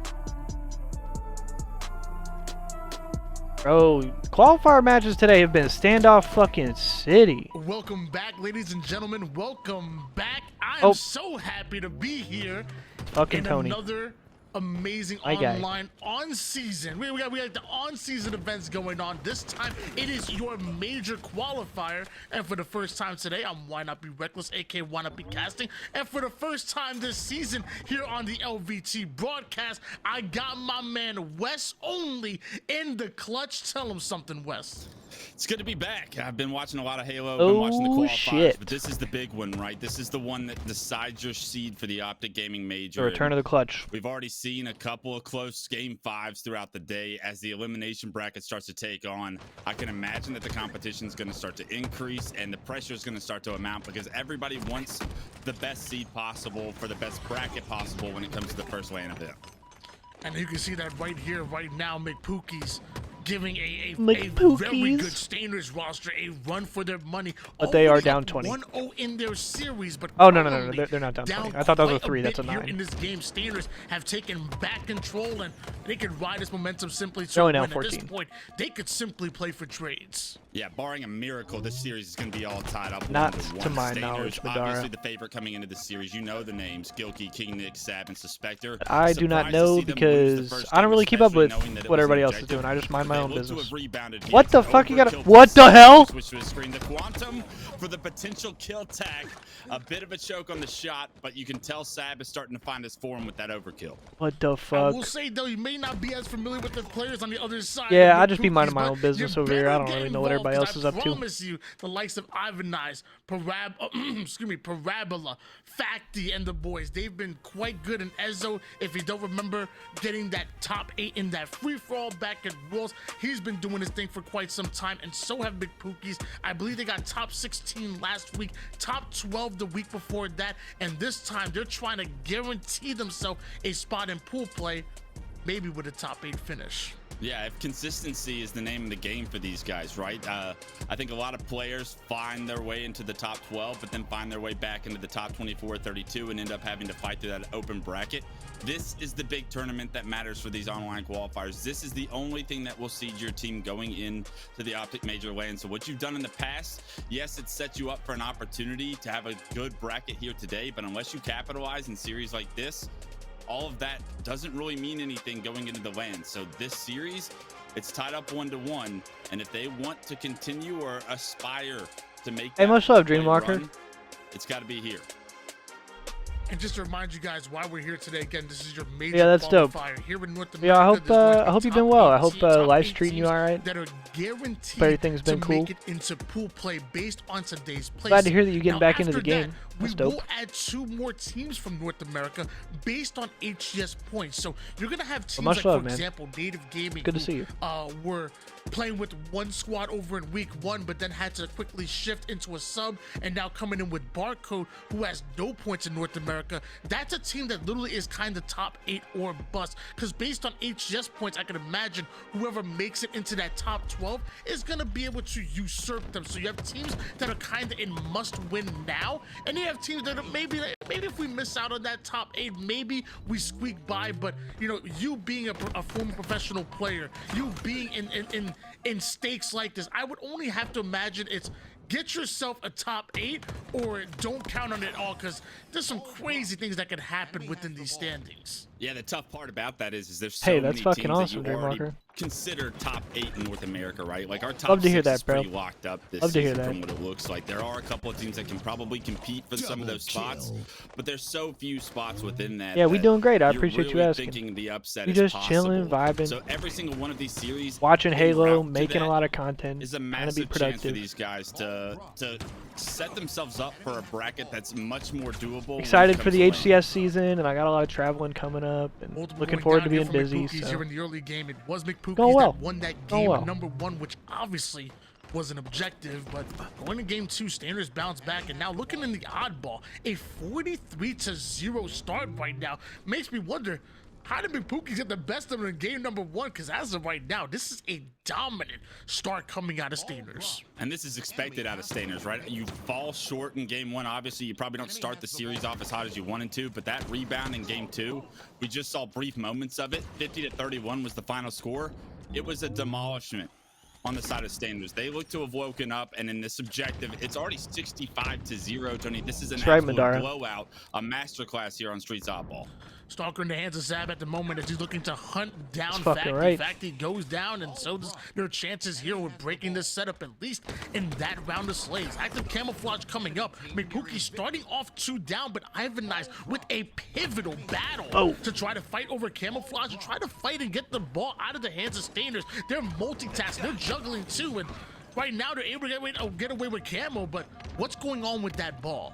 [SPEAKER 3] Bro, qualifier matches today have been standoff fucking city.
[SPEAKER 9] Welcome back, ladies and gentlemen. Welcome back. I am so happy to be here
[SPEAKER 3] Fucking
[SPEAKER 9] in
[SPEAKER 3] Tony.
[SPEAKER 9] another amazing
[SPEAKER 3] My guy.
[SPEAKER 9] online on-season. We got the on-season events going on. This time, it is your major qualifier. And for the first time today, I'm Why Not Be Reckless, aka Why Not Be Casting. And for the first time this season, here on the LVT broadcast, I got my man Wes Only in the clutch. Tell him something, Wes.
[SPEAKER 14] It's good to be back. I've been watching a lot of Halo. Been watching the qualifiers,
[SPEAKER 3] shit.
[SPEAKER 14] but this is the big one, right? This is the one that decides your seed for the OpTic Gaming Major.
[SPEAKER 3] The return of the clutch.
[SPEAKER 14] We've already seen a couple of close game 5s throughout the day as the elimination bracket starts to take on. I can imagine that the competition is going to start to increase and the pressure is going to start to amount because everybody wants the best seed possible for the best bracket possible when it comes to the first LAN event.
[SPEAKER 9] And you can see that right here, right now, McPookie's giving a very good Stainers roster a run for their money.
[SPEAKER 3] But they are down 20.
[SPEAKER 9] 1-0 in their series, but
[SPEAKER 3] oh, no, they're not down 20. I thought that was a 3. That's a 9.
[SPEAKER 9] In this game, Stainers have taken back control, and they can ride this momentum simply to
[SPEAKER 3] They're only
[SPEAKER 9] win.
[SPEAKER 3] down
[SPEAKER 9] At this
[SPEAKER 3] 14.
[SPEAKER 9] point, they could simply play for trades.
[SPEAKER 14] Yeah, barring a miracle, this series is going to be all tied up.
[SPEAKER 3] Not
[SPEAKER 14] 1-1.
[SPEAKER 3] to my
[SPEAKER 14] Stainers,
[SPEAKER 3] knowledge, Madara.
[SPEAKER 14] obviously the favorite coming into the series. You know the names: Gilkey, King Nick, Sab, and Suspector.
[SPEAKER 3] I do not know because I don't really keep up with what everybody else is doing. I just mind my own business. What the fuck? You got? What the hell?
[SPEAKER 14] Switch to the screen. The Quantum for the potential kill tag. A bit of a choke on the shot, but you can tell Sab is starting to find his form with that overkill.
[SPEAKER 3] What the
[SPEAKER 9] I
[SPEAKER 3] fuck?
[SPEAKER 9] will say, though, you may not be as familiar with the players on the other side.
[SPEAKER 3] Yeah,
[SPEAKER 9] of
[SPEAKER 3] I just be minding
[SPEAKER 9] McPookie's,
[SPEAKER 3] my own
[SPEAKER 9] but
[SPEAKER 3] business
[SPEAKER 9] you
[SPEAKER 3] over here. I
[SPEAKER 9] better
[SPEAKER 3] don't
[SPEAKER 9] get
[SPEAKER 3] really know what everybody
[SPEAKER 9] involved,
[SPEAKER 3] else is up
[SPEAKER 9] 'cause
[SPEAKER 3] to.
[SPEAKER 9] I promise you, the likes of Ivanize, Parabola, Facty, and the boys, they've been quite good in Ezo. If you don't remember getting that top 8 in that free-for-all back at Worlds, he's been doing his thing for quite some time, and so have McPookie's. I believe they got top 16 last week, top 12 the week before that, and this time they're trying to guarantee themselves a spot in pool play, maybe with a top 8 finish.
[SPEAKER 14] Yeah, if consistency is the name of the game for these guys, right? I think a lot of players find their way into the top 12, but then find their way back into the top 24, 32, and end up having to fight through that open bracket. This is the big tournament that matters for these online qualifiers. This is the only thing that will seed your team going into the OpTic Major LAN. So what you've done in the past, yes, it set you up for an opportunity to have a good bracket here today, but unless you capitalize in series like this, all of that doesn't really mean anything going into the LAN. So this series, it's tied up 1-1, and if they want to continue or aspire to make
[SPEAKER 3] Hey,
[SPEAKER 14] that
[SPEAKER 3] much love,
[SPEAKER 14] play
[SPEAKER 3] Dreamwalker.
[SPEAKER 14] run, it's got to be here.
[SPEAKER 9] And just to remind you guys why we're here today, again, this is your major
[SPEAKER 3] Yeah, that's dope.
[SPEAKER 9] qualifier here in North America.
[SPEAKER 3] Yeah, I
[SPEAKER 9] There's going to be
[SPEAKER 3] hope you've
[SPEAKER 9] top
[SPEAKER 3] been well. I
[SPEAKER 9] 8
[SPEAKER 3] hope
[SPEAKER 9] teams, top
[SPEAKER 3] life's
[SPEAKER 9] 8
[SPEAKER 3] treating you
[SPEAKER 9] teams
[SPEAKER 3] all right.
[SPEAKER 9] that are guaranteed
[SPEAKER 3] Everything's been
[SPEAKER 9] to
[SPEAKER 3] cool.
[SPEAKER 9] make it into pool play based on today's play.
[SPEAKER 3] Glad to hear that you're getting
[SPEAKER 9] Now,
[SPEAKER 3] back into the
[SPEAKER 9] after
[SPEAKER 3] game.
[SPEAKER 9] that,
[SPEAKER 3] That's
[SPEAKER 9] we
[SPEAKER 3] dope.
[SPEAKER 9] will add 2 more teams from North America based on HGS points. So you're gonna have teams
[SPEAKER 3] much
[SPEAKER 9] like,
[SPEAKER 3] love,
[SPEAKER 9] for
[SPEAKER 3] man.
[SPEAKER 9] example, Native Gaming.
[SPEAKER 3] Good to
[SPEAKER 9] who,
[SPEAKER 3] see you.
[SPEAKER 9] Were playing with one squad over in week 1, but then had to quickly shift into a sub, and now coming in with Barcode, who has no points in North America. That's a team that literally is kind of top 8 or bust, because based on HGS points, I can imagine whoever makes it into that top 12 is gonna be able to usurp them. So you have teams that are kind of in must win now, and you have teams that are maybe if we miss out on that top 8, maybe we squeak by. But you know, you being a former professional player, you being in stakes like this, I would only have to imagine it's get yourself a top 8 or don't count on it all, because there's some crazy things that can happen within these standings.
[SPEAKER 14] Yeah, the tough part about that is there's so many teams that you already consider top 8 in North America, right? Like our top 6 is pretty locked up this season from what it looks like. There are a couple of teams that can probably compete for some of those spots, but there's so few spots within that.
[SPEAKER 3] Yeah, we doing great. I appreciate
[SPEAKER 14] really
[SPEAKER 3] you asking.
[SPEAKER 14] Thinking the upset
[SPEAKER 3] You
[SPEAKER 14] is
[SPEAKER 3] just chilling, vibing.
[SPEAKER 14] So every single one of these series,
[SPEAKER 3] watching Halo, making a lot of content,
[SPEAKER 14] is a
[SPEAKER 3] trying to
[SPEAKER 14] massive
[SPEAKER 3] be
[SPEAKER 14] chance for
[SPEAKER 3] productive.
[SPEAKER 14] these guys to set themselves up for a bracket that's much more doable.
[SPEAKER 3] Excited for the HCS season, and I got a lot of traveling coming up, and looking forward to being busy. So.
[SPEAKER 9] Here in the early game, it was McPookies
[SPEAKER 3] well.
[SPEAKER 9] that won that game at number 1, which obviously was an objective, but going to game 2, Standards bounced back, and now looking in the oddball, a 43-0 start right now makes me wonder, how did McPookies get the best of them in game number 1? Because as of right now, this is a dominant start coming out of Stainers.
[SPEAKER 14] And this is expected out of Stainers, right? You fall short in game 1. Obviously, you probably don't start the series off as hot as you wanted to, but that rebound in game 2, we just saw brief moments of it. 50-31 was the final score. It was a demolishment on the side of Stainers. They look to have woken up, and in this objective, it's already 65-0, Tony. This is an absolute blowout, a masterclass here on Streets Oddball.
[SPEAKER 9] Stalker in the hands of Zab at the moment as he's looking to hunt down
[SPEAKER 3] fucking
[SPEAKER 9] Facty.
[SPEAKER 3] right.
[SPEAKER 9] Facty goes down, and so does their chances here with breaking this setup, at least in that round of slays. Active camouflage coming up. McPookie starting off 2 down, but Ivan Nice with a pivotal battle to try to fight over camouflage and try to fight and get the ball out of the hands of Stainers. They're multitasking, they're juggling too, and right now they're able to get away with camo, but what's going on with that ball?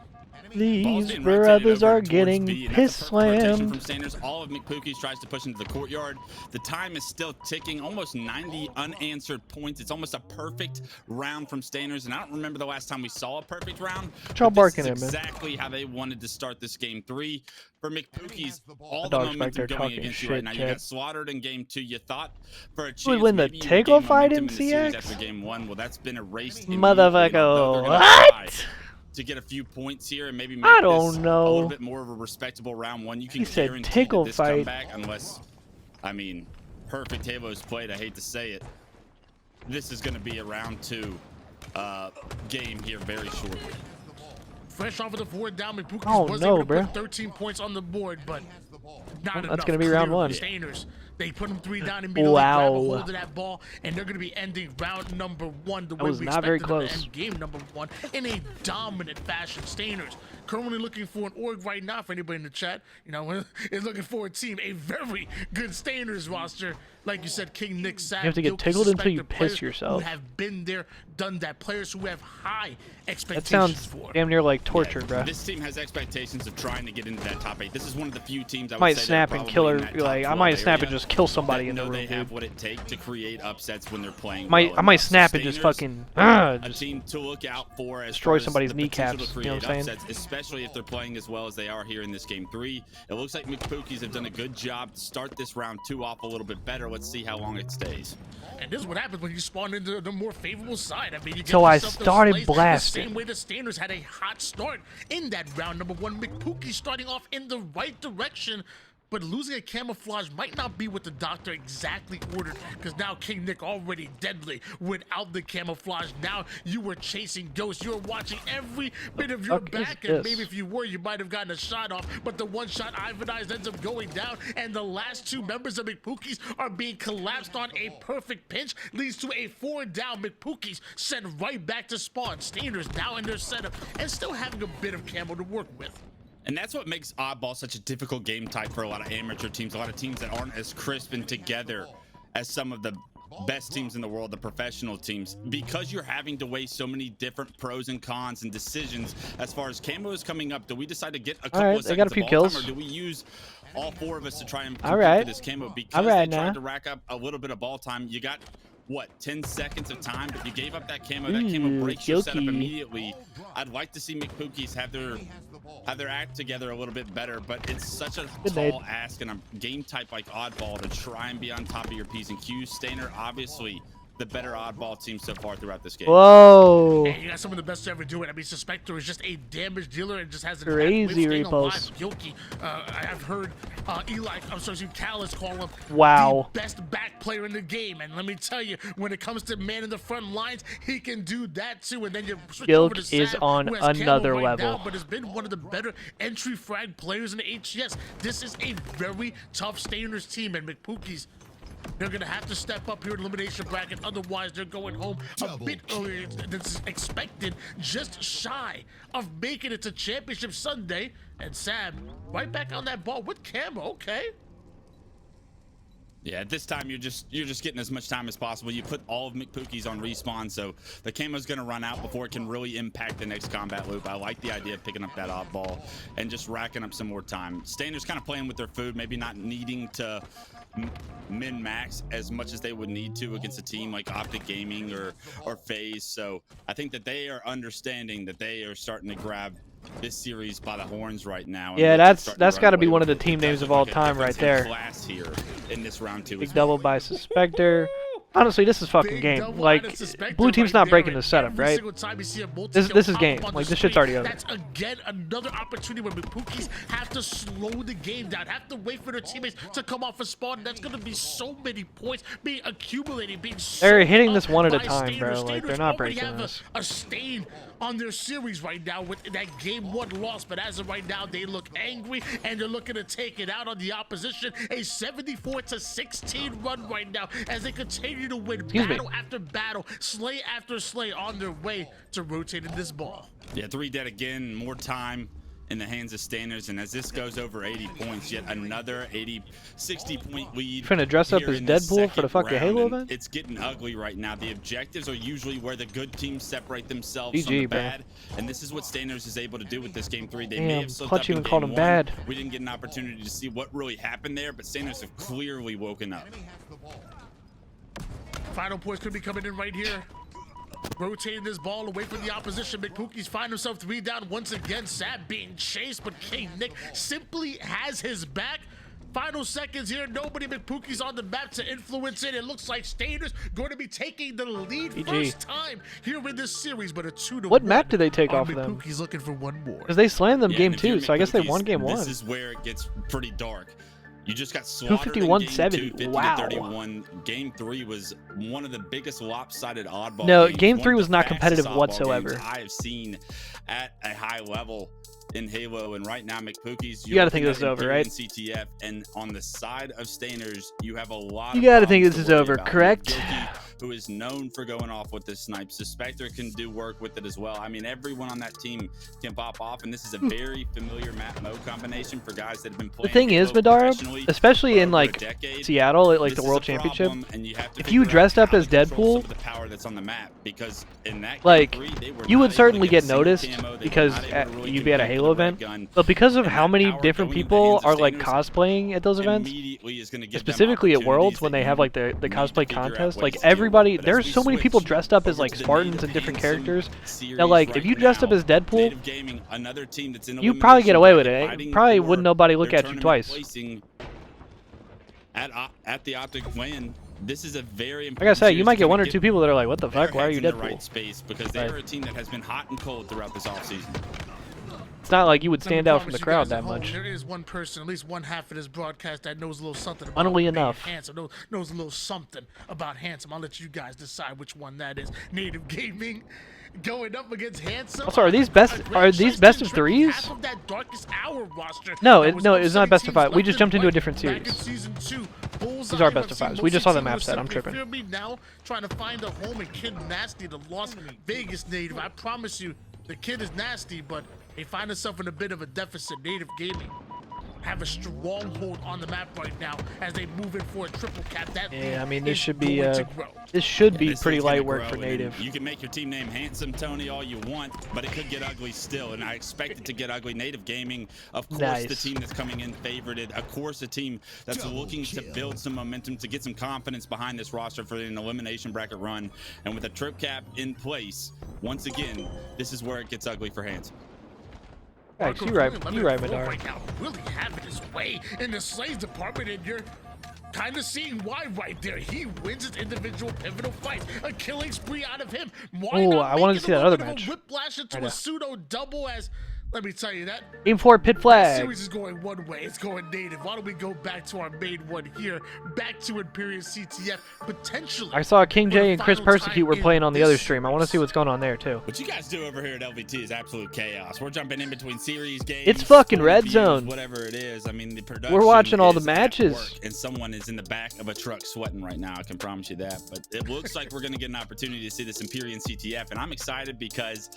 [SPEAKER 3] These brothers are getting piss slammed.
[SPEAKER 14] From Sanders, all of McPookie's tries to push into the courtyard. The time is still ticking, almost 90 unanswered points. It's almost a perfect round from Stainers, and I don't remember the last time we saw a perfect round. This is exactly how they wanted to start this game 3. For McPookie's, all the momentum going against you right now. You got slaughtered in game 2. You thought for a chance
[SPEAKER 3] win the Tackle fight in CX
[SPEAKER 14] after game 1. Well, that's been erased.
[SPEAKER 3] Motherfucker, what?
[SPEAKER 14] To get a few points here and maybe make
[SPEAKER 3] I
[SPEAKER 14] this
[SPEAKER 3] don't know.
[SPEAKER 14] a little bit more of a respectable round 1. You can guarantee
[SPEAKER 3] tickle
[SPEAKER 14] this
[SPEAKER 3] fight.
[SPEAKER 14] comeback unless, I mean, perfect Halo's played. I hate to say it. This is going to be a round 2 game here very shortly.
[SPEAKER 9] Fresh off of the 4 down, McPookies was able to put 13 points on the board, but not enough.
[SPEAKER 3] That's going to be round 1.
[SPEAKER 9] Stainers. They put them 3 down immediately, grab a hold of that ball, and they're going to be ending round number 1 the way we expected them to end game number 1 in a dominant fashion. Stainers currently looking for an org right now. For anybody in the chat, you know, is looking for a team, a very good Stainers roster. Like you said, King Nick Sapp.
[SPEAKER 3] You have to get tickled until you piss yourself.
[SPEAKER 9] Who have been there, done that. Players who have high expectations.
[SPEAKER 3] That sounds damn near like torture, bro.
[SPEAKER 14] This team has expectations of trying to get into that top 8. This is one of the few teams I
[SPEAKER 3] might snap and kill her. Like I might snap and just kill somebody in the room.
[SPEAKER 14] They have what it takes to create upsets when they're playing.
[SPEAKER 3] I might snap and just fucking
[SPEAKER 14] a team to look out for as
[SPEAKER 3] destroy
[SPEAKER 14] far as
[SPEAKER 3] somebody's
[SPEAKER 14] the potential
[SPEAKER 3] kneecaps.
[SPEAKER 14] to
[SPEAKER 3] You know
[SPEAKER 14] create
[SPEAKER 3] what I'm saying?
[SPEAKER 14] upsets, especially if they're playing as well as they are here in this game 3. It looks like McPookies have done a good job to start this round 2 off a little bit better. Let's see how long it stays.
[SPEAKER 9] And this is what happens when you spawn into the more favorable side. I mean, you get
[SPEAKER 3] So I
[SPEAKER 9] yourself those
[SPEAKER 3] started
[SPEAKER 9] plays
[SPEAKER 3] blasting.
[SPEAKER 9] the same way the Standards had a hot start in that round number 1. McPookie starting off in the right direction, but losing a camouflage might not be what the doctor exactly ordered, because now King Nick already deadly without the camouflage. Now you were chasing ghosts. You were watching every bit of your back, and maybe if you were, you might have gotten a shot off, but the one shot Ivan Eyes ends up going down, and the last 2 members of McPookies are being collapsed on. A perfect pinch leads to a 4 down. McPookies sent right back to spawn. Stainers now in their setup and still having a bit of camo to work with.
[SPEAKER 14] And that's what makes Oddball such a difficult game type for a lot of amateur teams, a lot of teams that aren't as crisp and together as some of the best teams in the world, the professional teams, because you're having to weigh so many different pros and cons and decisions as far as camo is coming up. Do we decide to get a couple of seconds of ball time, or do we use all 4 of us to try and compete for this camo? Because they tried to rack up a little bit of ball time. You got what, 10 seconds of time, but you gave up that camo. That camo breaks your setup immediately. I'd like to see McPookies have their act together a little bit better, but it's such a tall ask in a game type like Oddball to try and be on top of your P's and Q's. Stainer obviously the better oddball team so far throughout this game.
[SPEAKER 3] Whoa.
[SPEAKER 9] Hey, you got some of the best to ever do it. I mean, Suspector is just a damage dealer and just has an
[SPEAKER 3] Crazy
[SPEAKER 9] staying alive.
[SPEAKER 3] repulse.
[SPEAKER 9] Guilty. I've heard Callus call him
[SPEAKER 3] Wow.
[SPEAKER 9] the best back player in the game. And let me tell you, when it comes to man in the front lines, he can do that too. And then you switch over to
[SPEAKER 3] Gilk is
[SPEAKER 9] Sam,
[SPEAKER 3] on
[SPEAKER 9] who has
[SPEAKER 3] another
[SPEAKER 9] camo right
[SPEAKER 3] level.
[SPEAKER 9] now, but has been one of the better entry frag players in the HCS. This is a very tough Stainers team, and McPookie's, they're going to have to step up here in elimination bracket. Otherwise, they're going home a bit earlier than expected, just shy of making it to Championship Sunday. And Sam, right back on that ball with camo. Okay.
[SPEAKER 14] Yeah, at this time you're just getting as much time as possible. You put all of McPookie's on respawn, so the camo's gonna run out before it can really impact the next combat loop. I like the idea of picking up that oddball and just racking up some more time. Stainers kind of playing with their food, maybe not needing to min-max as much as they would need to against a team like OpTic Gaming or FaZe. So I think that they are understanding that they are starting to grab this series by the horns right now.
[SPEAKER 3] Yeah, that's got to be one of the team names of all time right there.
[SPEAKER 14] Class here in this round 2.
[SPEAKER 3] Big double by Suspector. Honestly, this is fucking game. Like, blue team's not breaking the setup, right? This is game. Like, this shit's already over.
[SPEAKER 9] That's again another opportunity where McPookies have to slow the game down, have to wait for their teammates to come off a spawn. And that's gonna be so many points being accumulated, being
[SPEAKER 3] They're hitting this one at a time, bro. Like, they're not breaking this.
[SPEAKER 9] A stain on their series right now with that game 1 loss, but as of right now, they look angry and they're looking to take it out on the opposition. A 74-16 run right now as they continue to win battle after battle, slay after slay on their way to rotating this ball.
[SPEAKER 14] Yeah, 3 dead again, more time in the hands of Stainers, and as this goes over 80 points, yet another 60-point lead.
[SPEAKER 3] You finna dress up as Deadpool for the fucking Halo event?
[SPEAKER 14] It's getting ugly right now. The objectives are usually where the good teams separate themselves from
[SPEAKER 3] GG,
[SPEAKER 14] the
[SPEAKER 3] bro.
[SPEAKER 14] bad, and this is what Stainers is able to do with this game 3. They
[SPEAKER 3] Damn,
[SPEAKER 14] may have slipped
[SPEAKER 3] Clutch
[SPEAKER 14] up in
[SPEAKER 3] even
[SPEAKER 14] game
[SPEAKER 3] called him
[SPEAKER 14] 1.
[SPEAKER 3] bad.
[SPEAKER 14] We didn't get an opportunity to see what really happened there, but Stainers have clearly woken up.
[SPEAKER 9] Final points could be coming in right here. Rotating this ball away from the opposition. McPookie's find himself 3 down once again. Sad being chased, but King Nick simply has his back. Final seconds here. Nobody. McPookie's on the map to influence it. It looks like Stainers going to be taking the lead
[SPEAKER 3] GG.
[SPEAKER 9] first time here in this series, but a 2-1.
[SPEAKER 3] What map did they take off of them?
[SPEAKER 9] McPookie's looking for one more.
[SPEAKER 3] Because they slammed them
[SPEAKER 14] Yeah,
[SPEAKER 3] game
[SPEAKER 14] and if you're
[SPEAKER 3] 2, so I guess they won
[SPEAKER 14] McPookie's,
[SPEAKER 3] game 1.
[SPEAKER 14] This is where it gets pretty dark. You just got slaughtered in
[SPEAKER 3] 251-70.
[SPEAKER 14] game 2,
[SPEAKER 3] Wow.
[SPEAKER 14] 50-31. Game 3 was one of the biggest lopsided oddball
[SPEAKER 3] No,
[SPEAKER 14] games.
[SPEAKER 3] game
[SPEAKER 14] One
[SPEAKER 3] 3
[SPEAKER 14] of
[SPEAKER 3] was
[SPEAKER 14] the
[SPEAKER 3] not
[SPEAKER 14] fastest
[SPEAKER 3] competitive
[SPEAKER 14] oddball
[SPEAKER 3] whatsoever.
[SPEAKER 14] games I have seen at a high level in Halo, and right now McPookie's,
[SPEAKER 3] You gotta think this is over, right?
[SPEAKER 14] CTF, and on the side of Stainers, you have a lot.
[SPEAKER 3] You
[SPEAKER 14] of
[SPEAKER 3] gotta think
[SPEAKER 14] problems
[SPEAKER 3] this
[SPEAKER 14] to
[SPEAKER 3] is
[SPEAKER 14] worry
[SPEAKER 3] over,
[SPEAKER 14] about.
[SPEAKER 3] correct?
[SPEAKER 14] Gilkey, who is known for going off with this snipe. Suspector can do work with it as well. I mean, everyone on that team can pop off, and this is a very familiar map mode combination for guys that have been
[SPEAKER 3] The
[SPEAKER 14] playing.
[SPEAKER 3] thing is,
[SPEAKER 14] Halo
[SPEAKER 3] Madara,
[SPEAKER 14] professionally
[SPEAKER 3] especially
[SPEAKER 14] for
[SPEAKER 3] in
[SPEAKER 14] over a
[SPEAKER 3] like
[SPEAKER 14] decade.
[SPEAKER 3] Seattle at like
[SPEAKER 14] This
[SPEAKER 3] the
[SPEAKER 14] is
[SPEAKER 3] World
[SPEAKER 14] a
[SPEAKER 3] Championship,
[SPEAKER 14] problem, and you have to
[SPEAKER 3] if you
[SPEAKER 14] figure out
[SPEAKER 3] dressed up
[SPEAKER 14] how
[SPEAKER 3] as
[SPEAKER 14] to control some
[SPEAKER 3] Deadpool,
[SPEAKER 14] of the power that's on the map, because in that
[SPEAKER 3] like
[SPEAKER 14] game 3, they were
[SPEAKER 3] you
[SPEAKER 14] not
[SPEAKER 3] would
[SPEAKER 14] able to
[SPEAKER 3] certainly
[SPEAKER 14] get
[SPEAKER 3] get
[SPEAKER 14] a single
[SPEAKER 3] noticed
[SPEAKER 14] camo. They were
[SPEAKER 3] because
[SPEAKER 14] not able to really
[SPEAKER 3] you'd be at a
[SPEAKER 14] compete
[SPEAKER 3] Halo
[SPEAKER 14] with the red
[SPEAKER 3] event,
[SPEAKER 14] gun.
[SPEAKER 3] but because of
[SPEAKER 14] And
[SPEAKER 3] how
[SPEAKER 14] that
[SPEAKER 3] many
[SPEAKER 14] power
[SPEAKER 3] different
[SPEAKER 14] going in the
[SPEAKER 3] people
[SPEAKER 14] hands of
[SPEAKER 3] are like
[SPEAKER 14] Stainers
[SPEAKER 3] cosplaying at those events,
[SPEAKER 14] immediately is gonna give them
[SPEAKER 3] specifically at Worlds
[SPEAKER 14] opportunities
[SPEAKER 3] when
[SPEAKER 14] that
[SPEAKER 3] they have
[SPEAKER 14] you
[SPEAKER 3] like the
[SPEAKER 14] need to
[SPEAKER 3] cosplay
[SPEAKER 14] figure out
[SPEAKER 3] contest,
[SPEAKER 14] ways
[SPEAKER 3] like
[SPEAKER 14] to deal with.
[SPEAKER 3] everybody,
[SPEAKER 14] But as
[SPEAKER 3] there's
[SPEAKER 14] we
[SPEAKER 3] so many people
[SPEAKER 14] switch
[SPEAKER 3] dressed up as
[SPEAKER 14] over
[SPEAKER 3] like
[SPEAKER 14] to the
[SPEAKER 3] Spartans
[SPEAKER 14] Native
[SPEAKER 3] and different
[SPEAKER 14] Handsome
[SPEAKER 3] characters
[SPEAKER 14] series
[SPEAKER 3] that like if
[SPEAKER 14] right
[SPEAKER 3] you dressed up
[SPEAKER 14] now,
[SPEAKER 3] as Deadpool,
[SPEAKER 14] Native Gaming, another team that's in
[SPEAKER 3] you'd probably get away with
[SPEAKER 14] elimination
[SPEAKER 3] it.
[SPEAKER 14] bracket,
[SPEAKER 3] Probably
[SPEAKER 14] fighting
[SPEAKER 3] wouldn't
[SPEAKER 14] for
[SPEAKER 3] nobody look
[SPEAKER 14] their
[SPEAKER 3] at you
[SPEAKER 14] tournament
[SPEAKER 3] twice.
[SPEAKER 14] placing at the OpTic win. This is a very important.
[SPEAKER 3] Like I said, you
[SPEAKER 14] series
[SPEAKER 3] might
[SPEAKER 14] to
[SPEAKER 3] get one or
[SPEAKER 14] get
[SPEAKER 3] two people that are like, "What the
[SPEAKER 14] their
[SPEAKER 3] fuck? Why are
[SPEAKER 14] heads
[SPEAKER 3] you
[SPEAKER 14] in the
[SPEAKER 3] Deadpool?"
[SPEAKER 14] right space, because they
[SPEAKER 3] Right.
[SPEAKER 14] are a team that has been hot and cold throughout this offseason.
[SPEAKER 3] It's not like you would
[SPEAKER 9] Let me
[SPEAKER 3] stand out from
[SPEAKER 9] promise
[SPEAKER 3] the
[SPEAKER 9] you
[SPEAKER 3] crowd
[SPEAKER 9] guys
[SPEAKER 3] that
[SPEAKER 9] at home,
[SPEAKER 3] much.
[SPEAKER 9] There is one person, at least one half of this broadcast, that knows a little something about
[SPEAKER 3] Funnily
[SPEAKER 9] being
[SPEAKER 3] enough.
[SPEAKER 9] Handsome. Knows a little something about Handsome. I'll let you guys decide which one that is. Native Gaming going up against Handsome.
[SPEAKER 3] Also, are these best of threes?
[SPEAKER 9] Half of that Darkest Hour roster
[SPEAKER 3] No,
[SPEAKER 9] that
[SPEAKER 3] it-
[SPEAKER 9] was
[SPEAKER 3] no,
[SPEAKER 9] up
[SPEAKER 3] it's not best of
[SPEAKER 9] 17
[SPEAKER 3] five. We just
[SPEAKER 9] left
[SPEAKER 3] jumped
[SPEAKER 9] and
[SPEAKER 3] into a
[SPEAKER 9] right
[SPEAKER 3] different
[SPEAKER 9] back in
[SPEAKER 3] series.
[SPEAKER 9] season 2.
[SPEAKER 3] These are best of fives. We just saw the map set. I'm tripping.
[SPEAKER 9] Fear me now, trying to find a home and Kid Nasty, the Las Vegas native. I promise you, the kid is nasty, but they find themselves in a bit of a deficit. Native Gaming have a stronghold on the map right now as they move in for a triple cap. That
[SPEAKER 3] Yeah, I mean
[SPEAKER 9] lead
[SPEAKER 3] this
[SPEAKER 9] is
[SPEAKER 3] should be
[SPEAKER 9] going to grow.
[SPEAKER 3] this should be
[SPEAKER 14] This
[SPEAKER 3] pretty
[SPEAKER 14] league's gonna
[SPEAKER 3] light work
[SPEAKER 14] grow,
[SPEAKER 3] for
[SPEAKER 14] and
[SPEAKER 3] Native.
[SPEAKER 14] You can make your team name Handsome Tony all you want, but it could get ugly still, and I expect it to get ugly. Native Gaming, of course, the
[SPEAKER 3] Nice.
[SPEAKER 14] team that's coming in favorited. Of course, a team that's looking to build some momentum, to get some confidence behind this roster for an elimination bracket run. And with a trip cap in place, once again, this is where it gets ugly for Handsome.
[SPEAKER 3] Thanks, you right,
[SPEAKER 9] Marco's
[SPEAKER 3] you right,
[SPEAKER 9] really
[SPEAKER 3] Madara.
[SPEAKER 9] right now, really having his way in the slaves department, and you're kind of seeing why right there. He wins his individual pivotal fight. A killing spree out of him.
[SPEAKER 3] Oh, I wanted to see that other match.
[SPEAKER 9] Whiplash into a pseudo double as. Let me tell you that.
[SPEAKER 3] Aim for pit flag.
[SPEAKER 9] That series is going one way. It's going native. Why don't we go back to our main one here? Back to Imperial CTF, potentially.
[SPEAKER 3] I saw King J and Chris Persecute were playing on the other stream. I want to see what's going on there, too.
[SPEAKER 14] What you guys do over here at LVT is absolute chaos. We're jumping in between series, games.
[SPEAKER 3] It's fucking red
[SPEAKER 14] views,
[SPEAKER 3] zone.
[SPEAKER 14] Whatever it is. I mean, the production
[SPEAKER 3] We're watching all the
[SPEAKER 14] is at
[SPEAKER 3] matches.
[SPEAKER 14] work, and someone is in the back of a truck sweating right now. I can promise you that. But it looks like we're going to get an opportunity to see this Empyrean CTF, and I'm excited because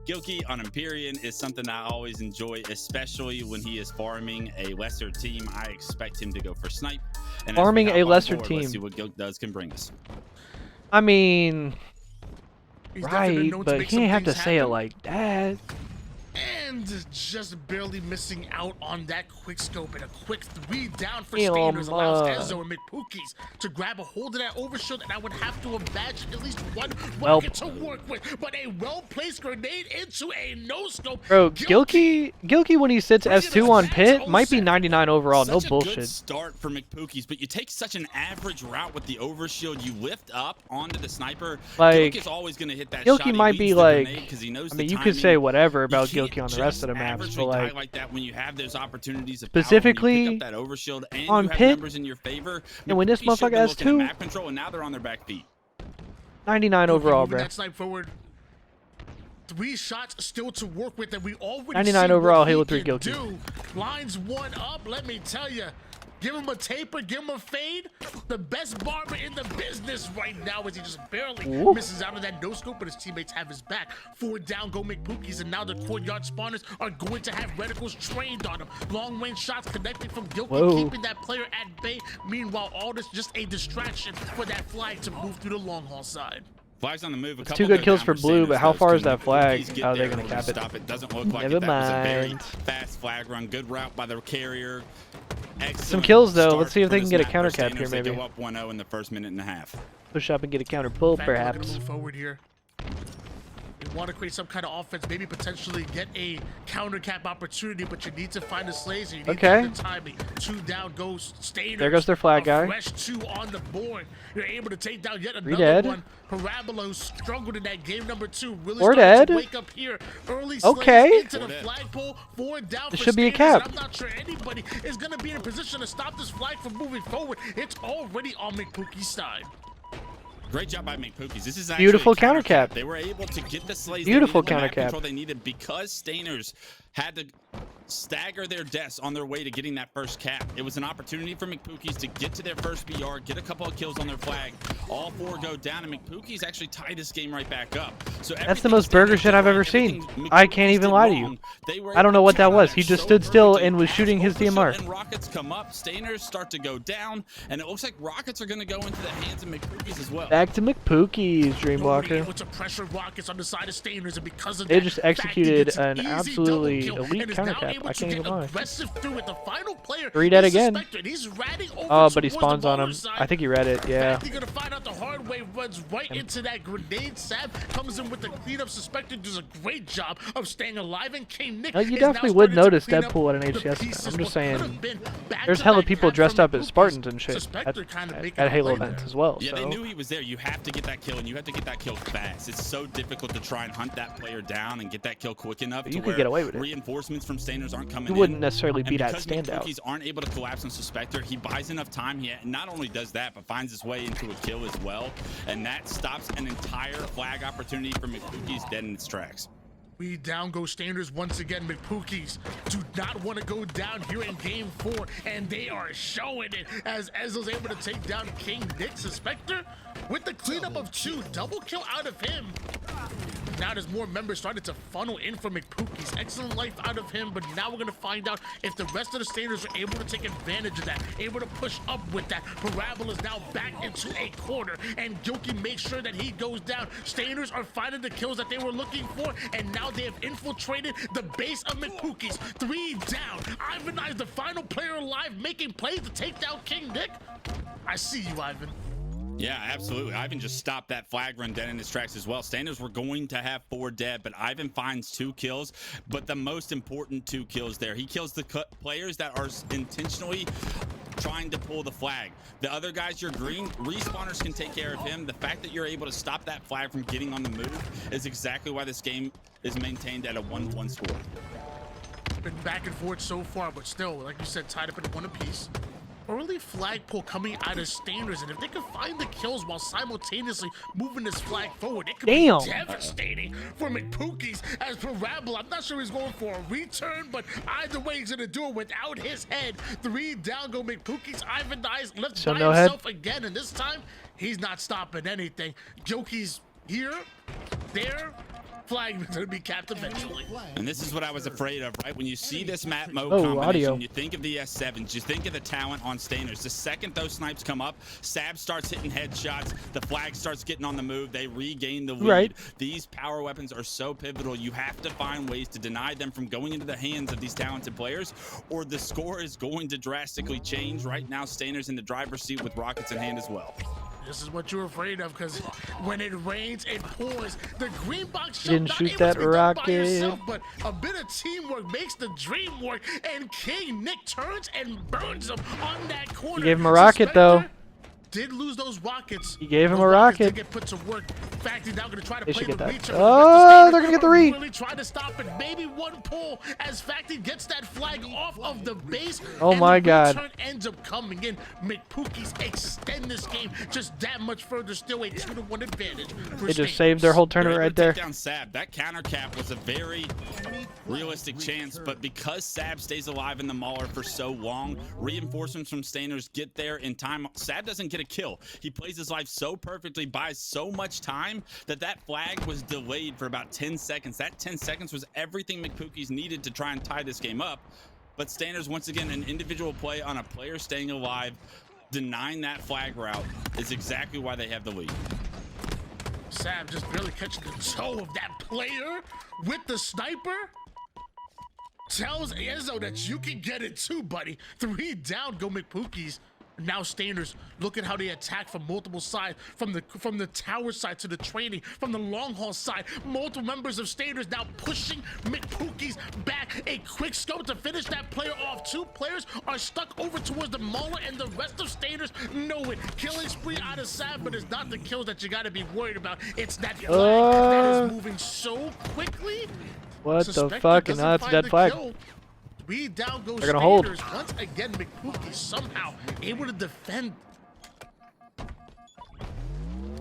[SPEAKER 14] Gilkey on Empyrean is something I always enjoy, especially when he is farming a lesser team. I expect him to go for snipe. And
[SPEAKER 3] Farming a lesser
[SPEAKER 14] let's
[SPEAKER 3] team.
[SPEAKER 14] see what Gilk does can bring us.
[SPEAKER 3] I mean,
[SPEAKER 9] He's definitely
[SPEAKER 3] right,
[SPEAKER 9] known to
[SPEAKER 3] but
[SPEAKER 9] make
[SPEAKER 3] he
[SPEAKER 9] some
[SPEAKER 3] didn't have to
[SPEAKER 9] things
[SPEAKER 3] say it
[SPEAKER 9] happen.
[SPEAKER 3] like that.
[SPEAKER 9] And just barely missing out on that quick scope and a quick 3 down for
[SPEAKER 3] Elon
[SPEAKER 9] Stainers allows
[SPEAKER 3] Musk.
[SPEAKER 9] Ezzo and McPookies to grab a hold of that overshield, and I would have to imagine at least one
[SPEAKER 3] Welp.
[SPEAKER 9] rocket to work with, but a well-placed grenade into a no-scope.
[SPEAKER 3] Bro, Gilkey when he sits S2 on pit might be 99 overall. No
[SPEAKER 14] Such a good
[SPEAKER 3] bullshit.
[SPEAKER 14] start for McPookies, but you take such an average route with the overshield. You lift up onto the sniper.
[SPEAKER 3] Like,
[SPEAKER 14] Gilk is always going to hit that
[SPEAKER 3] Gilkey
[SPEAKER 14] shot. He
[SPEAKER 3] might be
[SPEAKER 14] leads the
[SPEAKER 3] like,
[SPEAKER 14] grenade 'cause he knows
[SPEAKER 3] I
[SPEAKER 14] the
[SPEAKER 3] mean, you could
[SPEAKER 14] timing.
[SPEAKER 3] say whatever about
[SPEAKER 14] You
[SPEAKER 3] Gilkey
[SPEAKER 14] can't
[SPEAKER 3] on the rest of the
[SPEAKER 14] just
[SPEAKER 3] maps,
[SPEAKER 14] averagely
[SPEAKER 3] but
[SPEAKER 14] die
[SPEAKER 3] like,
[SPEAKER 14] that when you have those opportunities of
[SPEAKER 3] specifically
[SPEAKER 14] power, when you pick up that overshield and
[SPEAKER 3] on
[SPEAKER 14] you have
[SPEAKER 3] pit,
[SPEAKER 14] numbers in your favor.
[SPEAKER 3] and when this
[SPEAKER 14] McPookies should've
[SPEAKER 3] motherfucker
[SPEAKER 14] been
[SPEAKER 3] has
[SPEAKER 14] looking at
[SPEAKER 3] 2,
[SPEAKER 14] map control, and now they're on their back feet.
[SPEAKER 3] 99 overall,
[SPEAKER 9] Moving
[SPEAKER 3] bro.
[SPEAKER 9] that snipe forward. 3 shots still to work with, and we already
[SPEAKER 3] 99
[SPEAKER 9] see
[SPEAKER 3] overall,
[SPEAKER 9] what he
[SPEAKER 3] Halo 3
[SPEAKER 9] can
[SPEAKER 3] Gilkey.
[SPEAKER 9] do. Lines 1 up, let me tell you. Give him a taper, give him a fade. The best barber in the business right now as he just barely
[SPEAKER 3] Whoop.
[SPEAKER 9] misses out of that no-scope, but his teammates have his back. 4 down, go McPookies, and now the courtyard spawners are going to have reticles trained on him. Long-range shots connecting from Gilkey,
[SPEAKER 3] Whoa.
[SPEAKER 9] keeping that player at bay. Meanwhile, all this just a distraction for that flag to move through the long-haul side.
[SPEAKER 14] Flag's on the move.
[SPEAKER 3] It's 2 good kills for blue, but how far is that flag? How are they going to cap it?
[SPEAKER 14] Stop it. Doesn't look like
[SPEAKER 3] Never
[SPEAKER 14] it. That was a very
[SPEAKER 3] mind.
[SPEAKER 14] fast flag run. Good route by the carrier. Excellent
[SPEAKER 3] Some kills, though.
[SPEAKER 14] start
[SPEAKER 3] Let's see if
[SPEAKER 14] for
[SPEAKER 3] they
[SPEAKER 14] this
[SPEAKER 3] can get a
[SPEAKER 14] map
[SPEAKER 3] counter
[SPEAKER 14] for
[SPEAKER 3] cap
[SPEAKER 14] Stainers.
[SPEAKER 3] here,
[SPEAKER 14] They
[SPEAKER 3] maybe.
[SPEAKER 14] go up 1-0 in the first minute and a half.
[SPEAKER 3] Push up and get a counter pull,
[SPEAKER 9] In fact, we're gonna
[SPEAKER 3] perhaps.
[SPEAKER 9] move forward here. You want to create some kind of offense, maybe potentially get a counter cap opportunity, but you need to find the slays and you need
[SPEAKER 3] Okay.
[SPEAKER 9] to get the timing. 2 down goes Stainers.
[SPEAKER 3] There goes their flag guy.
[SPEAKER 9] Fresh 2 on the board. You're able to take down yet
[SPEAKER 3] 3
[SPEAKER 9] another
[SPEAKER 3] dead.
[SPEAKER 9] one. Parabola, who struggled in that game number 2, really
[SPEAKER 3] 4
[SPEAKER 9] started
[SPEAKER 3] dead.
[SPEAKER 9] to wake up here. Early
[SPEAKER 3] Okay.
[SPEAKER 9] slays into the
[SPEAKER 14] 4 dead.
[SPEAKER 9] flagpole. 4 down
[SPEAKER 3] This
[SPEAKER 9] for
[SPEAKER 3] should be a
[SPEAKER 9] Stainers, and
[SPEAKER 3] cap.
[SPEAKER 9] I'm not sure anybody is going to be in a position to stop this flag from moving forward. It's already on McPookie's side.
[SPEAKER 14] Great job by McPookies. This is actually
[SPEAKER 3] Beautiful
[SPEAKER 14] a counter
[SPEAKER 3] counter cap.
[SPEAKER 14] They were able to get the slays.
[SPEAKER 3] Beautiful
[SPEAKER 14] they needed, the
[SPEAKER 3] counter
[SPEAKER 14] map
[SPEAKER 3] cap.
[SPEAKER 14] control they needed because Stainers had to stagger their deaths on their way to getting that first cap. It was an opportunity for McPookies to get to their first BR, get a couple of kills on their flag. All 4 go down, and McPookies actually tie this game right back up. So
[SPEAKER 3] That's the most burger
[SPEAKER 14] Stainers
[SPEAKER 3] shit
[SPEAKER 14] did
[SPEAKER 3] I've
[SPEAKER 14] right,
[SPEAKER 3] ever seen.
[SPEAKER 14] everything
[SPEAKER 3] I can't
[SPEAKER 14] McPookies
[SPEAKER 3] even
[SPEAKER 14] did
[SPEAKER 3] lie to you.
[SPEAKER 14] wrong, they were
[SPEAKER 3] I don't know
[SPEAKER 14] able
[SPEAKER 3] what
[SPEAKER 14] to
[SPEAKER 3] that
[SPEAKER 14] counter
[SPEAKER 3] was. He just stood still and was
[SPEAKER 14] As
[SPEAKER 3] shooting his
[SPEAKER 14] overshield
[SPEAKER 3] DMR.
[SPEAKER 14] And rockets come up, Stainers start to go down, and it looks like rockets are going to go into the hands of McPookies as well.
[SPEAKER 3] Back to McPookies, Dreamwalker.
[SPEAKER 9] Able to pressure rockets on the side of Stainers, and because of
[SPEAKER 3] They
[SPEAKER 9] that
[SPEAKER 3] just
[SPEAKER 9] fact, he
[SPEAKER 3] executed
[SPEAKER 9] gets
[SPEAKER 3] an
[SPEAKER 9] easy
[SPEAKER 3] absolutely
[SPEAKER 9] double kill
[SPEAKER 3] elite
[SPEAKER 9] and is
[SPEAKER 3] counter
[SPEAKER 9] now
[SPEAKER 3] cap.
[SPEAKER 9] able
[SPEAKER 3] I
[SPEAKER 9] to
[SPEAKER 3] can't
[SPEAKER 9] get
[SPEAKER 3] even lie.
[SPEAKER 9] aggressive through it. The final player
[SPEAKER 3] 3 dead
[SPEAKER 9] is
[SPEAKER 3] again.
[SPEAKER 9] suspected. He's ratting over
[SPEAKER 3] Oh, but he
[SPEAKER 9] towards
[SPEAKER 3] spawns
[SPEAKER 9] the
[SPEAKER 3] on him.
[SPEAKER 9] baller side.
[SPEAKER 3] I think he read it, yeah.
[SPEAKER 9] He's gonna find out the hard way. Runs right into that grenade. Sab comes in with the cleanup. Suspected does a great job of staying alive. And King Nick.
[SPEAKER 3] Now, you
[SPEAKER 9] is now
[SPEAKER 3] definitely would
[SPEAKER 9] starting to
[SPEAKER 3] notice
[SPEAKER 9] clean up
[SPEAKER 3] Deadpool at an
[SPEAKER 9] the
[SPEAKER 3] HCS.
[SPEAKER 9] pieces.
[SPEAKER 3] I'm just
[SPEAKER 9] What could
[SPEAKER 3] saying,
[SPEAKER 9] have been
[SPEAKER 3] there's
[SPEAKER 9] back-to-back
[SPEAKER 3] hella people
[SPEAKER 9] cap
[SPEAKER 3] dressed
[SPEAKER 9] from
[SPEAKER 3] up as
[SPEAKER 9] Pookies.
[SPEAKER 3] Spartans and shit
[SPEAKER 9] Suspected kinda making
[SPEAKER 3] at
[SPEAKER 9] a
[SPEAKER 3] Halo
[SPEAKER 9] play
[SPEAKER 3] events
[SPEAKER 9] there.
[SPEAKER 3] as well.
[SPEAKER 14] Yeah,
[SPEAKER 3] So
[SPEAKER 14] they knew he was there. You have to get that kill, and you have to get that kill fast. It's so difficult to try and hunt that player down and get that kill quick enough
[SPEAKER 3] But
[SPEAKER 14] to
[SPEAKER 3] you could
[SPEAKER 14] where
[SPEAKER 3] get away with it.
[SPEAKER 14] reinforcements from Stainers aren't coming
[SPEAKER 3] you wouldn't
[SPEAKER 14] in.
[SPEAKER 3] necessarily
[SPEAKER 14] And
[SPEAKER 3] be that
[SPEAKER 14] because
[SPEAKER 3] standout.
[SPEAKER 14] McPookies aren't able to collapse on Suspector, he buys enough time. He not only does that, but finds his way into a kill as well. And that stops an entire flag opportunity for McPookies dead in its tracks.
[SPEAKER 9] We down go Stainers once again. McPookies do not want to go down here in game 4, and they are showing it as Ezzo's able to take down King Nick. Suspector with the cleanup of 2, double kill out of him. Now there's more members starting to funnel in for McPookies. Excellent life out of him, but now we're gonna find out if the rest of the Stainers are able to take advantage of that, able to push up with that. Parabola is now back into a corner, and Gilkey makes sure that he goes down. Stainers are finding the kills that they were looking for, and now they have infiltrated the base of McPookies. 3 down. Ivan is the final player alive, making plays to take down King Nick. I see you, Ivan.
[SPEAKER 14] Yeah, absolutely. Ivan just stopped that flag run dead in his tracks as well. Stainers were going to have 4 dead, but Ivan finds 2 kills. But the most important 2 kills there, he kills the players that are intentionally trying to pull the flag. The other guys, your green respawners can take care of him. The fact that you're able to stop that flag from getting on the move is exactly why this game is maintained at a 1-1 score.
[SPEAKER 9] Been back and forth so far, but still, like you said, tied up at 1 apiece. Early flag pull coming out of Stainers, and if they can find the kills while simultaneously moving this flag forward, it could be devastating for McPookies as Parabola. I'm not sure he's going for a return, but either way, he's going to do it without his head. 3 down go McPookies. Ivan dies left by himself again, and this time, he's not stopping anything. Joki's here, there. Flag is going to be capped eventually.
[SPEAKER 14] And this is what I was afraid of, right? When you see this map mode combination, you think of the S7s, you think of the talent on Stainers. The second those snipes come up, Sab starts hitting headshots, the flag starts getting on the move, they regain the lead. These power weapons are so pivotal, you have to find ways to deny them from going into the hands of these talented players, or the score is going to drastically change. Right now, Stainers in the driver's seat with rockets in hand as well.
[SPEAKER 9] This is what you're afraid of, because when it rains, it pours. The green box
[SPEAKER 3] shot didn't shoot that rocket.
[SPEAKER 9] Yourself, but a bit of teamwork makes the dream work, and King Nick turns and burns him on that corner.
[SPEAKER 3] He gave him a rocket, though.
[SPEAKER 9] Did lose those rockets.
[SPEAKER 3] He gave him a rocket.
[SPEAKER 9] Get put to work. Factory now going to try to
[SPEAKER 3] they
[SPEAKER 9] play
[SPEAKER 3] should
[SPEAKER 9] the
[SPEAKER 3] get that.
[SPEAKER 9] reach.
[SPEAKER 3] Oh, they're going to get the read.
[SPEAKER 9] Really try to stop it. Maybe one pull as Factory gets that flag off of the base.
[SPEAKER 3] Oh my God.
[SPEAKER 9] Return ends up coming in. McPookies extend this game just that much further. Still a 2-1 advantage.
[SPEAKER 3] They just saved their whole tournament right there.
[SPEAKER 14] Down Sab. That counter cap was a very realistic chance, but because Sab stays alive in the Mauler for so long, reinforcements from Stainers get there in time. Sab doesn't get a kill. He plays his life so perfectly, buys so much time that flag was delayed for about 10 seconds. That 10 seconds was everything McPookies needed to try and tie this game up. But Stainers, once again, an individual play on a player staying alive, denying that flag route is exactly why they have the lead.
[SPEAKER 9] Sab just barely catching the toe of that player with the sniper. Tells Enzo that you can get it too, buddy. 3 down go McPookies. Now Stainers, look at how they attack from multiple sides, from the tower side to the training, from the long haul side. Multiple members of Stainers now pushing McPookies back. A quick scope to finish that player off. 2 players are stuck over towards the Mauler, and the rest of Stainers know it. Killing spree out of Sab, but it's not the kills that you got to be worried about. It's that flag that is moving so quickly.
[SPEAKER 3] What the fuck? And now that's a dead flag.
[SPEAKER 9] Kill. 3 down goes
[SPEAKER 3] They're gonna hold.
[SPEAKER 9] Once again, McPookie somehow able to defend.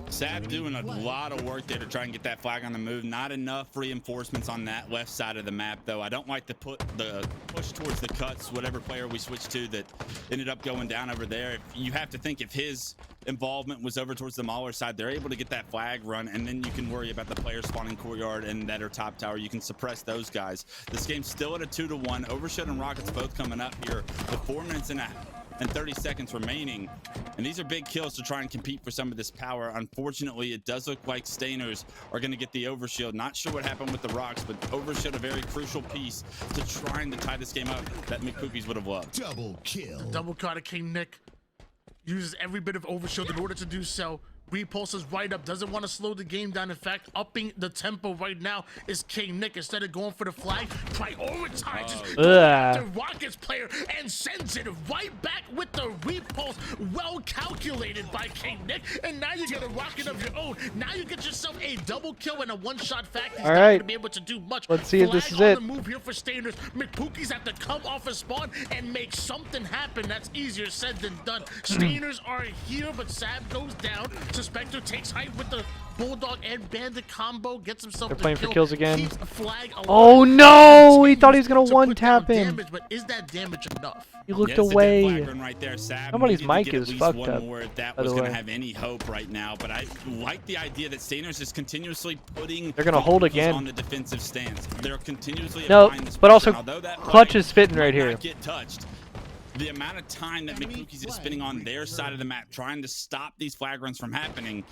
[SPEAKER 14] Sab doing a lot of work there to try and get that flag on the move. Not enough reinforcements on that left side of the map, though. I don't like to put the push towards the cuts, whatever player we switched to that ended up going down over there. You have to think if his involvement was over towards the Mauler side, they're able to get that flag run, and then you can worry about the players spawning courtyard and that are top tower. You can suppress those guys. This game's still at a 2-1. Overshield and Rockets both coming up here with 4 minutes and 30 seconds remaining, and these are big kills to try and compete for some of this power. Unfortunately, it does look like Stainers are going to get the overshield. Not sure what happened with the rocks, but overshield a very crucial piece to trying to tie this game up that McPookies would have loved.
[SPEAKER 12] Double kill.
[SPEAKER 9] The double card of King Nick uses every bit of overshield in order to do so. Repulses right up, doesn't want to slow the game down. In fact, upping the tempo right now is King Nick. Instead of going for the flag, prioritizes the Rockets player and sends it right back with the repulse. Well calculated by King Nick. And now you get a rocket of your own. Now you get yourself a double kill and a one-shot fact. He's not going to be able to do much.
[SPEAKER 3] Let's see if this is it.
[SPEAKER 9] The move here for Stainers. McPookies have to come off a spawn and make something happen. That's easier said than done. Stainers are here, but Sab goes down. Suspector takes height with the Bulldog and Bandit combo, gets himself
[SPEAKER 3] They're playing
[SPEAKER 9] kill,
[SPEAKER 3] for kills again.
[SPEAKER 9] Oh
[SPEAKER 3] no! He thought he was gonna one-tap him.
[SPEAKER 9] Damage, but is that damage enough?
[SPEAKER 3] He looked away.
[SPEAKER 14] Right there.
[SPEAKER 3] Somebody's mic is fucked up.
[SPEAKER 14] If that was going to have any hope right now, but I like the idea that Stainers is continuously putting.
[SPEAKER 3] They're gonna hold again
[SPEAKER 14] on the defensive stance. They're continuously.
[SPEAKER 3] No, but also Clutch
[SPEAKER 14] flag
[SPEAKER 3] is spitting right here.
[SPEAKER 14] Get touched. The amount of time that McPookies is spending on their side of the map trying to stop these flag runs from happening.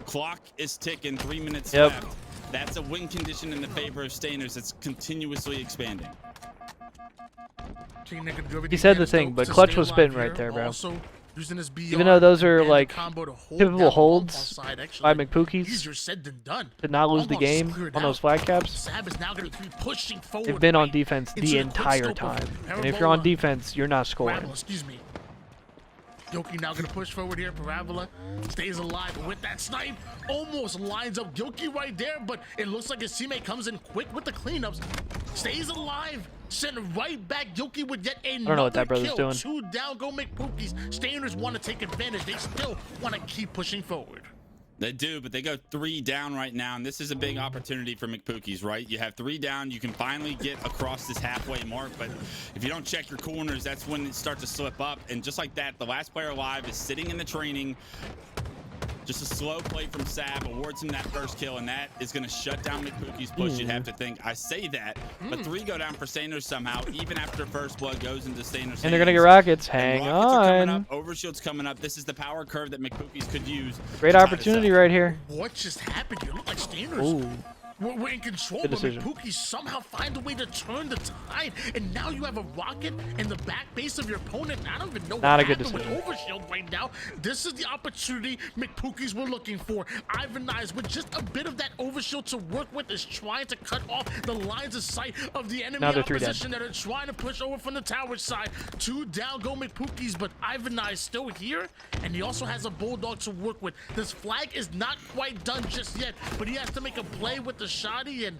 [SPEAKER 14] Clock is ticking, 3 minutes left. That's a win condition in the favor of Stainers. It's continuously expanding.
[SPEAKER 3] He said the thing, but Clutch was spitting right there, bro. Even though those are like typical holds by McPookies to not lose the game on those flag caps, they've been on defense the entire time. And if you're on defense, you're not scoring.
[SPEAKER 9] Gilkey now gonna push forward here. Parabola stays alive with that snipe. Almost lines up Gilkey right there, but it looks like his teammate comes in quick with the cleanups. Stays alive. Sent right back. Gilkey with yet another
[SPEAKER 3] don't know what that brother's
[SPEAKER 9] kill.
[SPEAKER 3] doing.
[SPEAKER 9] 2 down. Go make Pookies. Stainers want to take advantage. They still want to keep pushing forward.
[SPEAKER 14] They do, but they go 3 down right now, and this is a big opportunity for McPookies, right? You have 3 down, you can finally get across this halfway mark, but if you don't check your corners, that's when it starts to slip up. And just like that, the last player alive is sitting in the training. Just a slow play from Sab awards him that first kill, and that is going to shut down McPookie's push. You'd have to think. I say that, but 3 go down for Stainers somehow, even after first blood goes into Stainers'
[SPEAKER 3] And they're going to get rockets. Hang on.
[SPEAKER 14] Overshield's coming up. This is the power curve that McPookies could use.
[SPEAKER 3] Great opportunity right here.
[SPEAKER 9] What just happened? You look like Stainers.
[SPEAKER 3] Ooh.
[SPEAKER 9] We're in control,
[SPEAKER 3] Good
[SPEAKER 9] but
[SPEAKER 3] decision.
[SPEAKER 9] Pookie somehow find a way to turn the tide, and now you have a rocket in the back base of your opponent. I don't even know
[SPEAKER 3] Not
[SPEAKER 9] what
[SPEAKER 3] a good
[SPEAKER 9] happened with
[SPEAKER 3] decision.
[SPEAKER 9] Overshield right now. This is the opportunity McPookies were looking for. Ivan Eyes, with just a bit of that Overshield to work with, is trying to cut off the lines of sight of the enemy
[SPEAKER 3] Now they're 3 dead.
[SPEAKER 9] opposition that are trying to push over from the tower side. 2 down go McPookies, but Ivan Eyes still here, and he also has a Bulldog to work with. This flag is not quite done just yet, but he has to make a play with the shotty, and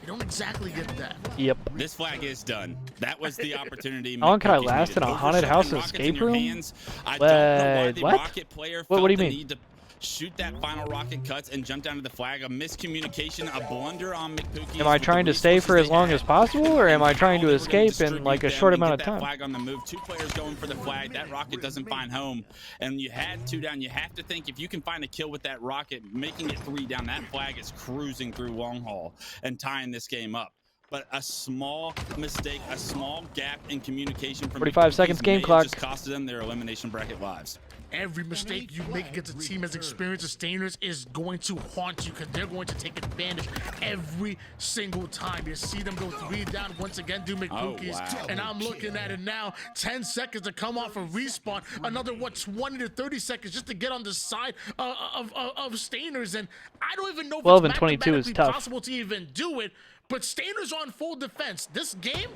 [SPEAKER 9] you don't exactly get that.
[SPEAKER 3] Yep.
[SPEAKER 14] This flag is done. That was the opportunity.
[SPEAKER 3] How long can I
[SPEAKER 14] McPookies
[SPEAKER 3] last
[SPEAKER 14] needed.
[SPEAKER 3] in a haunted
[SPEAKER 14] Overshot
[SPEAKER 3] house
[SPEAKER 14] and rockets
[SPEAKER 3] escape
[SPEAKER 14] in your
[SPEAKER 3] room?
[SPEAKER 14] hands. I don't know why the
[SPEAKER 3] What?
[SPEAKER 14] rocket player
[SPEAKER 3] What
[SPEAKER 14] felt
[SPEAKER 3] do you
[SPEAKER 14] the
[SPEAKER 3] mean?
[SPEAKER 14] need to shoot that final rocket cuts and jump down to the flag. A miscommunication, a blunder on McPookies.
[SPEAKER 3] Am I trying to stay for as long as possible, or am I trying to escape in like a short amount of
[SPEAKER 14] That
[SPEAKER 3] time?
[SPEAKER 14] flag on the move. 2 players going for the flag. That rocket doesn't find home, and you had 2 down. You have to think if you can find a kill with that rocket, making it 3 down. That flag is cruising through long haul and tying this game up. But a small mistake, a small gap in communication from
[SPEAKER 3] 45 seconds
[SPEAKER 14] McPookies
[SPEAKER 3] game
[SPEAKER 14] may have
[SPEAKER 3] clock.
[SPEAKER 14] just costed them their elimination bracket lives.
[SPEAKER 9] Every mistake you make against a team as experienced as Stainers is going to haunt you, because they're going to take advantage every single time. You see them go 3 down once again, do McPookies,
[SPEAKER 14] wow.
[SPEAKER 9] and I'm looking at it now. 10 seconds to come off a respawn. Another, 20 to 30 seconds just to get on the side of Stainers, and I don't even know if
[SPEAKER 3] 12
[SPEAKER 9] it's
[SPEAKER 3] and 22 is
[SPEAKER 9] mathematically
[SPEAKER 3] tough.
[SPEAKER 9] possible to even do it, but Stainers on full defense. This game,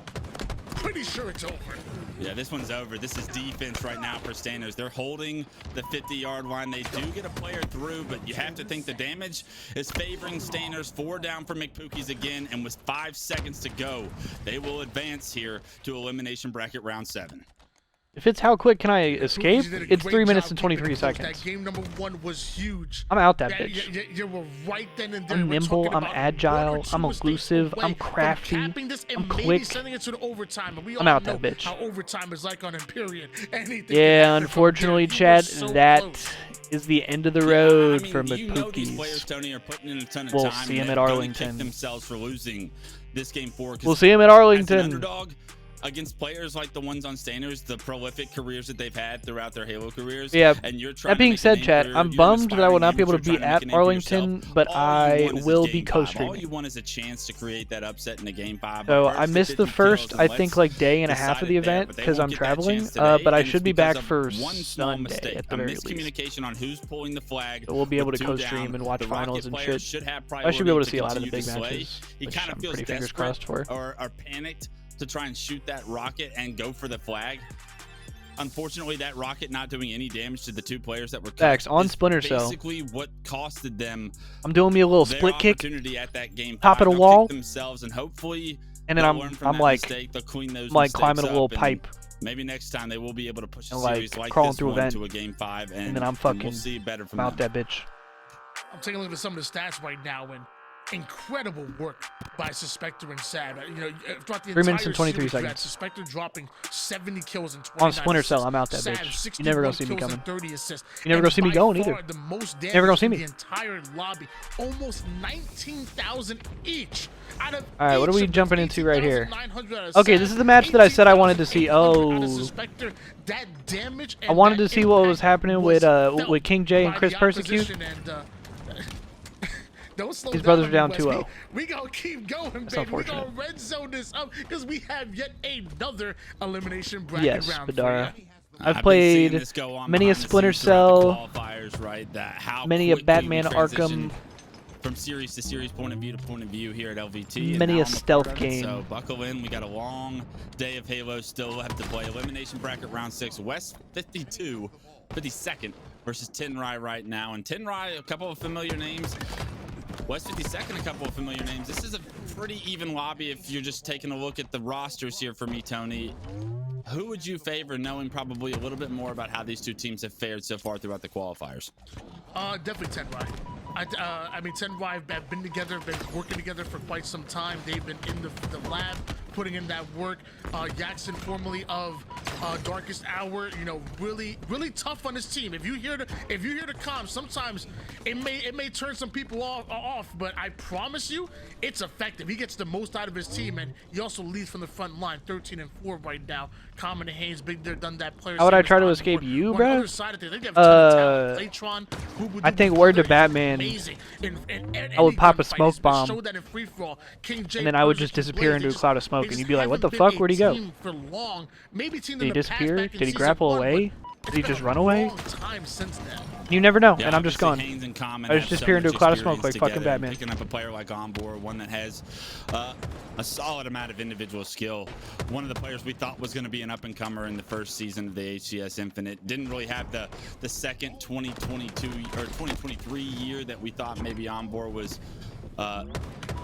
[SPEAKER 9] pretty sure it's over.
[SPEAKER 14] Yeah, this one's over. This is defense right now for Stainers. They're holding the 50-yard line. They do get a player through, but you have to think the damage is favoring Stainers. 4 down for McPookies again, and with 5 seconds to go, they will advance here to elimination bracket round 7.
[SPEAKER 3] If it's how quick can I escape,
[SPEAKER 9] You did a
[SPEAKER 3] it's
[SPEAKER 9] great
[SPEAKER 3] 3 minutes
[SPEAKER 9] job
[SPEAKER 3] and 23
[SPEAKER 9] keeping close.
[SPEAKER 3] seconds.
[SPEAKER 9] That game number 1 was huge.
[SPEAKER 3] I'm out that
[SPEAKER 9] Yeah,
[SPEAKER 3] bitch.
[SPEAKER 9] you were right then and there.
[SPEAKER 3] I'm
[SPEAKER 9] We're
[SPEAKER 3] nimble,
[SPEAKER 9] talking
[SPEAKER 3] I'm
[SPEAKER 9] about
[SPEAKER 3] agile,
[SPEAKER 9] 1 or 2
[SPEAKER 3] I'm
[SPEAKER 9] mistakes
[SPEAKER 3] elusive,
[SPEAKER 9] away
[SPEAKER 3] I'm
[SPEAKER 9] from
[SPEAKER 3] crafty,
[SPEAKER 9] capping this and
[SPEAKER 3] I'm
[SPEAKER 9] maybe
[SPEAKER 3] quick.
[SPEAKER 9] sending it to the overtime. And we
[SPEAKER 3] I'm
[SPEAKER 9] all
[SPEAKER 3] out
[SPEAKER 9] know
[SPEAKER 3] that bitch.
[SPEAKER 9] how overtime is like on Empyrean. Anything can
[SPEAKER 3] Yeah,
[SPEAKER 9] happen from
[SPEAKER 3] unfortunately,
[SPEAKER 9] there. You
[SPEAKER 3] Chad,
[SPEAKER 9] were so
[SPEAKER 3] that
[SPEAKER 9] close.
[SPEAKER 3] is the end of the road
[SPEAKER 14] I mean,
[SPEAKER 3] for
[SPEAKER 14] you know these players,
[SPEAKER 3] McPookies.
[SPEAKER 14] Tony, are putting in a ton of
[SPEAKER 3] We'll
[SPEAKER 14] time.
[SPEAKER 3] see
[SPEAKER 14] and
[SPEAKER 3] him at
[SPEAKER 14] they're gonna
[SPEAKER 3] Arlington.
[SPEAKER 14] kick themselves for losing this game 4. 'Cause
[SPEAKER 3] We'll see him at
[SPEAKER 14] as
[SPEAKER 3] Arlington.
[SPEAKER 14] an underdog, against players like the ones on Stainers, the prolific careers that they've had throughout their Halo careers.
[SPEAKER 3] Yeah.
[SPEAKER 14] And you're trying
[SPEAKER 3] That being
[SPEAKER 14] to make a
[SPEAKER 3] said,
[SPEAKER 14] name
[SPEAKER 3] Chad,
[SPEAKER 14] for
[SPEAKER 3] I'm
[SPEAKER 14] you're an
[SPEAKER 3] bummed that I will
[SPEAKER 14] aspiring
[SPEAKER 3] not be able to
[SPEAKER 14] amateur
[SPEAKER 3] be
[SPEAKER 14] trying
[SPEAKER 3] at
[SPEAKER 14] make a name for
[SPEAKER 3] Arlington,
[SPEAKER 14] yourself.
[SPEAKER 3] but
[SPEAKER 14] All you
[SPEAKER 3] I
[SPEAKER 14] want is a
[SPEAKER 3] will
[SPEAKER 14] game
[SPEAKER 3] be
[SPEAKER 14] 5.
[SPEAKER 3] co-streaming.
[SPEAKER 14] All you want is a chance to create that upset in a game 5.
[SPEAKER 3] So
[SPEAKER 14] But
[SPEAKER 3] I
[SPEAKER 14] first,
[SPEAKER 3] missed the
[SPEAKER 14] 50
[SPEAKER 3] first,
[SPEAKER 14] kills,
[SPEAKER 3] I
[SPEAKER 14] and
[SPEAKER 3] think,
[SPEAKER 14] let's
[SPEAKER 3] like day and a half
[SPEAKER 14] decide
[SPEAKER 3] of the
[SPEAKER 14] it there,
[SPEAKER 3] event
[SPEAKER 14] but they
[SPEAKER 3] because
[SPEAKER 14] won't
[SPEAKER 3] I'm
[SPEAKER 14] get that
[SPEAKER 3] traveling.
[SPEAKER 14] chance today,
[SPEAKER 3] But I
[SPEAKER 14] and
[SPEAKER 3] should
[SPEAKER 14] it's
[SPEAKER 3] be
[SPEAKER 14] because
[SPEAKER 3] back
[SPEAKER 14] of
[SPEAKER 3] for
[SPEAKER 14] one small
[SPEAKER 3] Sunday
[SPEAKER 14] mistake,
[SPEAKER 3] at the
[SPEAKER 14] a
[SPEAKER 3] very least.
[SPEAKER 14] miscommunication on who's pulling the flag.
[SPEAKER 3] So we'll be able
[SPEAKER 14] with
[SPEAKER 3] to
[SPEAKER 14] 2
[SPEAKER 3] co-stream
[SPEAKER 14] down.
[SPEAKER 3] and watch
[SPEAKER 14] The
[SPEAKER 3] finals
[SPEAKER 14] rocket
[SPEAKER 3] and
[SPEAKER 14] player
[SPEAKER 3] shit.
[SPEAKER 14] should have
[SPEAKER 3] I should be able to
[SPEAKER 14] priority
[SPEAKER 3] see a lot of the
[SPEAKER 14] continue
[SPEAKER 3] big
[SPEAKER 14] to slay.
[SPEAKER 3] matches,
[SPEAKER 14] He
[SPEAKER 3] which
[SPEAKER 14] kind of
[SPEAKER 3] I'm
[SPEAKER 14] feels
[SPEAKER 3] pretty fingers
[SPEAKER 14] desperate
[SPEAKER 3] crossed for.
[SPEAKER 14] or panicked to try and shoot that rocket and go for the flag. Unfortunately, that rocket not doing any damage to the 2 players that were cut
[SPEAKER 3] Facts, on
[SPEAKER 14] is
[SPEAKER 3] Splinter Cell.
[SPEAKER 14] basically what costed them
[SPEAKER 3] I'm doing me a little
[SPEAKER 14] their
[SPEAKER 3] split kick,
[SPEAKER 14] opportunity at that game.
[SPEAKER 3] top
[SPEAKER 14] 5.
[SPEAKER 3] of the
[SPEAKER 14] They'll
[SPEAKER 3] wall,
[SPEAKER 14] kick themselves, and hopefully
[SPEAKER 3] and then
[SPEAKER 14] they'll
[SPEAKER 3] I'm
[SPEAKER 14] learn from that
[SPEAKER 3] like
[SPEAKER 14] mistake. They'll clean those
[SPEAKER 3] like climbing a
[SPEAKER 14] mistakes
[SPEAKER 3] little
[SPEAKER 14] up, and
[SPEAKER 3] pipe,
[SPEAKER 14] maybe next time they will be able to push a
[SPEAKER 3] and, like,
[SPEAKER 14] series like
[SPEAKER 3] crawling
[SPEAKER 14] this
[SPEAKER 3] through a
[SPEAKER 14] one
[SPEAKER 3] vent,
[SPEAKER 14] to a game 5, and
[SPEAKER 3] then I'm
[SPEAKER 14] we'll
[SPEAKER 3] fucking
[SPEAKER 14] see better from
[SPEAKER 3] out
[SPEAKER 14] them.
[SPEAKER 3] that bitch.
[SPEAKER 9] I'm taking a look at some of the stats right now, and incredible work by Suspector and Sad. You know, throughout the
[SPEAKER 3] 3 minutes
[SPEAKER 9] entire
[SPEAKER 3] and 23
[SPEAKER 9] series, you had
[SPEAKER 3] seconds.
[SPEAKER 9] Suspector dropping 70 kills and 29
[SPEAKER 3] On Splinter Cell,
[SPEAKER 9] assists.
[SPEAKER 3] I'm out that
[SPEAKER 9] Sad,
[SPEAKER 3] bitch. You never gonna see me
[SPEAKER 9] 61 kills
[SPEAKER 3] coming.
[SPEAKER 9] and 30 assists.
[SPEAKER 3] You never
[SPEAKER 9] And
[SPEAKER 3] gonna see me
[SPEAKER 9] by
[SPEAKER 3] going
[SPEAKER 9] far
[SPEAKER 3] either.
[SPEAKER 9] The most damage
[SPEAKER 3] Never gonna see
[SPEAKER 9] in
[SPEAKER 3] me.
[SPEAKER 9] the entire lobby, almost 19,000 each. Out of
[SPEAKER 3] All right, what are
[SPEAKER 9] each
[SPEAKER 3] we
[SPEAKER 9] of
[SPEAKER 3] jumping
[SPEAKER 9] those
[SPEAKER 3] into right here?
[SPEAKER 9] 18,900 out of
[SPEAKER 3] Okay,
[SPEAKER 9] Sad,
[SPEAKER 3] this is the match that I said I wanted to see.
[SPEAKER 9] 18,800 out of
[SPEAKER 3] Oh,
[SPEAKER 9] Suspector. That damage
[SPEAKER 3] I
[SPEAKER 9] and
[SPEAKER 3] wanted
[SPEAKER 9] that
[SPEAKER 3] to see what was
[SPEAKER 9] impact
[SPEAKER 3] happening
[SPEAKER 9] was
[SPEAKER 3] with
[SPEAKER 9] felt
[SPEAKER 3] King J and
[SPEAKER 9] by
[SPEAKER 3] Chris
[SPEAKER 9] the
[SPEAKER 3] Persecute.
[SPEAKER 9] opposition, and, don't slow
[SPEAKER 3] His
[SPEAKER 9] down
[SPEAKER 3] brothers
[SPEAKER 9] on
[SPEAKER 3] are
[SPEAKER 9] me,
[SPEAKER 3] down
[SPEAKER 9] Wes.
[SPEAKER 3] 2-0.
[SPEAKER 9] We gonna keep going,
[SPEAKER 3] That's
[SPEAKER 9] baby. We
[SPEAKER 3] unfortunate.
[SPEAKER 9] gonna red zone this up because we have yet another elimination bracket
[SPEAKER 3] Yes,
[SPEAKER 9] round
[SPEAKER 3] Badara.
[SPEAKER 9] for you.
[SPEAKER 3] I've
[SPEAKER 14] been seeing
[SPEAKER 3] played
[SPEAKER 14] this go on
[SPEAKER 3] many a
[SPEAKER 14] behind the
[SPEAKER 3] Splinter
[SPEAKER 14] scenes throughout the
[SPEAKER 3] Cell,
[SPEAKER 14] qualifiers, right? That how
[SPEAKER 3] many a
[SPEAKER 14] quickly we
[SPEAKER 3] Batman
[SPEAKER 14] transition
[SPEAKER 3] Arkham
[SPEAKER 14] from series to series, point of view here at LVT. And
[SPEAKER 3] Many
[SPEAKER 14] now
[SPEAKER 3] a
[SPEAKER 14] I'm part
[SPEAKER 3] stealth
[SPEAKER 14] of it,
[SPEAKER 3] game.
[SPEAKER 14] So buckle in. We got a long day of Halo still left to play. Elimination bracket round 6. West 52nd versus Tenrai right now. And Tenrai, a couple of familiar names. West 52nd, a couple of familiar names. This is a pretty even lobby if you're just taking a look at the rosters here for me, Tony. Who would you favor, knowing probably a little bit more about how these two teams have fared so far throughout the qualifiers?
[SPEAKER 9] Definitely Tenrai. I mean, Tenrai have been together, been working together for quite some time. They've been in the lab, putting in that work. Jackson, formerly of Darkest Hour, you know, really tough on his team. If you hear the comms, sometimes it may turn some people off, but I promise you, it's effective. He gets the most out of his team, and he also leads from the front line, 13-4 right now. Common and Haynes, big there, done that. Players.
[SPEAKER 3] How would I try to escape you, bro? I think word to Batman. I would pop a smoke bomb, and then I would just disappear into a cloud of smoke, and you'd be like, "What the fuck? Where'd he go? Did he disappear? Did he grapple away? Did he just run away?" You never know, and I'm just gone. I just disappear into a cloud of smoke like fucking Batman.
[SPEAKER 14] Picking up a player like Onboard, one that has a solid amount of individual skill. One of the players we thought was going to be an up-and-comer in the first season of the HCS Infinite. Didn't really have the second 2022 or 2023 year that we thought maybe Onboard was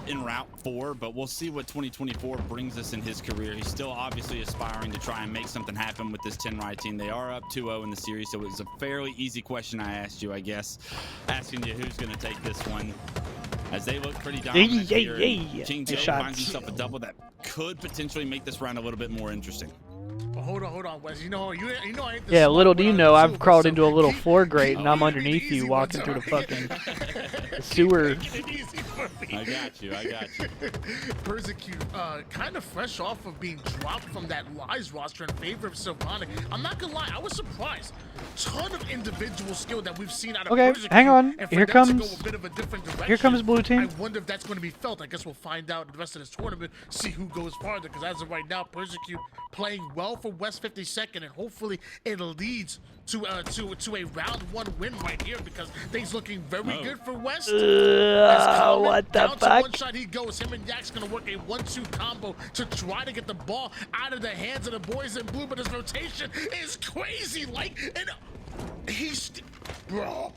[SPEAKER 14] en route for, but we'll see what 2024 brings us in his career. He's still obviously aspiring to try and make something happen with this Tenrai team. They are up 2-0 in the series, so it was a fairly easy question I asked you, I guess, asking you who's going to take this one, as they look pretty dominant here. King Joe finds himself a double that could potentially make this round a little bit more interesting.
[SPEAKER 9] Hold on, Wes. You know, I ain't
[SPEAKER 3] Yeah, little do you know, I've crawled into a little floor grate, and I'm underneath you, walking through the fucking sewer.
[SPEAKER 14] I got you.
[SPEAKER 9] Persecute, kind of fresh off of being dropped from that Lies roster in favor of Sylvanic. I'm not gonna lie, I was surprised. Ton of individual skill that we've seen out of Persecute.
[SPEAKER 3] Hang on.
[SPEAKER 9] And for
[SPEAKER 3] Here
[SPEAKER 9] them to
[SPEAKER 3] comes.
[SPEAKER 9] go a bit of a different direction,
[SPEAKER 3] Here comes blue team.
[SPEAKER 9] I wonder if that's going to be felt. I guess we'll find out the rest of this tournament, see who goes farther. Because as of right now, Persecute playing well for West 52nd, and hopefully it leads to a round 1 win right here, because things looking very good for West.
[SPEAKER 3] What the fuck?
[SPEAKER 9] One shot he goes. Him and Yak's gonna work a 1-2 combo to try to get the ball out of the hands of the boys in blue, but his rotation is crazy. And he's bro.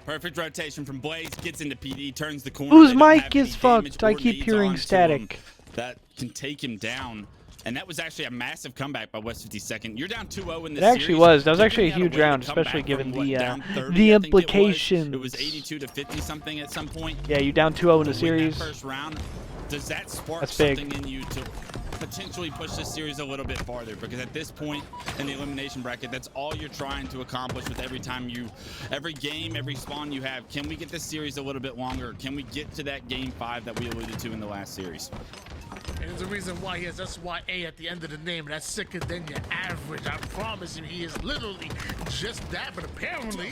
[SPEAKER 14] Perfect rotation from Blaze, gets into PD, turns the corner.
[SPEAKER 3] Whose mic is fucked? I keep hearing static.
[SPEAKER 14] That can take him down. And that was actually a massive comeback by West 52nd. You're down 2-0 in the series.
[SPEAKER 3] It actually was. That was actually a huge round, especially given the implications.
[SPEAKER 14] It was 82-50 something at some point.
[SPEAKER 3] Yeah, you down 2-0 in the series.
[SPEAKER 14] First round. Does that spark something in you to potentially push this series a little bit farther? Because at this point in the elimination bracket, that's all you're trying to accomplish with every game, every spawn you have. Can we get this series a little bit longer? Can we get to that game 5 that we alluded to in the last series?
[SPEAKER 9] And there's a reason why he has SYA at the end of the name. That's sicker than your average. I promise you, he is literally just that. But apparently,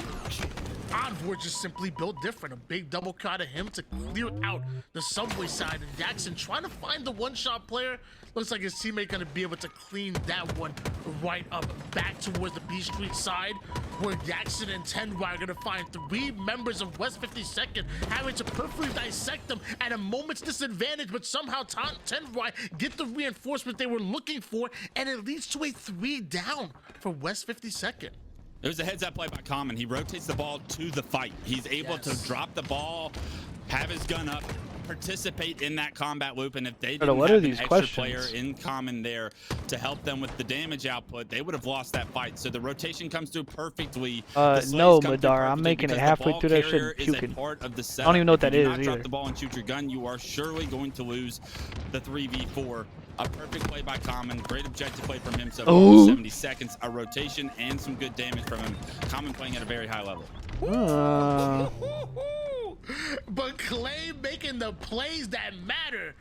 [SPEAKER 9] Onboard just simply built different. A big double cut of him to clear out the subway side. And Jackson trying to find the one-shot player. Looks like his teammate gonna be able to clean that one right up back towards the B Street side, where Jackson and Tenrai are gonna find 3 members of West 52nd, having to perfectly dissect them at a moment's disadvantage, but somehow Tenrai get the reinforcement they were looking for, and it leads to a 3 down for West 52nd.
[SPEAKER 14] It was a heads-up play by Common. He rotates the ball to the fight. He's able to drop the ball, have his gun up, participate in that combat loop, and if they didn't have an extra player in Common there to help them with the damage output, they would have lost that fight. So the rotation comes through perfectly.
[SPEAKER 3] No, Madara, I'm making it halfway through that shit and puking. I don't even know what that is either. If you do not drop
[SPEAKER 14] the ball and shoot your gun, you are surely going to lose the 3v4. A perfect play by Common. Great objective play from him. So 70 seconds, a rotation, and some good damage from him. Common playing at a very high level.
[SPEAKER 9] But Clay making the plays that matter.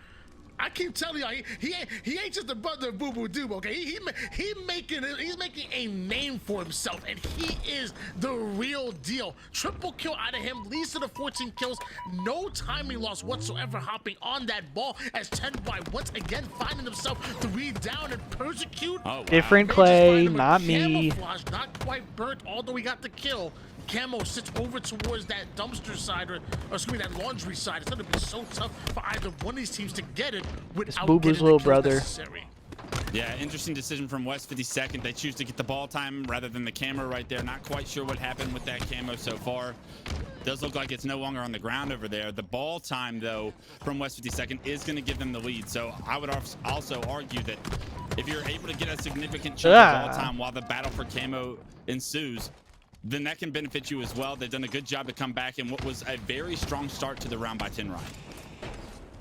[SPEAKER 9] I keep telling you, he ain't just a brother of Boo Boo Doob, okay? He's making a name for himself, and he is the real deal. Triple kill out of him, leads to the 14 kills, no timing loss whatsoever, hopping on that ball as Tenrai once again finding himself 3 down and Persecute.
[SPEAKER 3] Different Clay, not me.
[SPEAKER 9] Not quite burnt, although he got the kill. Camo sits over towards that dumpster side or excuse me, that laundry side. It's gonna be so tough for either one of these teams to get it without
[SPEAKER 3] Boo-Boo's
[SPEAKER 9] getting
[SPEAKER 3] little
[SPEAKER 9] the kills
[SPEAKER 3] brother.
[SPEAKER 9] necessary.
[SPEAKER 14] Yeah, interesting decision from West 52nd. They choose to get the ball time rather than the camo right there. Not quite sure what happened with that camo so far. Does look like it's no longer on the ground over there. The ball time, though, from West 52nd is going to give them the lead. So I would also argue that if you're able to get a significant chunk of ball time while the battle for camo ensues, then that can benefit you as well. They've done a good job to come back in what was a very strong start to the round by Tenrai.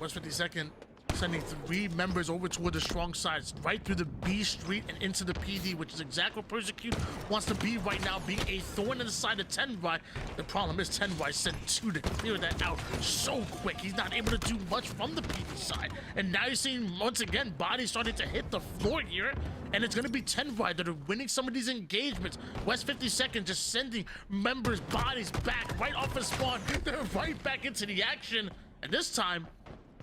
[SPEAKER 9] West 52nd sending 3 members over toward the strong sides, right through the B street and into the PD, which is exactly what Persecute wants to be right now, being a thorn in the side of Tenrai. The problem is Tenrai sent 2 to clear that out so quick. He's not able to do much from the PD side. And now you're seeing, once again, bodies starting to hit the floor here. And it's going to be Tenrai that are winning some of these engagements. West 52nd just sending members' bodies back right off of spawn. They're right back into the action. And this time,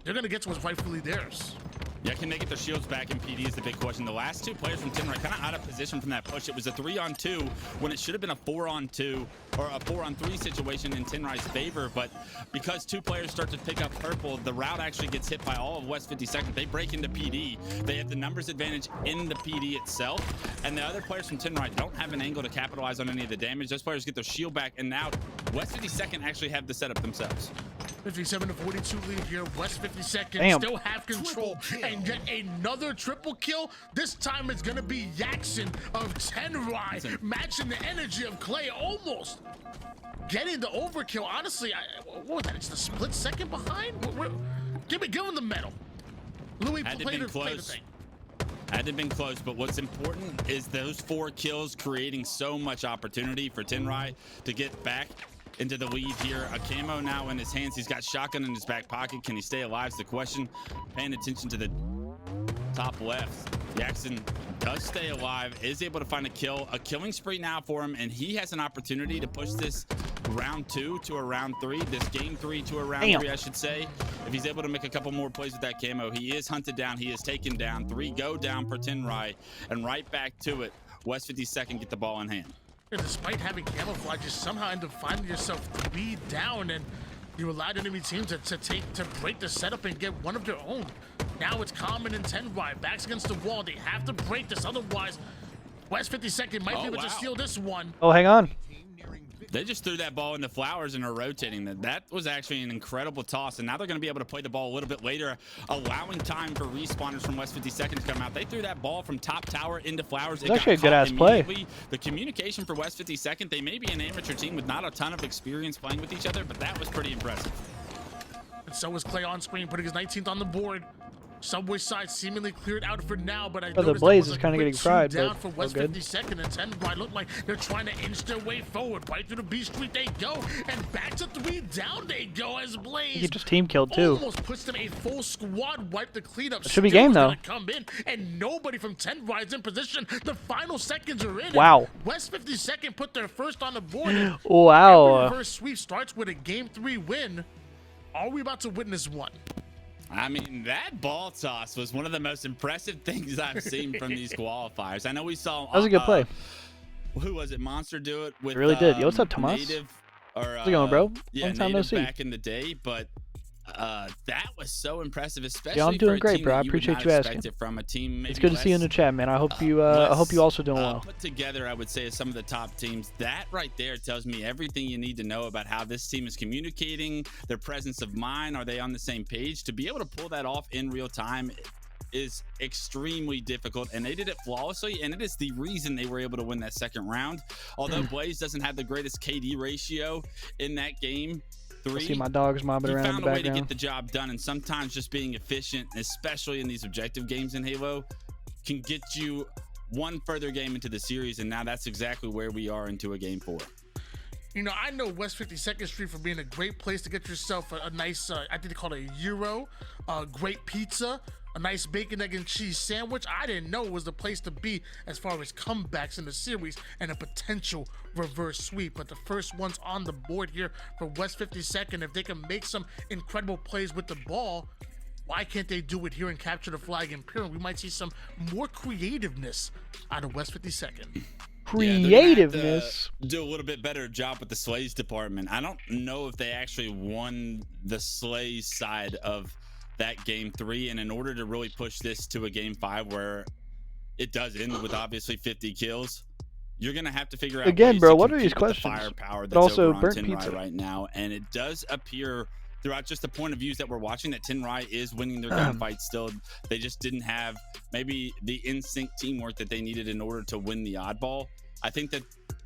[SPEAKER 9] they're going to get to what's rightfully theirs.
[SPEAKER 14] Yeah, can they get their shields back in PD is the big question. The last 2 players from Tenrai kind of out of position from that push. It was a 3-on-2 when it should have been a 4-on-2 or a 4-on-3 situation in Tenrai's favor. But because 2 players start to pick up purple, the route actually gets hit by all of West 52nd. They break into PD. They have the numbers advantage in the PD itself. And the other players from Tenrai don't have an angle to capitalize on any of the damage. Those players get their shield back. And now West 52nd actually have the setup themselves.
[SPEAKER 9] 57-42 lead here. West 52nd still have control. And get another triple kill. This time it's going to be Jackson of Tenrai matching the energy of Clay, almost getting the overkill. Honestly, what was that? It's the split second behind? Give him the medal. Louis played the thing.
[SPEAKER 14] Had to have been close, but what's important is those 4 kills creating so much opportunity for Tenrai to get back into the lead here. A camo now in his hands. He's got shotgun in his back pocket. Can he stay alive is the question. Paying attention to the top left. Jackson does stay alive, is able to find a kill. A killing spree now for him, and he has an opportunity to push this round 2 to a round 3. This game 3 to a round 3, I should say. If he's able to make a couple more plays with that camo, he is hunted down. He is taken down. 3 go down for Tenrai, and right back to it. West 52nd get the ball in hand.
[SPEAKER 9] And despite having camouflage, you somehow end up finding yourself 3 down, and you allowed enemy teams to break the setup and get one of their own. Now it's Common and Tenrai backs against the wall. They have to break this, otherwise West 52nd might be able to steal this one.
[SPEAKER 3] Oh, hang on.
[SPEAKER 14] They just threw that ball in the flowers and are rotating. That was actually an incredible toss, and now they're going to be able to play the ball a little bit later, allowing time for respawners from West 52nd to come out. They threw that ball from top tower into flowers.
[SPEAKER 3] It's actually a good-ass play.
[SPEAKER 14] The communication for West 52nd, they may be an amateur team with not a ton of experience playing with each other, but that was pretty impressive.
[SPEAKER 9] And so is Clay on screen, putting his 19th on the board. Subway side seemingly cleared out for now, but I
[SPEAKER 3] the Blaze is kind of getting fried,
[SPEAKER 9] down
[SPEAKER 3] but
[SPEAKER 9] for West 52nd and Tenrai look like they're trying to inch their way forward. Right through the B street they go, and back to 3 down they go as Blaze.
[SPEAKER 3] He just team killed too.
[SPEAKER 9] Almost puts them a full squad wipe the cleanup.
[SPEAKER 3] It should be game though.
[SPEAKER 9] Come in, and nobody from Tenrai is in position. The final seconds are in.
[SPEAKER 3] Wow.
[SPEAKER 9] West 52nd put their first on the board.
[SPEAKER 3] Wow.
[SPEAKER 9] Every reverse sweep starts with a game 3 win. Are we about to witness one?
[SPEAKER 14] I mean, that ball toss was one of the most impressive things I've seen from these qualifiers. I know we saw.
[SPEAKER 3] That was a good play.
[SPEAKER 14] Who was it? Monster do it with.
[SPEAKER 3] It really did. Yo, what's up, Tomas?
[SPEAKER 14] Native, or,
[SPEAKER 3] How's it going, bro?
[SPEAKER 14] Yeah,
[SPEAKER 3] Long time no see.
[SPEAKER 14] Back in the day, but that was so impressive, especially.
[SPEAKER 3] Yeah, I'm doing
[SPEAKER 14] for a
[SPEAKER 3] great,
[SPEAKER 14] team
[SPEAKER 3] bro. I
[SPEAKER 14] that you would
[SPEAKER 3] appreciate
[SPEAKER 14] not
[SPEAKER 3] you
[SPEAKER 14] expect
[SPEAKER 3] asking.
[SPEAKER 14] it from a team
[SPEAKER 3] It's good to see you in the chat, man. I hope you also doing well.
[SPEAKER 14] Put together, I would say, as some of the top teams. That right there tells me everything you need to know about how this team is communicating, their presence of mind. Are they on the same page? To be able to pull that off in real time is extremely difficult, and they did it flawlessly, and it is the reason they were able to win that second round. Although Blaze doesn't have the greatest KD ratio in that game 3,
[SPEAKER 3] I see my dogs mobbing around in the
[SPEAKER 14] found a way to
[SPEAKER 3] background.
[SPEAKER 14] get the job done, and sometimes just being efficient, especially in these objective games in Halo, can get you one further game into the series, and now that's exactly where we are into a game 4.
[SPEAKER 9] You know, I know West 52nd Street for being a great place to get yourself a nice, I think they call it a Euro, great pizza, a nice bacon, egg, and cheese sandwich. I didn't know it was the place to be as far as comebacks in the series and a potential reverse sweep. But the first one's on the board here for West 52nd. If they can make some incredible plays with the ball, why can't they do it here and capture the flag in Imperial? We might see some more creativeness out of West 52nd.
[SPEAKER 3] creativeness.
[SPEAKER 14] Do a little bit better job with the Slays department. I don't know if they actually won the Slays side of that game 3, and in order to really push this to a game 5 where it does end with obviously 50 kills, you're gonna have to figure out
[SPEAKER 3] Again,
[SPEAKER 14] ways
[SPEAKER 3] bro,
[SPEAKER 14] to
[SPEAKER 3] what are
[SPEAKER 14] compete
[SPEAKER 3] these
[SPEAKER 14] with
[SPEAKER 3] questions?
[SPEAKER 14] the firepower
[SPEAKER 3] But
[SPEAKER 14] that's
[SPEAKER 3] also
[SPEAKER 14] over on
[SPEAKER 3] burnt
[SPEAKER 14] Tenrai
[SPEAKER 3] pizza.
[SPEAKER 14] right now, and it does appear throughout just the point of views that we're watching that Tenrai is winning their gunfight still. They just didn't have maybe the in-sync teamwork that they needed in order to win the oddball. I think that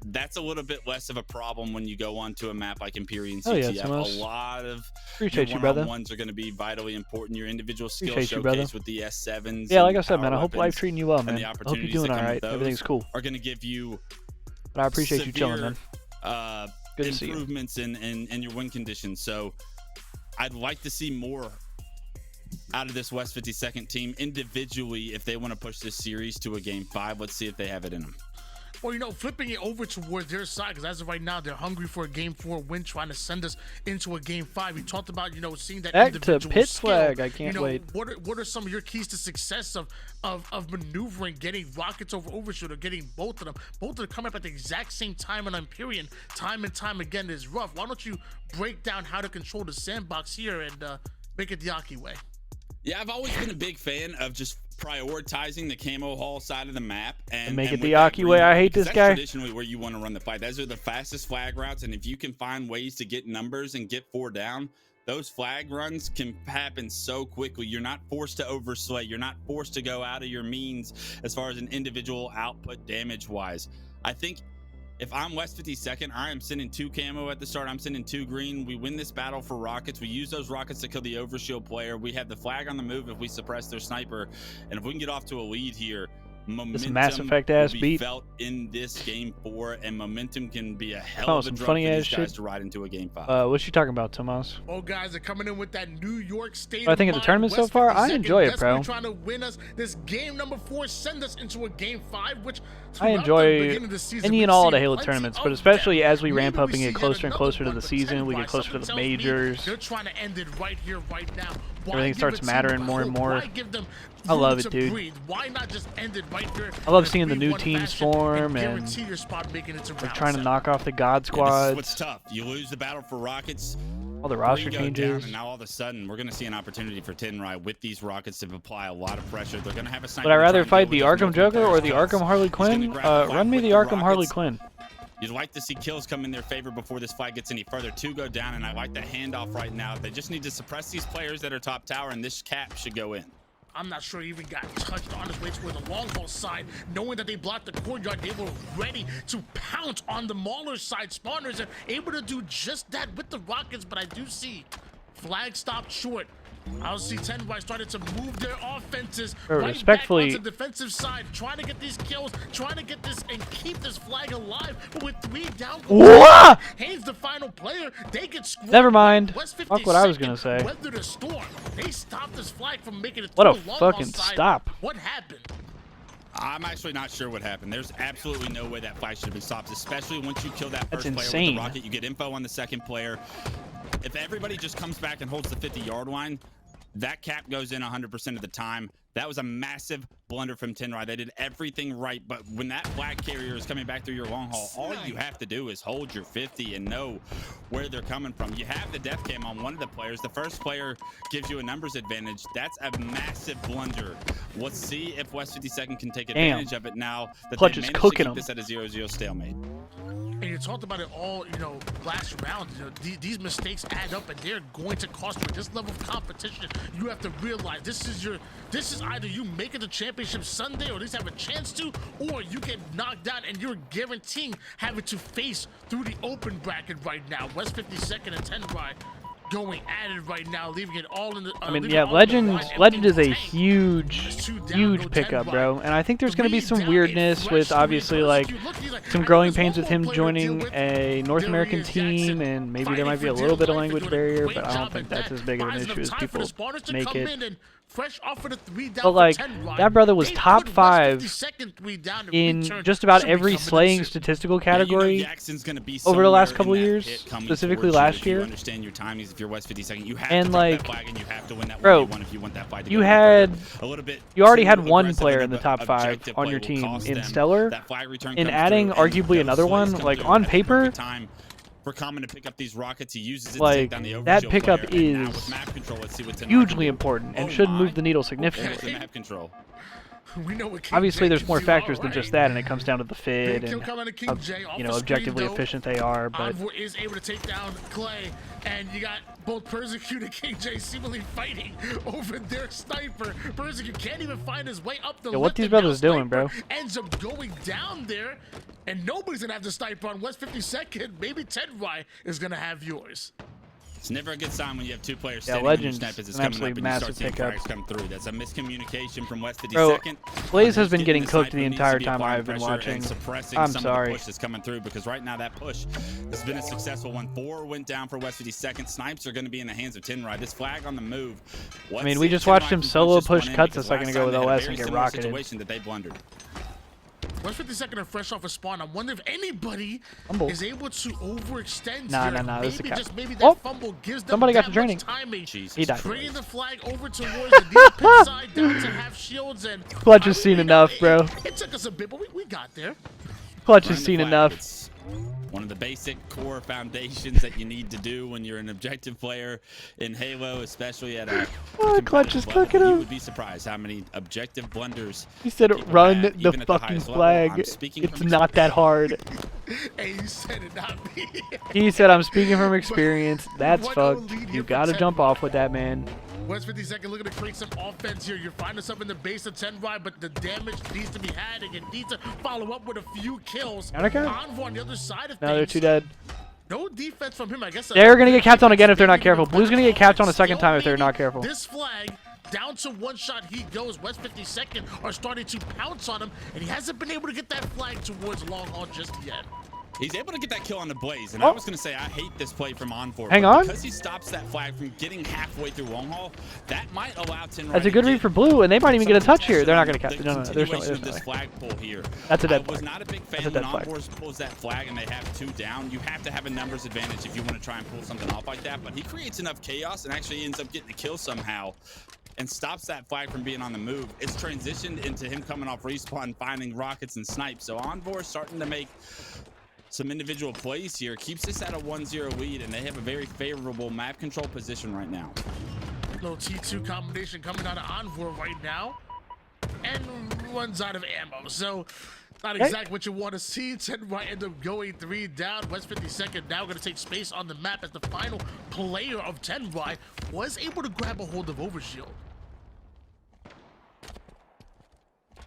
[SPEAKER 14] that's a little bit less of a problem when you go onto a map like Empyrean
[SPEAKER 3] Oh, yeah,
[SPEAKER 14] CTF.
[SPEAKER 3] Timos.
[SPEAKER 14] A lot of
[SPEAKER 3] Appreciate
[SPEAKER 14] your
[SPEAKER 3] you, brother.
[SPEAKER 14] one-on-ones are going to be vitally important. Your individual skill
[SPEAKER 3] Appreciate you, brother.
[SPEAKER 14] showcase with the S7s.
[SPEAKER 3] Yeah,
[SPEAKER 14] and
[SPEAKER 3] like I
[SPEAKER 14] the
[SPEAKER 3] said, man, I
[SPEAKER 14] power
[SPEAKER 3] hope
[SPEAKER 14] weapons
[SPEAKER 3] life treating you well,
[SPEAKER 14] and
[SPEAKER 3] man.
[SPEAKER 14] the
[SPEAKER 3] I hope you're
[SPEAKER 14] opportunities
[SPEAKER 3] doing
[SPEAKER 14] that
[SPEAKER 3] all
[SPEAKER 14] come with
[SPEAKER 3] right.
[SPEAKER 14] those
[SPEAKER 3] Everything's cool.
[SPEAKER 14] are going to give you
[SPEAKER 3] But I appreciate you chilling,
[SPEAKER 14] severe,
[SPEAKER 3] man. Good to see you.
[SPEAKER 14] improvements in your win conditions. So I'd like to see more out of this West 52nd team individually if they want to push this series to a game 5. Let's see if they have it in them.
[SPEAKER 9] Well, you know, flipping it over towards their side, because as of right now, they're hungry for a game 4 win, trying to send us into a game 5. You talked about, you know, seeing that
[SPEAKER 3] Back to
[SPEAKER 9] individual
[SPEAKER 3] pit
[SPEAKER 9] skill.
[SPEAKER 3] flag. I can't
[SPEAKER 9] you know,
[SPEAKER 3] wait.
[SPEAKER 9] What are some of your keys to success of maneuvering, getting rockets over overshoot, or getting both of them? Both of them come up at the exact same time on Empyrean, time and time again is rough. Why don't you break down how to control the sandbox here and make it the Aki way?
[SPEAKER 14] Yeah, I've always been a big fan of just prioritizing the camo hall side of the map and
[SPEAKER 3] make it
[SPEAKER 14] with
[SPEAKER 3] the
[SPEAKER 14] that
[SPEAKER 3] Aki
[SPEAKER 14] green
[SPEAKER 3] way. I
[SPEAKER 14] light,
[SPEAKER 3] hate
[SPEAKER 14] because
[SPEAKER 3] this
[SPEAKER 14] that's
[SPEAKER 3] guy.
[SPEAKER 14] Traditionally, where you want to run the fight, those are the fastest flag routes, and if you can find ways to get numbers and get 4 down, those flag runs can happen so quickly. You're not forced to overslay. You're not forced to go out of your means as far as an individual output damage wise. I think if I'm West 52nd, I am sending 2 camo at the start. I'm sending 2 green. We win this battle for rockets. We use those rockets to kill the overshield player. We have the flag on the move if we suppress their sniper. And if we can get off to a lead here, momentum
[SPEAKER 3] Mass Effect ass
[SPEAKER 14] will be
[SPEAKER 3] beat.
[SPEAKER 14] felt in this game 4, and momentum can be a hell
[SPEAKER 3] Oh,
[SPEAKER 14] of a
[SPEAKER 3] some
[SPEAKER 14] drug
[SPEAKER 3] funny
[SPEAKER 14] for
[SPEAKER 3] ass
[SPEAKER 14] these guys
[SPEAKER 3] shit.
[SPEAKER 14] to ride into a game 5.
[SPEAKER 3] What you talking about, Tomas?
[SPEAKER 9] Oh, guys are coming in with that New York State.
[SPEAKER 3] I think of the tournament so far, I enjoy it, bro.
[SPEAKER 9] Trying to win us this game number 4, send us into a game 5, which
[SPEAKER 3] I enjoy any and all the Halo tournaments, but especially as we ramp up and get closer and closer to the season, we get closer to the majors.
[SPEAKER 9] They're trying to end it right here, right now.
[SPEAKER 3] Everything starts mattering more and more.
[SPEAKER 9] Why give them
[SPEAKER 3] I love
[SPEAKER 9] room
[SPEAKER 3] it,
[SPEAKER 9] to
[SPEAKER 3] dude.
[SPEAKER 9] breathe? Why not just end it right here?
[SPEAKER 3] I love
[SPEAKER 9] in a
[SPEAKER 3] seeing the new
[SPEAKER 9] 3-1
[SPEAKER 3] teams
[SPEAKER 9] fashion
[SPEAKER 3] form and
[SPEAKER 9] guarantee your spot making it to
[SPEAKER 3] like
[SPEAKER 9] round
[SPEAKER 3] trying to
[SPEAKER 9] 7?
[SPEAKER 3] knock off the God
[SPEAKER 14] This is
[SPEAKER 3] squads.
[SPEAKER 14] what's tough. You lose the battle for rockets.
[SPEAKER 3] All the roster
[SPEAKER 14] 3 go down,
[SPEAKER 3] changes.
[SPEAKER 14] and now all of a sudden, we're going to see an opportunity for Tenrai with these rockets to apply a lot of pressure. They're going to have a sniper.
[SPEAKER 3] Would I
[SPEAKER 14] to
[SPEAKER 3] rather
[SPEAKER 14] try and
[SPEAKER 3] fight the
[SPEAKER 14] deal with
[SPEAKER 3] Arkham
[SPEAKER 14] these multiple
[SPEAKER 3] Joker or the
[SPEAKER 14] players.
[SPEAKER 3] Arkham Harley
[SPEAKER 14] He's gonna
[SPEAKER 3] Quinn?
[SPEAKER 14] grab the flag
[SPEAKER 3] Run me
[SPEAKER 14] with
[SPEAKER 3] the
[SPEAKER 14] the
[SPEAKER 3] Arkham Harley
[SPEAKER 14] rockets.
[SPEAKER 3] Quinn.
[SPEAKER 14] You'd like to see kills come in their favor before this fight gets any further. 2 go down, and I like the handoff right now. They just need to suppress these players that are top tower, and this cap should go in.
[SPEAKER 9] I'm not sure he even got touched on his way toward the long haul side. Knowing that they blocked the courtyard, they were ready to pounce on the Mauler side spawners and able to do just that with the rockets. But I do see flag stopped short. I'll see Tenrai started to move their offenses right
[SPEAKER 3] respectfully,
[SPEAKER 9] back on the defensive side, trying to get these kills, trying to get this and keep this flag alive. But with 3 down,
[SPEAKER 3] What?
[SPEAKER 9] Haynes the final player. They get squad.
[SPEAKER 3] Never mind.
[SPEAKER 9] West
[SPEAKER 3] Fuck what I was
[SPEAKER 9] 52nd
[SPEAKER 3] gonna say.
[SPEAKER 9] weathered the storm. They stopped this flag from making it
[SPEAKER 3] What a
[SPEAKER 9] through the long haul
[SPEAKER 3] fucking
[SPEAKER 9] side.
[SPEAKER 3] stop.
[SPEAKER 9] What happened?
[SPEAKER 14] I'm actually not sure what happened. There's absolutely no way that fight should have been stopped, especially once you kill that
[SPEAKER 3] That's
[SPEAKER 14] first player
[SPEAKER 3] insane.
[SPEAKER 14] with the rocket. You get info on the second player. If everybody just comes back and holds the 50-yard line, that cap goes in 100% of the time. That was a massive blunder from Tenrai. They did everything right, but when that flag carrier is coming back through your long haul, all you have to do is hold your 50 and know where they're coming from. You have the death cam on one of the players. The first player gives you a numbers advantage. That's a massive blunder. Let's see if West 52nd can take advantage of it now that
[SPEAKER 3] Clutch
[SPEAKER 14] they
[SPEAKER 3] is
[SPEAKER 14] managed
[SPEAKER 3] cooking
[SPEAKER 14] to
[SPEAKER 3] them.
[SPEAKER 14] keep this at a 0-0 stalemate.
[SPEAKER 9] And you talked about it all, you know, last round. You know, these mistakes add up, and they're going to cost you. At this level of competition, you have to realize this is either you make it to championship Sunday, or at least have a chance to, or you get knocked down, and you're guaranteeing having to face through the open bracket right now. West 52nd and Tenrai going at it right now, leaving it all in the.
[SPEAKER 3] I mean, yeah, Legend is a huge pickup, bro. And I think there's going to be some weirdness with obviously like some growing pains with him joining a North American team, and maybe there might be a little bit of language barrier, but I don't think that's as big of an issue as people make it.
[SPEAKER 9] fresh off of the 3 down
[SPEAKER 3] But like,
[SPEAKER 9] for 10 ride,
[SPEAKER 3] that brother was
[SPEAKER 9] they
[SPEAKER 3] top
[SPEAKER 9] put West
[SPEAKER 3] 5
[SPEAKER 9] 52nd 3 down and
[SPEAKER 3] in
[SPEAKER 9] returned
[SPEAKER 3] just about
[SPEAKER 9] should
[SPEAKER 3] every
[SPEAKER 9] become an
[SPEAKER 3] slaying
[SPEAKER 9] instant.
[SPEAKER 3] statistical
[SPEAKER 14] Yeah, you know
[SPEAKER 3] category
[SPEAKER 14] Jackson's gonna be
[SPEAKER 3] over the last
[SPEAKER 14] somewhere
[SPEAKER 3] couple
[SPEAKER 14] in that
[SPEAKER 3] years,
[SPEAKER 14] pit coming
[SPEAKER 3] specifically
[SPEAKER 14] towards you
[SPEAKER 3] last
[SPEAKER 14] if you
[SPEAKER 3] year.
[SPEAKER 14] understand your timings. If you're West 52nd, you have
[SPEAKER 3] And
[SPEAKER 14] to drop
[SPEAKER 3] like,
[SPEAKER 14] that flag and you have to win that
[SPEAKER 3] bro,
[SPEAKER 14] 1v1 if you want that fight to
[SPEAKER 3] you
[SPEAKER 14] go
[SPEAKER 3] had
[SPEAKER 14] a little bit.
[SPEAKER 3] you already
[SPEAKER 14] too
[SPEAKER 3] had one
[SPEAKER 14] aggressive
[SPEAKER 3] player
[SPEAKER 14] and
[SPEAKER 3] in the
[SPEAKER 14] an
[SPEAKER 3] top 5
[SPEAKER 14] objective
[SPEAKER 3] on
[SPEAKER 14] play
[SPEAKER 3] your
[SPEAKER 14] will
[SPEAKER 3] team
[SPEAKER 14] cost
[SPEAKER 3] in
[SPEAKER 14] them.
[SPEAKER 3] Stellar,
[SPEAKER 14] That flag return
[SPEAKER 3] and
[SPEAKER 14] comes
[SPEAKER 3] adding
[SPEAKER 14] through, and
[SPEAKER 3] arguably
[SPEAKER 14] those
[SPEAKER 3] another
[SPEAKER 14] plays
[SPEAKER 3] one
[SPEAKER 14] come
[SPEAKER 3] like
[SPEAKER 14] through
[SPEAKER 3] on
[SPEAKER 14] at the
[SPEAKER 3] paper.
[SPEAKER 14] perfect time for Common to pick up these rockets. He uses it to
[SPEAKER 3] Like
[SPEAKER 14] take down the
[SPEAKER 3] that
[SPEAKER 14] overshield
[SPEAKER 3] pickup
[SPEAKER 14] player, and now
[SPEAKER 3] is
[SPEAKER 14] with map control, let's see what Tin Ride
[SPEAKER 3] hugely
[SPEAKER 14] can do.
[SPEAKER 3] important and
[SPEAKER 14] Oh
[SPEAKER 3] should
[SPEAKER 14] my.
[SPEAKER 3] move the needle
[SPEAKER 14] There's
[SPEAKER 3] significantly.
[SPEAKER 14] the map control.
[SPEAKER 9] We know what KJ
[SPEAKER 3] Obviously, there's
[SPEAKER 9] can
[SPEAKER 3] more
[SPEAKER 9] do,
[SPEAKER 3] factors
[SPEAKER 9] all
[SPEAKER 3] than just
[SPEAKER 9] right.
[SPEAKER 3] that, and it comes down to the fit
[SPEAKER 9] Big kill
[SPEAKER 3] and
[SPEAKER 9] coming to King J off
[SPEAKER 3] you
[SPEAKER 9] the
[SPEAKER 3] know,
[SPEAKER 9] screen,
[SPEAKER 3] objectively
[SPEAKER 9] though.
[SPEAKER 3] efficient they are. But
[SPEAKER 9] Envoy is able to take down Clay, and you got both Persecute and King J seemingly fighting over their sniper. Persecute can't even find his way up the
[SPEAKER 3] Yo,
[SPEAKER 9] lift.
[SPEAKER 3] what these
[SPEAKER 9] and now
[SPEAKER 3] brothers doing, bro?
[SPEAKER 9] Sniper ends up going down there, and nobody's gonna have the sniper on West 52nd. Maybe Tenrai is gonna have yours.
[SPEAKER 14] It's never a good sign when you have two players
[SPEAKER 3] Yeah,
[SPEAKER 14] standing on your
[SPEAKER 3] Legends,
[SPEAKER 14] snipers. It's
[SPEAKER 3] an
[SPEAKER 14] coming up
[SPEAKER 3] absolute
[SPEAKER 14] and you start
[SPEAKER 3] massive
[SPEAKER 14] seeing
[SPEAKER 3] pickup.
[SPEAKER 14] frags come through. That's a miscommunication from West 52nd.
[SPEAKER 3] Bro, Blaze has been
[SPEAKER 14] Getting
[SPEAKER 3] getting
[SPEAKER 14] the
[SPEAKER 3] cooked
[SPEAKER 14] sniper
[SPEAKER 3] the
[SPEAKER 14] needs to
[SPEAKER 3] entire
[SPEAKER 14] be
[SPEAKER 3] time
[SPEAKER 14] applying
[SPEAKER 3] I've been
[SPEAKER 14] pressure and
[SPEAKER 3] watching.
[SPEAKER 14] suppressing
[SPEAKER 3] I'm
[SPEAKER 14] some
[SPEAKER 3] sorry.
[SPEAKER 14] of the push that's coming through, because right now that push has been a successful one. 4 went down for West 52nd. Snipes are going to be in the hands of Tinride. This flag on the move.
[SPEAKER 3] I mean, we just watched him solo push cuts a second ago with OS and get rocketed.
[SPEAKER 14] Situation that they blundered.
[SPEAKER 9] West 52nd are fresh off a spawn. I wonder if anybody
[SPEAKER 3] Fumble.
[SPEAKER 9] is able to overextend
[SPEAKER 3] Nah,
[SPEAKER 9] here.
[SPEAKER 3] nah, nah, this is a
[SPEAKER 9] Maybe
[SPEAKER 3] cap.
[SPEAKER 9] just maybe that
[SPEAKER 3] Oh,
[SPEAKER 9] fumble gives them
[SPEAKER 3] somebody got
[SPEAKER 9] that
[SPEAKER 3] the training.
[SPEAKER 9] much timing.
[SPEAKER 3] He died.
[SPEAKER 9] Bringing the flag over towards the deep pit side down to half shields, and
[SPEAKER 3] Clutch has seen enough, bro.
[SPEAKER 9] It took us a bit, but we got there.
[SPEAKER 3] Clutch has
[SPEAKER 14] Burn the
[SPEAKER 3] seen
[SPEAKER 14] flag.
[SPEAKER 3] enough.
[SPEAKER 14] It's one of the basic core foundations that you need to do when you're an objective player in Halo, especially at a
[SPEAKER 3] Oh, Clutch is
[SPEAKER 14] competitive level.
[SPEAKER 3] cooking
[SPEAKER 14] You
[SPEAKER 3] him.
[SPEAKER 14] would be surprised how many objective blunders
[SPEAKER 3] He said,
[SPEAKER 14] people
[SPEAKER 3] "Run
[SPEAKER 14] have,
[SPEAKER 3] the
[SPEAKER 14] even at
[SPEAKER 3] fucking
[SPEAKER 14] highest level.
[SPEAKER 3] flag.
[SPEAKER 14] I'm speaking
[SPEAKER 3] It's
[SPEAKER 14] from
[SPEAKER 3] not that hard."
[SPEAKER 9] Hey, you said it, not me.
[SPEAKER 3] He said, "I'm speaking from experience. That's
[SPEAKER 9] 1-0
[SPEAKER 3] fucked.
[SPEAKER 9] lead here
[SPEAKER 3] You
[SPEAKER 9] for
[SPEAKER 3] gotta
[SPEAKER 9] 10.
[SPEAKER 3] jump off with that, man."
[SPEAKER 9] West 52nd looking to create some offense here. You're finding yourself in the base of 10 ride, but the damage needs to be had, and you need to follow up with a few kills.
[SPEAKER 3] Okay.
[SPEAKER 9] Envoy on the other side of
[SPEAKER 3] Now they're
[SPEAKER 9] things.
[SPEAKER 3] 2 dead.
[SPEAKER 9] No defense from him, I guess.
[SPEAKER 3] They're gonna get capped on again if they're not careful. Blue's gonna get capped on a second time if they're not careful.
[SPEAKER 9] This flag, down to one shot he goes. West 52nd are starting to pounce on him, and he hasn't been able to get that flag towards long haul just yet.
[SPEAKER 14] He's able to get that kill on the Blaze, and
[SPEAKER 3] Oh.
[SPEAKER 14] I was going to say I hate this play from Envoy.
[SPEAKER 3] Hang
[SPEAKER 14] but
[SPEAKER 3] on.
[SPEAKER 14] Because he stops that flag from getting halfway through long haul, that might allow Tinride
[SPEAKER 3] That's a
[SPEAKER 14] to
[SPEAKER 3] good
[SPEAKER 14] get
[SPEAKER 3] read for Blue, and they might even get a
[SPEAKER 14] some
[SPEAKER 3] touch here.
[SPEAKER 14] protection
[SPEAKER 3] They're not
[SPEAKER 14] on
[SPEAKER 3] gonna catch
[SPEAKER 14] the
[SPEAKER 3] it. No, there's no way.
[SPEAKER 14] continuation
[SPEAKER 3] There's
[SPEAKER 14] of
[SPEAKER 3] no
[SPEAKER 14] this
[SPEAKER 3] way.
[SPEAKER 14] flag pull here.
[SPEAKER 3] That's a dead
[SPEAKER 14] I was
[SPEAKER 3] flag.
[SPEAKER 14] not a big fan
[SPEAKER 3] That's a
[SPEAKER 14] when
[SPEAKER 3] dead flag.
[SPEAKER 14] Envoy pulls that flag and they have 2 down. You have to have a numbers advantage if you want to try and pull something off like that, but he creates enough chaos and actually ends up getting the kill somehow and stops that flag from being on the move. It's transitioned into him coming off respawn, finding rockets and snipes. So Envoy is starting to make some individual plays here, keeps this at a 1-0 lead, and they have a very favorable map control position right now.
[SPEAKER 9] Little T2 combination coming out of Envoy right now, and runs out of ammo. So not exactly what you want to see. 10 right end up going 3 down. West 52nd now going to take space on the map as the final player of 10 right was able to grab a hold of Overshield.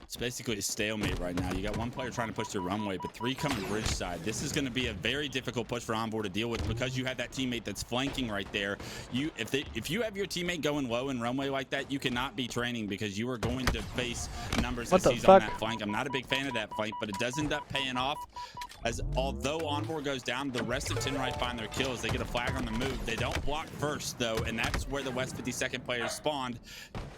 [SPEAKER 14] It's basically a stalemate right now. You got one player trying to push the runway, but 3 coming bridge side. This is going to be a very difficult push for Envoy to deal with because you have that teammate that's flanking right there. If you have your teammate going low in runway like that, you cannot be training because you are going to face numbers
[SPEAKER 3] What
[SPEAKER 14] that
[SPEAKER 3] the
[SPEAKER 14] he's
[SPEAKER 3] fuck?
[SPEAKER 14] on that flank. I'm not a big fan of that flank, but it does end up paying off. As although Envoy goes down, the rest of Tinride find their kills. They get a flag on the move. They don't block first though, and that's where the West 52nd players spawned.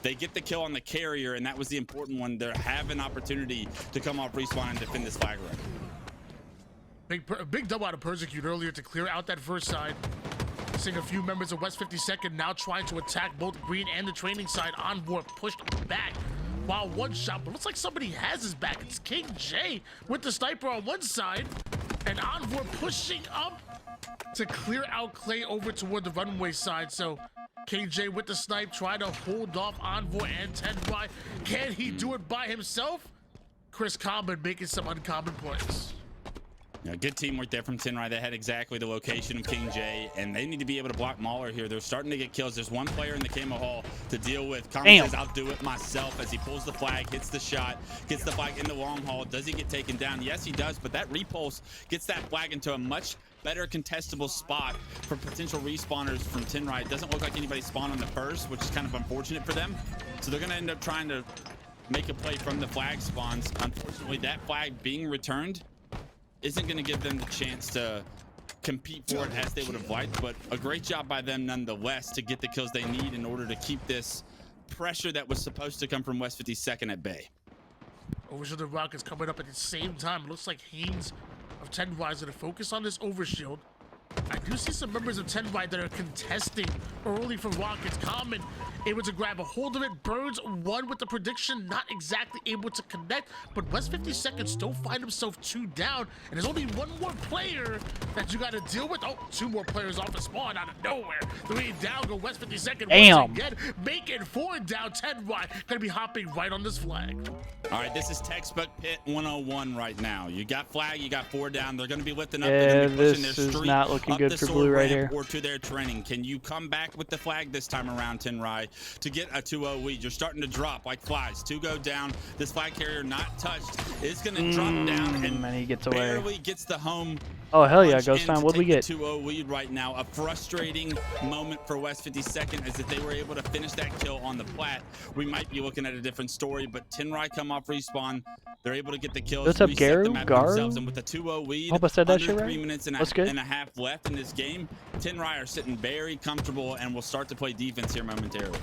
[SPEAKER 14] They get the kill on the carrier, and that was the important one. They have an opportunity to come off respawn and defend this flag run.
[SPEAKER 9] Big double out of Persecute earlier to clear out that first side. Seeing a few members of West 52nd now trying to attack both green and the training side. Envoy pushed back while one shot, but looks like somebody has his back. It's King J with the sniper on one side, and Envoy pushing up to clear out Clay over toward the runway side. So KJ with the snipe trying to hold off Envoy and 10Y. Can he do it by himself? Chris Common making some uncommon points.
[SPEAKER 14] Yeah, good teamwork there from Tinride. They had exactly the location of King J, and they need to be able to block Mauler here. They're starting to get kills. There's one player in the camo hall to deal with. Common says, I'll do it myself as he pulls the flag, hits the shot, gets the flag in the long haul. Does he get taken down? Yes, he does, but that repulse gets that flag into a much better contestable spot for potential respawners from Tinride. Doesn't look like anybody spawned on the first, which is kind of unfortunate for them. So they're going to end up trying to make a play from the flag spawns. Unfortunately, that flag being returned isn't going to give them the chance to compete for it as they would have liked, but a great job by them nonetheless to get the kills they need in order to keep this pressure that was supposed to come from West 52nd at bay.
[SPEAKER 9] Overshield and Rockets coming up at the same time. It looks like Haynes of 10 Rise going to focus on this Overshield. I do see some members of 10 Ride that are contesting early for Rockets. Common able to grab a hold of it. Birds one with the prediction, not exactly able to connect, but West 52nd still find himself 2 down, and there's only one more player that you got to deal with. Oh, 2 more players off the spawn out of nowhere. 3 down go West 52nd once again, making 4 down. 10 Ride gonna be hopping right on this flag.
[SPEAKER 14] All right, this is textbook pit 101 right now. You got flag, you got 4 down. They're going to be lifting up.
[SPEAKER 3] Yeah,
[SPEAKER 14] they're going to be pushing their
[SPEAKER 3] this is
[SPEAKER 14] streak
[SPEAKER 3] not looking
[SPEAKER 14] up
[SPEAKER 3] good
[SPEAKER 14] the
[SPEAKER 3] for
[SPEAKER 14] sword
[SPEAKER 3] blue right
[SPEAKER 14] ramp
[SPEAKER 3] here.
[SPEAKER 14] or to their training. Can you come back with the flag this time around, Tenrai, to get a 2-0 lead? You're starting to drop like flies. 2 go down. This flag carrier not touched is going to drop down and
[SPEAKER 3] he gets away.
[SPEAKER 14] barely gets the home.
[SPEAKER 3] Oh, hell yeah,
[SPEAKER 14] punch
[SPEAKER 3] Ghost
[SPEAKER 14] in
[SPEAKER 3] Time.
[SPEAKER 14] to
[SPEAKER 3] What'd we
[SPEAKER 14] take
[SPEAKER 3] get?
[SPEAKER 14] the 2-0 lead right now. A frustrating moment for West 52nd as if they were able to finish that kill on the plat. We might be looking at a different story, but Tenrai come off respawn. They're able to get the kills.
[SPEAKER 3] What's up,
[SPEAKER 14] reset the
[SPEAKER 3] Garu?
[SPEAKER 14] map
[SPEAKER 3] Garu?
[SPEAKER 14] themselves, and with a 2-0 lead,
[SPEAKER 3] Hope I said that
[SPEAKER 14] under
[SPEAKER 3] shit
[SPEAKER 14] 3
[SPEAKER 3] right.
[SPEAKER 14] minutes and
[SPEAKER 3] That's good.
[SPEAKER 14] a half left in this game, Tenrai are sitting very comfortable and will start to play defense here momentarily.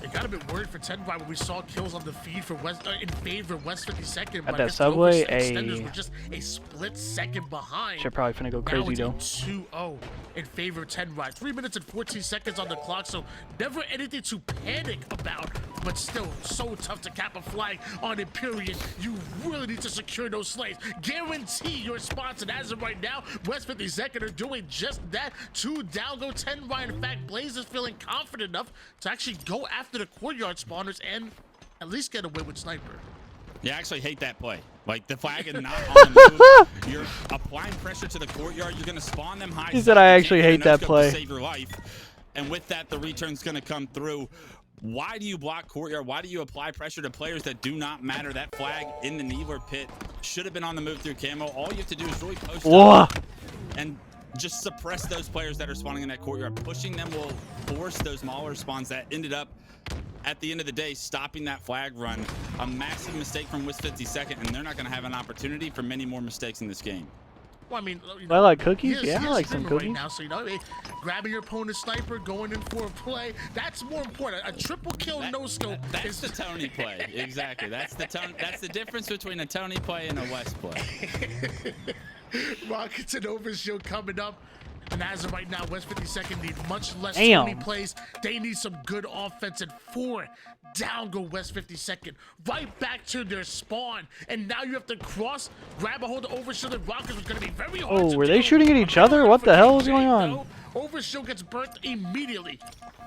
[SPEAKER 9] It got a bit worried for 10 Ride when we saw kills on the feed for West in favor of West 52nd. But
[SPEAKER 3] that
[SPEAKER 9] I guess
[SPEAKER 3] subway,
[SPEAKER 9] the extenders were just a split second behind.
[SPEAKER 3] Should probably finna go crazy
[SPEAKER 9] now
[SPEAKER 3] though.
[SPEAKER 9] it's a 2-0 in favor of 10 Ride. 3 minutes and 14 seconds on the clock, so never anything to panic about, but still so tough to cap a flag on Imperial. You really need to secure those slaves. Guarantee your spots, and as of right now, West 52nd are doing just that. 2 down go 10 Ride. In fact, Blaze is feeling confident enough to actually go after the courtyard spawners and at least get away with Sniper.
[SPEAKER 14] Yeah, I actually hate that play. Like, the flag is not on the move. You're applying pressure to the courtyard. You're going to spawn them high.
[SPEAKER 3] He said, I actually hate that play.
[SPEAKER 14] To save your life. And with that, the return's going to come through. Why do you block courtyard? Why do you apply pressure to players that do not matter? That flag in the Needler pit should have been on the move through camo. All you have to do is really post up and just suppress those players that are spawning in that courtyard. Pushing them will force those Mauler spawns that ended up, at the end of the day, stopping that flag run. A massive mistake from West 52nd, and they're not going to have an opportunity for many more mistakes in this game.
[SPEAKER 9] Well, I mean,
[SPEAKER 3] I like cookies. Yeah, I like some cookies.
[SPEAKER 9] Right now, so, you know, grabbing your opponent's sniper, going in for a play, that's more important. A triple kill, no scope.
[SPEAKER 14] That's the Tony play. Exactly. That's the difference between a Tony play and a West play.
[SPEAKER 9] Rockets and Overshield coming up. And as of right now, West 52nd need much less
[SPEAKER 3] Damn.
[SPEAKER 9] Tony plays. They need some good offense. And 4 down go West 52nd. Right back to their spawn. And now you have to cross, grab a hold of Overshield, and Rockets was going to be very hard to
[SPEAKER 3] Oh, were they
[SPEAKER 9] do.
[SPEAKER 3] shooting at each other? What the hell is going on?
[SPEAKER 9] Overshield gets burnt immediately.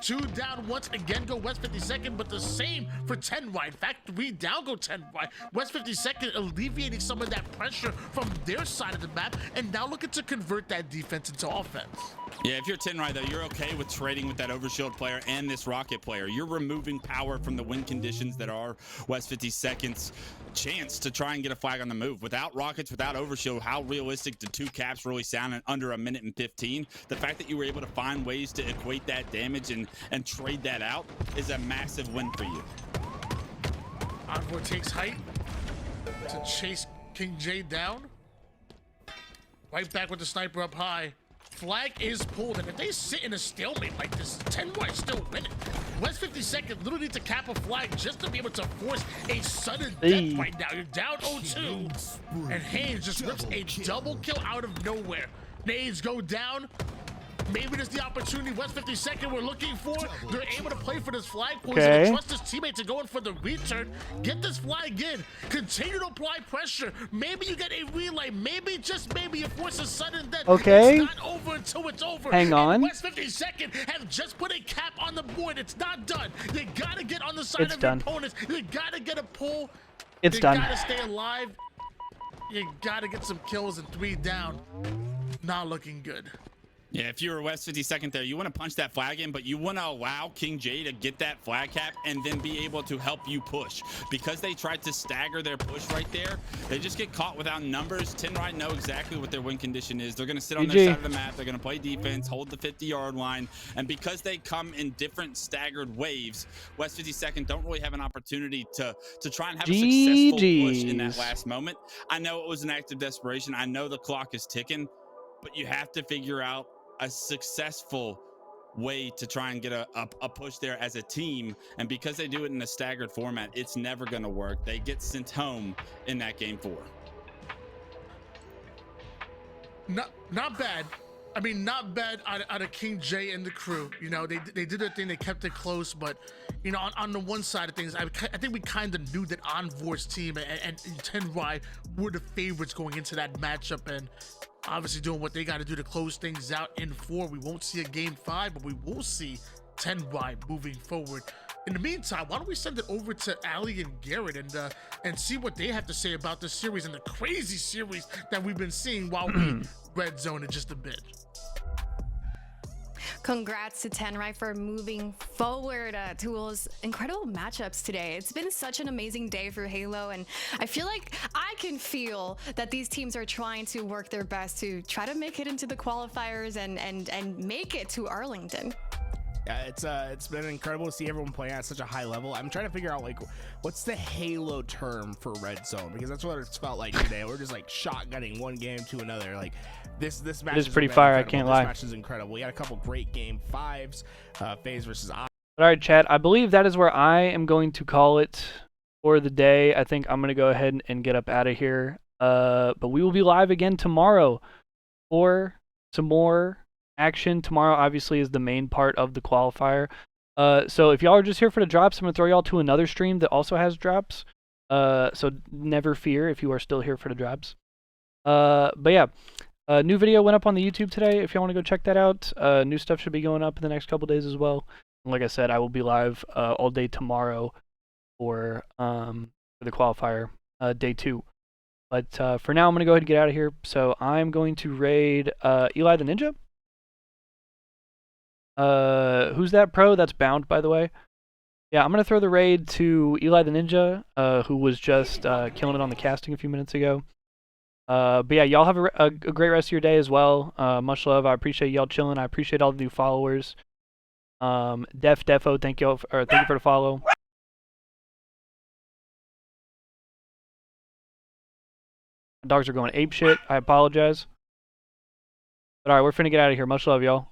[SPEAKER 9] 2 down once again go West 52nd, but the same for 10 Ride. In fact, 3 down go 10 Ride. West 52nd alleviating some of that pressure from their side of the map, and now looking to convert that defense into offense.
[SPEAKER 14] Yeah, if you're Tenrai, though, you're okay with trading with that Overshield player and this Rocket player. You're removing power from the win conditions that are West 52nd's chance to try and get a flag on the move. Without Rockets, without Overshield, how realistic do 2 caps really sound in under 1 minute and 15? The fact that you were able to find ways to equate that damage and trade that out is a massive win for you.
[SPEAKER 9] Envoy takes height to chase King J down. Right back with the sniper up high. Flag is pulled, and if they sit in a stalemate like this, 10 Ride still winning. West 52nd literally need to cap a flag just to be able to force a sudden death right now. You're down 0-2, and Haynes just rips a double kill out of nowhere. Nades go down. Maybe there's the opportunity West 52nd we're looking for. They're able to play for this flag poison and trust his teammate to go in for the return. Get this flag in. Continue to apply pressure. Maybe you get a relay. Maybe, just maybe, you force a sudden death.
[SPEAKER 3] Okay.
[SPEAKER 9] It's not over until it's over.
[SPEAKER 3] Hang on.
[SPEAKER 9] And West 52nd have just put a cap on the board. It's not done. You gotta get on the side of your opponents. You gotta get a pull.
[SPEAKER 3] It's done.
[SPEAKER 9] You gotta stay alive. You gotta get some kills, and 3 down. Not looking good.
[SPEAKER 14] Yeah, if you're West 52nd there, you want to punch that flag in, but you want to allow King J to get that flag cap and then be able to help you push. Because they tried to stagger their push right there, they just get caught without numbers. Tenrai know exactly what their win condition is. They're going to sit on their side of the map. They're going to play defense, hold the 50-yard line. And because they come in different staggered waves, West 52nd don't really have an opportunity to try and have a successful push in that last moment. I know it was an act of desperation. I know the clock is ticking, but you have to figure out a successful way to try and get a push there as a team. And because they do it in a staggered format, it's never going to work. They get sent home in that game 4.
[SPEAKER 9] Not bad. I mean, not bad out of King J and the crew. You know, they did their thing. They kept it close, but you know, on the one side of things, I think we kind of knew that Envor's team and 10Y were the favorites going into that matchup, and obviously doing what they got to do to close things out in 4. We won't see a game 5, but we will see 10Y moving forward. In the meantime, why don't we send it over to Ali and Garrett and see what they have to say about this series and the crazy series that we've been seeing while we red zone it just a bit.
[SPEAKER 8] Congrats to Tenrai for moving forward to those incredible matchups today. It's been such an amazing day for Halo, and I feel like I can feel that these teams are trying to work their best to try to make it into the qualifiers and make it to Arlington.
[SPEAKER 9] Yeah, it's been incredible to see everyone playing at such a high level. I'm trying to figure out like what's the Halo term for red zone, because that's what it's felt like today. We're just like shotgunning one game to another. Like this match
[SPEAKER 3] is pretty fire.
[SPEAKER 9] incredible.
[SPEAKER 3] I can't
[SPEAKER 9] this
[SPEAKER 3] lie.
[SPEAKER 9] This match is incredible. We had a couple great game 5s, FaZe versus I.
[SPEAKER 3] All right, chat. I believe that is where I am going to call it for the day. I think I'm going to go ahead and get up out of here. But we will be live again tomorrow for some more action. Tomorrow obviously is the main part of the qualifier. So if y'all are just here for the drops, I'm going to throw y'all to another stream that also has drops. So never fear if you are still here for the drops. But yeah, a new video went up on the YouTube today. If y'all want to go check that out, new stuff should be going up in the next couple days as well. And like I said, I will be live all day tomorrow for the qualifier, day 2. But for now, I'm going to go ahead and get out of here. So I'm going to raid Eli the Ninja. Who's that pro? That's Bound, by the way. Yeah, I'm going to throw the raid to Eli the Ninja, who was just killing it on the casting a few minutes ago. But yeah, y'all have a great rest of your day as well. Much love. I appreciate y'all chilling. I appreciate all the new followers. Defo, thank you for the follow. Dogs are going ape shit. I apologize. But alright, we're finna get out of here. Much love, y'all.